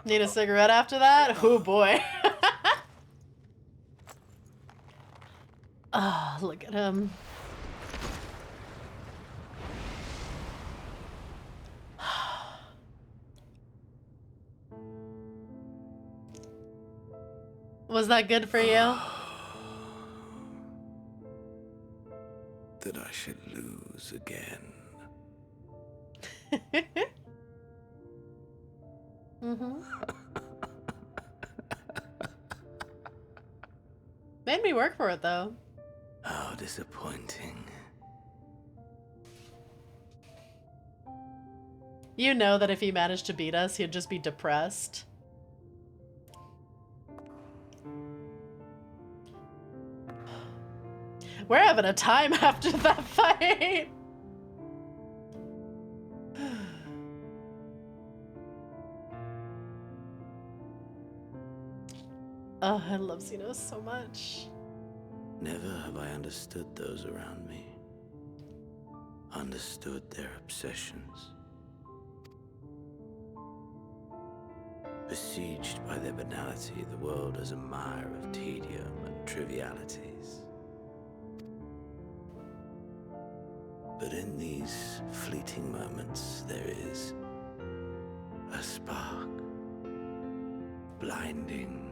Need a cigarette after that? Oh boy. Oh, look at him. Was that good for you? That I should lose again. Mm-hmm. Made me work for it though. How disappointing. You know that if he managed to beat us, he'd just be depressed. We're having a time after that fight. Oh, I love Xenos so much. Never have I understood those around me. Understood their obsessions. Besieged by their banality, the world is a mire of tedium and trivialities. But in these fleeting moments, there is a spark. Blinding,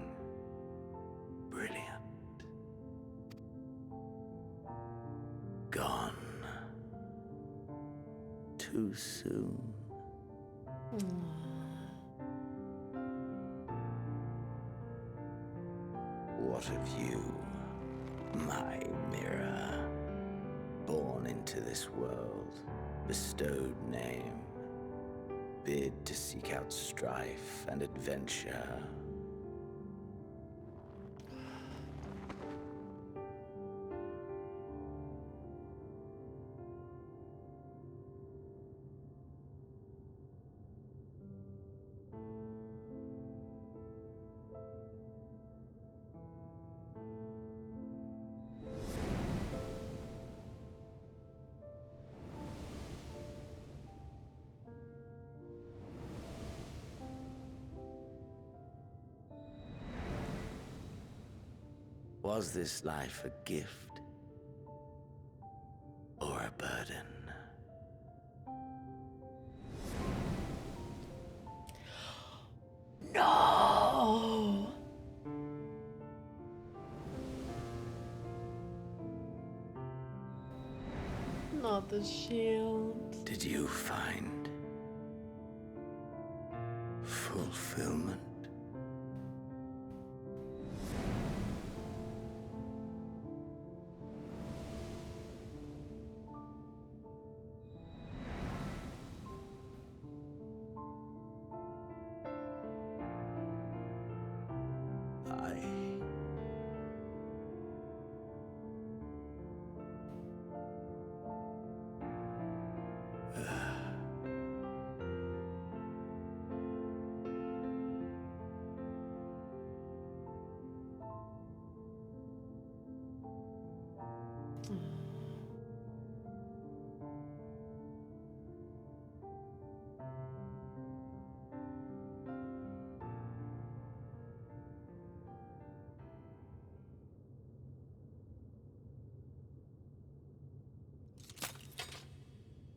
brilliant. Gone. Too soon. What of you, my mirror? Born into this world, bestowed name, bid to seek out strife and adventure. Was this life a gift or a burden? No! Not the shield. Did you find fulfillment?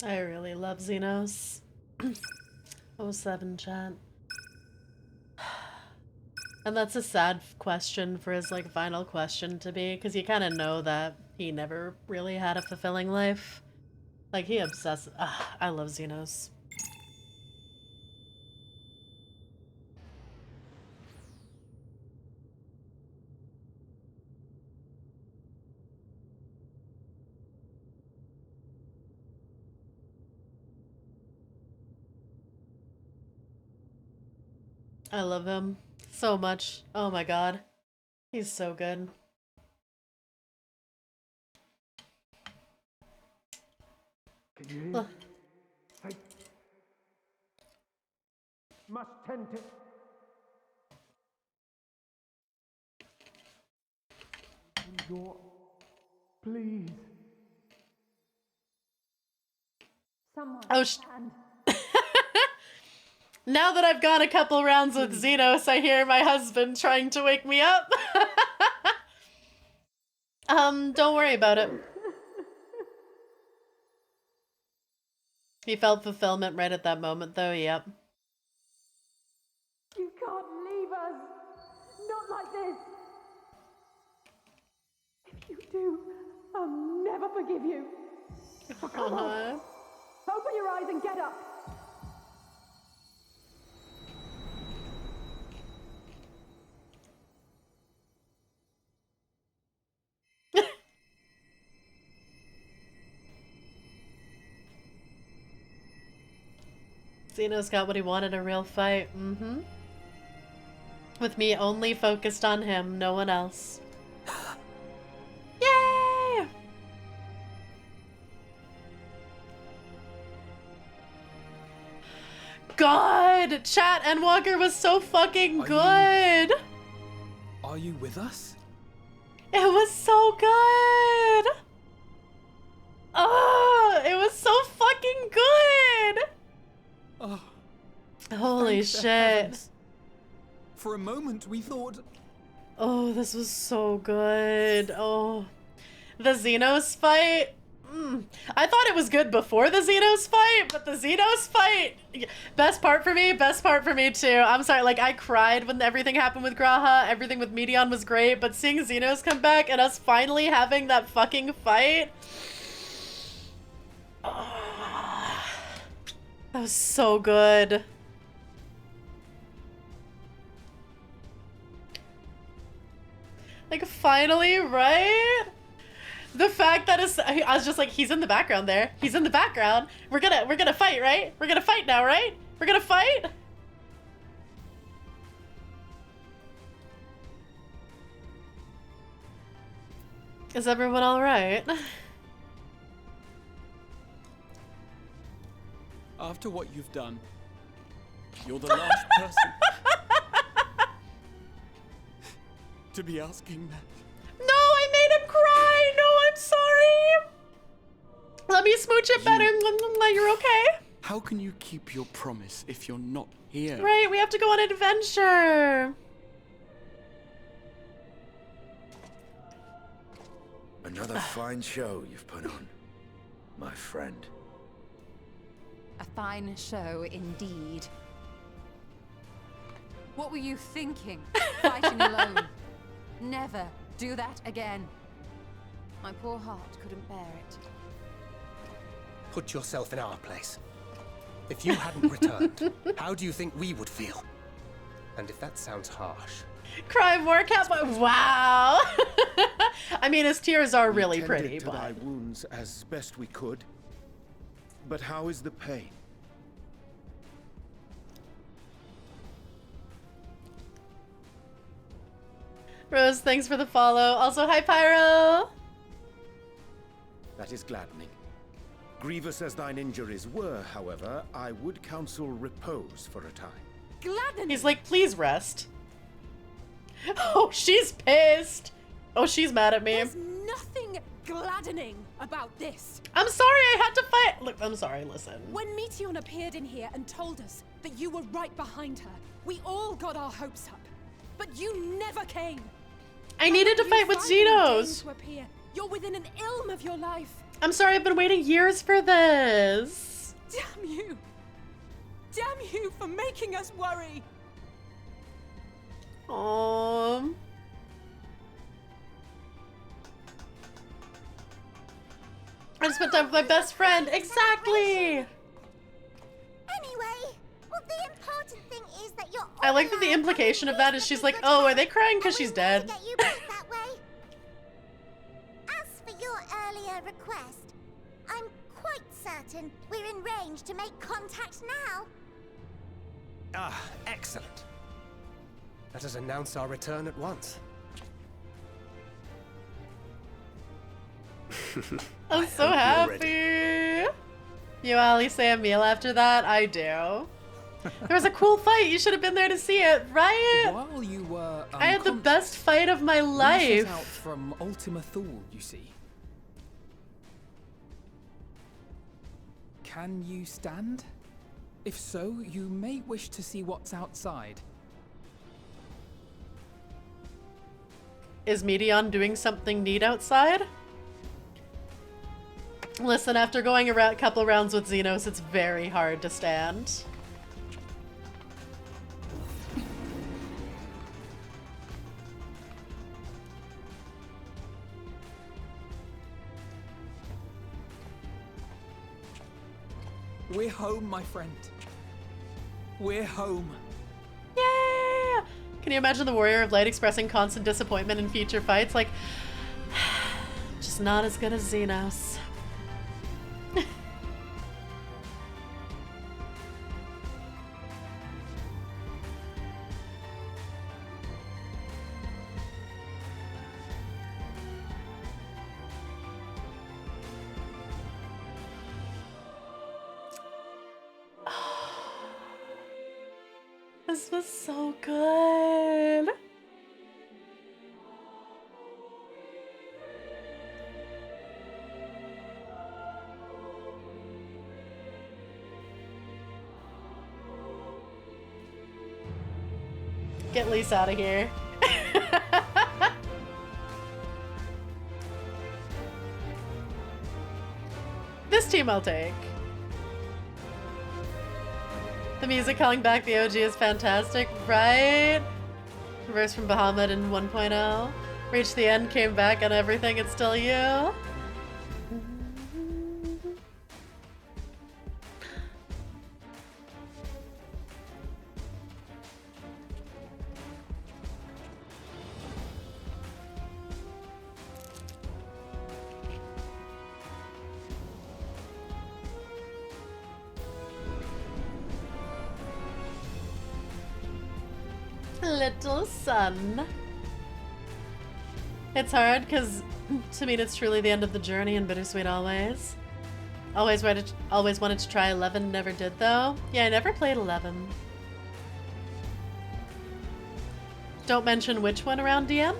I really love Xenos. 07 chat. And that's a sad question for his like final question to be, because you kind of know that he never really had a fulfilling life. Like he obsessed. I love Xenos. I love him so much. Oh my god. He's so good. Can you hear? I must tend it. Your, please. Someone Oh, now that I've gone a couple rounds with Xenos, I hear my husband trying to wake me up. Don't worry about it. He felt fulfillment right at that moment, though, yep. You can't leave us. Not like this. If you do, I'll never forgive you. So come on. Open your eyes and get up. Xenos got what he wanted, a real fight. Mm-hmm. With me only focused on him, no one else. Yay! God! Chat, Endwalker was so fucking good! Are you with us? It was so good! Oh, it was so fucking good! Oh, holy thank the shit. heavens. For a moment, we thought... Oh, this was so good. Oh, the Xenos fight. I thought it was good before the Xenos fight, but the Xenos fight, best part for me too. I'm sorry, like I cried when everything happened with Graha, everything with Medion was great, but seeing Xenos come back and us finally having that fucking fight. Oh, that was so good. Like finally, right? The fact that I was just like, he's in the background there. He's in the background. We're gonna fight, right? We're gonna fight now, right? We're gonna fight? Is everyone all right? After what you've done, you're the last person to be asking that. No, I made him cry. No, I'm sorry. Let me smooch it better. You're okay. How can you keep your promise if you're not here? Right, we have to go on an adventure. Another fine show you've put on, my friend. A fine show indeed. What were you thinking? Fighting alone. Never do that again. My poor heart couldn't bear it. Put yourself in our place. If you hadn't returned, how do you think we would feel? And if that sounds harsh... Cry more, cat. Wow. I mean, his tears are really pretty, to but... thy wounds as best we could. But how is the pain? Rose, thanks for the follow. Also, hi, Pyro. That is gladdening. Grievous as thine injuries were, however, I would counsel repose for a time. Gladdening. He's like, please rest. Oh, she's pissed. Oh, she's mad at me. There's nothing gladdening about this. I'm sorry, I had to fight. Look, I'm sorry, listen. When Meteon appeared in here and told us that you were right behind her, we all got our hopes up. But you never came. I needed to fight with Xenos. To appear, you're within an ilm of your life. I'm sorry, I've been waiting years for this. Damn you! Damn you for making us worry! Aww. I just spent time with my best friend. Exactly. Anyway, well, the important thing is that you're. I like that the implication of that is she's like, oh, are they crying because she's dead? Get you back that way. As for your earlier request, I'm quite certain we're in range to make contact now. Ah, excellent. Let us announce our return at once. I'm so happy. You Ali say a meal after that? I do. There was a cool fight. You should have been there to see it, right? While you were I had the best fight of my life. Set out from Ultima Thule, you see. Can you stand? If so, you may wish to see what's outside. Is Medion doing something neat outside? Listen, after going a couple rounds with Xenos, it's very hard to stand. We're home, my friend. We're home. Yeah! Can you imagine the Warrior of Light expressing constant disappointment in future fights? Like, just not as good as Xenos. This was so good. Get Lisa out of here. This team I'll take. The music calling back the OG is fantastic, right? Verse from Bahamut in 1.0. Reached the end, came back, and everything, it's still you. Little sun. It's hard because to me it's truly the end of the journey and bittersweet always. Always wanted to try 11, never did though. Yeah, I never played 11. Don't mention which one around DM.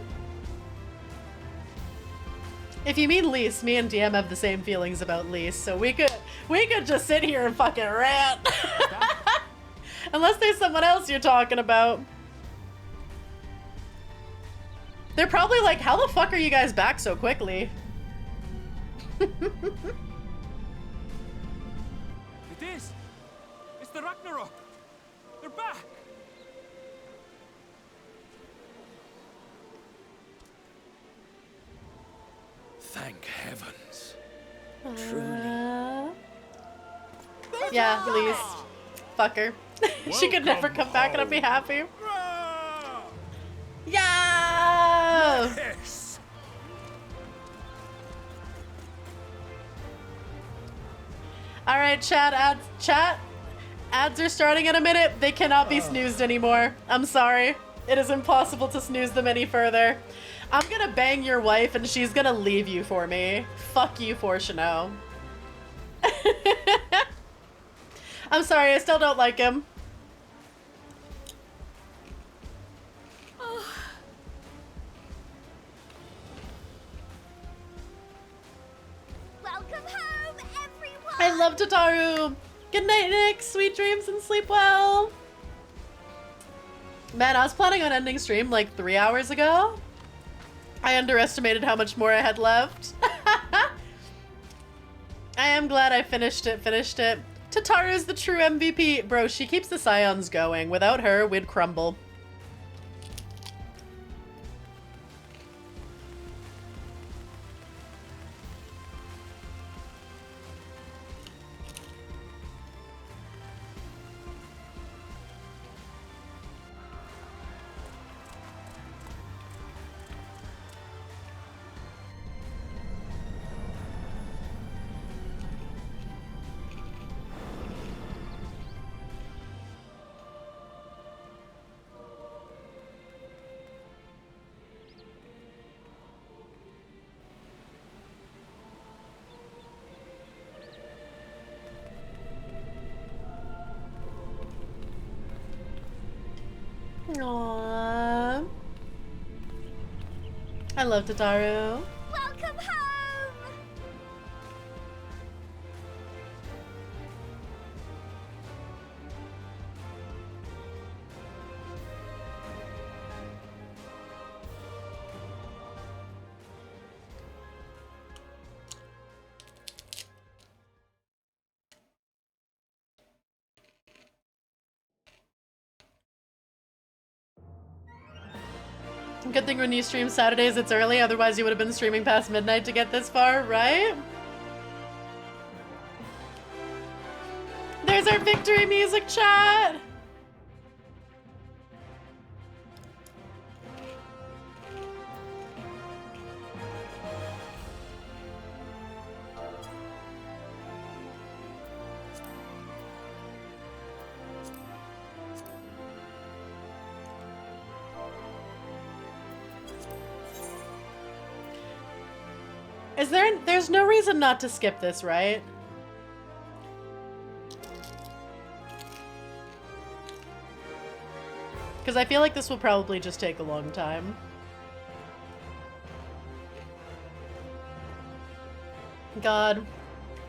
If you mean Lise, me and DM have the same feelings about Lise, so we could just sit here and fucking rant. Unless there's someone else you're talking about. They're probably like, how the fuck are you guys back so quickly? It is! It's the Ragnarok! They're back! Thank heavens. Yeah, Lise. Fuck her. She could never come back and I'd be happy. Yeah! Yes. All right, chat. Ads are starting in a minute. They cannot be snoozed anymore. I'm sorry. It is impossible to snooze them any further. I'm gonna bang your wife and she's gonna leave you for me. Fuck you, Fortuno. I'm sorry, I still don't like him. Welcome home, everyone! I love Tataru. Good night, Nick. Sweet dreams and sleep well. Man, I was planning on ending stream like 3 hours ago. I underestimated how much more I had left. I am glad I finished it. Tataru's the true MVP. Bro, she keeps the Scions going. Without her, we'd crumble. Aww. I love Tataru. Welcome home! Good thing when you stream Saturdays it's early, otherwise you would have been streaming past midnight to get this far, right? There's our victory music, chat! There's no reason not to skip this, right? Because I feel like this will probably just take a long time. God.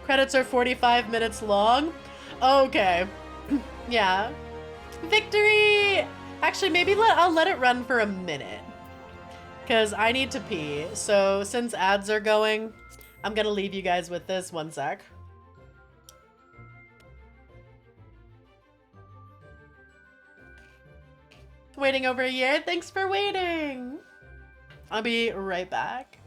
Credits are 45 minutes long? Okay. Yeah. Victory! Actually, maybe I'll let it run for a minute. Because I need to pee. So since ads are going, I'm going to leave you guys with this. One sec. Waiting over a year? Thanks for waiting. I'll be right back.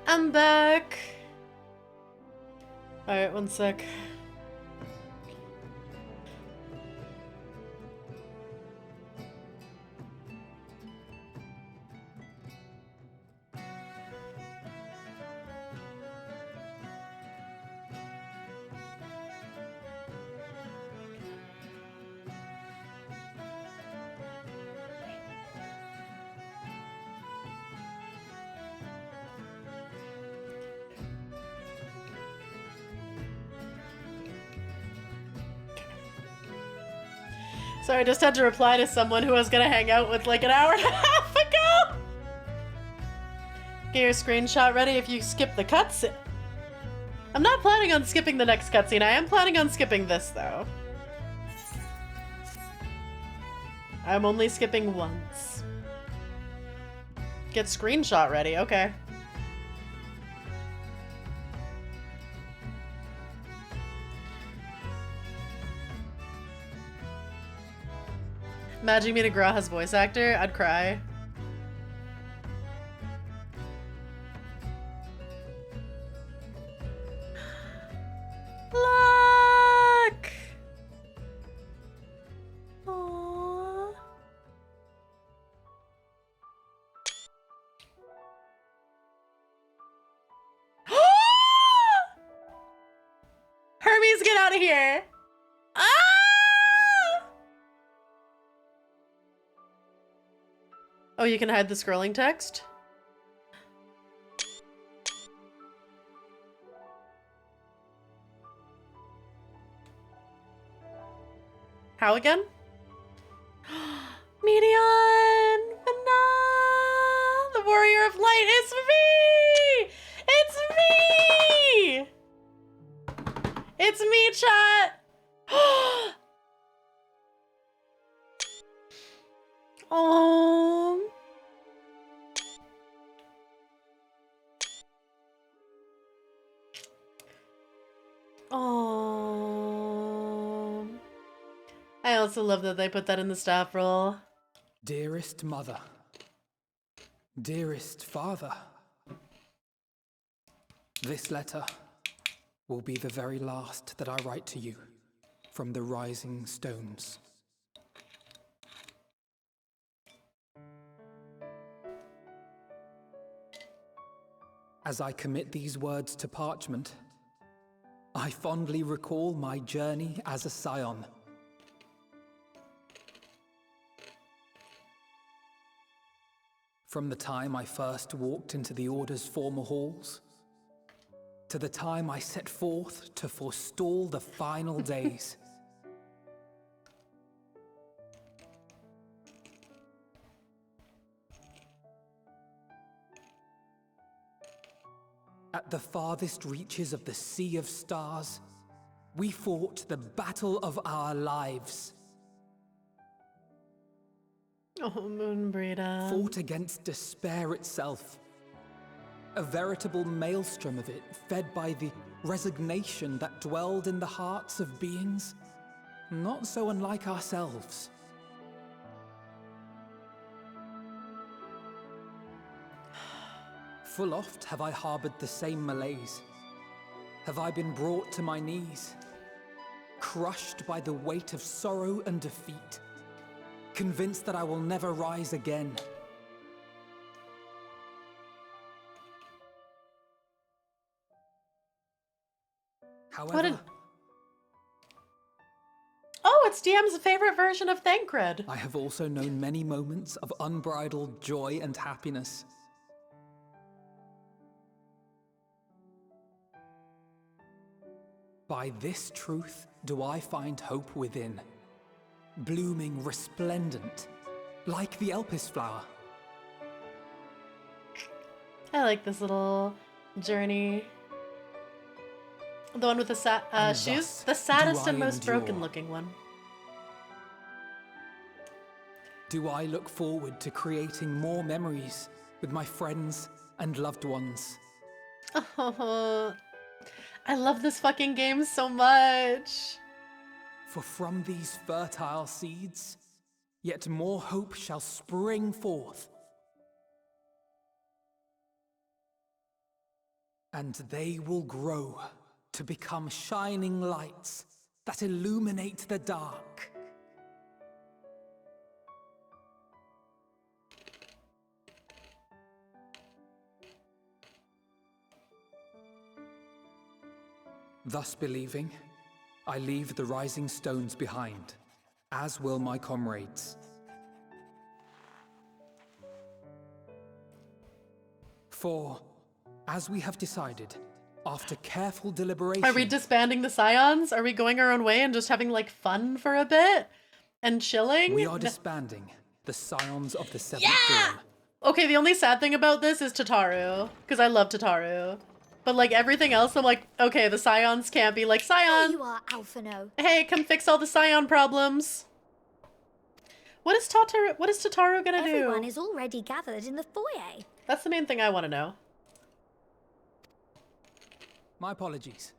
I'm back. Alright, one sec. So I just had to reply to someone who I was gonna hang out with like an hour and a half ago. Get your screenshot ready if you skip the cutscene. I'm not planning on skipping the next cutscene. I am planning on skipping this though. I'm only skipping once. Get screenshot ready, okay. Imagine me to Graha's voice actor, I'd cry. Look! Aww. Hermes, get out of here! Ah! Oh, you can hide the scrolling text? How again? Medion! Vana! The warrior of light! It's me! It's me! It's me, chat! Oh. Oh. I also love that they put that in the staff roll. Dearest mother, dearest father, this letter will be the very last that I write to you from the Rising Stones. As I commit these words to parchment, I fondly recall my journey as a scion. From the time I first walked into the Order's former halls, to the time I set forth to forestall the final days. At the farthest reaches of the Sea of Stars, we fought the battle of our lives. Oh, Moonbreeder. Fought against despair itself. A veritable maelstrom of it, fed by the resignation that dwelled in the hearts of beings not so unlike ourselves. Full oft have I harbored the same malaise. Have I been brought to my knees, crushed by the weight of sorrow and defeat, convinced that I will never rise again. However, oh, it's DM's favorite version of Thancred. I have also known many moments of unbridled joy and happiness. By this truth do I find hope within, blooming resplendent, like the Elpis flower. I like this little journey. The one with the shoes? The saddest and most broken looking one. Do I look forward to creating more memories with my friends and loved ones? Oh, I love this fucking game so much. For from these fertile seeds, yet more hope shall spring forth. And they will grow to become shining lights that illuminate the dark. Thus believing, I leave the Rising Stones behind, as will my comrades. For, as we have decided, after careful deliberation... Are we disbanding the Scions? Are we going our own way and just having, like, fun for a bit? and chilling. We are disbanding the Scions of the Seventh Yeah! Dawn. Okay, the only sad thing about this is Tataru, because I love Tataru. But like everything else, I'm like, okay, the Scions can't be like, Scion! There you are, Alphino. Hey, come fix all the Scion problems. What is Tataru gonna do? Everyone is already gathered in the foyer. That's the main thing I want to know. My apologies.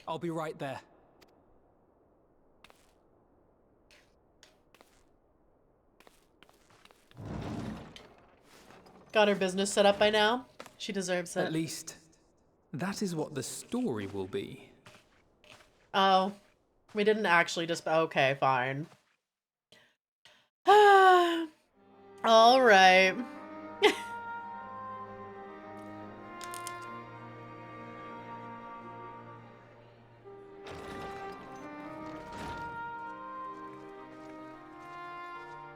I'll be right there. Got her business set up by now. She deserves it. At least, that is what the story will be. Oh, we didn't actually just... Okay, fine. All right.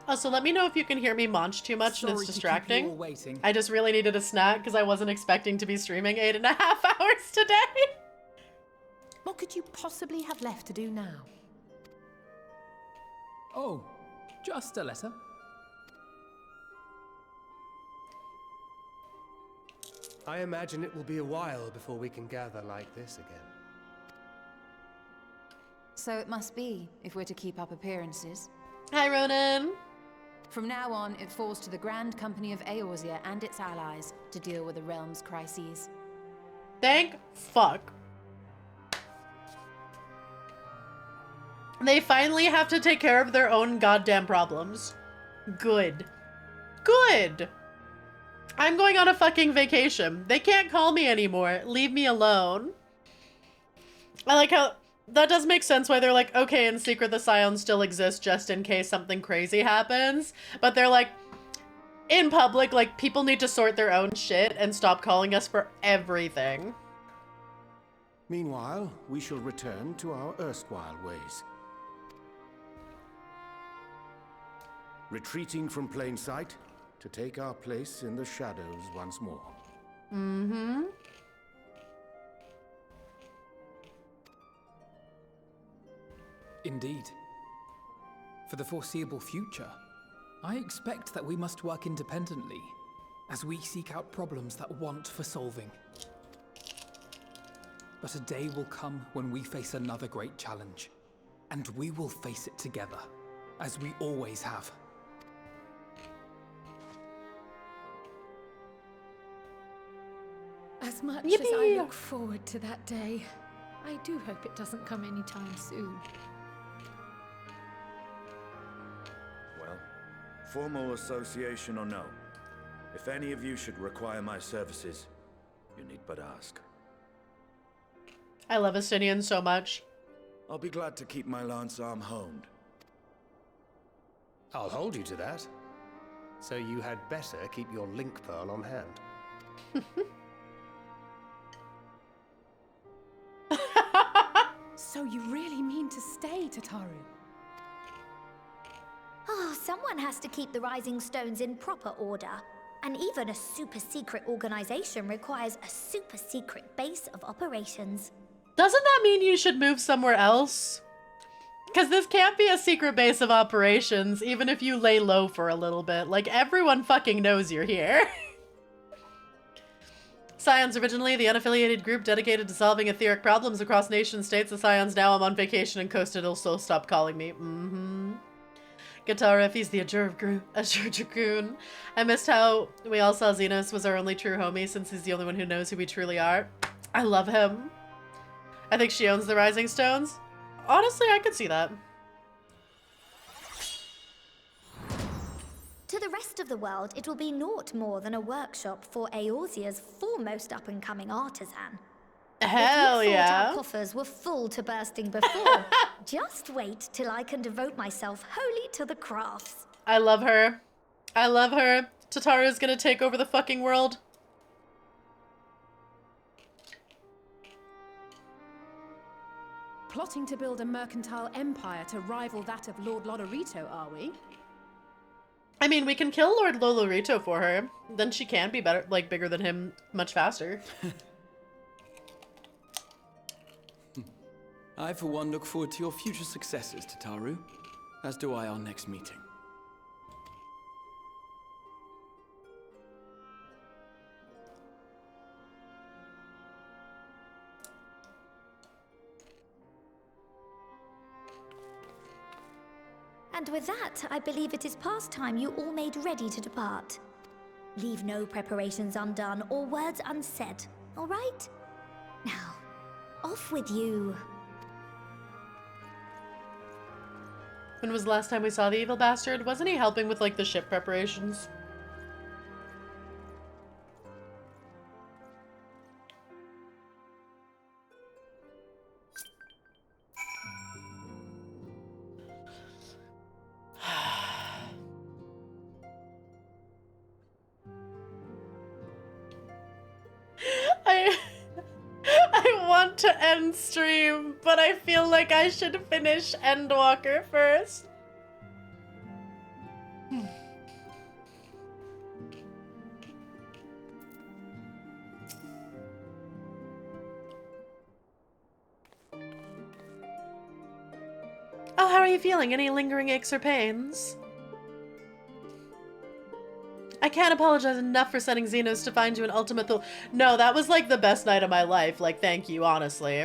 Also, let me know if you can hear me munch too much and it's distracting. I just really needed a snack because I wasn't expecting to be streaming 8.5 hours today. What could you possibly have left to do now? Oh, just a letter. I imagine it will be a while before we can gather like this again. So it must be, if we're to keep up appearances. Hi, Ronan. From now on, it falls to the Grand Company of Eorzea and its allies to deal with the realm's crises. Thank fuck. They finally have to take care of their own goddamn problems. Good. Good. I'm going on a fucking vacation. They can't call me anymore. Leave me alone. I like how that does make sense why they're like, okay, in secret the Scions still exist just in case something crazy happens. But they're like, in public, like, people need to sort their own shit and stop calling us for everything. Meanwhile, we shall return to our erstwhile ways. Retreating from plain sight to take our place in the shadows once more. Mm-hmm. Indeed. For the foreseeable future, I expect that we must work independently as we seek out problems that want for solving. But a day will come when we face another great challenge, and we will face it together, as we always have. As much as I look forward to that day, I do hope it doesn't come anytime soon. Well, formal association or no, if any of you should require my services, you need but ask. I love Estinian so much. I'll be glad to keep my lance arm honed. I'll hold you to that. So you had better keep your link pearl on hand. So you really mean to stay, Tataru? Oh, someone has to keep the Rising Stones in proper order. And even a super-secret organization requires a super-secret base of operations. Doesn't that mean you should move somewhere else? Because this can't be a secret base of operations, even if you lay low for a little bit. Like, everyone fucking knows you're here. Scions originally the unaffiliated group dedicated to solving etheric problems across nation states. The Scions now I'm on vacation and coasted. It'll so stop calling me. Mm-hmm. Guitar F, he's the Azure Dragoon. I missed how we all saw Xenos was our only true homie since he's the only one who knows who we truly are. I love him. I think she owns the Rising Stones. Honestly, I could see that. To the rest of the world, it will be naught more than a workshop for Eorzea's foremost up-and-coming artisan. Hell if you yeah. thought our coffers were full to bursting before, just wait till I can devote myself wholly to the crafts. I love her. I love her. Tataru's gonna take over the fucking world. Plotting to build a mercantile empire to rival that of Lord Lodorito, are we? I mean, we can kill Lord Lolorito for her. Then she can be better, like, bigger than him much faster. I, for one, look forward to your future successes, Tataru. As do I our next meeting. And with that, I believe it is past time you all made ready to depart. Leave no preparations undone or words unsaid, all right? Now, off with you. When was the last time we saw the evil bastard? Wasn't he helping with, like, the ship preparations? I want to end stream, but I feel like I should finish Endwalker first. Oh, how are you feeling? Any lingering aches or pains? I can't apologize enough for sending Xenos to find you an ultimate No, that was like the best night of my life. Like, thank you, honestly.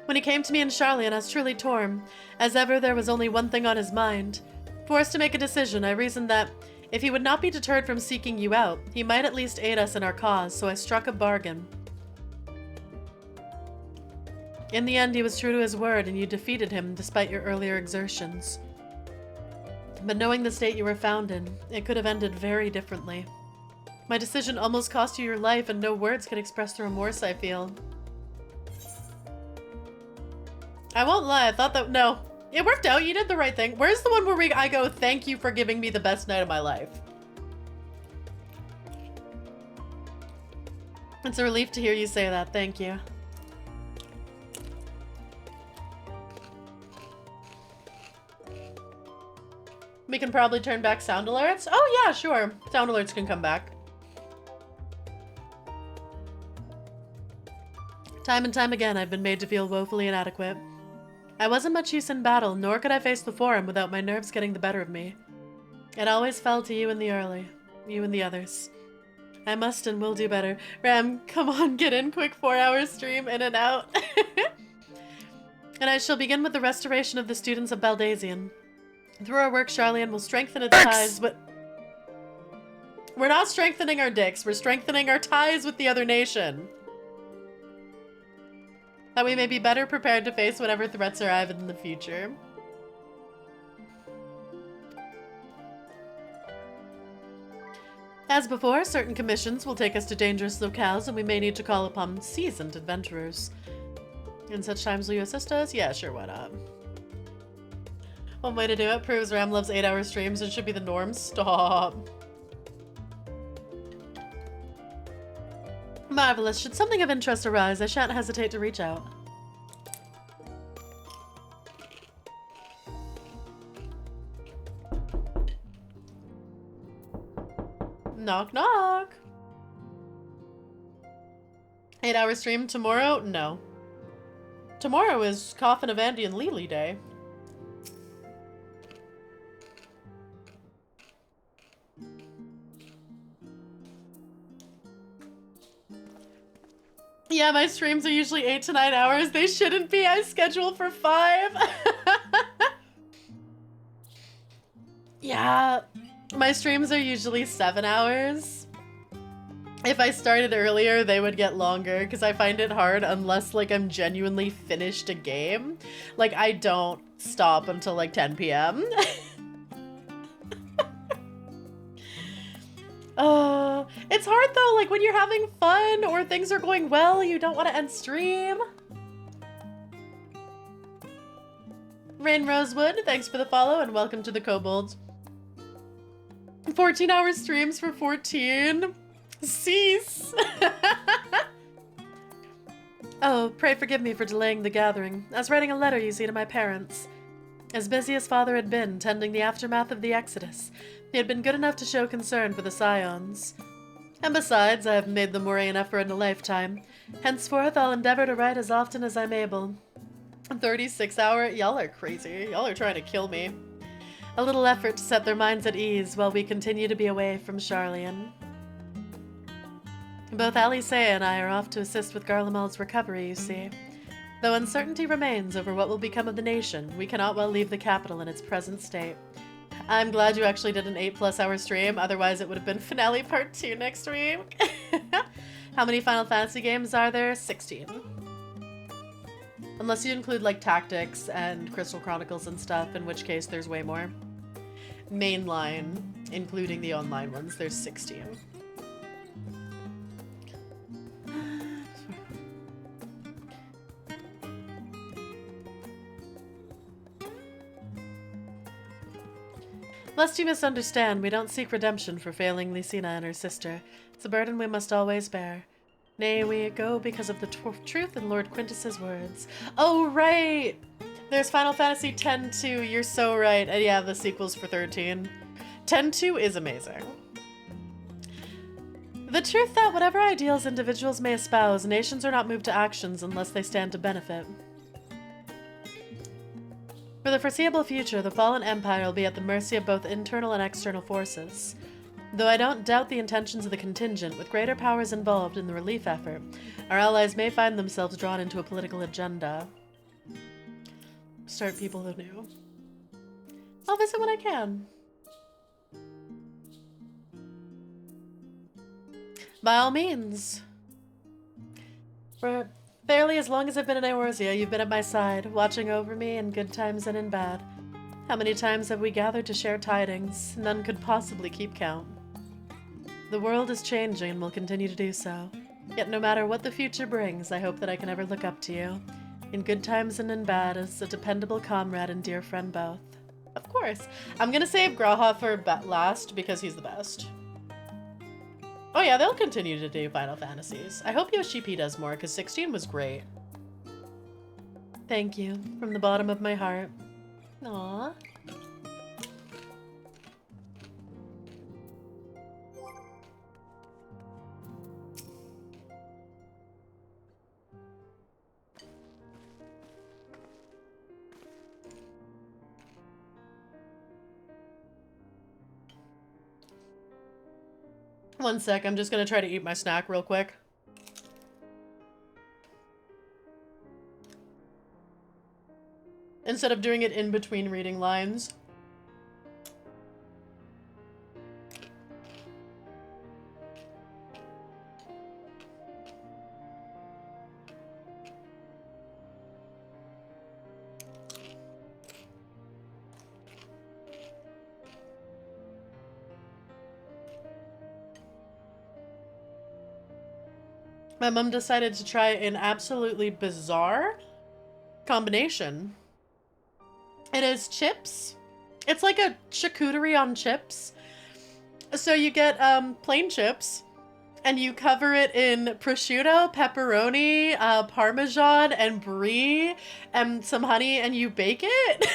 When he came to me in Charlian, I was truly torn. As ever, there was only one thing on his mind. Forced to make a decision, I reasoned that if he would not be deterred from seeking you out, he might at least aid us in our cause, so I struck a bargain. In the end, he was true to his word, and you defeated him despite your earlier exertions. But knowing the state you were found in, it could have ended very differently. My decision almost cost you your life, and no words can express the remorse I feel. I won't lie, I thought that- no. It worked out, you did the right thing. Where's the one where I go, thank you for giving me the best night of my life? It's a relief to hear you say that, thank you. We can probably turn back sound alerts? Oh yeah, sure. Sound alerts can come back. Time and time again, I've been made to feel woefully inadequate. I wasn't much use in battle, nor could I face the Forum without my nerves getting the better of me. It always fell to you and the early. You and the others. I must and will do better. Ram, come on, get in quick 4-hour stream, in and out. And I shall begin with the restoration of the students of Baldazian. Through our work, Charlian will strengthen its ties with... We're not strengthening our dicks, we're strengthening our ties with the other nation. That we may be better prepared to face whatever threats arrive in the future. As before, certain commissions will take us to dangerous locales, and we may need to call upon seasoned adventurers. In such times will you assist us? Yeah, sure, why not? One way to do it proves Ram loves 8-hour streams and should be the norm. Stop. Marvelous. Should something of interest arise, I shan't hesitate to reach out. Knock, knock. 8-hour stream tomorrow? No. Tomorrow is Coffin of Andy and Lily Day. Yeah, my streams are usually 8 to 9 hours. They shouldn't be. I schedule for 5. Yeah, my streams are usually 7 hours. If I started earlier, they would get longer because I find it hard unless like I'm genuinely finished a game. Like I don't stop until like 10 p.m. It's hard though, like when you're having fun or things are going well, you don't want to end stream. Rain Rosewood, thanks for the follow and welcome to the Kobolds. 14-hour streams for 14. Cease. Oh, pray forgive me for delaying the gathering. I was writing a letter, you see, to my parents. As busy as father had been, tending the aftermath of the Exodus, he had been good enough to show concern for the Scions. And besides, I have made the moraine effort in a lifetime. Henceforth, I'll endeavor to write as often as I'm able. 36 hour? Y'all are crazy. Y'all are trying to kill me. A little effort to set their minds at ease while we continue to be away from Charlian. Both Alice and I are off to assist with Garlemel's recovery, you see. Though uncertainty remains over what will become of the nation, we cannot well leave the capital in its present state. I'm glad you actually did an 8+ hour stream, otherwise it would have been finale part 2 next week. How many Final Fantasy games are there? 16. Unless you include like Tactics and Crystal Chronicles and stuff, in which case there's way more. Mainline, including the online ones, there's 16. Lest you misunderstand, we don't seek redemption for failing Lysina and her sister. It's a burden we must always bear. Nay, we go because of the truth in Lord Quintus's words. Oh, right! There's Final Fantasy X-2, you're so right. And yeah, the sequel's for 13. X-2 is amazing. The truth that whatever ideals individuals may espouse, nations are not moved to actions unless they stand to benefit. For the foreseeable future, the fallen empire will be at the mercy of both internal and external forces. Though I don't doubt the intentions of the contingent, with greater powers involved in the relief effort, our allies may find themselves drawn into a political agenda. Start people anew. I'll visit when I can. By all means. For barely as long as I've been in Eorzea, you've been at my side, watching over me in good times and in bad. How many times have we gathered to share tidings? None could possibly keep count. The world is changing and will continue to do so. Yet no matter what the future brings, I hope that I can ever look up to you, in good times and in bad, as a dependable comrade and dear friend both. Of course. I'm gonna save Graha for last because he's the best. Oh yeah, they'll continue to do Final Fantasies. I hope Yoshi-P does more, because 16 was great. Thank you, from the bottom of my heart. Aww. One sec, I'm just gonna try to eat my snack real quick. Instead of doing it in between reading lines. My mom decided to try an absolutely bizarre combination. It is chips. It's like a charcuterie on chips. So you get plain chips, and you cover it in prosciutto, pepperoni, parmesan, and brie, and some honey, and you bake it.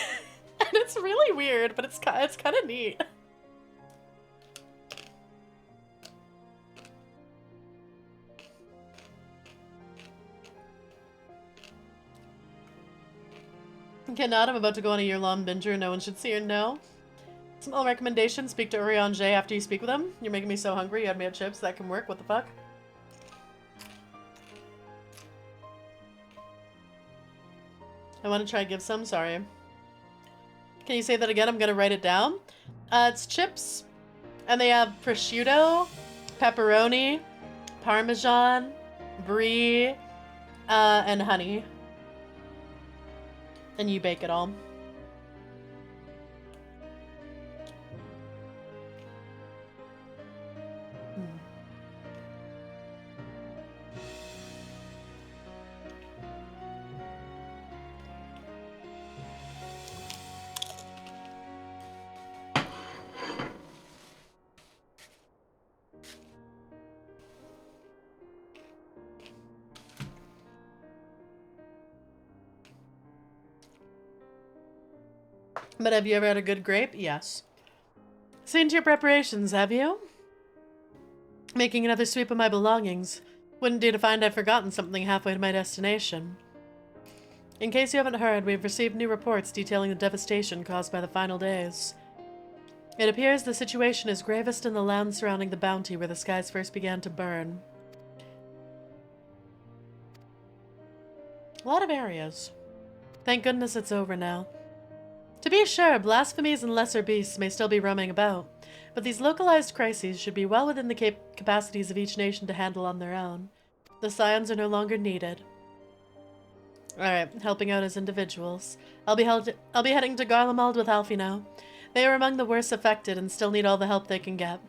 And it's really weird, but it's kind of neat. Okay, Nod, I'm about to go on a year-long binger. No one should see or know. Small recommendation, speak to Urian J after you speak with him. You're making me so hungry, you had me at chips. That can work, what the fuck? I want to try give some, sorry. Can you say that again? I'm gonna write it down. It's chips, and they have prosciutto, pepperoni, parmesan, brie, and honey. And you bake it all. But have you ever had a good grape? Yes. Seen to your preparations, have you? Making another sweep of my belongings. Wouldn't do to find I've forgotten something halfway to my destination. In case you haven't heard, we've received new reports detailing the devastation caused by the final days. It appears the situation is gravest in the lands surrounding the bounty where the skies first began to burn. A lot of areas. Thank goodness it's over now. To be sure, blasphemies and lesser beasts may still be roaming about, but these localized crises should be well within the capacities of each nation to handle on their own. The Scions are no longer needed. Alright, helping out as individuals. I'll be heading to Garlemald with Alfie now. They are among the worst affected and still need all the help they can get.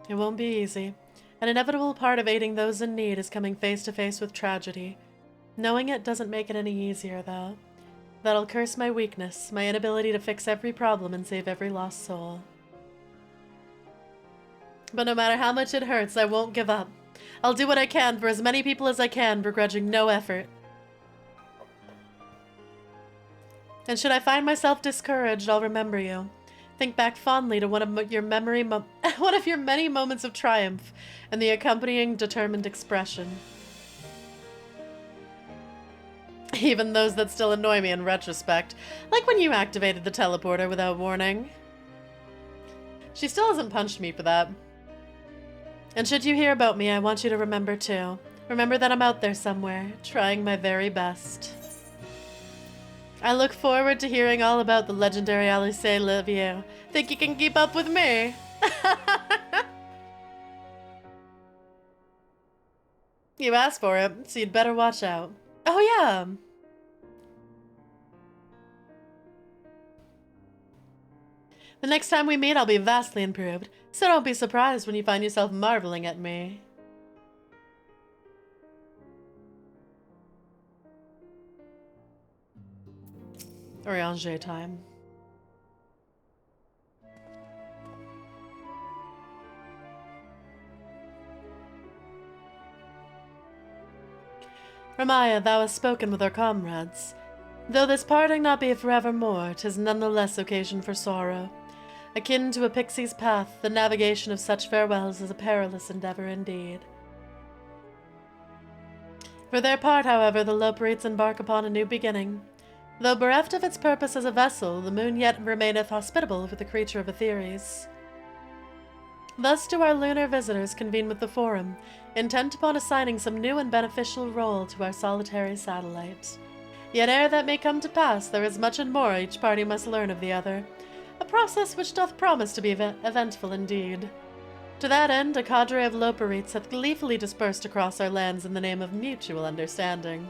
It won't be easy. An inevitable part of aiding those in need is coming face to face with tragedy. Knowing it doesn't make it any easier, though. That'll curse my weakness, my inability to fix every problem and save every lost soul. But no matter how much it hurts, I won't give up. I'll do what I can for as many people as I can, begrudging no effort. And should I find myself discouraged, I'll remember you. Think back fondly to one of your many moments of triumph and the accompanying determined expression. Even those that still annoy me in retrospect, like when you activated the teleporter without warning. She still hasn't punched me for that. And should you hear about me, I want you to remember too. Remember that I'm out there somewhere, trying my very best. I look forward to hearing all about the legendary Alice Livier. Think you can keep up with me? You asked for it, so you'd better watch out. Oh yeah! The next time we meet, I'll be vastly improved, so don't be surprised when you find yourself marveling at me. Oriange time. Ramaea, thou hast spoken with our comrades. Though this parting not be forevermore, 'tis none the less occasion for sorrow. Akin to a pixie's path, the navigation of such farewells is a perilous endeavor indeed. For their part, however, the Loperites embark upon a new beginning. Though bereft of its purpose as a vessel, the moon yet remaineth hospitable for the creature of Aetheres. Thus do our lunar visitors convene with the Forum, intent upon assigning some new and beneficial role to our solitary satellite. Yet ere that may come to pass, there is much and more each party must learn of the other, a process which doth promise to be eventful indeed. To that end, a cadre of Loperites hath gleefully dispersed across our lands in the name of mutual understanding.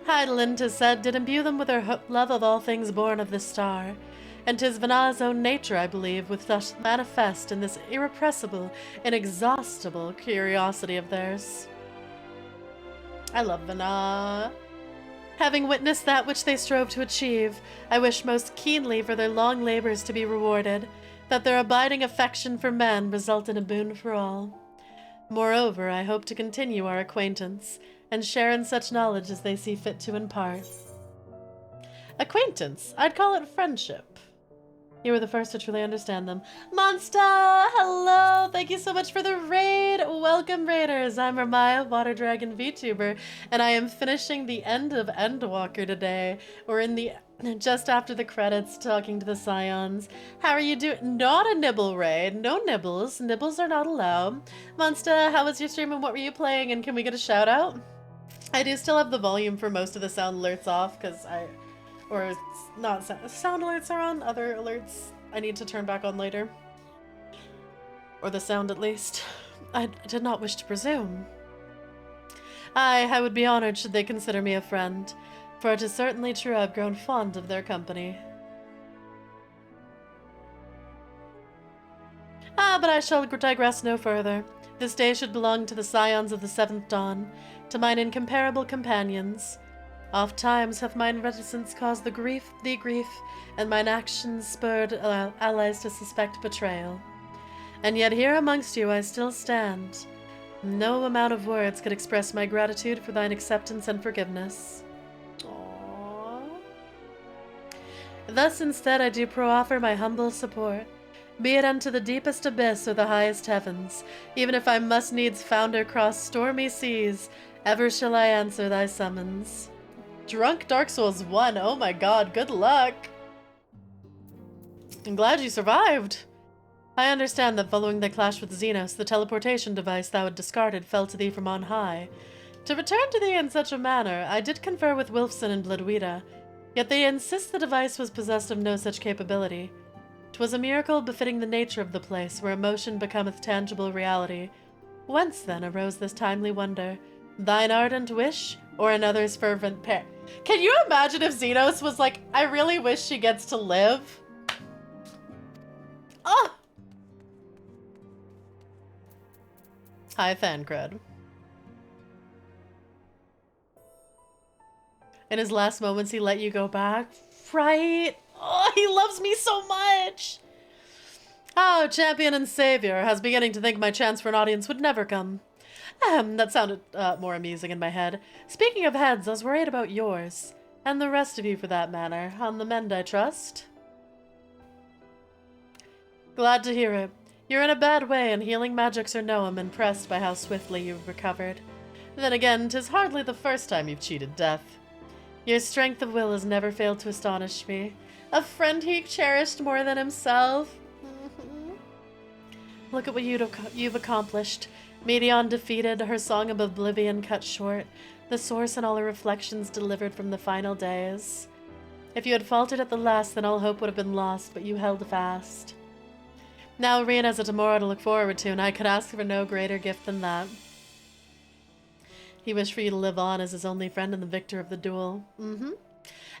Hydaelyn, 'tis said, did imbue them with her love of all things born of this star, and 'tis Venat's own nature, I believe, which thus manifest in this irrepressible, inexhaustible curiosity of theirs. I love Venat. Having witnessed that which they strove to achieve, I wish most keenly for their long labors to be rewarded, that their abiding affection for man result in a boon for all. Moreover, I hope to continue our acquaintance, and share in such knowledge as they see fit to impart. Acquaintance? I'd call it friendship. You were the first to truly understand them. Monster! Hello! Thank you so much for the raid! Welcome, raiders! I'm Ramaea, Water Dragon VTuber, and I am finishing the end of Endwalker today. We're in the just after the credits, talking to the Scions. How are you doing? Not a nibble raid. No nibbles. Nibbles are not allowed. Monster, how was your stream and what were you playing? And can we get a shout out? I do still have the volume for most of the sound alerts off, because or it's not sound alerts are on, other alerts I need to turn back on later. Or the sound at least. I did not wish to presume. I would be honored should they consider me a friend, for it is certainly true I've grown fond of their company. But I shall digress no further. This day should belong to the Scions of the Seventh Dawn, to mine incomparable companions. Oft times hath mine reticence caused the grief, and mine actions spurred allies to suspect betrayal. And yet here amongst you I still stand. No amount of words could express my gratitude for thine acceptance and forgiveness. Aww. Thus instead I do proffer my humble support, Be it unto the deepest abyss or the highest heavens, even if I must needs founder cross stormy seas, ever shall I answer thy summons. Drunk Dark Souls 1, oh my god, good luck! I'm glad you survived! I understand that following thy clash with Xenos, the teleportation device thou had discarded fell to thee from on high. To return to thee in such a manner, I did confer with Wilfson and Bloodwita, yet they insist the device was possessed of no such capability. 'Twas a miracle befitting the nature of the place, where emotion becometh tangible reality. Whence, then, arose this timely wonder? Thine ardent wish, or another's fervent prayer? Can you imagine if Xenos was like, I really wish she gets to live? Oh! Hi, Thancred. In his last moments, he let you go back. Right? Oh, he loves me so much! Oh, champion and savior, I was beginning to think my chance for an audience would never come. That sounded more amusing in my head. Speaking of heads, I was worried about yours. And the rest of you, for that matter. On the mend, I trust. Glad to hear it. You're in a bad way, and healing magics or no, I'm impressed by how swiftly you've recovered. Then again, 'tis hardly the first time you've cheated death. Your strength of will has never failed to astonish me. A friend he cherished more than himself. Look at what you've accomplished. Medion defeated, her song of oblivion cut short, the source and all her reflections delivered from the final days. If you had faltered at the last, then all hope would have been lost, but you held fast. Now Rian has a tomorrow to look forward to, and I could ask for no greater gift than that. He wished for you to live on as his only friend and the victor of the duel.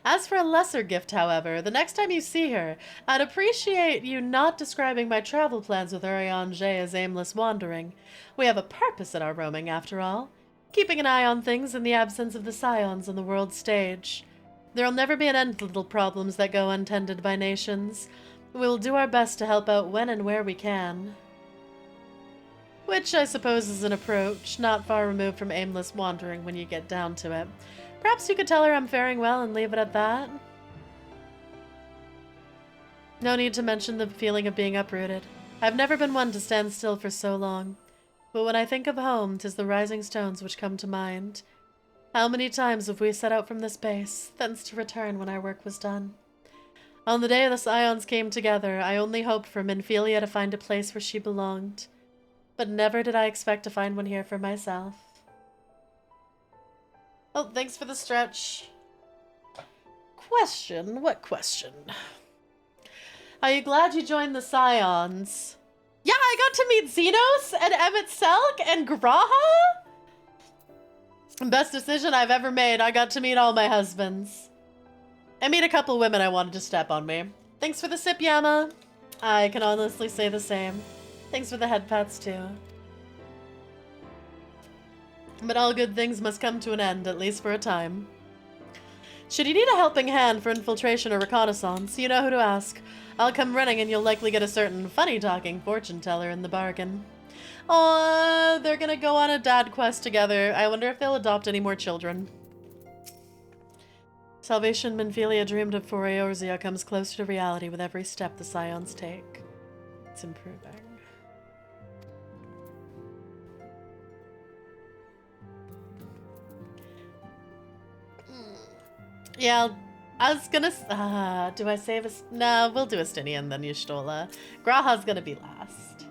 As for a lesser gift, however, the next time you see her, I'd appreciate you not describing my travel plans with Urianger as aimless wandering. We have a purpose in our roaming, after all. Keeping an eye on things in the absence of the scions on the world stage. There'll never be an end to little problems that go untended by nations. We'll do our best to help out when and where we can. Which, I suppose, is an approach not far removed from aimless wandering when you get down to it. Perhaps you could tell her I'm faring well and leave it at that? No need to mention the feeling of being uprooted. I've never been one to stand still for so long. But when I think of home, 'tis the rising stones which come to mind. How many times have we set out from this base, thence to return when our work was done? On the day the scions came together, I only hoped for Minfilia to find a place where she belonged. But never did I expect to find one here for myself. Oh, thanks for the stretch. Question? What question? Are you glad you joined the Scions? Yeah, I got to meet Xenos and Emmett Selk and Graha. Best decision I've ever made. I got to meet all my husbands. I meet a couple women I wanted to step on me. Thanks for the sip, Yama. I can honestly say the same. Thanks for the head pats, too. But all good things must come to an end, at least for a time. Should you need a helping hand for infiltration or reconnaissance, you know who to ask. I'll come running and you'll likely get a certain funny-talking fortune teller in the bargain. Aww, they're gonna go on a dad quest together. I wonder if they'll adopt any more children. Salvation Minfilia dreamed of for Eorzea comes closer to reality with every step the Scions take. It's improving. Yeah, I was gonna... do I save us? No, we'll do Estinian then Y'shtola. Graha's gonna be last.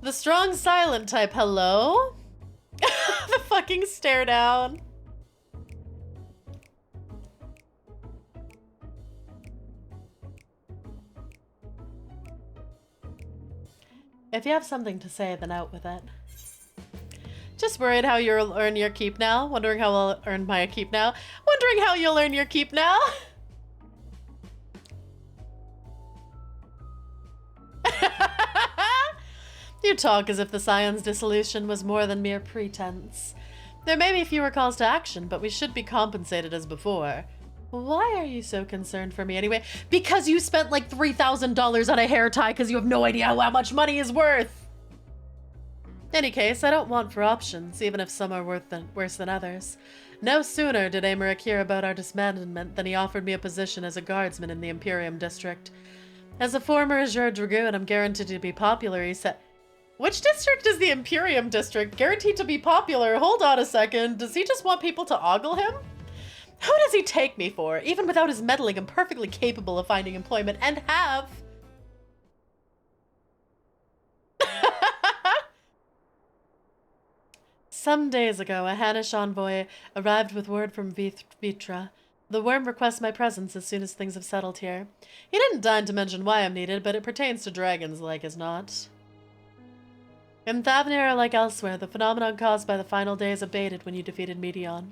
The strong silent type, hello? The fucking stare down. If you have something to say, then out with it. Just worried how you'll earn your keep now. Wondering how I'll earn my keep now. Wondering how you'll earn your keep now. You talk as if the Scion's dissolution was more than mere pretense. There may be fewer calls to action, but we should be compensated as before. Why are you so concerned for me anyway? Because you spent like $3,000 on a hair tie because you have no idea how much money is worth. Any case, I don't want for options, even if some are worse than others. No sooner did Emmerich hear about our disbandment than he offered me a position as a guardsman in the Imperium district. As a former Azure Dragoon, I'm guaranteed to be popular, he said. Which district is the Imperium district? Guaranteed to be popular? Hold on a second. Does he just want people to ogle him? Who does he take me for? Even without his meddling, I'm perfectly capable of finding employment and have. Some days ago, a Hannish envoy arrived with word from Vitra. The worm requests my presence as soon as things have settled here. He didn't deign to mention why I'm needed, but it pertains to dragons like as not. In Thavnir, like elsewhere, the phenomenon caused by the final days abated when you defeated Medion.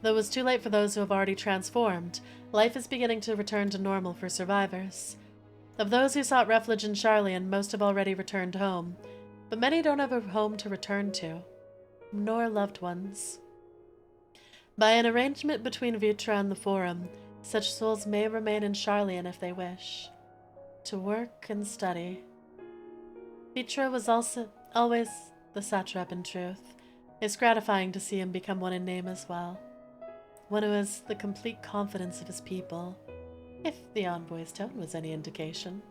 Though it was too late for those who have already transformed, life is beginning to return to normal for survivors. Of those who sought refuge in Sharlayan, most have already returned home, but many don't have a home to return to, nor loved ones. By an arrangement between Vitra and the Forum, such souls may remain in Sharlayan if they wish, to work and study. Vitra was always the satrap in truth. It's gratifying to see him become one in name as well. One who has the complete confidence of his people, if the envoy's tone was any indication.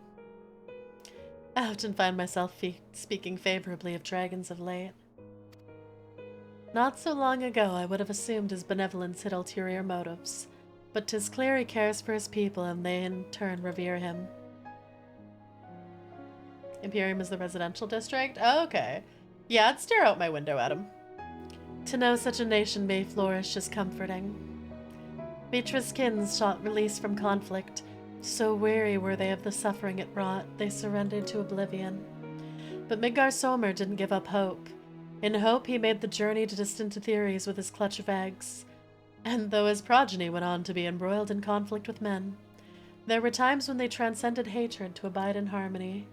I often find myself speaking favorably of dragons of late. Not so long ago, I would have assumed his benevolence had ulterior motives, but 'tis clear he cares for his people and they in turn revere him. Imperium is the residential district? Oh, okay. Yeah, I'd stare out my window at him. To know such a nation may flourish is comforting. Vitra's kin sought release from conflict. So weary were they of the suffering it brought, they surrendered to oblivion. But Midgar Somer didn't give up hope. In hope, he made the journey to distant Etheres with his clutch of eggs. And though his progeny went on to be embroiled in conflict with men, there were times when they transcended hatred to abide in harmony.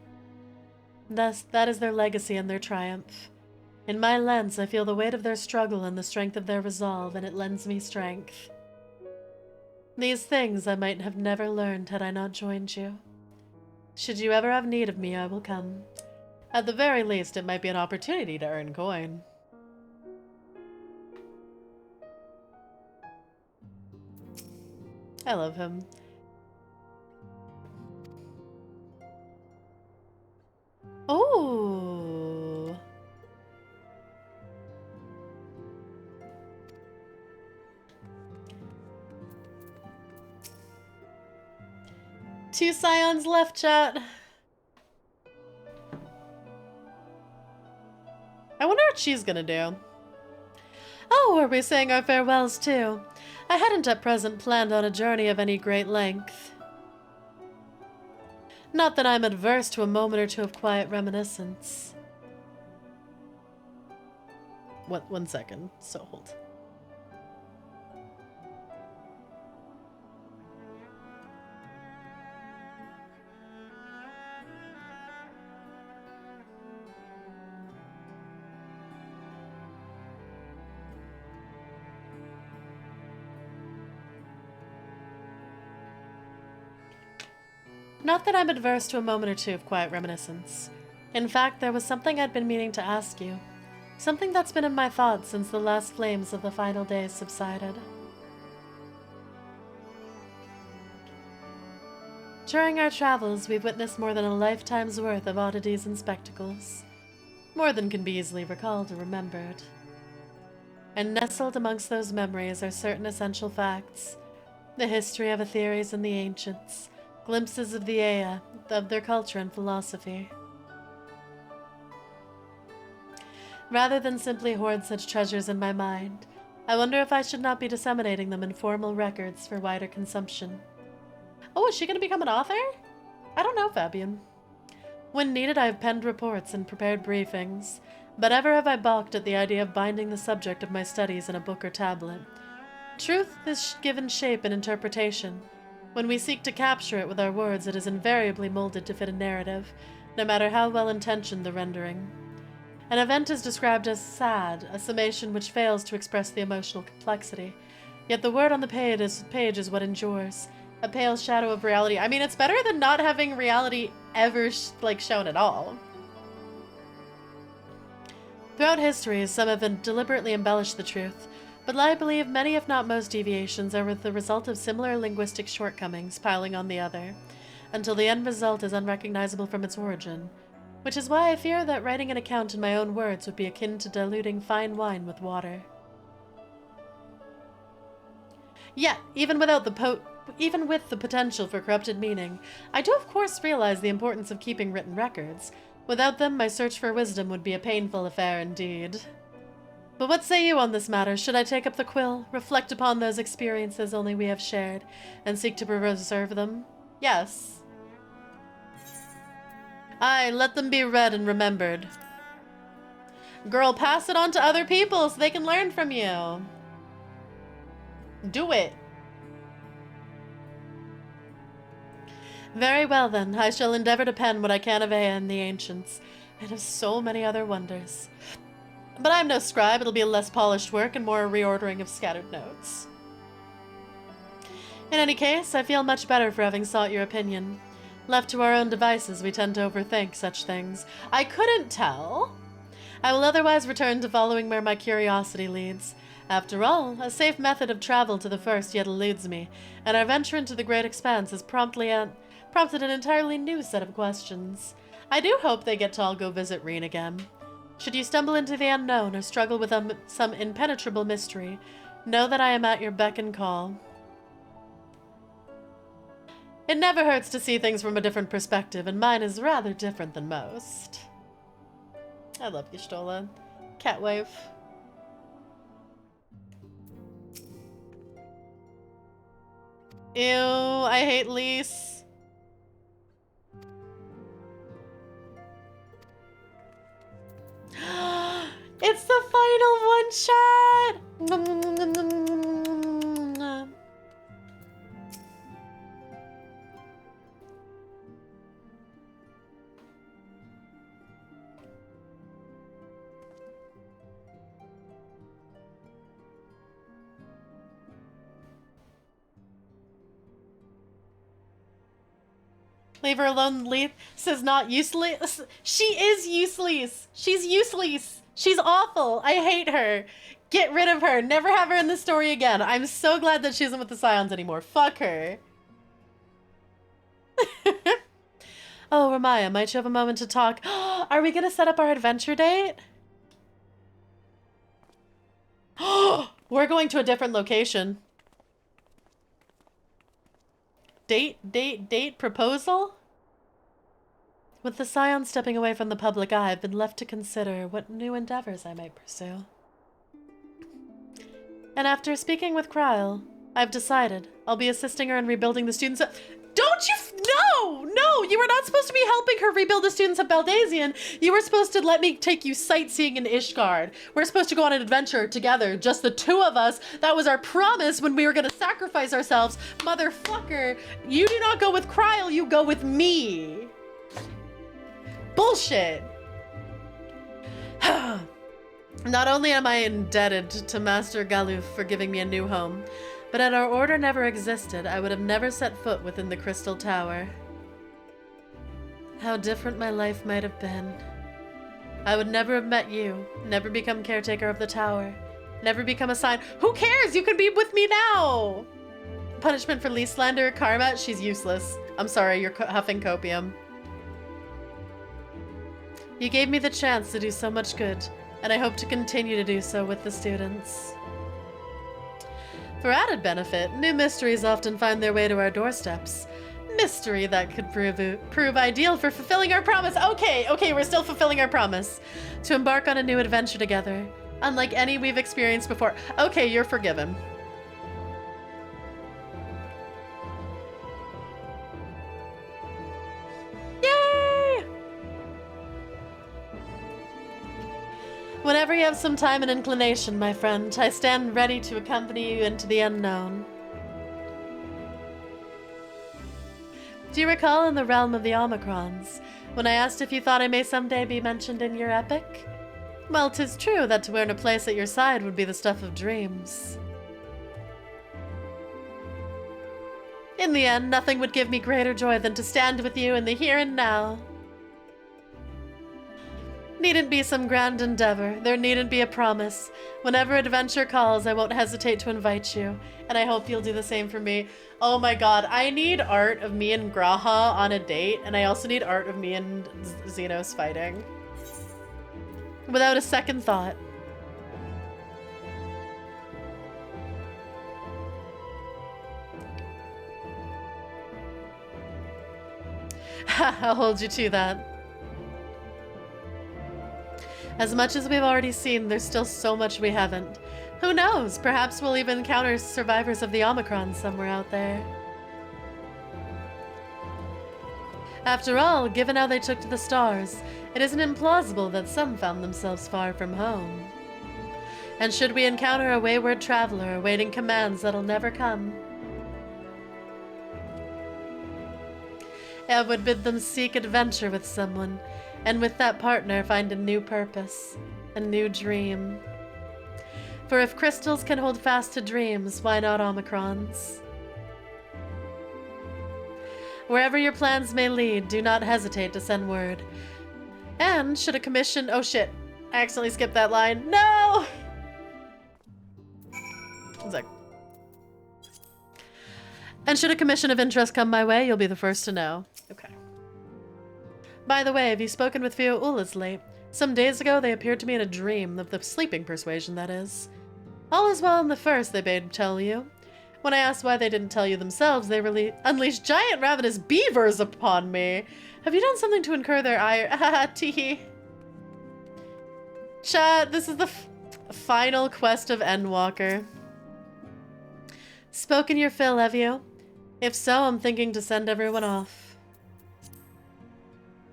Thus, that is their legacy and their triumph. In my lens, I feel the weight of their struggle and the strength of their resolve, and it lends me strength. These things I might have never learned had I not joined you. Should you ever have need of me, I will come. At the very least, it might be an opportunity to earn coin. I love him. Oh. Two scions left, chat. I wonder what she's gonna do. Oh, are we saying our farewells too? I hadn't at present planned on a journey of any great length. Not that I'm adverse to a moment or two of quiet reminiscence. One second, so hold. Not that I'm adverse to a moment or two of quiet reminiscence. In fact, there was something I'd been meaning to ask you. Something that's been in my thoughts since the last flames of the final days subsided. During our travels, we've witnessed more than a lifetime's worth of oddities and spectacles. More than can be easily recalled or remembered. And nestled amongst those memories are certain essential facts. The history of Etheres and the ancients. Glimpses of the Ea, of their culture and philosophy. Rather than simply hoard such treasures in my mind, I wonder if I should not be disseminating them in formal records for wider consumption. Oh, is she going to become an author? I don't know, Fabian. When needed, I have penned reports and prepared briefings, but ever have I balked at the idea of binding the subject of my studies in a book or tablet. Truth is given shape and interpretation. When we seek to capture it with our words, it is invariably molded to fit a narrative, no matter how well-intentioned the rendering. An event is described as sad, a summation which fails to express the emotional complexity. Yet the word on the page is what endures, a pale shadow of reality. I mean, it's better than not having reality ever, shown at all. Throughout history, some have deliberately embellished the truth, but I believe many, if not most, deviations are the result of similar linguistic shortcomings piling on the other, until the end result is unrecognizable from its origin, which is why I fear that writing an account in my own words would be akin to diluting fine wine with water. Yet, even with the potential for corrupted meaning, I do of course realize the importance of keeping written records. Without them, my search for wisdom would be a painful affair indeed. But what say you on this matter? Should I take up the quill, reflect upon those experiences only we have shared, and seek to preserve them? Yes. Aye, let them be read and remembered. Girl, pass it on to other people so they can learn from you. Do it. Very well then, I shall endeavor to pen what I can of Ea and the ancients, and of so many other wonders. But I'm no scribe, it'll be a less polished work and more a reordering of scattered notes. In any case, I feel much better for having sought your opinion. Left to our own devices, we tend to overthink such things. I couldn't tell. I will otherwise return to following where my curiosity leads. After all, a safe method of travel to the first yet eludes me, and our venture into the great expanse has prompted an entirely new set of questions. I do hope they get to all go visit Reen again. Should you stumble into the unknown or struggle with some impenetrable mystery, know that I am at your beck and call. It never hurts to see things from a different perspective, and mine is rather different than most. I love you, Stola. Cat wave. Ew, I hate Lise. It's the final one shot! Leave her alone, Leith says not useless. She is useless. She's useless. She's awful. I hate her. Get rid of her. Never have her in the story again. I'm so glad that she isn't with the Scions anymore. Fuck her. Oh, Ramaea, might you have a moment to talk? Are we gonna set up our adventure date? We're going to a different location. Date, proposal? With the Scion stepping away from the public eye, I've been left to consider what new endeavors I might pursue. And after speaking with Kryl, I've decided I'll be assisting her in rebuilding the students of— Don't you— No! You were not supposed to be helping her rebuild the students of Baldazian. You were supposed to let me take you sightseeing in Ishgard. We're supposed to go on an adventure together, just the two of us. That was our promise when we were gonna sacrifice ourselves. Motherfucker, you do not go with Kryl, you go with me. Bullshit. Not only am I indebted to Master Galuf for giving me a new home, but had our order never existed, I would have never set foot within the Crystal Tower. How different my life might have been. I would never have met you, never become caretaker of the tower, never become a Scion. Who cares? You could be with me now! Punishment for Lee slander, karma, she's useless. I'm sorry, you're huffing copium. You gave me the chance to do so much good, and I hope to continue to do so with the students. For added benefit, new mysteries often find their way to our doorsteps. Mystery that could prove ideal for fulfilling our promise. Okay, we're still fulfilling our promise. To embark on a new adventure together, unlike any we've experienced before. Okay, you're forgiven. Yay! Whenever you have some time and inclination, my friend, I stand ready to accompany you into the unknown. Do you recall in the realm of the Omicrons, when I asked if you thought I may someday be mentioned in your epic? Well, 'tis true that to earn a place at your side would be the stuff of dreams. In the end, nothing would give me greater joy than to stand with you in the here and now. Needn't be some grand endeavor. There needn't be a promise. Whenever adventure calls, I won't hesitate to invite you. And I hope you'll do the same for me. Oh my god, I need art of me and Graha on a date, and I also need art of me and Xenos fighting. Without a second thought. I'll hold you to that. As much as we've already seen, there's still so much we haven't. Who knows? Perhaps we'll even encounter survivors of the Omicron somewhere out there. After all, given how they took to the stars, it isn't implausible that some found themselves far from home. And should we encounter a wayward traveler awaiting commands that'll never come, I would bid them seek adventure with someone, and with that partner find a new purpose, a new dream. For if crystals can hold fast to dreams, why not Omicrons? Wherever your plans may lead, do not hesitate to send word. And should a commission— oh shit, I accidentally skipped that line. No! One sec. And should a commission of interest come my way, you'll be the first to know. Okay. By the way, have you spoken with Fioulas late? Some days ago, they appeared to me in a dream, of the sleeping persuasion, that is. All is well in the first, they bade tell you. When I asked why they didn't tell you themselves, they unleashed giant ravenous beavers upon me. Have you done something to incur their ire? Haha, teehee. Chat, this is the final quest of Endwalker. Spoken your fill, have you? If so, I'm thinking to send everyone off.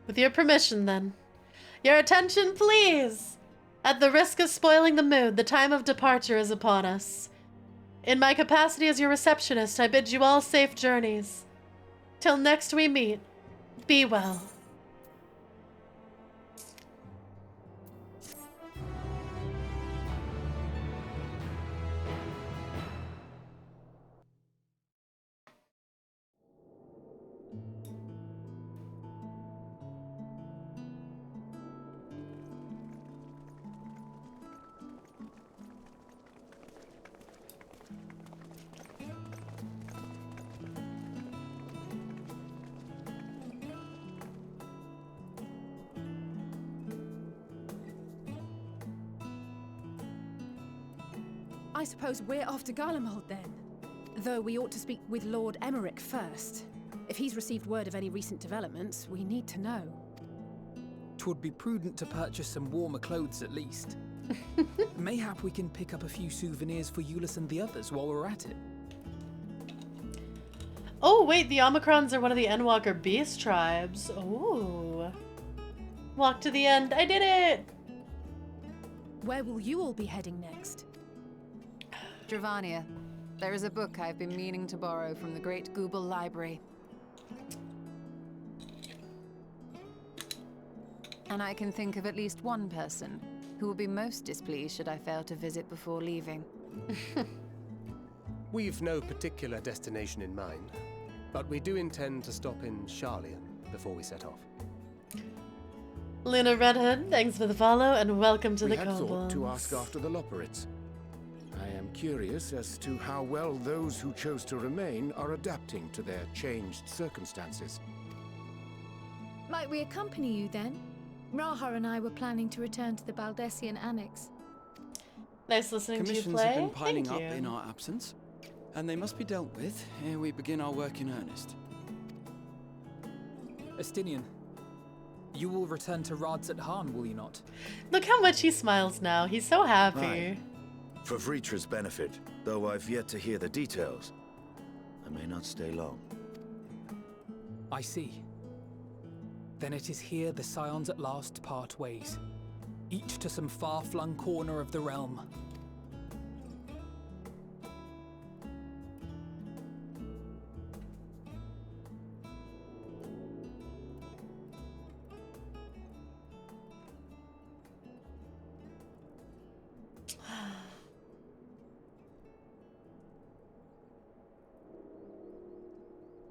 With your permission, then. Your attention, please! At the risk of spoiling the mood, the time of departure is upon us. In my capacity as your receptionist, I bid you all safe journeys. Till next we meet, be well. I suppose we're off to Garlemald then. Though we ought to speak with Lord Emmerich first. If he's received word of any recent developments, we need to know. 'Twould be prudent to purchase some warmer clothes at least. Mayhap we can pick up a few souvenirs for Euless and the others while we're at it. Oh, wait, the Omicrons are one of the Endwalker beast tribes. Ooh. Walk to the end. I did it! Where will you all be heading next? Dravania. There is a book I've been meaning to borrow from the Great Google Library. And I can think of at least one person who will be most displeased should I fail to visit before leaving. We've no particular destination in mind, but we do intend to stop in Sharlayan before we set off. Luna Redhood, thanks for the follow and welcome to the Kobolds. We had thought to ask after the Loporrits. I am curious as to how well those who chose to remain are adapting to their changed circumstances. Might we accompany you then? Raha and I were planning to return to the Baldessian Annex. Nice listening to you Commissions play. have been piling Thank up you. in our absence, and they must be dealt with ere we begin our work in earnest. Estinian, you will return to Rads at Han, will you not? Look how much he smiles now. He's so happy. Aye. For Vritra's benefit, though I've yet to hear the details, I may not stay long. I see. Then it is here the Scions at last part ways, each to some far-flung corner of the realm.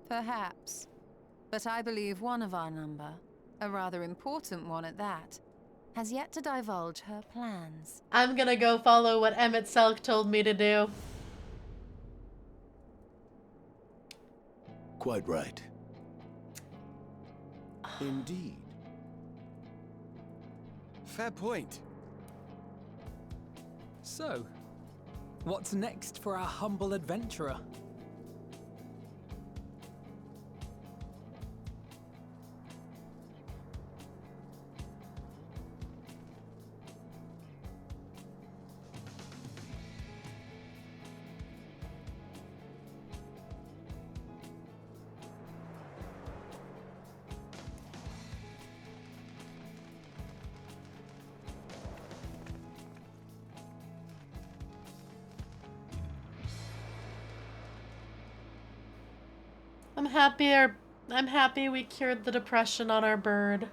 Perhaps. But I believe one of our number, a rather important one at that, has yet to divulge her plans. I'm gonna go follow what Emmett Selk told me to do. Quite right. Indeed. Fair point. So, what's next for our humble adventurer? I'm happy we cured the depression on our bird.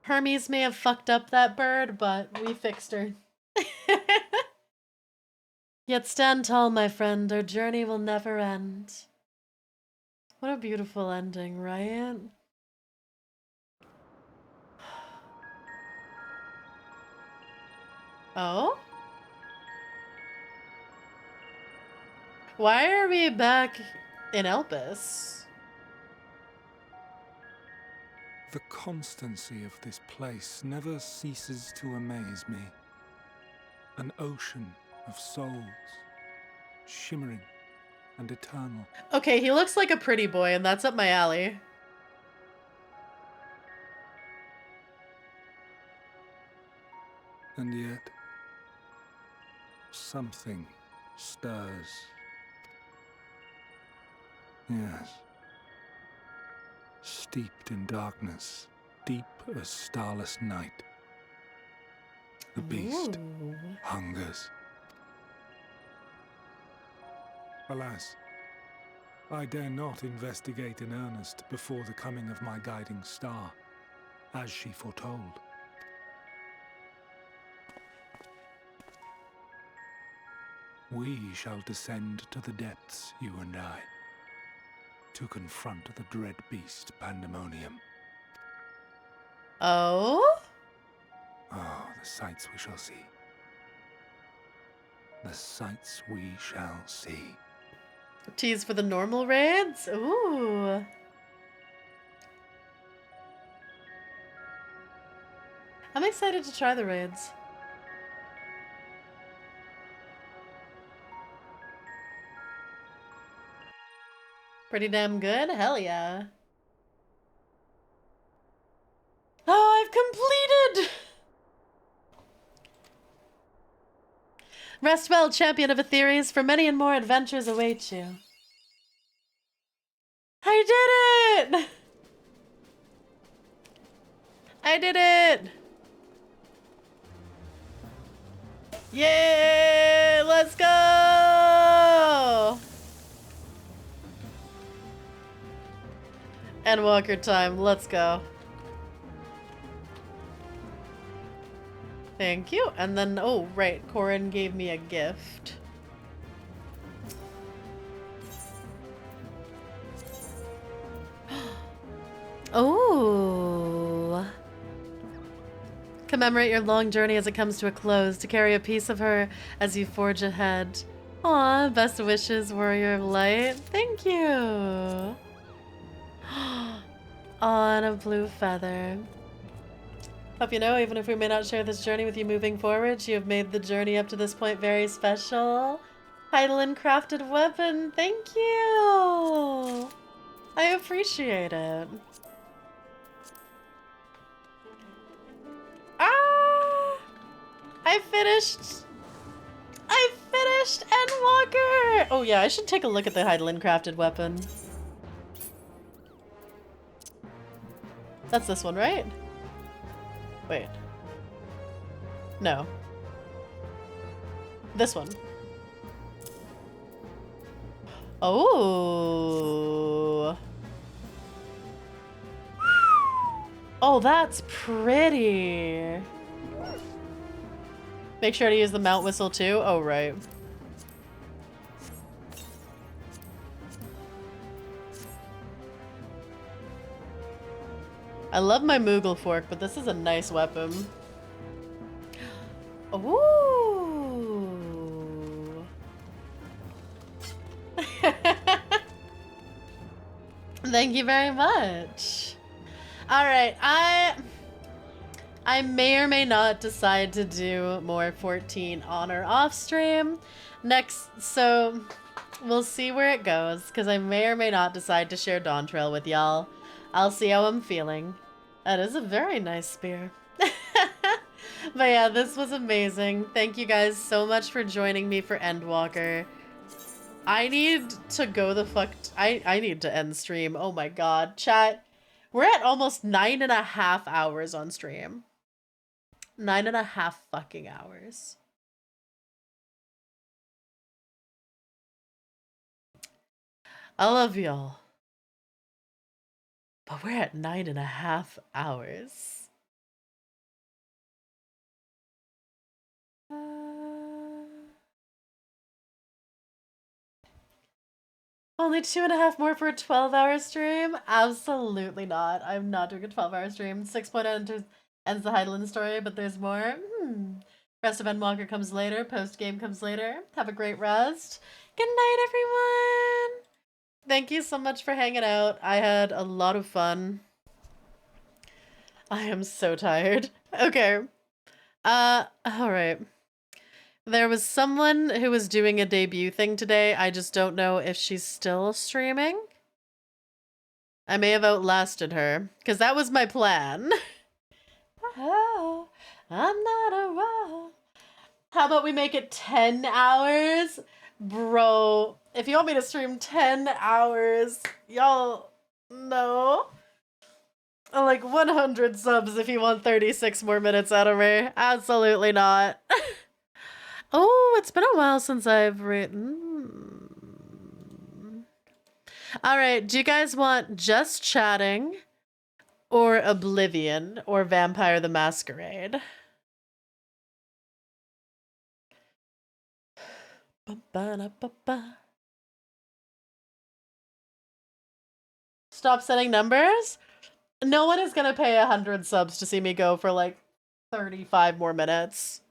Hermes may have fucked up that bird, but we fixed her. Yet stand tall, my friend, our journey will never end. What a beautiful ending, right? Oh? Why are we back in Elpis? The constancy of this place never ceases to amaze me. An ocean of souls, shimmering and eternal. Okay, he looks like a pretty boy, and that's up my alley. And yet, something stirs. Yes. Steeped in darkness, deep as starless night. The beast hungers. Alas, I dare not investigate in earnest before the coming of my guiding star, as she foretold. We shall descend to the depths, you and I, to confront the dread beast Pandemonium. Oh? Oh, the sights we shall see. The sights we shall see. Tease for the normal raids? Ooh. I'm excited to try the raids. Pretty damn good? Hell yeah. Oh, I've completed! Rest well, champion of Aetherius, for many and more adventures await you. I did it! I did it! Yay! Let's go! Endwalker time, let's go. Thank you. And then, oh, right, Corin gave me a gift. Oh. Commemorate your long journey as it comes to a close, to carry a piece of her as you forge ahead. Aw, best wishes, Warrior of Light. Thank you. On a blue feather. Hope you know, even if we may not share this journey with you moving forward, you have made the journey up to this point very special. Heidelin crafted weapon, thank you! I appreciate it. Ah! I finished Endwalker! Oh yeah, I should take a look at the Heidelin crafted weapon. That's this one, right? Wait. No. This one. Oh. Oh, that's pretty. Make sure to use the mount whistle too. Oh, right. I love my Moogle fork, but this is a nice weapon. Ooh. Thank you very much. All right, I may or may not decide to do more 14 on or off stream next, so we'll see where it goes, because I may or may not decide to share Dawn Trail with y'all. I'll see how I'm feeling. That is a very nice spear. But yeah, this was amazing. Thank you guys so much for joining me for Endwalker. I need to go the fuck... I need to end stream. Oh my god. Chat, we're at almost 9.5 hours on stream. 9.5 fucking hours. I love y'all. But we're at 9.5 hours. Only 2.5 more for a 12-hour stream? Absolutely not. I'm not doing a 12-hour stream. 6.0 ends the Hydaelyn story, but there's more. Rest of Endwalker comes later. Post-game comes later. Have a great rest. Good night, everyone! Thank you so much for hanging out. I had a lot of fun. I am so tired. Okay. Alright. There was someone who was doing a debut thing today. I just don't know if she's still streaming. I may have outlasted her, because that was my plan. Oh, I'm not a wall. How about we make it 10 hours? Bro, if you want me to stream 10 hours, y'all know. Like 100 subs if you want 36 more minutes out of me. Absolutely not. Oh, it's been a while since I've written. All right, do you guys want just chatting or Oblivion or Vampire the Masquerade? Ba-ba-da-ba-ba. Stop setting numbers? No one is gonna pay 100 subs to see me go for like 35 more minutes.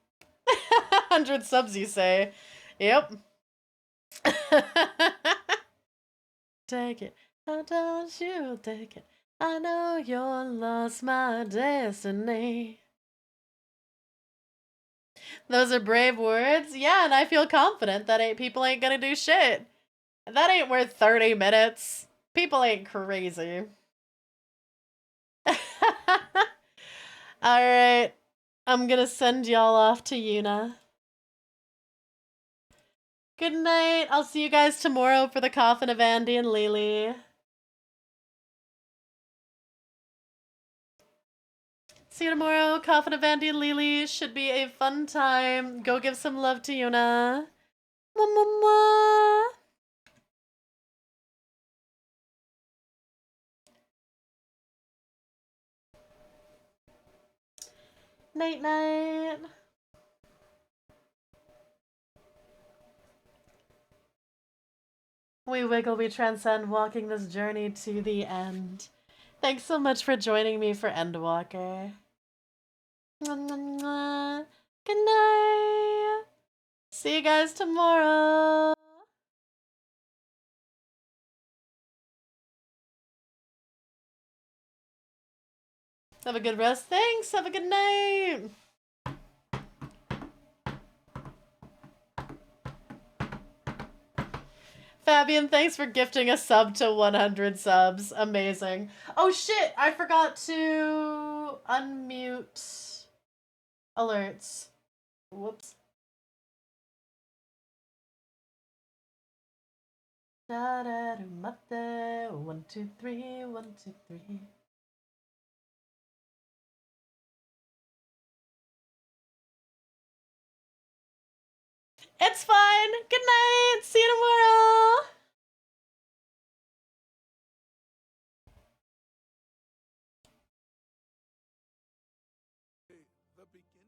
100 subs, you say? Yep. Take it. How don't you take it? I know you're lost, my destiny. Those are brave words. Yeah, and I feel confident that people ain't gonna do shit. That ain't worth 30 minutes. People ain't crazy. Alright. I'm gonna send y'all off to Yuna. Good night. I'll see you guys tomorrow for the coffin of Andy and Lily. See you tomorrow. Coffin of Andy and Lily should be a fun time. Go give some love to Yuna. Mwah, mwah, mwah. Night, night. We wiggle, we transcend, walking this journey to the end. Thanks so much for joining me for Endwalker. Mwah, mwah, mwah. Good night. See you guys tomorrow. Have a good rest. Thanks. Have a good night. Fabian, thanks for gifting a sub to 100 subs. Amazing. Oh shit, I forgot to unmute alerts. Whoops. Da da do mate. 1, 2, 3, 1, 2, 3. It's fine. Good night. See you tomorrow.